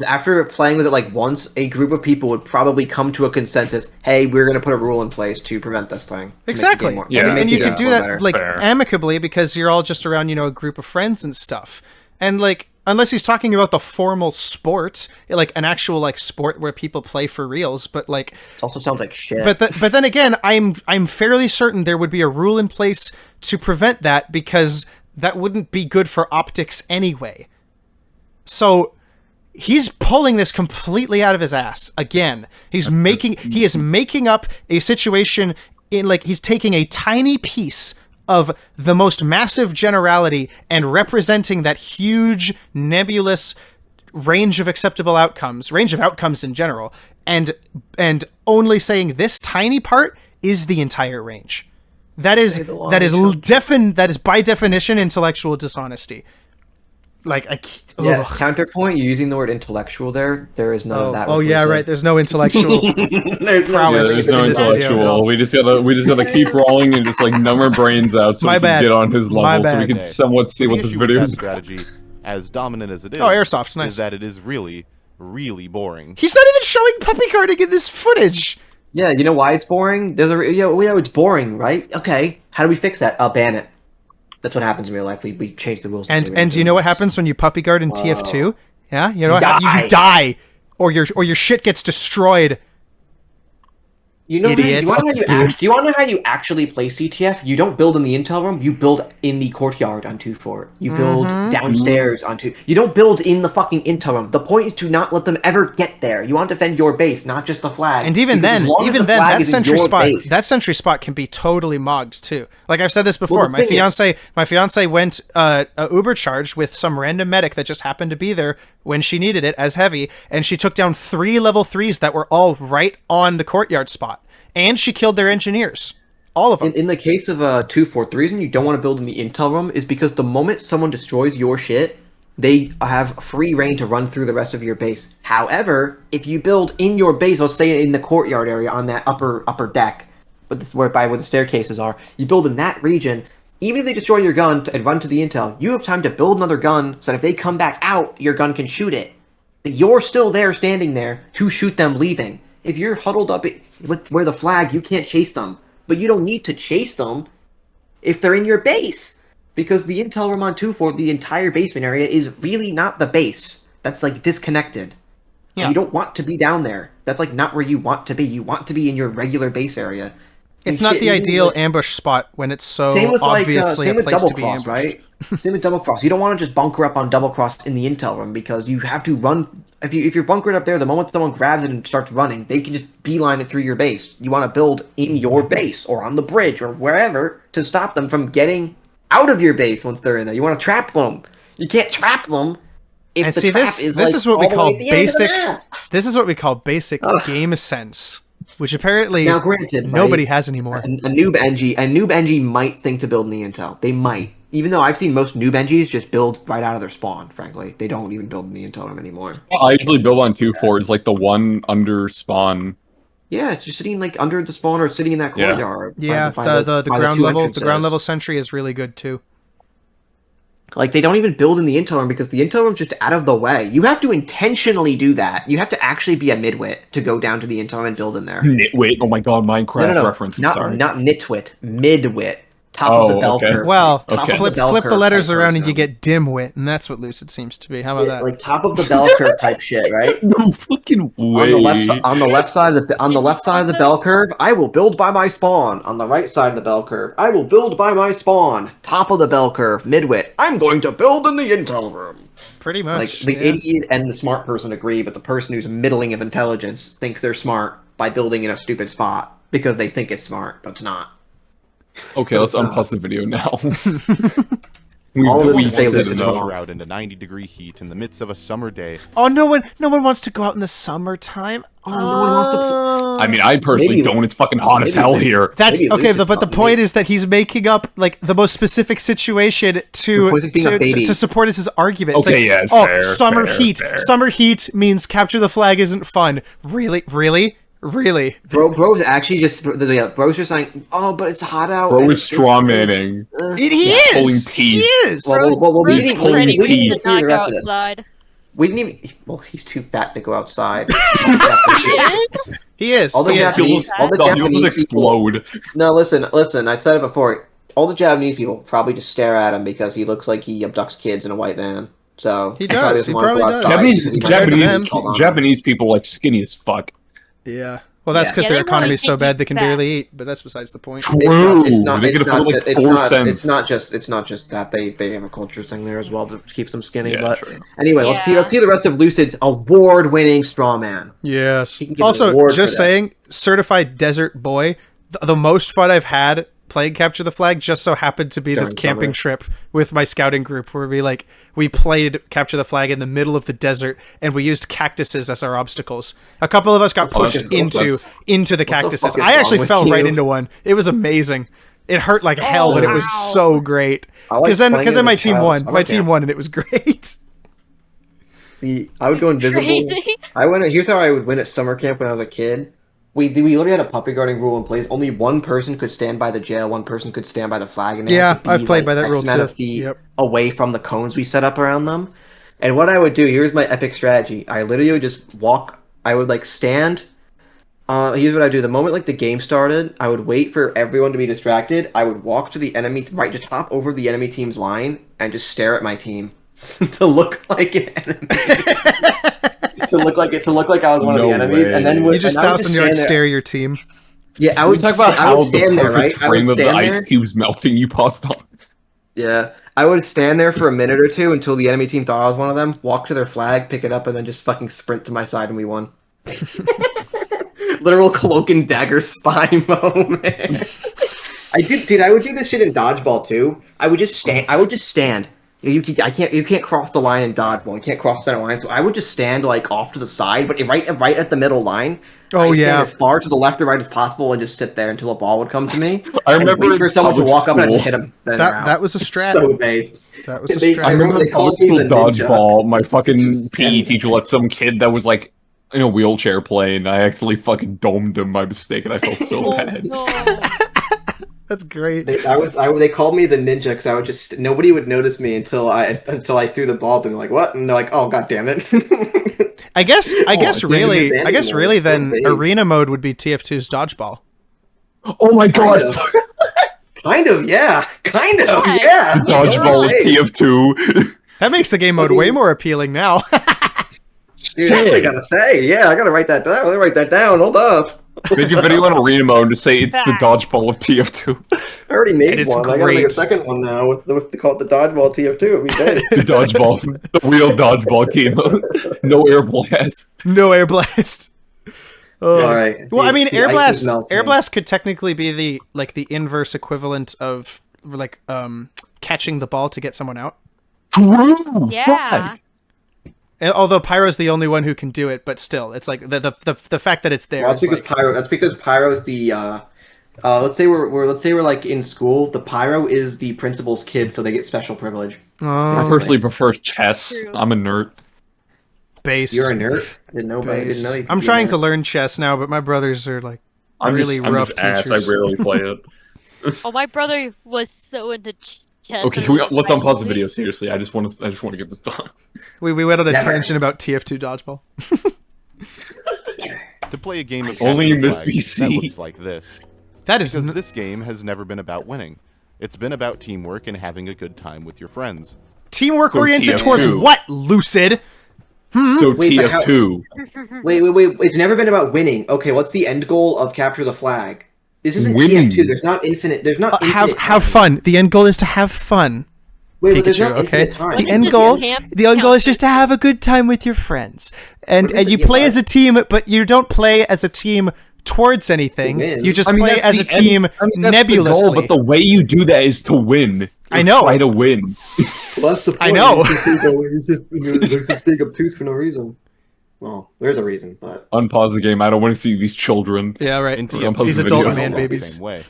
after playing with it once, a group of people would probably come to a consensus, hey, we're going to put a rule in place to prevent this thing. Exactly. And you could do that amicably, because you're all just around, a group of friends and stuff. And unless he's talking about the formal sport, an actual sport where people play for reals, but it also sounds like shit. But then again, I'm fairly certain there would be a rule in place to prevent that, because that wouldn't be good for optics anyway. So he's pulling this completely out of his ass again. He is making up a situation in he's taking a tiny piece of the most massive generality and representing that huge nebulous range of outcomes in general, and only saying this tiny part is the entire range. That is by definition intellectual dishonesty. Counterpoint, you're using the word intellectual there. There is none of that. Oh yeah, right. There's no intellectual prowess. There's no intellectual. We just gotta keep rolling and just numb our brains out so we can get on his level, so we can somewhat see what this video is. Strategy, as dominant as it is, airsoft's nice. Is that it is really, really boring. He's not even showing puppy guarding in this footage. Yeah, you know why it's boring? It's boring, right? Okay, how do we fix that? Ban it. That's what happens in real life. We change the rules. And do you know what happens when you puppy guard in TF2? Yeah, you know what? You die, or your shit gets destroyed. Idiots. Do you want to know how you actually play CTF? You don't build in the intel room. You build in the courtyard on 2-4. You build downstairs on 2. You don't build in the fucking intel room. The point is to not let them ever get there. You want to defend your base, not just the flag. And even then, that sentry spot can be totally mogged too. I've said this before. My fiance went Uber charged with some random medic that just happened to be there when she needed it as heavy, and she took down 3 level 3s that were all right on the courtyard spot. And she killed their engineers. All of them. In the case of 2-4, the reason you don't want to build in the intel room is because the moment someone destroys your shit, they have free reign to run through the rest of your base. However, if you build in your base, let's say in the courtyard area on that upper deck, but this is where the staircases are, you build in that region, even if they destroy your gun and run to the intel, you have time to build another gun so that if they come back out, your gun can shoot it. You're still there standing there to shoot them leaving. If you're huddled up with where the flag, you can't chase them. But you don't need to chase them if they're in your base. Because the intel room on 2-4, the entire basement area, is really not the base. That's, like, disconnected. So you don't want to be down there. That's, like, not where you want to be. You want to be in your regular base area. It's not the ideal ambush spot when it's so obviously a place to be ambushed. Right? Same with double cross. You don't want to just bunker up on double cross in the intel room because you have to run. If you're bunkered up there, the moment someone grabs it and starts running, they can just beeline it through your base. You want to build in your base or on the bridge or wherever to stop them from getting out of your base once they're in there. You want to trap them. You can't trap them. If And the see, trap this is is what we call at the end of the basic. map. This is what we call basic game sense, which apparently Now, granted, nobody right, has anymore. A noob NG might think to build in the intel. They might. Even though I've seen most noob NGs just build right out of their spawn, frankly. They don't even build in the intel room anymore. I usually build on 2-4. It's like the one under spawn. Yeah, it's just sitting like under the spawn or sitting in that courtyard. Yeah, the ground level, the ground level sentry is really good too. Like, they don't even build in the intel room because the intel room's just out of the way. You have to intentionally do that. You have to actually be a midwit to go down to the intel room and build in there. Nitwit. Oh my god, Minecraft No. reference. I'm sorry. Not nitwit. Midwit. Top of the bell curve. Well, Top of flip the letters around and you get dimwit, and that's what Lucid seems to be. How about that? Like top of the bell curve type shit, right? No fucking way. On the left side of the bell curve, I will build by my spawn. On the right side of the bell curve, I will build by my spawn. Top of the bell curve, midwit. I'm going to build in the intel room. Pretty much. Like the idiot and the smart person agree, but the person who's middling of intelligence thinks they're smart by building in a stupid spot because they think it's smart, but it's not. Okay, let's unpause the video now. All this to stay lucid out into 90-degree heat in the midst of a summer day. Oh, no one wants to go out in the summertime. No one wants to. I mean, I personally don't. It's fucking hot as hell here. That's okay, but the point is that he's making up like the most specific situation to support his argument. It's Okay, like, yeah, fair, summer fair, heat. fair. Summer heat means capture the flag isn't fun. Really? Bro's actually bro's just saying, oh, but it's hot out. Bro is strawmanning. He is. He is. Well, we didn't even not go outside. We didn't even. Well, he's too fat to go outside. He is. All the Japanese He'll explode. No, listen. I said it before. All the Japanese people probably just stare at him because he looks like he abducts kids in a white van. So he does. He probably does. Japanese people like skinny as fuck. Yeah. Well, that's because their economy's so bad they can barely eat. But that's besides the point. True. It's not just that they have a culture thing there as well to keep them skinny. Yeah, but true. anyway, let's see the rest of Lucid's award-winning straw man. Yes. He can get an Also, award just for this. saying, certified desert boy. The most fun I've had playing Capture the Flag just so happened to be this camping trip with my scouting group where we played Capture the Flag in the middle of the desert and we used cactuses as our obstacles. A couple of us got pushed into the cactuses. I actually fell right into one. It was amazing. It hurt like hell, but it was so great. Because then my team won. My team won and it was great. See, I would go invisible. Here's how I would win at summer camp when I was a kid. We literally had a puppy guarding rule in place. Only one person could stand by the jail, one person could stand by the flag. And I've played by that rule too. Away from the cones we set up around them. And what I would do, here's my epic strategy. I literally would just walk, I would stand. Here's what I do. The moment the game started, I would wait for everyone to be distracted. I would walk to the enemy, just hop over the enemy team's line and just stare at my team to look like an enemy. to look like I was one of the enemies, and then you just 1,000-yard stare your team. Yeah, I would talk about how the stand there, right? frame of the ice cubes melting. You paused on. Yeah, I would stand there for a minute or two until the enemy team thought I was one of them. Walk to their flag, pick it up, and then just fucking sprint to my side, and we won. Literal cloak and dagger spy moment. I would do this shit in dodgeball too. I would just stand You can't cross the line in dodgeball. You can't cross the center line. So I would just stand like off to the side, but right at the middle line. Oh I'd yeah, stand as far to the left or right as possible, and just sit there until a ball would come to me. I remember wait for someone to walk up and I'd hit him. That was a strat. So based. That was a strat. I remember in public school dodgeball, my fucking PE teacher let some kid that was like in a wheelchair playing. I actually fucking domed him by mistake, and I felt so bad. No. That's great. They called me the ninja because I would just nobody would notice me until I threw the ball. They're like, "What?" And they're like, "Oh, god damn it." I guess really then arena mode would be TF2's dodgeball. Oh my god. Kind of, yeah. Dodgeball TF2. That makes the game mode way more appealing now. Dude, that's what I gotta say. Yeah, I gotta write that down. Let me write that down. Hold up. Make a video on arena mode to say it's the dodgeball of TF2. I already made one. I gotta make a second one now with the dodgeball TF2. It'll be dead. The dodgeball, the real dodgeball game. No air blast. No air blast. All right. Well, I mean, air blast could technically be the inverse equivalent of like catching the ball to get someone out. True. Yeah. Although Pyro's the only one who can do it, but still, it's like the fact that it's there. Well, that's because Pyro's the let's say we're like in school. The Pyro is the principal's kid, so they get special privilege. I personally prefer chess. True. I'm a nerd. Based. You're a nerd. I didn't know you. I'm trying to learn chess now, but my brothers are like really rough teachers. I rarely play it. Oh, my brother was so into chess. Okay, let's unpause the video. Seriously, I just want to get this done. We went on a tangent about TF2 dodgeball. To play a game of only in this VC that looks like this. That is because this game has never been about winning. It's been about teamwork and having a good time with your friends. Teamwork oriented towards what, Lucid? So TF2. Wait. It's never been about winning. Okay, what's the end goal of Capture the Flag? This isn't winning. TF2. There's not infinite. There's not infinite have fun. The end goal is to have fun. Wait, Pikachu, there's not okay? time. The end goal is just to have a good time with your friends, and you play as a team, but you don't play as a team towards anything. You just play as a team nebulously. Goal, but the way you do that is to win. I know. Try to win. Well, that's the point. I know. It's just being obtuse for no reason. Well, there's a reason, but unpause the game. I don't want to see these children. Yeah, right. These adult man babies. Same way.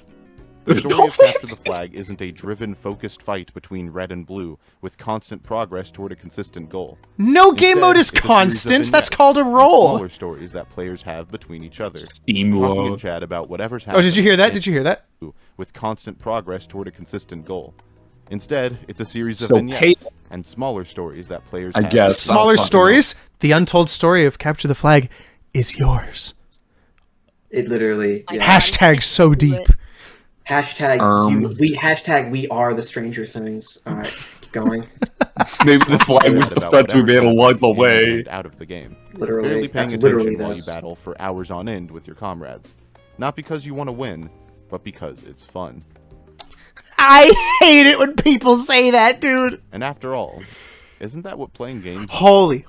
The story of Capture the Flag isn't a driven, focused fight between red and blue, with constant progress toward a consistent goal. No game mode is constant. That's called a roll. Smaller stories that players have between each other. Steamroll. And chat about whatever's happening. Oh, did you hear that? Did you hear that? With constant progress toward a consistent goal. Instead, it's a series of vignettes and smaller stories that players have. guess. Smaller stories? The untold story of Capture the Flag is yours. It literally... Yeah. Hashtag so deep. Hashtag we are the Stranger Things. All right, keep going. Maybe the flag was the fence we made along the way. Out of the game. Literally, barely paying that's attention literally while this. you battle for hours on end with your comrades. Not because you want to win, but because it's fun. I hate it when people say that, dude. And after all, isn't that what playing games? Holy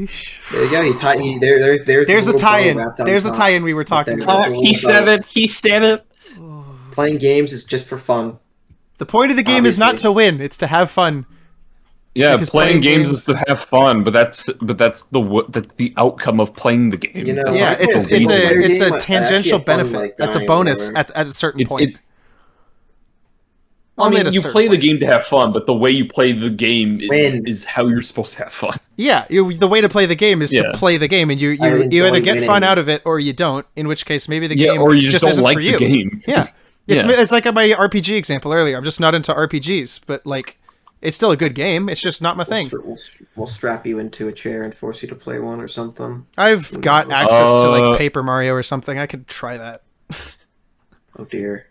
shit! There you go. There's the tie-in. There's the tie-in we were talking about. He said it. He said it. Playing games is just for fun. The point of the game is not to win; it's to have fun. Yeah, playing games is to have fun, but that's the outcome of playing the game. You know, yeah, it's a tangential benefit. That's a bonus at a certain point. I mean, you play the game to have fun, but the way you play the game is how you're supposed to have fun. Yeah, the way to play the game is to play the game, and you either get fun out of it or you don't. In which case, maybe the game or you just don't isn't like for you. The game. Yeah. It's like my RPG example earlier. I'm just not into RPGs, but like, it's still a good game. It's just not my thing. We'll strap you into a chair and force you to play one or something. I've got access to like Paper Mario or something. I could try that. Oh dear.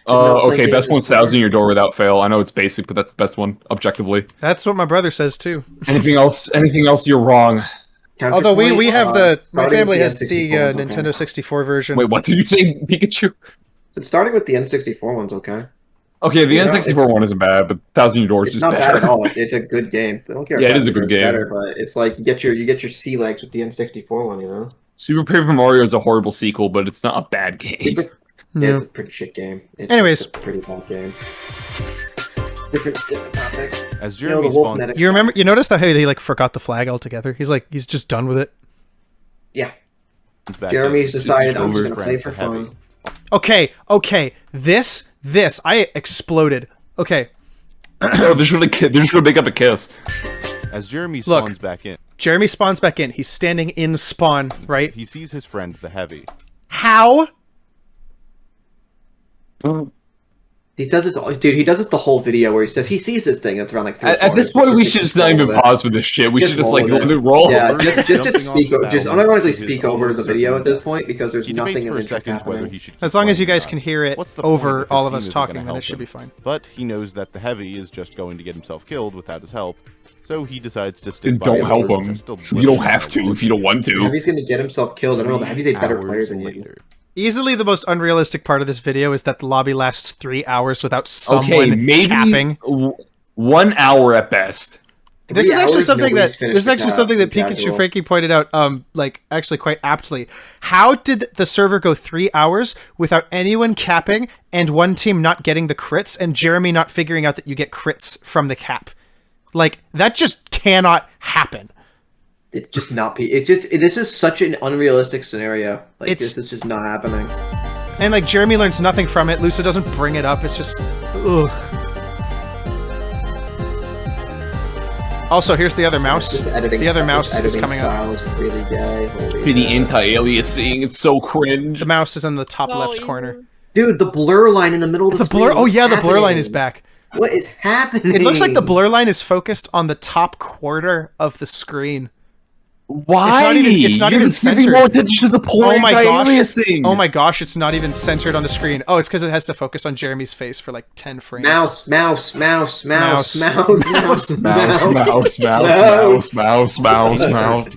Okay, best one's thousand your door without fail. I know it's basic, but that's the best one objectively. That's what my brother says too. Anything else, you're wrong. Although we have my family has the Nintendo 64 version. Wait, what did you say, Pikachu? So starting with the N64 one's okay. Okay, the N64 one isn't bad, but Thousand Year Door is just not better. bad at all. It's a good game. I don't care. Yeah, it is a good game. Better, but it's like you get your sea legs with the N64 one, you know. Super Paper Mario is a horrible sequel, but it's not a bad game. It's a pretty shit game. Anyways, it's a pretty bad game. Different topic. As Jeremy the wolf spawns, medic. You remember? You noticed that he like forgot the flag altogether. He's just done with it. Yeah. back Jeremy's in, decided I'm over just gonna play for friend fun. Okay. This I exploded. Okay. Oh, they're just gonna make up a kiss. As Jeremy spawns back in. Jeremy spawns back in. He's standing in spawn, right? He sees his friend, the Heavy. How? He does this, dude. He does this the whole video where he says he sees this thing that's around like. At this point, we should just not even pause with this shit. We should just like roll. Yeah, just speak. Just unironically speak over the video at this point because there's nothing of interest happening. As long as you guys can hear it over all of us talking, then it should be fine. But he knows that the Heavy is just going to get himself killed without his help, so he decides to stick by don't him help or him. just a You don't have to if you don't want to. Heavy's gonna get himself killed. I don't know. Heavy's a better player than you. Easily the most unrealistic part of this video is that the lobby lasts 3 hours without someone capping. 1 hour at best. This is actually something that PikachuFrankie pointed out, like actually quite aptly. How did the server go 3 hours without anyone capping and one team not getting the crits and Jeremy not figuring out that you get crits from the cap? Like that just cannot happen. It's just not. It's just. This is such an unrealistic scenario. Like this is just not happening. And like Jeremy learns nothing from it. Lucid doesn't bring it up. It's just, ugh. Also, here's the other mouse. The other mouse is coming up. Really gay. The anti-aliasing. It's so cringe. The mouse is in the top left corner. Dude, the blur line in the middle of the blur. Oh yeah, the blur line is back. What is happening? It looks like the blur line is focused on the top quarter of the screen. Why? It's not even centered. More attention to the point. Oh my gosh, it's not even centered on the screen. Oh, it's because it has to focus on Jeremy's face for like 10 frames. Mouse. To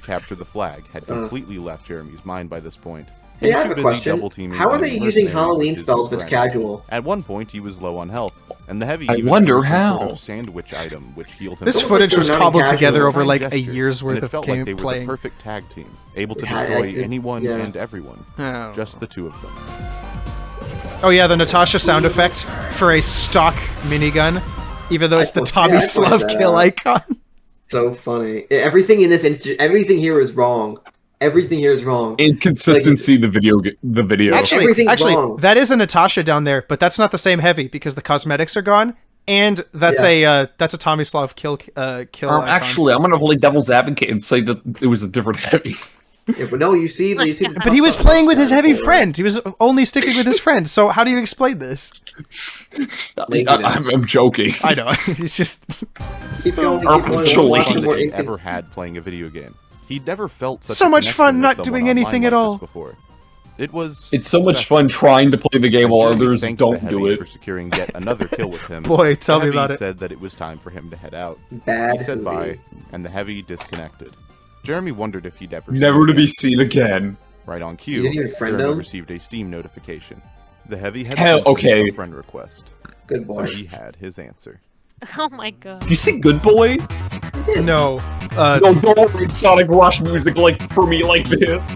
capture the flag had completely left Jeremy's mind by this point. Hey, I have a question. How are they using Halloween spells if it's casual? At one point, he was low on health, and the Heavy I wonder how. Sort of sandwich item which healed him. This footage was cobbled together over like a year's worth of felt game like they were playing. the perfect tag team, able to destroy anyone and everyone. Oh. Just the two of them. Oh yeah, the Natasha sound effect for a stock minigun, even though it's the Tommy Slav kill icon. So funny. Everything in this everything here is wrong. Everything here is wrong. Inconsistency. Like, the video. Actually, that is a Natasha down there, but that's not the same Heavy because the cosmetics are gone, and that's a Tommy Slav kill. Icon. Actually, I'm gonna play devil's advocate and say that it was a different Heavy. Yeah, but no, you see. But he was playing with his Heavy friend. He was only sticking with his friend. So how do you explain this? I'm joking. I know. It's just keep going. He ever had playing a video game. He'd never felt such so much fun not doing anything at all. Before. It's so much fun trying to play the game while others don't do it. For securing yet another kill with him. Boy, tell me about it. Said that it was time for him to head out. Bad he said bye, and the Heavy disconnected. Jeremy wondered if he'd ever never to be seen again. Right on cue, Jeremy received a Steam notification. The Heavy had sent a friend request. Good boy. So he had his answer. Oh my god. Do you say good boy? No. No, don't read Sonic Rush music for me like this.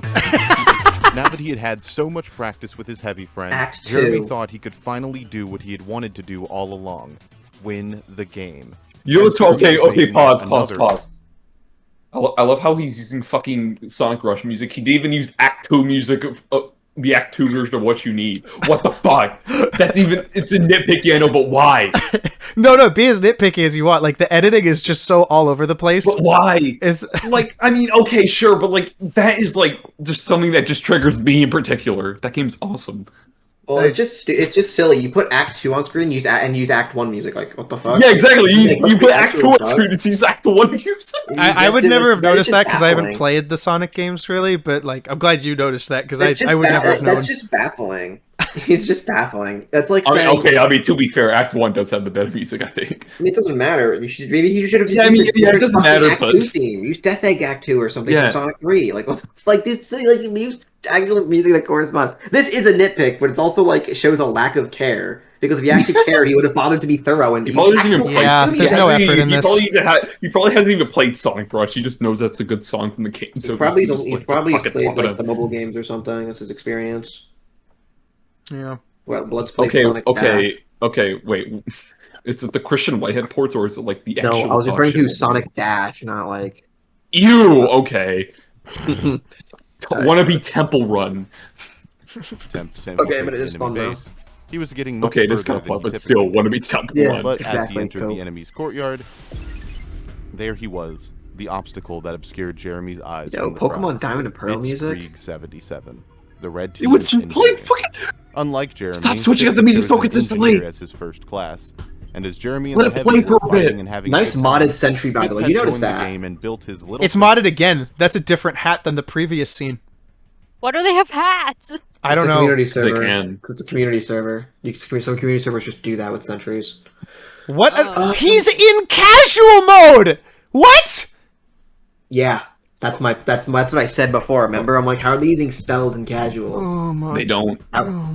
Now that he had had so much practice with his Heavy friend, Jeremy thought he could finally do what he had wanted to do all along. Win the game. You know what's okay, pause. I love how he's using fucking Sonic Rush music. He didn't even use Act 2 music of the Act 2 version of What You Need. What the fuck? It's a nitpicky, I know, but why? No, be as nitpicky as you want. Like, the editing is just so all over the place. But why? It's like, I mean, okay, sure, but like, that is like, just something that just triggers me in particular. That game's awesome. Well, it's just silly. You put Act 2 on screen, use Act 1 music. Like, what the fuck? Yeah, exactly. You put Act 2 on screen, it's use Act 1 music. I would never have noticed that because I haven't played the Sonic games really, but like, I'm glad you noticed that because I would never have known. That's just baffling. It's just baffling. That's like saying... I mean, to be fair, Act 1 does have the better music, I think. I mean, it doesn't matter. Maybe you should have used it doesn't matter, Act 2 theme. Use Death Egg Act 2 or something from Sonic 3. Like, what the fuck? Dude, you use actual music that corresponds. This is a nitpick, but it's also like it shows a lack of care. Because if he actually cared, he would have bothered to be thorough and there's no effort in this. He probably hasn't even played Sonic Rush. He just knows that's a good song from the game. So he probably played like the mobile games or something. That's his experience. Yeah. Well, let's play Sonic Dash. Okay, wait. Is it the Christian Whitehead ports, or is it like the actual? No, I was referring to functional Sonic Dash, not like. Ew. Okay. Wannabe Temple Run. Okay, but it is fun though. He was getting much okay, it is further kind of than fun, he but still, typically Wannabe Temple Yeah, Run. But exactly, as he entered cool. the enemy's courtyard, there he was, the obstacle that obscured Jeremy's eyes. Yo, from the Pokemon prize. Diamond and Pearl It's music? Krieg 77. The red You team. would is in play game. fucking. Unlike Jeremy, Stop switching up the Fitz music so chose an consistently. engineer as his first class. And as Jeremy and Let the it play Heavy for were a bit. fighting and having Nice a good time, modded Sentry, by the Fitz way. had You noticed joined the that? game and built his little It's town. modded again. That's a different hat than the previous scene. Why do they have hats? I don't It's a know. community They server. can. It's a community server. Some community servers just do that with sentries. What? He's in casual mode. What? Yeah, that's what I said before. Remember, I'm like, how are they using spells in casual? Oh my. They don't.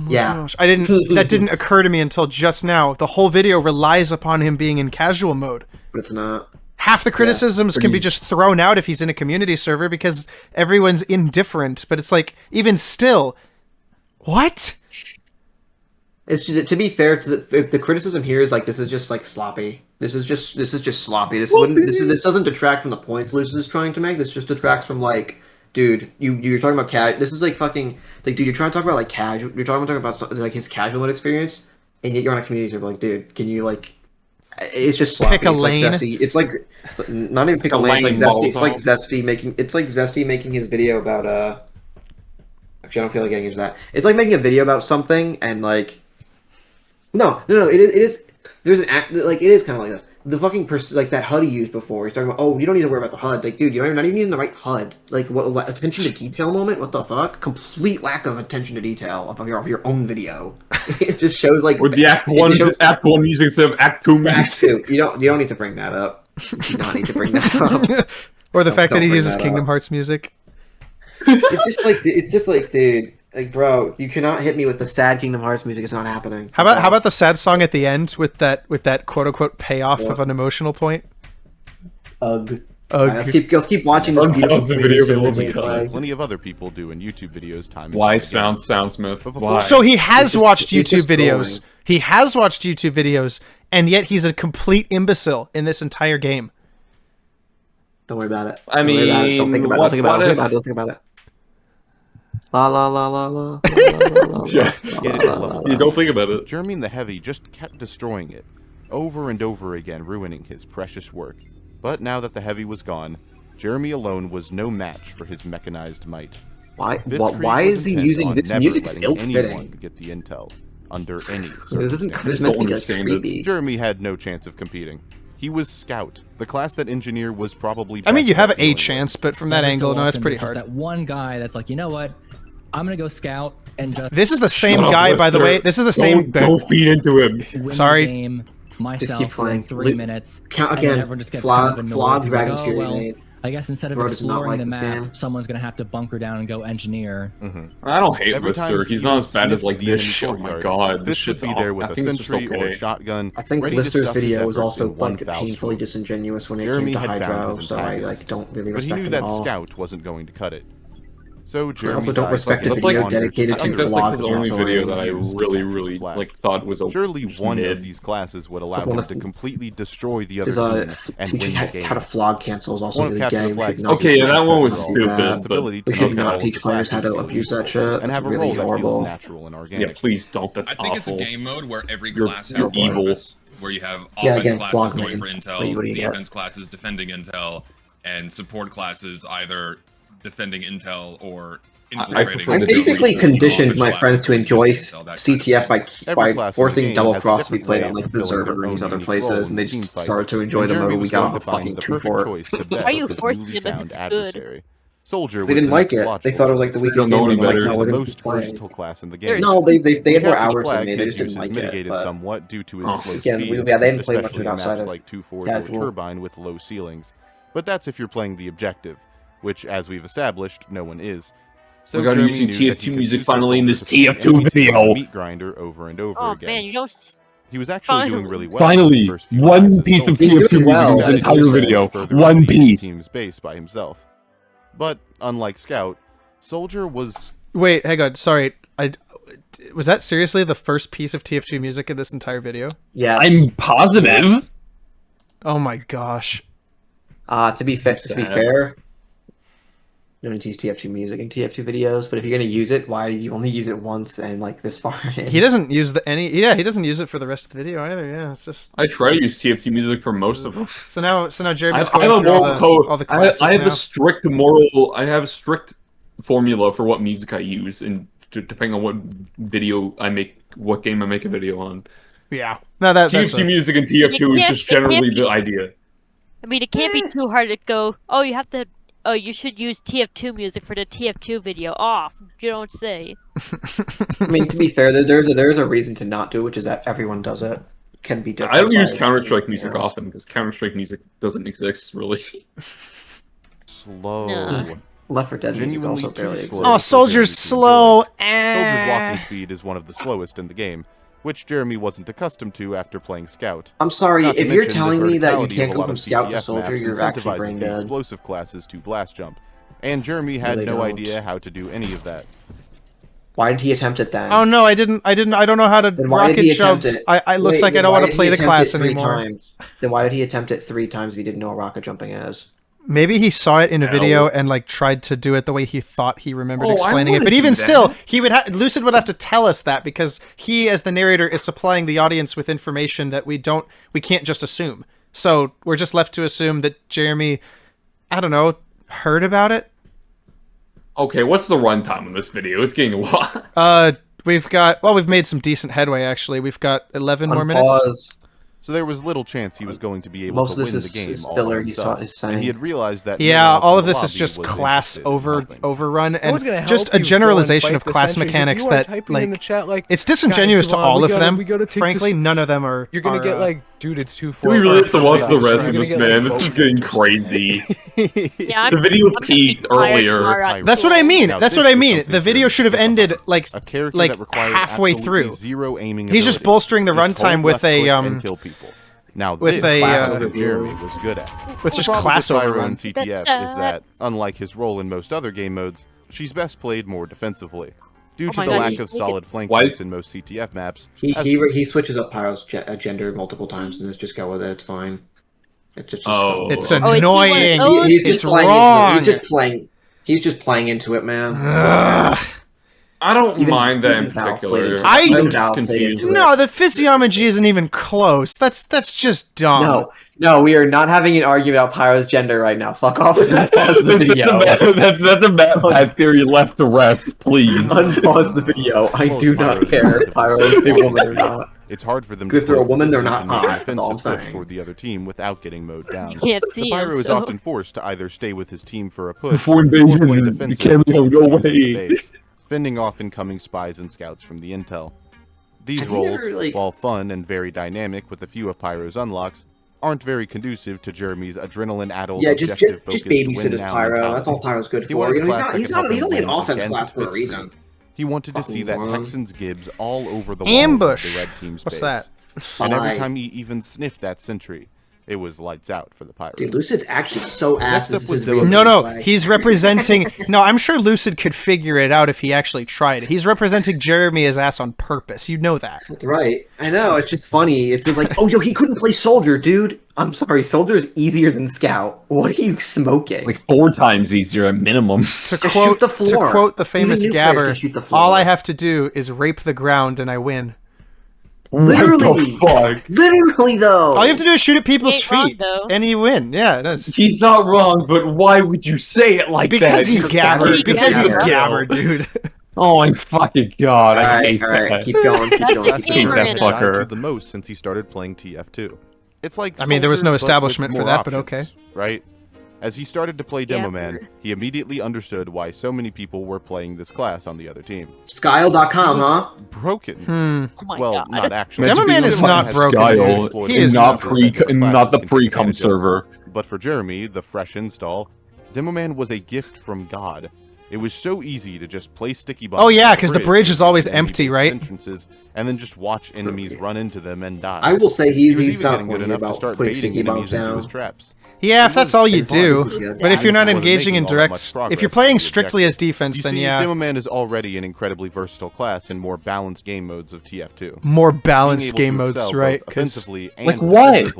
Yeah, Gosh, I didn't. That didn't occur to me until just now. The whole video relies upon him being in casual mode. but it's not. Half the criticisms can be just thrown out if he's in a community server because everyone's indifferent. But it's like, even still, what? It's just, to be fair, the criticism here is like this is just like sloppy. This is just sloppy. This doesn't detract from the points Lucid is trying to make. This just detracts from like, dude, you're talking about This is like fucking like, dude, you're trying to talk about like casual. You're talking about like his casual mode experience, and yet you're on a community server. Like, dude, can you like? It's just sloppy. Pick a lane. It's like not even pick a lane. It's like Zesty. It's like Zesty making. It's like Zesty making his video about Actually, I don't feel like getting into that. It's like making a video about something and like. No. It is. There's an act like it is kind of like this. The fucking like that HUD he used before. He's talking about, oh, you don't need to worry about the HUD. Like, dude, you're not even using the right HUD. Like, what attention to detail moment? What the fuck? Complete lack of attention to detail of your own video. It just shows like. Or the Act 1 music instead of Act 2 music. Act 2. You don't need to bring that up. You do not need to bring that up. Or the fact that he bring uses that Kingdom up. Hearts music. It's just like, dude. Like, bro, you cannot hit me with the sad Kingdom Hearts music. It's not happening. How about the sad song at the end with that quote unquote payoff of an emotional point? Ugh. Ugh. Let's keep watching this beautiful video Plenty of other people do in YouTube videos. Time. Why Soundsmith? Why? So he has watched he's YouTube just videos. He has watched YouTube videos, and yet he's a complete imbecile in this entire game. Don't worry about it. I Don't worry about it. mean, Don't think about it. Don't think about it. La la la la la. Yeah. You don't think about it. Jeremy and the Heavy just kept destroying it, over and over again, ruining his precious work. But now that the Heavy was gone, Jeremy alone was no match for his mechanized might. Why is he using this music's ill-fitting? Get the intel under any This isn't circumstances. meant to be like creepy. Jeremy had no chance of competing. He was Scout, the class that Engineer was probably. I mean, you have best at a dealing chance, but from that Every so angle, no, it's often, pretty there's just hard. That one guy that's like, you know what? I'm gonna go scout and just. This is the same Shut up, guy, by the Lister. way. This is the same. Don't feed into him. win Sorry. The game myself keep playing. in 3 minutes. Count and again. then everyone just gets Flawed- kind of annoyed. flawed He's like, Dragon's oh, Fury well, made. I guess instead of Bro does not exploring like the this map, game. someone's gonna have to bunker down and go engineer. I don't hate Every time Lister. he He's not was as bad as sniffed like the this enemy shit. Oh my courtyard, god, this Fitz would shit's be there awful. with I a think it's just sentry or okay. a shotgun. I think ready to Lister's stuff his video was efforts also in one like foul painfully swoop. disingenuous when it Jeremy came to had found Hydro, his so I antagonist, don't really but he respect knew him that at all. Scout wasn't going to cut it. So I Jeremy's also don't eyes respect the began video wander dedicated I to think that's like his flawed only video that I canceling. really like thought was a Surely one mid. of these classes would allow Like one him of to the- completely destroy the other His team and win teaching the how game. to flog cancel is also One of really Capture the gay. We Flag's should not Okay, teach yeah, that players one how was to do stupid, that. Its ability We to should knock not out teach the players how to class's abuse that skills shit. and have It's a really role that horrible. feels natural and organic. Yeah, please don't. That's I think awful. it's a game mode where every You're- class you're has evil. purpose, where you have Yeah, offense again, classes flog going main. for What do you intel, get? defense classes defending intel, and support classes either defending intel or infiltrating. prefer I've the basically different conditioned my offense friends to classes enjoy doing intel, that kind of CTF thing. by class in the forcing game double has a cross to be different played way on like of the fulfilling Observer their and these own other unique places, role and in they the team just fight. started to enjoy And the Jeremy mode we was got going off to the find fucking the true perfect fort. choice to Why bet are you with his forcing newly it if found it's good? adversary. Soldier They was didn't the like next it. They logical thought it was like the choice. weakest know game. any They were better. like, no, we're The gonna most keep playing. versatile class in the game. No, they had more Capture the hours than Flag, me. They his just didn't use is like it. mitigated But somewhat due to his slow again, speed, they didn't play much of especially it in outside maps of like 2-4 casual. Turbine with low ceilings. But that's if you're playing the objective, which, as we've established, no one is. So We got Jeremy using knew that TF2 he could music use finally in this that soldier to TF2 defeat any video. meat grinder over and over Oh again. man, you don't. He was actually doing Finally. really well. in his Finally, first few one rounds as piece of soldier. He's TF2 doing music well, in this that is entire also video. Further One on the piece. team's base by himself. But unlike Scout, Soldier was Wait, hang on. Sorry. Was that seriously the first piece of TF2 music in this entire video? Yeah. I'm positive. Oh my gosh. To be fair, you don't use TF2 music in TF2 videos, but if you're gonna use it, why do you only use it once and like this far in? He doesn't use he doesn't use it for the rest of the video either. Yeah, it's just. I try to use TF2 music for most of them. So now Jeremy's I going have a through moral code. all the classes I have now. a strict moral. I have a strict formula for what music I use, and depending on what video I make, what game I make a video on. Yeah. No, that's TF2 music and TF2 is just generally the idea. I mean, it can't be too hard to go. Oh, you should use TF2 music for the TF2 video. Off. You don't say. I mean, to be fair, there's a reason to not do it, which is that everyone does it. Can be different. I don't use Counter-Strike music often because Counter-Strike music doesn't exist really. Slow. No. Left 4 Dead music also barely exists. Oh, Soldier's slow. Soldier's walking speed is one of the slowest in the game, which Jeremy wasn't accustomed to after playing Scout. I'm sorry, Not to if you're mention telling the me that you verticality can't of a go lot from of Scout to CTF Soldier, maps you're actually incentivizes brain the dead. explosive classes to blast jump, and Jeremy had they no don't. idea how to do any of that. Why did he attempt it then? Oh no, I don't know how to Then why did rocket he jump. attempt it? I looks Wait, like I then don't why want to did play he the attempt class it 3 anymore. times? Then why did he attempt it 3 times if he didn't know what rocket jumping is? Maybe he saw it in a video and like tried to do it the way he thought he remembered Oh, explaining I it. But wanna even do still, that. Lucid would have to tell us that because he, as the narrator, is supplying the audience with information that we can't just assume. So we're just left to assume that Jeremy, I don't know, heard about it. Okay, what's the runtime on this video? It's getting a lot. We've made some decent headway actually. We've got 11 more minutes. Unpause. So there was little chance he was going to be able Most to of win this the game is all filler, by he himself, is and saying. he had realized that Yeah, no one else all in of the this is lobby just was class interested in helping. overrun No one's gonna and help just a you go and generalization fight of the class sentries. If mechanics you are that typing in the chat, like, it's disingenuous guys, to come on, all we of gotta- them. we gotta take Frankly, this- none of them are. You're gonna are, get like, dude, it's too Do far. we really have to watch the Yeah, rest of you're this, gonna get, man? like, This is getting crazy. Yeah, The video I'm peaked getting tired earlier. tomorrow. That's what I mean. Now, That's this what I is mean. something The video Jeremy should have picked up ended on. like A character like that required halfway absolutely through. zero aiming He's just ability. bolstering the Just runtime hold with left a click and kill people. Now with this a, is uh, something Jeremy was good at. with The just problem class with Pyro overrun. in CTF is that, unlike his role in most other game modes, she's best played more defensively. Due Oh to my the God, lack she's of naked. solid flank Why- routes in most CTF maps, He switches up Pyro's gender multiple times and just go with it. It's fine. It's just Oh. It's Oh, is he annoying. one of those? he's It's just playing wrong. Into it. He's just playing into it, man. Ugh. I don't Even- mind that in even Val particular. played it. I- Even I'm Val just played confused. into it. No, the physiology isn't even close. That's just dumb. No, we are not having an argument about Pyro's gender right now. Fuck off and unpause the video. That's a bad theory left to rest, please. Unpause the video. I do not care if Pyro is a woman or not. it's hard for them If they're a close the woman, they're distance not and make hot, an that's all I'm offensive push saying. toward the other team without getting mowed down. You can't The see Pyro him, is so. often forced to either stay with his team for a push Before or play invasion, defensive you can't to go hold away. the base, fending off incoming spies and scouts from the intel. These Have you roles, ever, like- while fun and very dynamic with a few of Pyro's unlocks, aren't very conducive to Jeremy's adrenaline-addled, Yeah, objective-focused just babysit his win-now Pyro. mentality. That's all Pyro's good He for. wanted You a know, class that he's could help not. He's him only an win offense against class for a its reason. enemy. He wanted to see Fucking that moron. Texans Gibbs all over the walls Ambush. of the red team's What's base. that? And every Spy. time he even sniffed that sentry, it was lights out for the Pyro. Dude, Lucid's actually so ass. Messed up This is with his video Dylan. No, flag. he's representing. No, I'm sure Lucid could figure it out if he actually tried. He's representing Jeremy as ass on purpose. You know that. That's right. I know. It's just funny. It's just like, oh, yo, he couldn't play Soldier, dude. I'm sorry. Soldier is easier than Scout. What are you smoking? Like 4 times easier at minimum. To Just quote, shoot the floor. to quote the famous Even new players can Gabber, shoot the floor. all I have to do is rape the ground and I win. Literally. What the fuck? Literally, though. All you have to do is shoot at people's Ain't wrong, feet, though. and you win. Yeah, that's He's not wrong, but why would you say it like because that? he's Gabber. He's Because he's Gabber. Gabber, dude. Oh my fucking god, I hate All right. that. Keep going. Keep That's going. the Keep hate going. gamer that in it. fucker. Died to the most since he started playing TF2. It's like I mean, there was no Soldier, but with establishment for more that, but options, okay. right? As he started to play Demo Yeah. Man, he immediately understood why so many people were playing this class on the other team. Skyle.com, huh? Broken. Oh my well, god. not actually. Demo Man is not Has broken, Skyle dude. He exploited is not massive effective not the classes can take pre-com advantage of. server. But for Jeremy, the fresh install, Demo Man was a gift from God. It was so easy to just place sticky bombs. Oh yeah, because the bridge is always empty, right? Entrances, and then just watch enemies run into them and die. I will say he's not not good enough to start putting sticky bombs down. His traps. Yeah, if that's all you do. But if you're not engaging in direct... If you're playing strictly as defense, then yeah. Demoman is already an incredibly versatile class in more balanced game modes of TF2. More balanced game modes, right? Offensively and like what?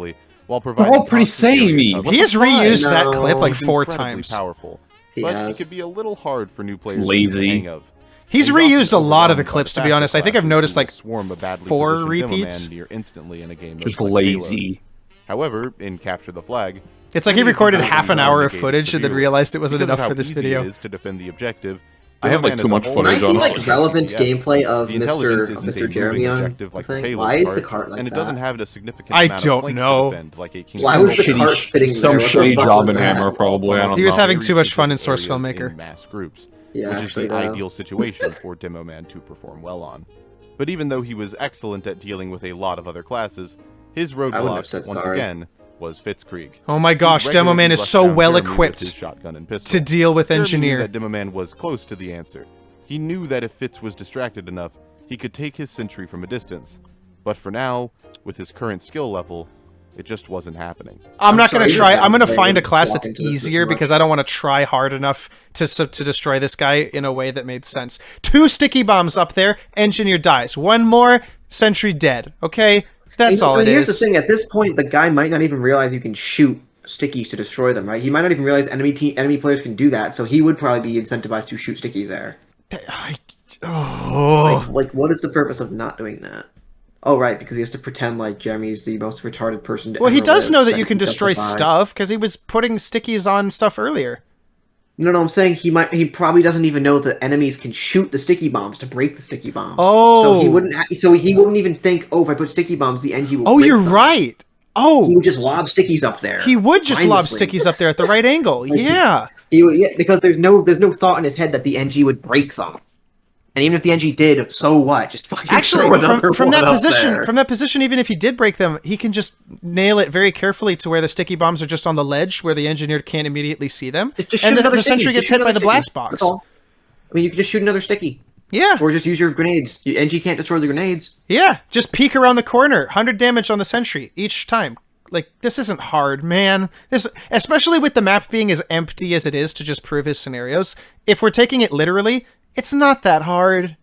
While They're all pretty samey. He has reused that clip like 4 times. Powerful, but he could be a little hard for new players Lazy. to get the hang of. He's reused a lot of the clips, to be honest. I think I've noticed like swarm a badly 4 positioned repeats. Demoman near instantly in a game Just like lazy. Halo. However, in Capture the Flag, it's like he recorded half an hour of footage and then realized it wasn't enough for this video. It is to defend the objective. I have like too much footage on it. Like relevant gameplay of Mr. Jeremy on the thing. Why is the cart like and it that? doesn't have a significant I amount don't of know. to defend, like a Why was the cart sitting some there? shitty job and hammer probably. I don't He was know. having too much fun in Source Filmmaker. In mass groups, Yeah, which is the ideal situation for Demoman to perform well on. But even though he was excellent at dealing with a lot of other classes, his roadblock, once again, was Fitzkrieg. Oh my gosh, Demoman is so well equipped to deal with Engineer. That Demoman was close to the answer. He knew that if Fitz was distracted enough, he could take his sentry from a distance. But for now, with his current skill level, it just wasn't happening. I'm not going to try. I'm going to find a class that's easier because I don't want to try hard enough to destroy this guy in a way that made sense. 2 sticky bombs up there, Engineer dies. 1 more, sentry dead. Okay? That's all it is. Here's the thing, at this point, the guy might not even realize you can shoot stickies to destroy them, right? He might not even realize enemy players can do that, so he would probably be incentivized to shoot stickies there. Like, what is the purpose of not doing that? Oh, right, because he has to pretend like Jeremy's the most retarded person to Well, he ever does live, know that so you he can destroy justify- stuff, because he was putting stickies on stuff earlier. No, I'm saying he probably doesn't even know that enemies can shoot the sticky bombs to break the sticky bombs. Oh. So he wouldn't even think, oh, if I put sticky bombs, the NG will Oh, break you're them. right. Oh. He would just lob stickies up there. He would just lob mindlessly. stickies up there at the right angle. Yeah. Because there's no thought in his head that the NG would break them. And even if the NG did, so what? Just fucking Actually, throw another from one that up position, there. from that position, even if he did break them, he can just nail it very carefully to where the sticky bombs are just on the ledge, where the engineer can't immediately see them, Just and shoot another the sentry sticky. gets Just shoot hit by another the blast sticky. box. That's all. I mean, you can just shoot another sticky. Yeah. Or just use your grenades. NG can't destroy the grenades. Yeah, just peek around the corner, 100 damage on the sentry each time. Like, this isn't hard, man. This, especially with the map being as empty as it is to just prove his scenarios. If we're taking it literally, it's not that hard.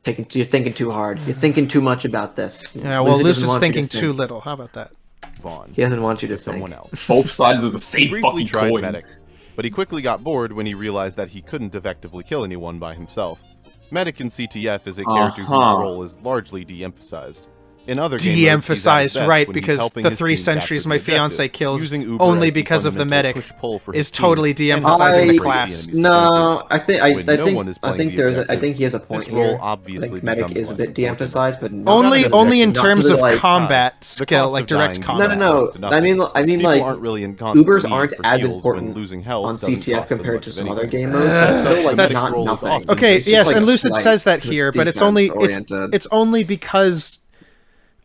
You're thinking too hard. You're thinking too much about this. Yeah, well, Lucid's thinking too little. How about that? Vaughn. He doesn't want you to someone else. Both sides of the same He briefly fucking tried coin. Medic, but he quickly got bored when he realized that he couldn't effectively kill anyone by himself. Medic in CTF is a character whose role is largely de-emphasized. In other game modes, De-emphasized, he's at his right, best when he's because helping the his 3 team sentries capture my the objective, fiance kills using Uber only as the because of the fundamental medic push-pull for is his team totally and de-emphasizing the break class. enemy's No, I think defenses. I think he has a point This role here. obviously Like, medic becomes is a less bit important. de-emphasized, but Only in terms of like, combat the skill, cost like of direct dying combat. No. I mean, People like, aren't really in constant Ubers need aren't for as heals when important losing health on doesn't CTF cost them compared much to of some other anything. game modes. But still, like, That's- not nothing. Okay, It's just yes, like and a Lucid slight says that here, but it's only defense-oriented. it's only because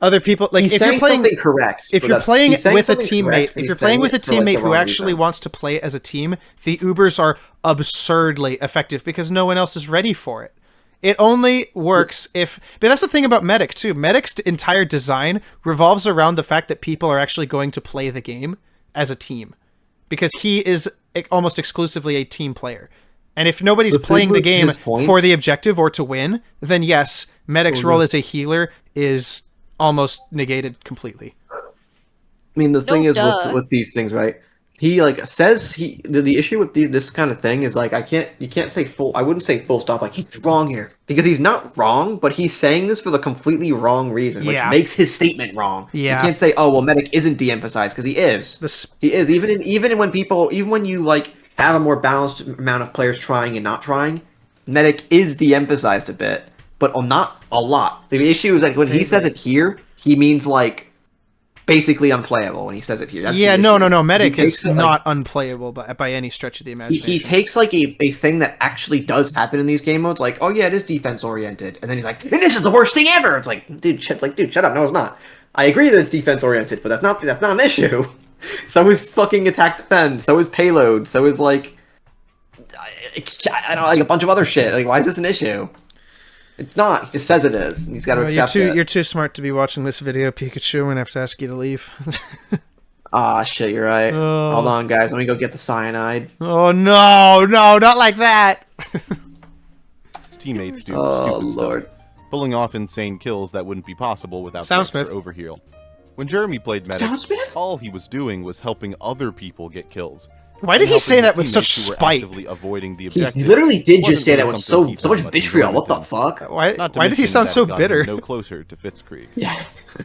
other people, like, He's if you're saying playing something correct, if but you're that's- playing he's saying with a something teammate, correct, if but you're he's playing saying with a it for, like, teammate the who wrong actually reason. wants to play as a team, the Ubers are absurdly effective because no one else is ready for it. It only works if... But that's the thing about Medic, too. Medic's entire design revolves around the fact that people are actually going to play the game as a team. Because he is almost exclusively a team player. And if nobody's playing the game for the objective or to win, then yes, Medic's role as a healer is almost negated completely. I mean, the thing is with these things, right? He like says the issue with this kind of thing is like you can't say I wouldn't say full stop like he's wrong here because he's not wrong, but he's saying this for the completely wrong reason, which makes his statement wrong. Yeah. You can't say, oh well, Medic isn't de-emphasized because he is. He is even when you like have a more balanced amount of players trying and not trying, Medic is de-emphasized a bit, but not a lot. The issue is like when he says it here, he means like basically unplayable when he says it here. That's no. Medic is not unplayable by any stretch of the imagination. He takes like a thing that actually does happen in these game modes, like, oh yeah, it is defense oriented, and then he's like, and this is the worst thing ever. It's like, dude, shut up. No, it's not. I agree that it's defense oriented, but that's not an issue. So is fucking attack defense. So is payload. So is like I don't like a bunch of other shit. Like, why is this an issue? It's not. He just says it is. He's got to accept it. You're too smart to be watching this video, Pikachu. I'm gonna have to ask you to leave. Ah, shit, you're right. Oh. Hold on, guys. Let me go get the cyanide. Oh, no, not like that. His teammates do Oh, stupid Lord. stuff, pulling off insane kills that wouldn't be possible without the Soundsmith. extra overheal. When Jeremy played medic, Soundsmith? all he was doing was helping other people get kills. Why did he say that with such Teammates who were spite? actively avoiding the He objective literally did wasn't just say that really with something so he much found vitriol. What the enjoyment fuck? Why Not to did he mention sound that so it got him bitter? no closer to Fitzcreek. Yeah.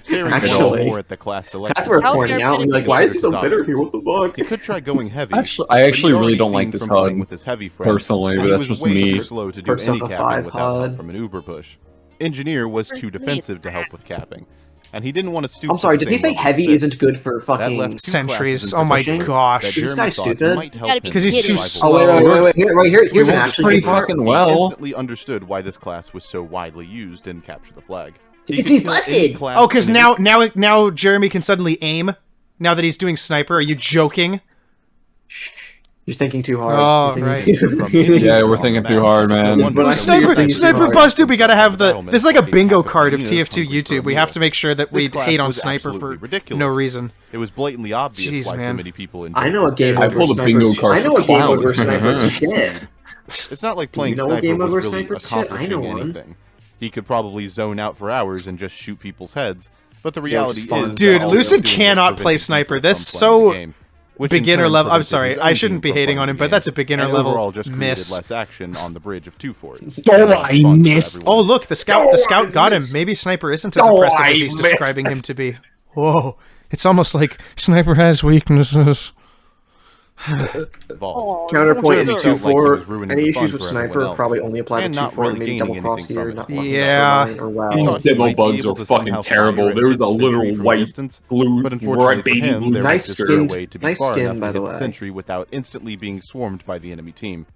Caring Actually. more at the class selection. That's where it's How pointing out. I'm like, why is he so bitter here? What the fuck? He could try going heavy. I but actually he'd really already don't like seen this from playing HUD with his heavy friends personally, that but he that's was just way me. too slow to do any Persona capping 5 without help HUD. from an uber push. Engineer was too defensive to help with capping, and he didn't want to stoop. I'm sorry, did he say heavy isn't good for fucking Sentries? Oh my gosh. Is this guy stupid? Because he's too Oh, wait. Here's an He actually good part. instantly understood why this class was so widely used in Capture the Flag. He's could kill busted! any class Oh, because in now Jeremy can suddenly aim. Now that he's doing sniper, are you joking? You're thinking too hard. Oh, You're right. thinking Yeah, we're thinking too hard, man. Well, sniper busted. We gotta have the. This is like a bingo card of TF2 YouTube. We have to make sure that we This class hate on was sniper for absolutely ridiculous. no reason. It was blatantly obvious Jeez, why so man. many people enjoyed I know a this game character. over snipers. I know a game over snipers shit. It's not like playing You know a sniper game was over really snipers shit? I accomplishing know one. anything. He could probably zone out for hours and just shoot people's heads, but the Yeah, which reality is fun. is, Dude, that all they're Lucid doing is cannot play preventing sniper. people That's from playing so the game, which in beginner turn level. I'm prevented sorry, his I own shouldn't be team from hating playing on him, the but game, that's a beginner and level overall just created miss. less action on the bridge of 2-Fort. Oh, look, the scout got him. Maybe sniper isn't as impressive as he's describing him to be. Whoa, it's almost like sniper has weaknesses. Counterpoint is 2-4. Any issues with sniper probably only apply to 2-4, maybe double cross here, not Yeah. wow. These demo bugs are fucking terrible. There was a literal white, blue, But unfortunately bright baby for him, blue there Nice was skin- just no way to be nice far skin, enough by to the hit the way. sentry without instantly being swarmed by the enemy team.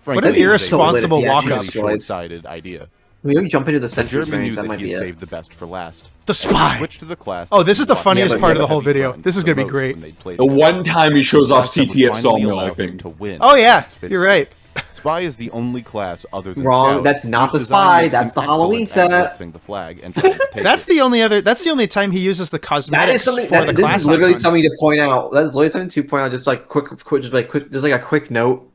What an Frankly, it was a irresponsible really walk-up. actually short-sighted idea. Maybe jump into the But sentries Jeremy range, knew that that might he be had it. saved the best for last. The spy. Switched to the class Oh, this is the that funniest Yeah, part of the but whole heavy video. front This is the gonna be most great. when they played The one together. time he shows off Class that would CTF finally sawmill, allow I him think. to win. Oh yeah, against Fitzgerald. you're right. Spy is the only class other than Wrong, Scout that's not whose the Spy, design makes that's him the Halloween excellent at set. blitzing the flag and trying to take That's it. the only time he uses the That is cosmetics something. for the This class is literally icon. something to point out. That is literally something to point out. Just like just like a quick note.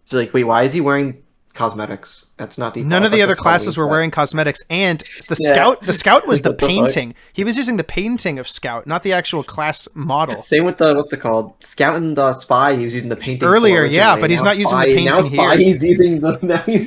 Just like, wait, why is he wearing cosmetics? That's not default. None of the That's other just classes were Halloween wearing cosmetics, and the Yeah. scout was the What the fuck? painting. He was using the painting of Scout, not the actual class model. set. Same with the what's it called? Scout and the Spy. He was using the painting Earlier, for yeah, originally. but he's Now not using the Spy- painting now Spy, here. He's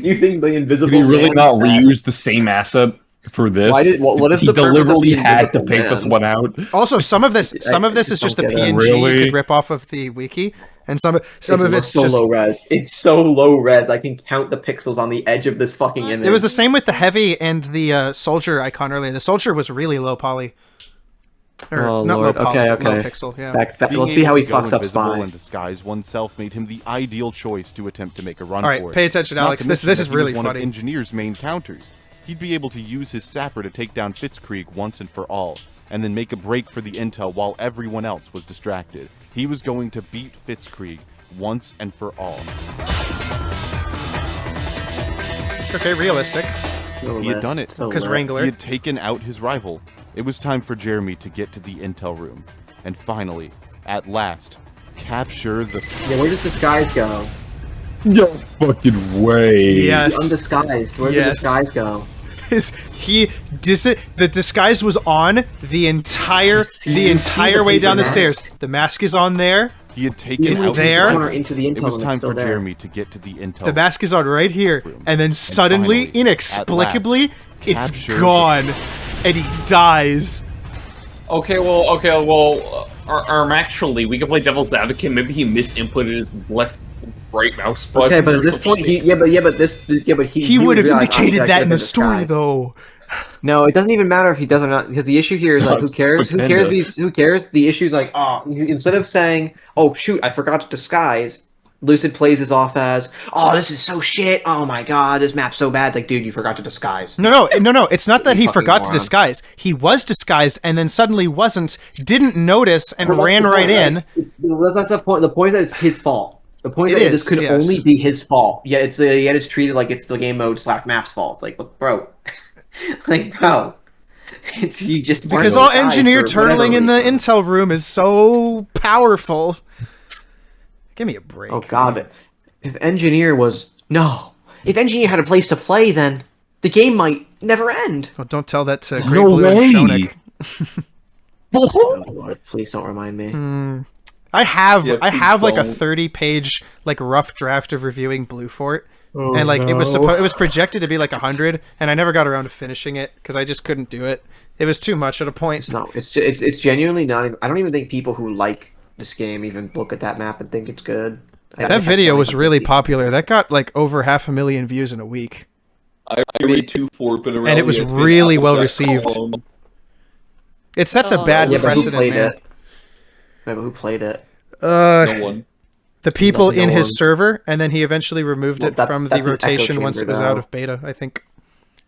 using the invisible. Did he really man not set. reuse the same asset for this? What is he the purpose of deliberately the had to invisible pick man? this one out. Also, some of this is just just the don't get it. PNG you Really? could rip off of the wiki, and some of it's so just. low res. It's so low res. I can count the pixels on the edge of this fucking image. It was the same with the heavy and the soldier icon earlier. The soldier was really low poly. Or, Oh, not Lord. low poly, Okay. low pixel. Yeah. Back. Being Let's see able how he to go fucks up invisible Spy. and disguise oneself made him the ideal choice to attempt to make a run All right, for it. pay attention, Not Alex. to This mention is that he really was one funny. of Engineer's main counters. He'd be able to use his sapper to take down Fitzcreek once and for all, and then make a break for the intel while everyone else was distracted. He was going to beat Fitzcreek once and for all. Okay, realistic. He had done it. Because Wrangler. He had taken out his rival. It was time for Jeremy to get to the intel room. And finally, at last, capture the... Yeah, where does Disguise go? No fucking way. Yes. The undisguised. Where did Yes. Disguise go? The disguise was on the entire way down the stairs. The mask is on there. He had taken It's out there. his rival. Into the intel It was room, time it's still for there. Jeremy to get to the intel The mask is on right here, and then suddenly, finally, inexplicably, at it's capture the- gone, and he dies. Okay, actually, we can play devil's advocate. Maybe he misinputted his right mouse button. Okay, but or at this some point, shit. He would have indicated that in the story, though. No, it doesn't even matter if he does or not, because the issue here is like, No, who cares? Who it's cares? propaganda. Who cares? The issue's like, instead of saying, "Oh shoot, I forgot to disguise," Lucid plays this off as, "Oh, this is so shit. Oh my god, this map's so bad." Like, dude, you forgot to disguise. No. It's not that he fucking forgot to moron. disguise. He was disguised and then suddenly wasn't, didn't notice, and Well, that's ran the right point, in. right? That's the point. The point is that it's his fault. The point It is, is, this could yes. only be his fault. Yet it's treated like it's the game mode / map's fault. Like, look, bro, like, bro, it's you just because all engineer turtling in the intel room is so powerful. Give me a break. Oh God, if engineer had a place to play, then the game might never end. Oh, don't tell that to Great Blue and Shonik. Oh, Lord, please don't remind me. I have like a 30-page like rough draft of reviewing Blue Fort, and like it was projected to be like 100, and I never got around to finishing it because I just couldn't do it. It was too much at a point. It's genuinely not even. I don't even think people who like this game even look at that map and think it's good. That video was really popular. That got like over 500,000 views in a week. I read 2 Fort, but and it was really well received. It sets a bad precedent, man. Yeah, but who played it? No one. The people in his server, and then he eventually removed it from the rotation once it was out of beta, I think.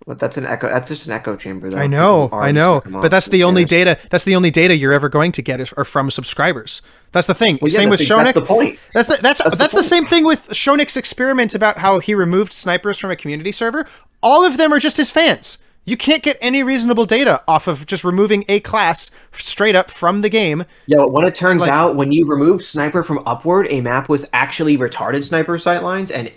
But that's an echo. That's just an echo chamber, though. I know. But that's the only data. That's the only data you're ever going to get are from subscribers. That's the thing. Same with Shonik. That's the point. That's the same thing with Shonik's experiment about how he removed snipers from a community server. All of them are just his fans. You can't get any reasonable data off of just removing a class straight up from the game. Yeah, but when it turns out when you remove sniper from Upward, a map with actually retarded sniper sightlines and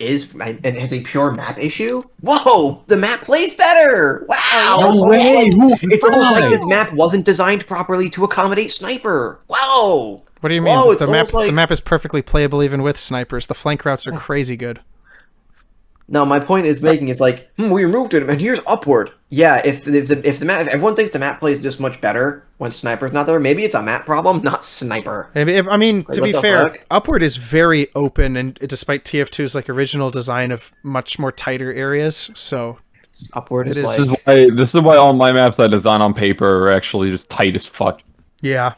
has a pure map issue. Whoa, the map plays better. Wow, it's almost like this map wasn't designed properly to accommodate sniper. Wow. What do you mean? The map is perfectly playable even with snipers. The flank routes are crazy good. No, my point is like, we removed it, and here's Upward. Yeah, if everyone thinks the map plays this much better when Sniper's not there, maybe it's a map problem, not Sniper. I mean, to be fair, Upward is very open, and despite TF2's like original design of much more tighter areas, so Upward is This is why all my maps I design on paper are actually just tight as fuck. Yeah.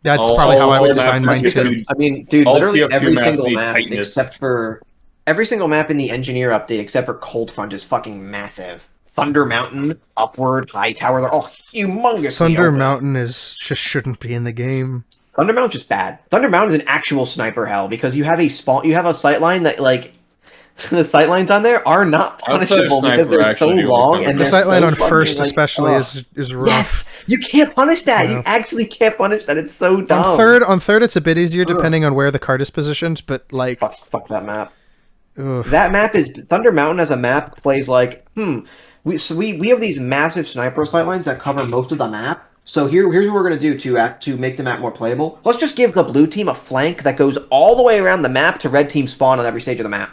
That's probably how I would design mine too. I mean, dude, literally every single map except for every single map in the Engineer update except for Cold Front is fucking massive. Thunder Mountain, Upward, High Tower, they're all humongous. Thunder Mountain just shouldn't be in the game. Thunder Mountain's just bad. Thunder Mountain is an actual sniper hell because you have a sightline that like the sightlines on there are not punishable because they're so long and the sightline on first like, especially is rough. Yes, you can't punish that. You actually can't punish that. It's so dumb. On third, it's a bit easier depending on where the card is positioned, but like fuck that map. That map is Thunder Mountain as a map plays like we have these massive sniper sightlines that cover most of the map. So here's what we're gonna do to make the map more playable. Let's just give the blue team a flank that goes all the way around the map to red team spawn on every stage of the map.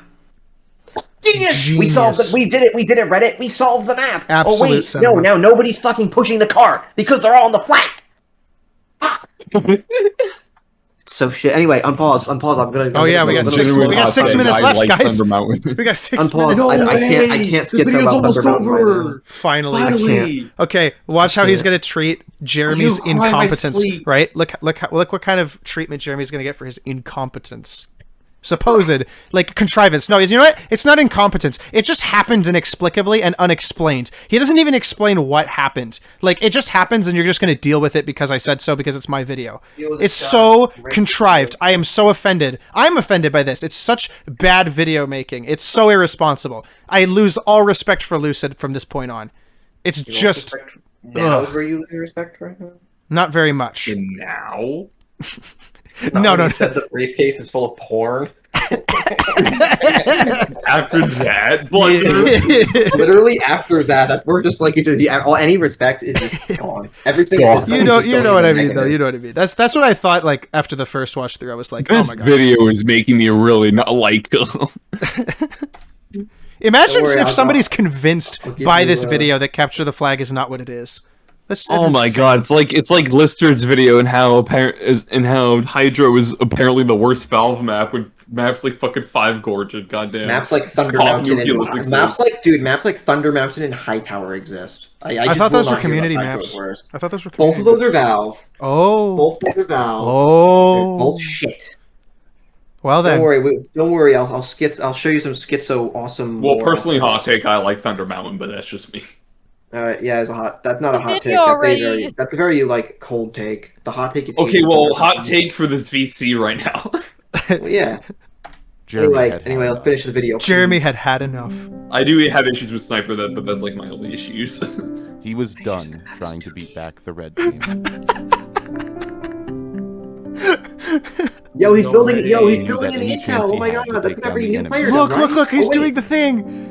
Genius! We solved it. We did it. We did it. Reddit. We solved the map. Absolute no! Now nobody's fucking pushing the car because they're all on the flank. So shit. Anyway, unpause. I'm gonna. Oh yeah, we got 6 minutes left, guys. We got 6 minutes. I can't skip about Thunder Mountain right Finally. Okay, watch how he's gonna treat Jeremy's incompetence. Right? Look what kind of treatment Jeremy's gonna get for his incompetence. Supposed like contrivance. No, you know what? It's not incompetence. It just happened inexplicably and unexplained. He doesn't even explain what happened. Like it just happens and you're just going to deal with it because I said so because it's my video. It's so contrived. I am so offended. I'm offended by this. It's such bad video making. It's so irresponsible. I lose all respect for Lucid from this point on. It's just now is where you lose respect for him? Not very much. Now? No. Said the briefcase is full of porn. After that, literally after that, we're just like any respect is just gone. Everything. You know what I mean, though. You know what I mean. That's what I thought. Like after the first watch through, I was like, this oh my god. This video is making me really not like him. Imagine if somebody's convinced by this video that Capture the Flag is not what it is. That's oh my god! It's like Lister's video and how Hydro is apparently the worst Valve map with maps like fucking 5 Gorge and goddamn maps like Thunder Mountain and maps like Thunder Mountain and High Tower exist. I thought those were community maps. I thought those were both of those are Valve. Oh, both of those are Valve. Oh, they're both shit. Well then, don't worry. I'll show you some schizo awesome. Well, personally, hot take. I like Thunder Mountain, but that's just me. Yeah, that's not a hot take. That's a very like cold take. The hot take is okay. Well, hot take for this VC right now. Well, yeah. Anyway, I'll finish the video. Jeremy had enough. I do have issues with Sniper, but that's like my only issues. He was done trying to beat back the red team. Yo, he's building an intel. Oh my god, that's what every new player does, right? Look, he's doing the thing.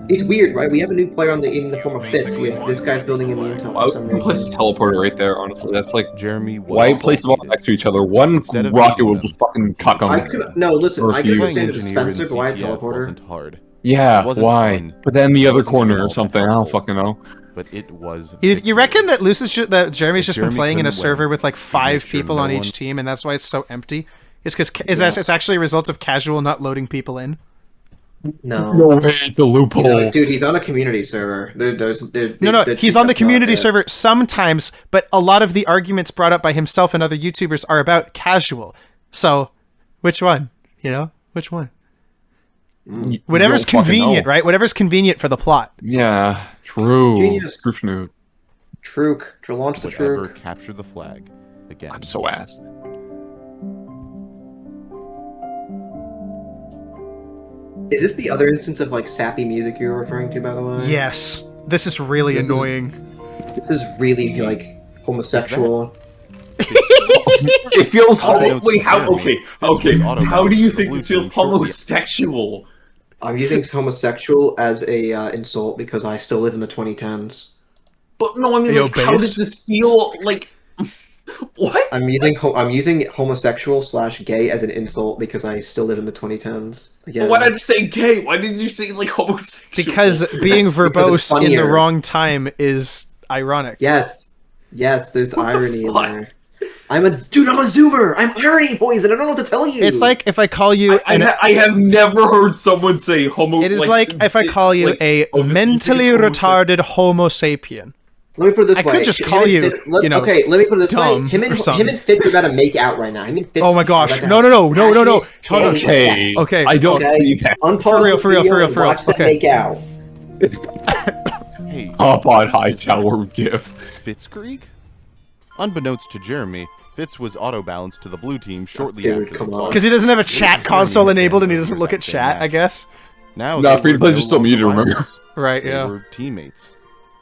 It's weird, right? We have a new player in the form of Fitz. This guy's building in the intel for some I would place reason. a teleporter right there, honestly. That's like Jeremy. Why place them all next to each other? One rocket will just fucking cuck I them. could understand the Engineer dispenser, in but why a CTF teleporter? wasn't hard. Yeah, It wasn't why? fun. But then the It other wasn't corner all or something. I don't fucking know. But it was. You reckon that that Jeremy's just been Jeremy playing in a couldn't server win. with like 5 sure people no on one- each team, and that's why it's so empty? It's because it's actually a result of casual not loading people in. No. No way, it's a loophole. Dude, he's on a community server. No, he's on the community server sometimes, but a lot of the arguments brought up by himself and other YouTubers are about casual. So, which one? You know? Which one? Whatever's convenient, right? Whatever's convenient for the plot. Yeah, true. Genius. Proof nude. Truk. To launch the Whatever, Truk. capture the flag. Again. I'm so ass. Is this the other instance of like sappy music you were referring to, by the way? Yes. This is really annoying. This is really like homosexual. It feels Wait, how? Okay. How do you think Blue this feels team shortly homosexual? I'm using homosexual as a insult because I still live in the 2010s. But no, I mean, like, how does this feel like? What? I'm using homosexual / gay as an insult because I still live in the 2010s. Again. Why did you say gay? Why did you say like homosexual? Because being verbose in the funnier. wrong time is ironic. Yes, there's irony in there. I'm a zoomer. I'm irony poison. I don't know what to tell you. It's like if I call you... I have never heard someone say homo... It is like if I call you a mentally retarded homo sapien. Let me put it this way. I could just call you, okay, let me put it this way. dumb Him or and something. Fitz are about to make out right now. Oh my gosh. No. Okay. Okay. I don't see that. Unpause For real. Watch them Okay. make out. Hey, Hop on Hightower gift. Fitzkrieg? Unbeknownst to Jeremy, Fitz was auto-balanced to the blue team shortly Dude, after. come on. Because he doesn't have a chat console enabled and he doesn't look at chat, I guess. Now No, they free to were play no just still longer muted, remember? rivals. Right, They yeah. were teammates.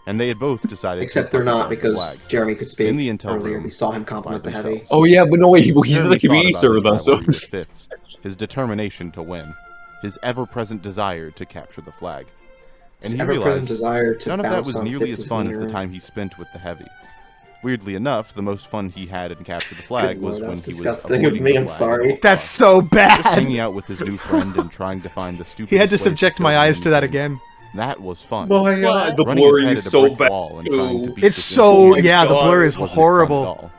And they had both decided Except to they're not capture the because flag. Jeremy could speak In the intel earlier. room, We saw him compliment the by heavy. themselves. Oh yeah, but no wait, he's in Jeremy the community thought server about though, his so rivalry with Fitz, his determination to win, his ever-present desire to capture the flag. And His he ever-present realized desire to none of that bounce was on nearly Fitz's as fun as the wiener. time he spent with the heavy. Weirdly enough, the most fun he had in Capture the Flag Good was Lord, when that's he was disgusting of avoiding me, the I'm flag sorry. at all That's costs. so Just bad. hanging out with his new friend and trying to find the stupid. He had to subject my eyes to that again. That was fun. my god, the Running his blurry head is at a so brick bad. wall and trying to beat It's the so... Simpsons Yeah, the God. blur is wasn't fun at horrible. all.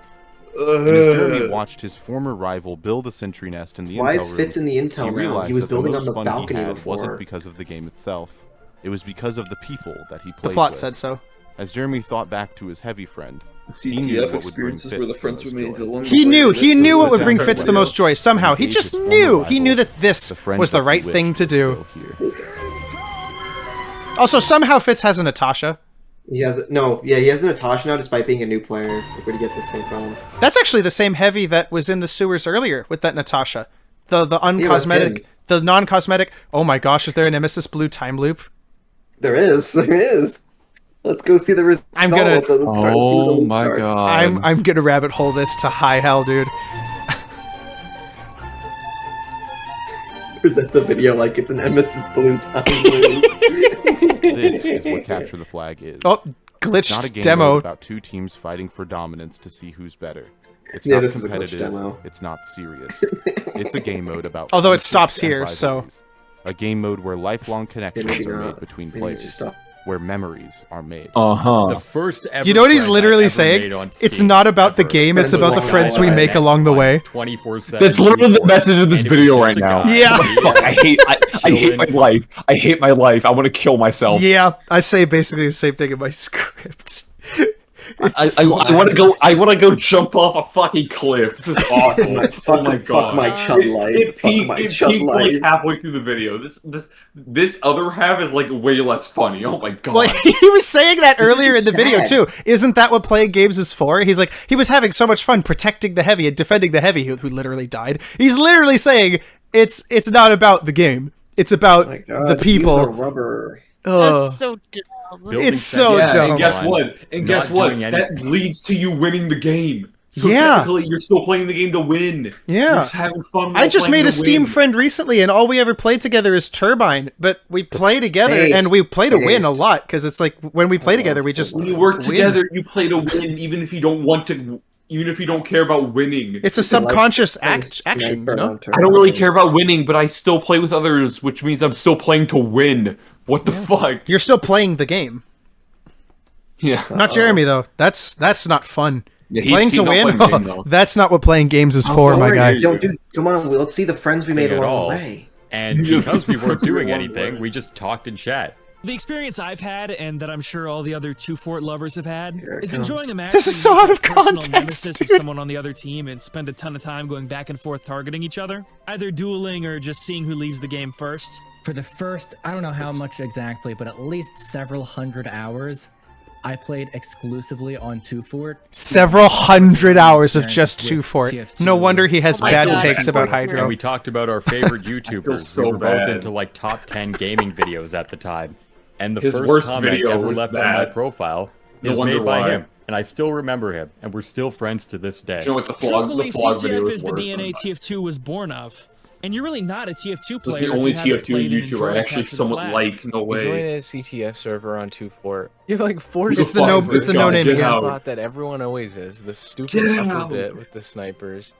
And as Jeremy watched his former rival build a sentry nest in the Why intel is room, Fitz in the intel he now? realized He was that the building most on the fun balcony he had before. wasn't because of the game itself. It was because of the people that he played The plot with. said so. As Jeremy thought back to his heavy friend, he knew what would bring Fitz the most joy. He knew what would bring Fitz the most joy. Somehow, he just knew. He knew that this was the right thing to do. Also, somehow Fitz has a Natasha. He has he has a Natasha now despite being a new player. Like, where'd he get this thing from? That's actually the same heavy that was in the sewers earlier with that Natasha. The uncosmetic, the non-cosmetic. Oh my gosh, is there an Nemesis Blue time loop? There is. Let's go see the results. I'm gonna. Let's start to see the loop starts. I'm gonna rabbit hole this to high hell, dude. Present the video like it's an Nemesis Blue time loop. This is what Capture the Flag is. Oh, It's glitched not a game demo. mode about two teams fighting for dominance to see who's better. It's Yeah, not this is a glitch competitive. demo. It's not serious. It's a game mode about. Although it friendships stops and here, so- rivalries. A game mode where lifelong connections maybe are not. made between Maybe you should players, stop. where memories are made. The first ever You know what he's friend literally I ever saying? made on It's Steam, not about the ever. game, it's about the friends we make along the way. 24/7. That's literally the message of this And it was video just right a now. guy. Yeah. Fuck, I hate my life. I hate my life. I want to kill myself. Yeah, I say basically the same thing in my script. I want to go. I want to go jump off a fucking cliff. This is awful. Oh my god. Fuck my chud life. It Fuck peaked, my it chud peaked life. like halfway through the video. This other half is like way less funny. Oh my god. Well, he was saying that earlier in just the video sad. too. Isn't that what playing games is for? He's like, he was having so much fun protecting the heavy and defending the heavy who literally died. He's literally saying, it's not about the game. It's about the people. Rubber. That's so dumb. It's so dumb. And guess what? And guess what? That leads to you winning the game. So technically, you're still playing the game to win. Yeah. You're just having fun. I just made a Steam friend recently, and all we ever play together is Turbine. But we play together, and we play to win a lot, because it's like, when we play together, we just when you work together, you play to win, even if you don't want to, even if you don't care about winning. It's a subconscious action, you know? I don't really care about winning, but I still play with others, which means I'm still playing to win. What the fuck? You're still playing the game. Yeah. Not Jeremy, though. That's not fun. Yeah, playing to win? That's not what playing games is for, my guy. Dude, come on, let's see the friends we made along the way. And because we weren't doing anything, we just talked in chat. The experience I've had, and that I'm sure all the other 2-Fort lovers have had, is enjoying a match. This is so out of context, Of someone on the other team and spend a ton of time going back and forth targeting each other, either dueling or just seeing who leaves the game first. For the first, I don't know how much exactly, but at least several hundred hours, I played exclusively on 2-Fort. Several hundred hours of just 2-Fort. No wonder he has bad takes about Hydro. And we talked about our favorite YouTubers. We were both into like top 10 gaming videos at the time. And the first comment ever left on my profile is made by him. And I still remember him. And we're still friends to this day. You know what the vlog video is the DNA TF2 was born of. And you're really not a TF2 player. The only TF2 YouTuber I actually somewhat like. No way. You join a CTF server on 2-Fort. You have like 4. It's the no-name game. Spot that everyone always is. The stupid upper bit with the snipers.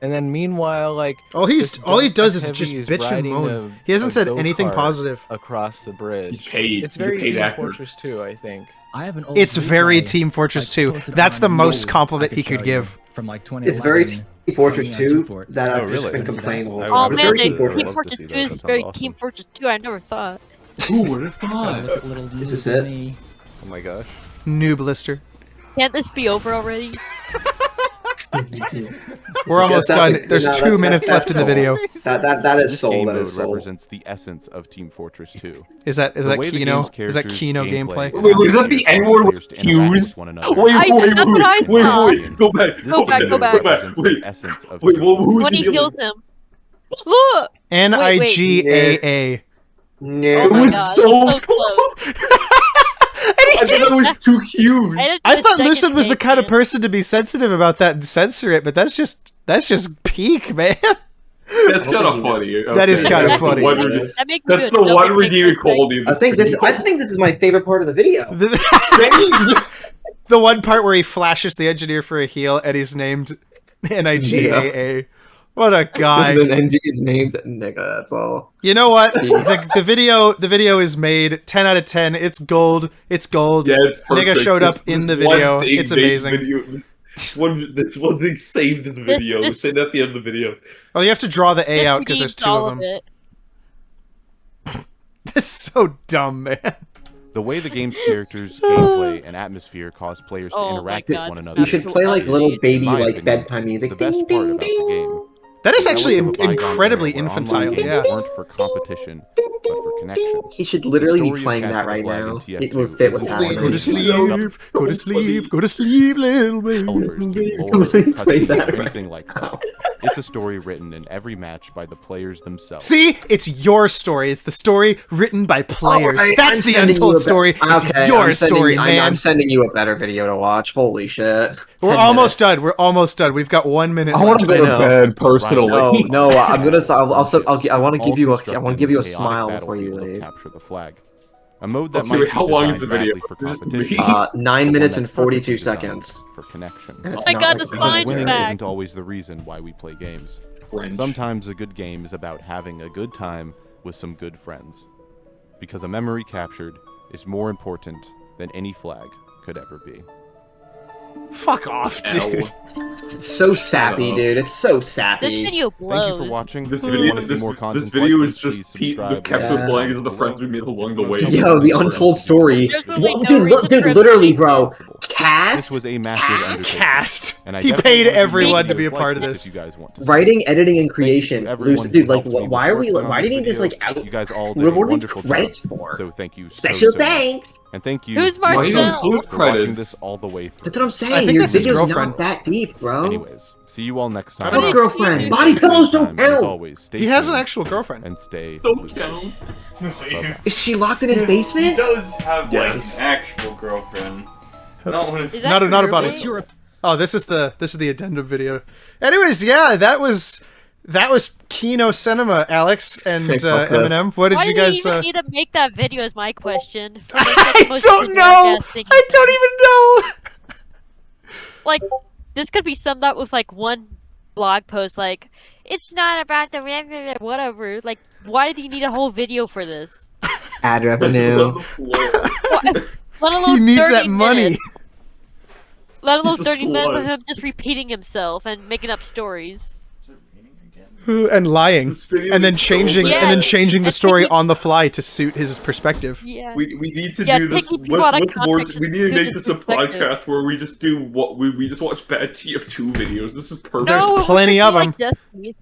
And then meanwhile, like all he does is just bitch and moan. He hasn't said anything positive across the bridge. He's paid. It's very Team Fortress 2, I think. I have an old It's very Team Fortress 2. That's the most compliment he could give. From like 2011. It's very Team Fortress 2 that I've just been complaining about. Oh man, Team Fortress 2 is very Team Fortress 2. I never thought. Who would have thought? Is this it? Oh my gosh. New blister. Can't this be over already? We're almost done. There's 2 minutes left in the video. That is soul. That is soul. Represents the essence of Team Fortress 2. Is that Kino? Is that Kino gameplay? Wait, is that the N-word with Q's? Wait, go back. Go back. Wait, essence of who's when he heals him. Look! NIGAA. No. It was so close. I thought it was too cute. I thought Lucid was the kind of person to be sensitive about that and censor it, but that's just peak, man. That's kind of funny. That is kind of funny. That's the one redeeming quality of I think this is my favorite part of the video. The one part where he flashes the engineer for a heal and he's named NIGAA. Yeah. What a guy! And then NG is named nigga. That's all. You know what? The video is made 10 out of 10. It's gold. It's gold. Yeah, nigga showed up in the video. It's amazing. This one thing saved in the video. Saved at the end of the video. Oh, you have to draw the A out because there's 2 of them. This is so dumb, man. The way the game's characters, gameplay, and atmosphere cause players to interact with one another. You should play like little baby like bedtime music. The best part about the game. That is actually incredibly infantile. Yeah. Weren't for competition, but for connection. He should literally be playing that right now. It would fit what's happening. Go to sleep. Go to sleep. Go to sleep, little baby. Anything like that. It's a story written in every match by the players themselves. See, it's your story. It's the story written by players. That's the Untold story. It's your story, man. I'm sending you a better video to watch. Holy shit! We're almost done. We're almost done. We've got 1 minute. I want to go to bed personally. No, I'm gonna. I want to give you a. I want to give you a smile before you leave. Capture the flag. A mode that might how long is the video? For competition. 9 minutes and 42 seconds. For connection. I got the slimes winning back. Isn't always the reason why we play games. Sometimes a good game is about having a good time with some good friends. Because a memory captured is more important than any flag could ever be. Fuck off, dude. It's so sappy, dude. It's so sappy. This video blows. Thank you for watching. This video is just the Capture the Flag of the friends we made along the way. Yo, the Untold story. Dude, literally, bro. Cast. This was a massive Cast. He paid everyone to be a part of this. Writing, editing, and creation. Dude, like, why are we? Why do you need this like out? You guys all did wonderful credits for. So thank you. Special thanks. And thank you Who's Why you Marcel? include for watching credits? this all the way through. That's what I'm saying. I think Your that's his video's girlfriend. not that deep, bro. Anyways, see you all next time. I don't What know. girlfriend? Body pillows don't As count. always, stay He has an tuned actual girlfriend. and stay Don't lucid. count. Bye-bye. Is she locked in his He basement? does have Yes. like an actual girlfriend. Not one of Is that Not a your body. roommate? Oh, this is the addendum video. Anyways, yeah, that was Kino Cinema, Alex and Okay, fuck this. Eminem. What did Why you do you guys? even need to make that video? Is my question. I don't know. I don't even know. Like, this could be summed up with like one blog post. Like, it's not about the whatever. Like, why do you need a whole video for this? Ad revenue. Let alone He needs 30 that money. minutes. Let alone He's a 30 minutes of slug. him just repeating himself and making up stories. And lying, This video and then is so changing, bad. and then changing the And story taking- on the fly to suit his perspective. Yeah. We need to Yeah, do this. taking people out of What's more? context We need to to make his this a perspective. podcast where we just do what we just watch bad TF2 videos. This is perfect. There's No, it would plenty just of be them. like Destiny.